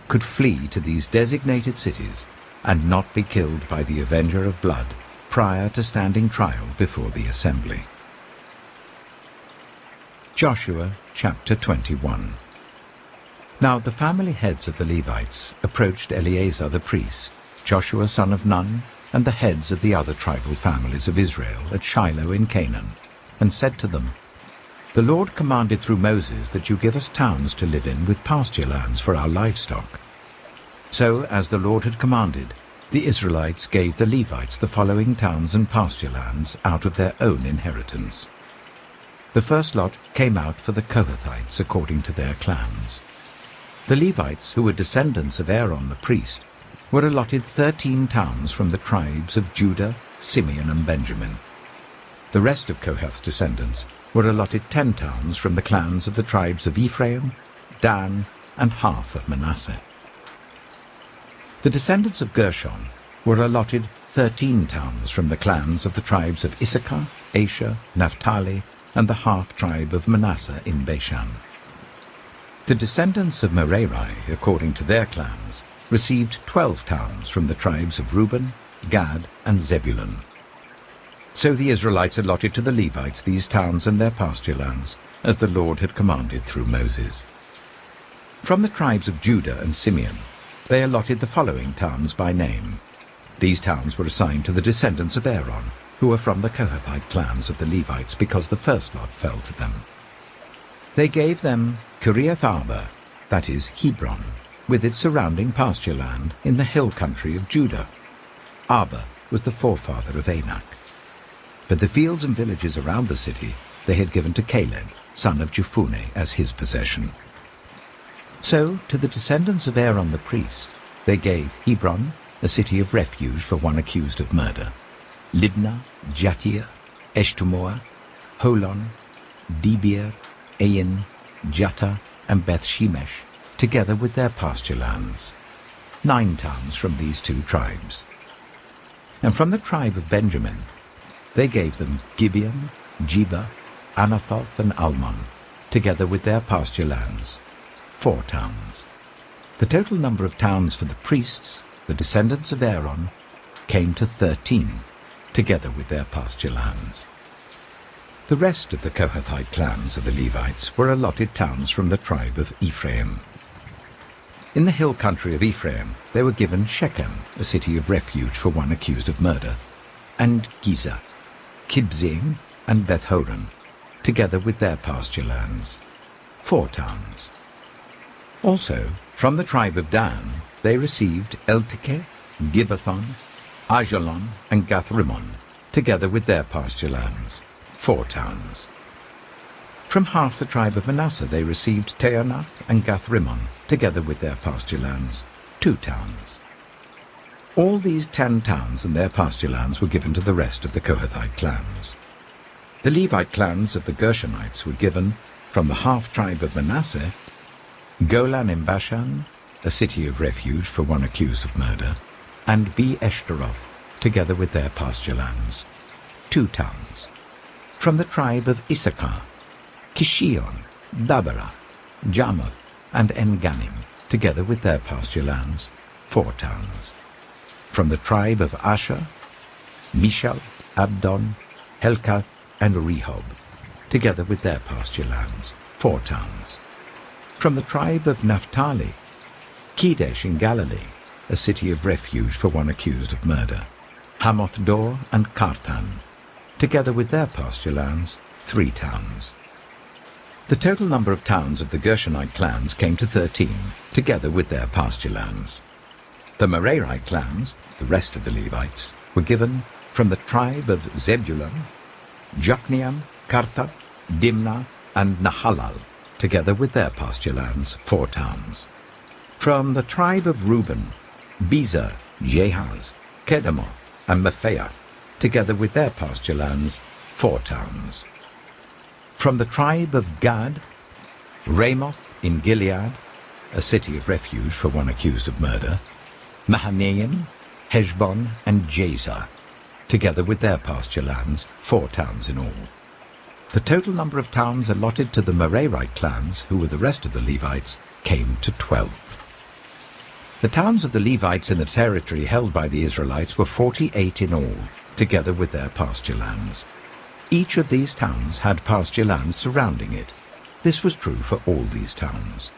could flee to these designated cities and not be killed by the avenger of blood prior to standing trial before the assembly. Joshua chapter 21. Now the family heads of the Levites approached Eleazar the priest, Joshua son of Nun, and the heads of the other tribal families of Israel at Shiloh in Canaan, and said to them, "The Lord commanded through Moses that you give us towns to live in with pasture lands for our livestock." So, as the Lord had commanded, the Israelites gave the Levites the following towns and pasture lands out of their own inheritance. The first lot came out for the Kohathites according to their clans. The Levites, who were descendants of Aaron the priest, were allotted 13 towns from the tribes of Judah, Simeon, and Benjamin. The rest of Kohath's descendants were allotted 10 towns from the clans of the tribes of Ephraim, Dan, and half of Manasseh. The descendants of Gershon were allotted 13 towns from the clans of the tribes of Issachar, Asher, Naphtali, and the half-tribe of Manasseh in Bashan. The descendants of Merari, according to their clans, received 12 towns from the tribes of Reuben, Gad, and Zebulun. So the Israelites allotted to the Levites these towns and their pasture lands, as the Lord had commanded through Moses. From the tribes of Judah and Simeon, they allotted the following towns by name. These towns were assigned to the descendants of Aaron, who were from the Kohathite clans of the Levites, because the first lot fell to them. They gave them Kiriath-arba, that is Hebron, with its surrounding pasture land in the hill country of Judah. Arba was the forefather of Anak. But the fields and villages around the city they had given to Caleb, son of Jephunneh, as his possession. So to the descendants of Aaron the priest they gave Hebron, a city of refuge for one accused of murder, Libnah, Jattir, Eshtemoa, Holon, Debir, Ain, Jattah, and Beth-shemesh, together with their pasture lands. 9 towns from these 2 tribes. And from the tribe of Benjamin they gave them Gibeon, Jeba, Anathoth, and Almon, together with their pasture lands, 4 towns. The total number of towns for the priests, the descendants of Aaron, came to 13, together with their pasture lands. The rest of the Kohathite clans of the Levites were allotted towns from the tribe of Ephraim. In the hill country of Ephraim they were given Shechem, a city of refuge for one accused of murder, and Giza, Kibzaim, and Beth-horon, together with their pasture lands, 4 towns. Also, from the tribe of Dan they received Eltekeh, Gibbethon, Ajalon, and Gath-rimmon, together with their pasture lands, 4 towns. From half the tribe of Manasseh they received Taanath and Gath-rimmon, together with their pasture lands, 2 towns. All these 10 towns and their pasture lands were given to the rest of the Kohathite clans. The Levite clans of the Gershonites were given, from the half-tribe of Manasseh, Golan in Bashan, a city of refuge for one accused of murder, and Be-Eshtaroth, together with their pasture lands, 2 towns. From the tribe of Issachar, Kishion, Dabara, Jarmuth, and En-Ganim, together with their pasture lands, 4 towns. From the tribe of Asher, Mishal, Abdon, Helkath, and Rehob, together with their pasture lands, 4 towns. From the tribe of Naphtali, Kedesh in Galilee, a city of refuge for one accused of murder, Hamoth-Dor and Kartan, together with their pasture lands, 3 towns. The total number of towns of the Gershonite clans came to 13, together with their pasture lands. The Merarite clans, the rest of the Levites, were given from the tribe of Zebulun, Jokneam, Karta, Dimnah, and Nahalal, together with their pasture lands, 4 towns. From the tribe of Reuben, Bezer, Jehaz, Kedemoth, and Mephaeth, together with their pasture lands, 4 towns. From the tribe of Gad, Ramoth in Gilead, a city of refuge for one accused of murder, Mahanaim, Heshbon, and Jazer, together with their pasture lands, 4 towns in all. The total number of towns allotted to the Merarite clans, who were the rest of the Levites, came to 12. The towns of the Levites in the territory held by the Israelites were 48 in all, together with their pasture lands. Each of these towns had pasture lands surrounding it. This was true for all these towns.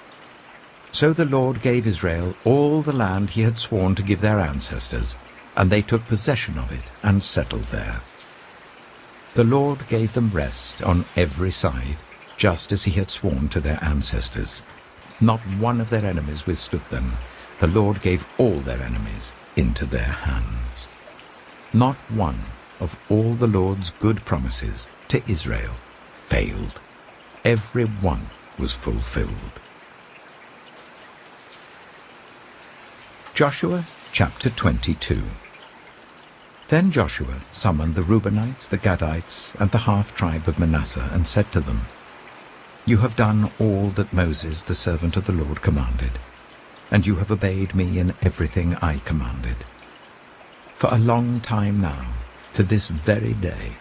So the Lord gave Israel all the land he had sworn to give their ancestors, and they took possession of it and settled there. The Lord gave them rest on every side, just as he had sworn to their ancestors. Not one of their enemies withstood them. The Lord gave all their enemies into their hands. Not one of all the Lord's good promises to Israel failed. Every one was fulfilled. Joshua chapter 22. Then Joshua summoned the Reubenites, the Gadites, and the half-tribe of Manasseh, and said to them, You have done all that Moses, the servant of the Lord, commanded, and you have obeyed me in everything I commanded. For a long time now, to this very day,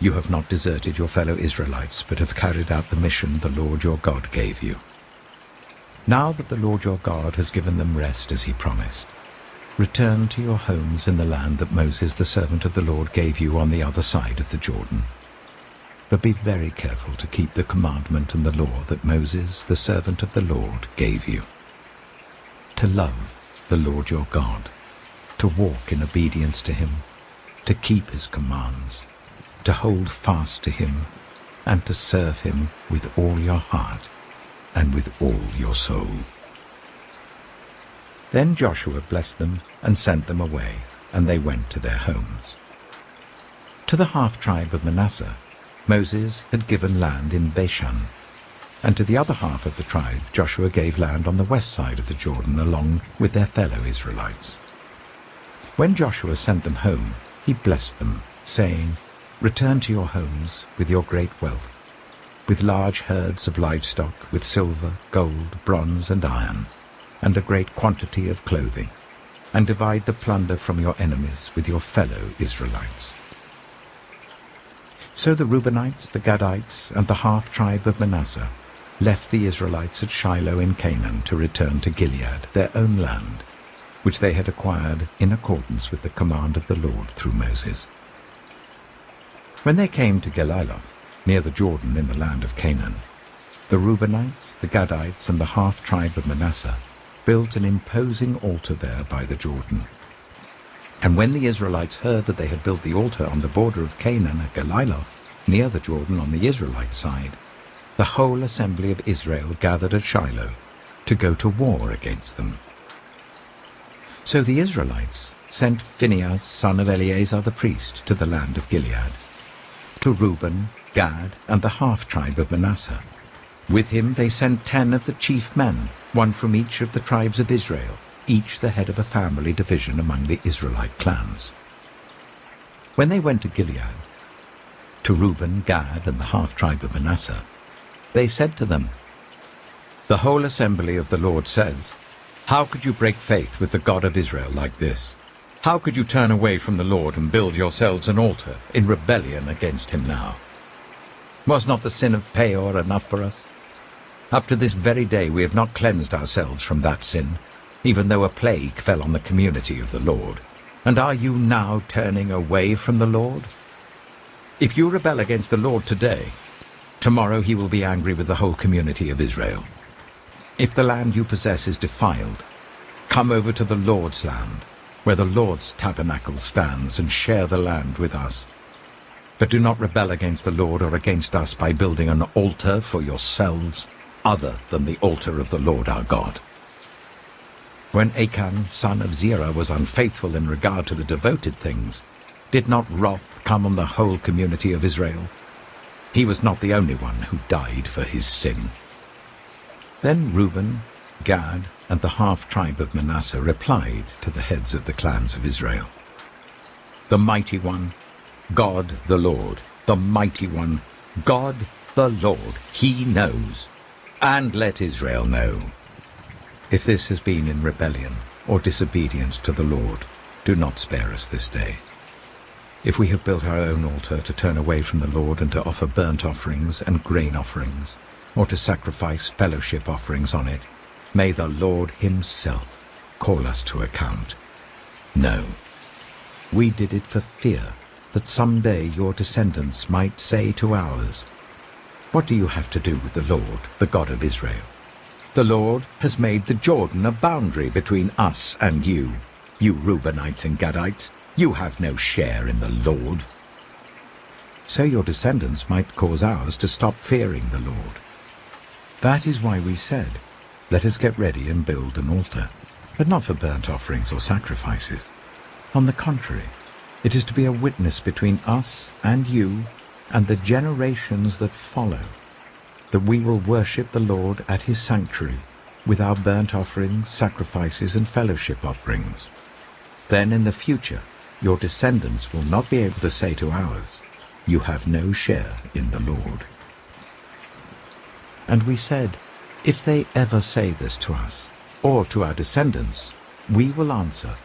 you have not deserted your fellow Israelites, but have carried out the mission the Lord your God gave you. Now that the Lord your God has given them rest as he promised, return to your homes in the land that Moses, the servant of the Lord, gave you on the other side of the Jordan. But be very careful to keep the commandment and the law that Moses, the servant of the Lord, gave you. To love the Lord your God, to walk in obedience to him, to keep his commands, to hold fast to him, and to serve him with all your heart and with all your soul. Then Joshua blessed them and sent them away, and they went to their homes. To the half-tribe of Manasseh, Moses had given land in Bashan, and to the other half of the tribe Joshua gave land on the west side of the Jordan along with their fellow Israelites. When Joshua sent them home, he blessed them, saying, Return to your homes with your great wealth, with large herds of livestock, with silver, gold, bronze, and iron, and a great quantity of clothing, and divide the plunder from your enemies with your fellow Israelites. So the Reubenites, the Gadites, and the half-tribe of Manasseh left the Israelites at Shiloh in Canaan to return to Gilead, their own land, which they had acquired in accordance with the command of the Lord through Moses. When they came to Geliloth, near the Jordan in the land of Canaan, the Reubenites, the Gadites, and the half-tribe of Manasseh built an imposing altar there by the Jordan. And when the Israelites heard that they had built the altar on the border of Canaan at Geliloth, near the Jordan on the Israelite side, the whole assembly of Israel gathered at Shiloh to go to war against them. So the Israelites sent Phinehas, son of Eleazar the priest, to the land of Gilead, to Reuben, Gad, and the half-tribe of Manasseh. With him they sent 10 of the chief men, one from each of the tribes of Israel, each the head of a family division among the Israelite clans. When they went to Gilead, to Reuben, Gad, and the half-tribe of Manasseh, they said to them, "The whole assembly of the Lord says, 'How could you break faith with the God of Israel like this? How could you turn away from the Lord and build yourselves an altar in rebellion against him now? Was not the sin of Peor enough for us? Up to this very day we have not cleansed ourselves from that sin, even though a plague fell on the community of the Lord. And are you now turning away from the Lord? If you rebel against the Lord today, tomorrow he will be angry with the whole community of Israel. If the land you possess is defiled, come over to the Lord's land, where the Lord's tabernacle stands, and share the land with us. But do not rebel against the Lord or against us by building an altar for yourselves, other than the altar of the Lord our God.' When Achan, son of Zerah, was unfaithful in regard to the devoted things, did not wrath come on the whole community of Israel? He was not the only one who died for his sin." Then Reuben, Gad, and the half-tribe of Manasseh replied to the heads of the clans of Israel, "The mighty one, God the Lord, the mighty one, God the Lord, he knows, and let Israel know. If this has been in rebellion or disobedience to the Lord, do not spare us this day. If we have built our own altar to turn away from the Lord and to offer burnt offerings and grain offerings, or to sacrifice fellowship offerings on it, may the Lord himself call us to account. No, we did it for fear that someday your descendants might say to ours, 'What do you have to do with the Lord, the God of Israel? The Lord has made the Jordan a boundary between us and you. You Reubenites and Gadites, you have no share in the Lord.' So your descendants might cause ours to stop fearing the Lord. That is why we said, 'Let us get ready and build an altar,' but not for burnt offerings or sacrifices. On the contrary, it is to be a witness between us and you and the generations that follow, that we will worship the Lord at his sanctuary with our burnt offerings, sacrifices, and fellowship offerings. Then in the future your descendants will not be able to say to ours, 'You have no share in the Lord.'" And we said, "If they ever say this to us, or to our descendants, we will answer,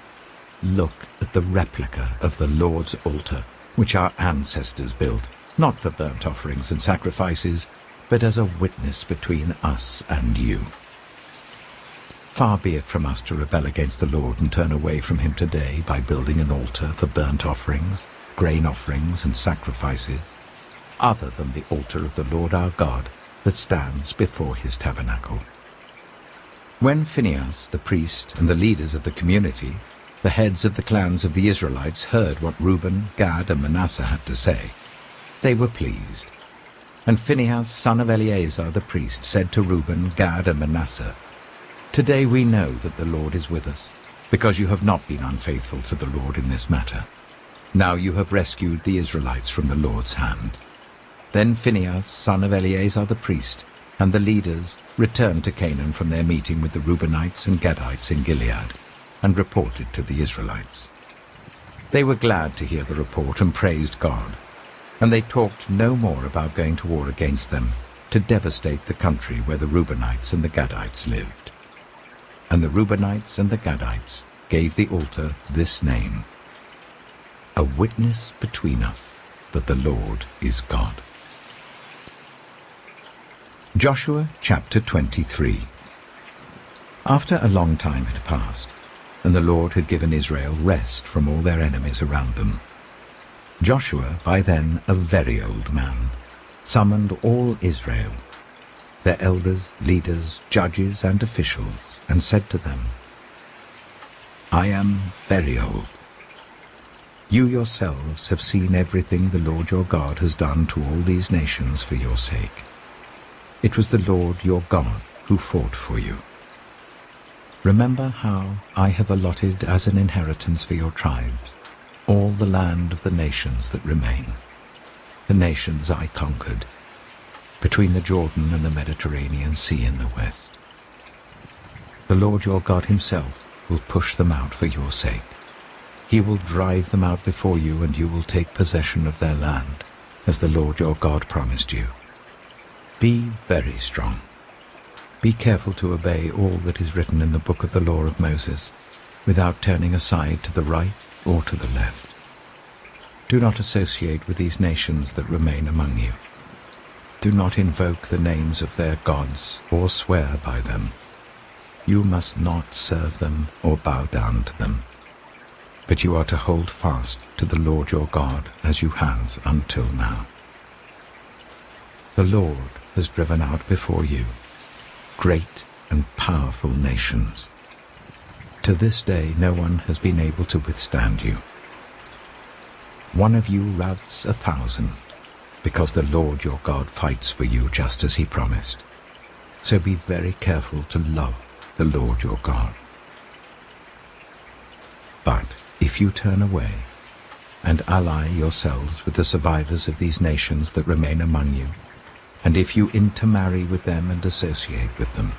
'Look at the replica of the Lord's altar, which our ancestors built, not for burnt offerings and sacrifices, but as a witness between us and you.' Far be it from us to rebel against the Lord and turn away from him today by building an altar for burnt offerings, grain offerings, and sacrifices, other than the altar of the Lord our God that stands before his tabernacle." When Phinehas, the priest, and the leaders of the community, the heads of the clans of the Israelites, heard what Reuben, Gad, and Manasseh had to say, they were pleased. And Phinehas, son of Eleazar the priest, said to Reuben, Gad, and Manasseh, "Today we know that the Lord is with us, because you have not been unfaithful to the Lord in this matter. Now you have rescued the Israelites from the Lord's hand." Then Phinehas, son of Eleazar the priest, and the leaders returned to Canaan from their meeting with the Reubenites and Gadites in Gilead, and reported to the Israelites. They were glad to hear the report and praised God, and they talked no more about going to war against them to devastate the country where the Reubenites and the Gadites lived. And the Reubenites and the Gadites gave the altar this name: "A witness between us that the Lord is God." Joshua chapter 23. After a long time had passed, and the Lord had given Israel rest from all their enemies around them, Joshua, by then a very old man, summoned all Israel, their elders, leaders, judges, and officials, and said to them, "I am very old. You yourselves have seen everything the Lord your God has done to all these nations for your sake. It was the Lord your God who fought for you. Remember how I have allotted as an inheritance for your tribes all the land of the nations that remain, the nations I conquered, between the Jordan and the Mediterranean Sea in the west. The Lord your God himself will push them out for your sake. He will drive them out before you, and you will take possession of their land, as the Lord your God promised you. Be very strong. Be careful to obey all that is written in the book of the law of Moses, without turning aside to the right or to the left. Do not associate with these nations that remain among you. Do not invoke the names of their gods or swear by them. You must not serve them or bow down to them. But you are to hold fast to the Lord your God as you have until now. The Lord has driven out before you great and powerful nations. To this day no one has been able to withstand you. One of you routs 1,000, because the Lord your God fights for you just as he promised. So be very careful to love the Lord your God. But if you turn away and ally yourselves with the survivors of these nations that remain among you, and if you intermarry with them and associate with them,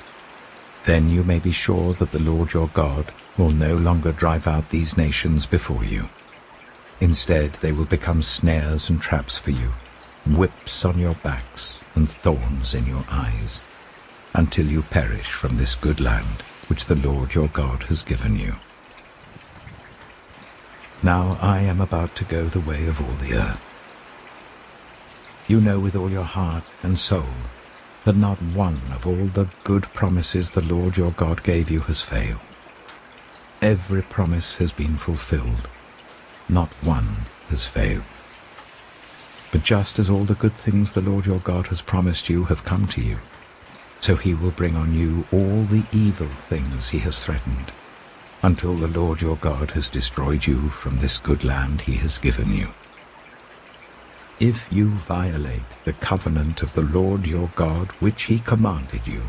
then you may be sure that the Lord your God will no longer drive out these nations before you. Instead, they will become snares and traps for you, whips on your backs and thorns in your eyes, until you perish from this good land which the Lord your God has given you. Now I am about to go the way of all the earth. You know with all your heart and soul that not one of all the good promises the Lord your God gave you has failed. Every promise has been fulfilled. Not one has failed. But just as all the good things the Lord your God has promised you have come to you, so he will bring on you all the evil things he has threatened, until the Lord your God has destroyed you from this good land he has given you. If you violate the covenant of the Lord your God which he commanded you,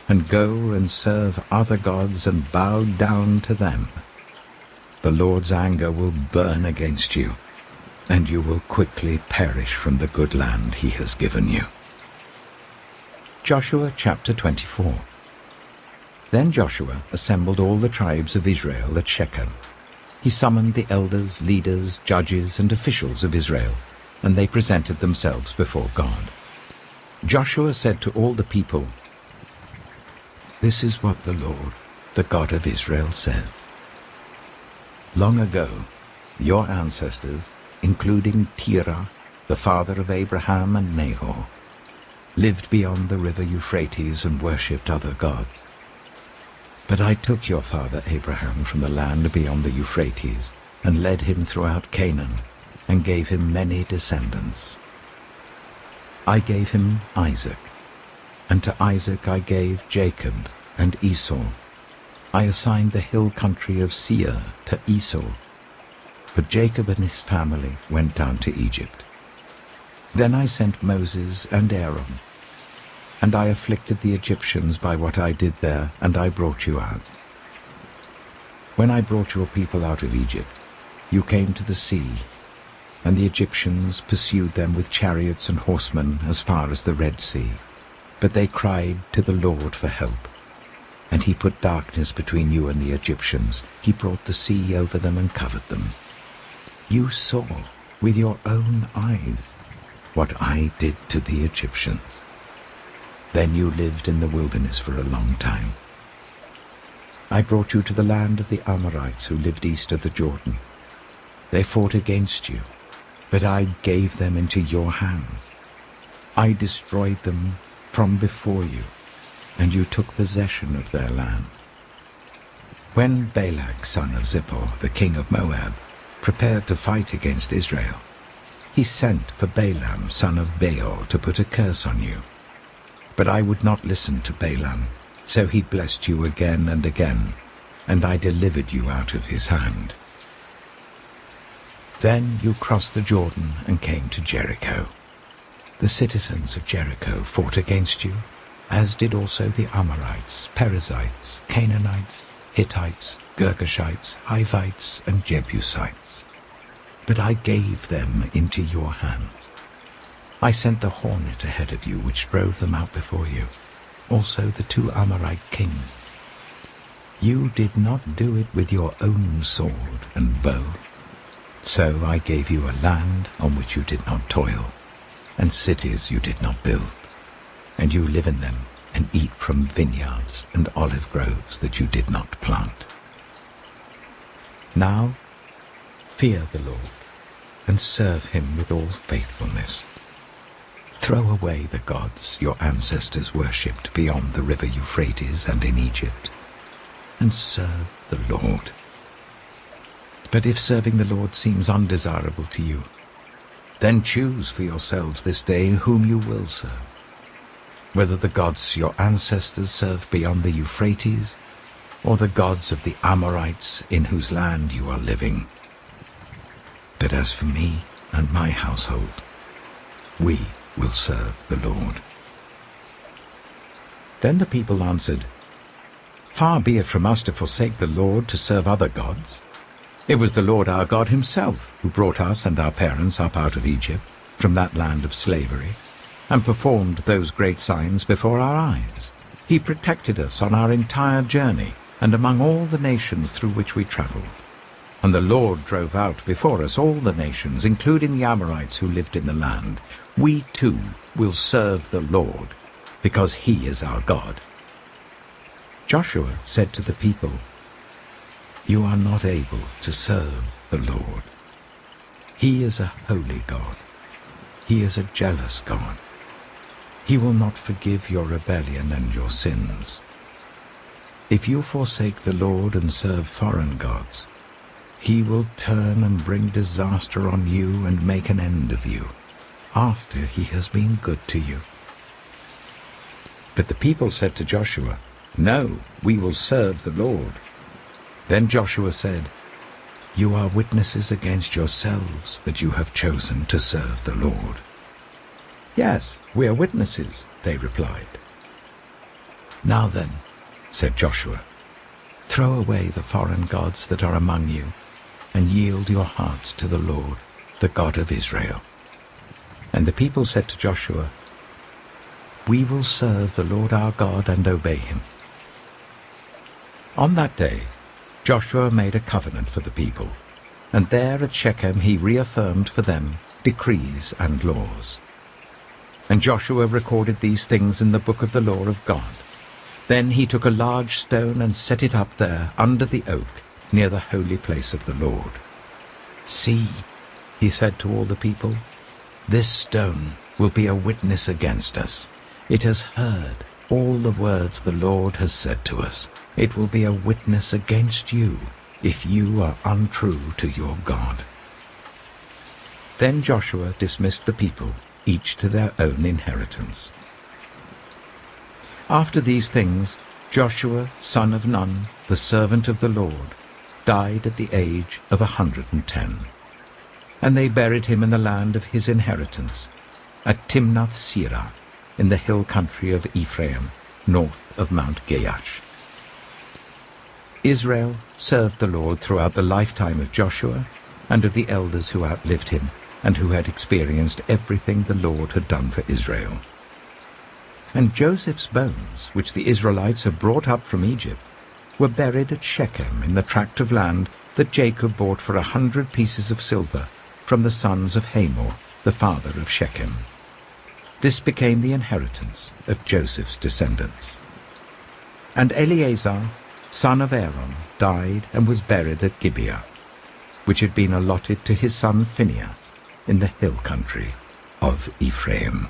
and go and serve other gods and bow down to them, the Lord's anger will burn against you, and you will quickly perish from the good land he has given you. Joshua chapter 24. Then Joshua assembled all the tribes of Israel at Shechem. He summoned the elders, leaders, judges, and officials of Israel, and they presented themselves before God. Joshua said to all the people, "This is what the Lord, the God of Israel, says. Long ago, your ancestors, including Terah, the father of Abraham and Nahor, lived beyond the river Euphrates and worshipped other gods. But I took your father Abraham from the land beyond the Euphrates and led him throughout Canaan and gave him many descendants. I gave him Isaac, and to Isaac I gave Jacob and Esau. I assigned the hill country of Seir to Esau, but Jacob and his family went down to Egypt. Then I sent Moses and Aaron, and I afflicted the Egyptians by what I did there, and I brought you out. When I brought your people out of Egypt, you came to the sea, and the Egyptians pursued them with chariots and horsemen as far as the Red Sea. But they cried to the Lord for help, and he put darkness between you and the Egyptians. He brought the sea over them and covered them. You saw with your own eyes what I did to the Egyptians. Then you lived in the wilderness for a long time. I brought you to the land of the Amorites who lived east of the Jordan. They fought against you, but I gave them into your hands. I destroyed them from before you, and you took possession of their land. When Balak, son of Zippor, the king of Moab, prepared to fight against Israel, he sent for Balaam, son of Beor, to put a curse on you. But I would not listen to Balaam, so he blessed you again and again, and I delivered you out of his hand. Then you crossed the Jordan and came to Jericho. The citizens of Jericho fought against you, as did also the Amorites, Perizzites, Canaanites, Hittites, Girgashites, Hivites, and Jebusites. But I gave them into your hands. I sent the hornet ahead of you, which drove them out before you, also the 2 Amorite kings. You did not do it with your own sword and bow. So I gave you a land on which you did not toil, and cities you did not build, and you live in them and eat from vineyards and olive groves that you did not plant. Now fear the Lord and serve him with all faithfulness. Throw away the gods your ancestors worshipped beyond the river Euphrates and in Egypt, and serve the Lord. But if serving the Lord seems undesirable to you, then choose for yourselves this day whom you will serve, whether the gods your ancestors served beyond the Euphrates, or the gods of the Amorites in whose land you are living. But as for me and my household, we will serve the Lord." Then the people answered, "Far be it from us to forsake the Lord to serve other gods. It was the Lord our God himself who brought us and our parents up out of Egypt, from that land of slavery, and performed those great signs before our eyes. He protected us on our entire journey and among all the nations through which we traveled. And the Lord drove out before us all the nations, including the Amorites who lived in the land. We too will serve the Lord, because he is our God." Joshua said to the people, "You are not able to serve the Lord. He is a holy God. He is a jealous God. He will not forgive your rebellion and your sins. If you forsake the Lord and serve foreign gods, he will turn and bring disaster on you and make an end of you, after he has been good to you." But the people said to Joshua, "No, we will serve the Lord." Then Joshua said, "You are witnesses against yourselves that you have chosen to serve the Lord." "Yes, we are witnesses," they replied. "Now then," said Joshua, "throw away the foreign gods that are among you, and yield your hearts to the Lord, the God of Israel." And the people said to Joshua, "We will serve the Lord our God and obey him." On that day Joshua made a covenant for the people, and there at Shechem he reaffirmed for them decrees and laws. And Joshua recorded these things in the book of the law of God. Then he took a large stone and set it up there under the oak near the holy place of the Lord. "See," he said to all the people, "this stone will be a witness against us. It has heard all the words the Lord has said to us. It will be a witness against you if you are untrue to your God." Then Joshua dismissed the people, each to their own inheritance. After these things, Joshua, son of Nun, the servant of the Lord, died at the age of 110. And they buried him in the land of his inheritance, at Timnath-Serah, in the hill country of Ephraim, north of Mount Gaash. Israel served the Lord throughout the lifetime of Joshua and of the elders who outlived him and who had experienced everything the Lord had done for Israel. And Joseph's bones, which the Israelites had brought up from Egypt, were buried at Shechem in the tract of land that Jacob bought for 100 pieces of silver from the sons of Hamor, the father of Shechem. This became the inheritance of Joseph's descendants. And Eleazar, son of Aaron, died and was buried at Gibeah, which had been allotted to his son Phinehas in the hill country of Ephraim.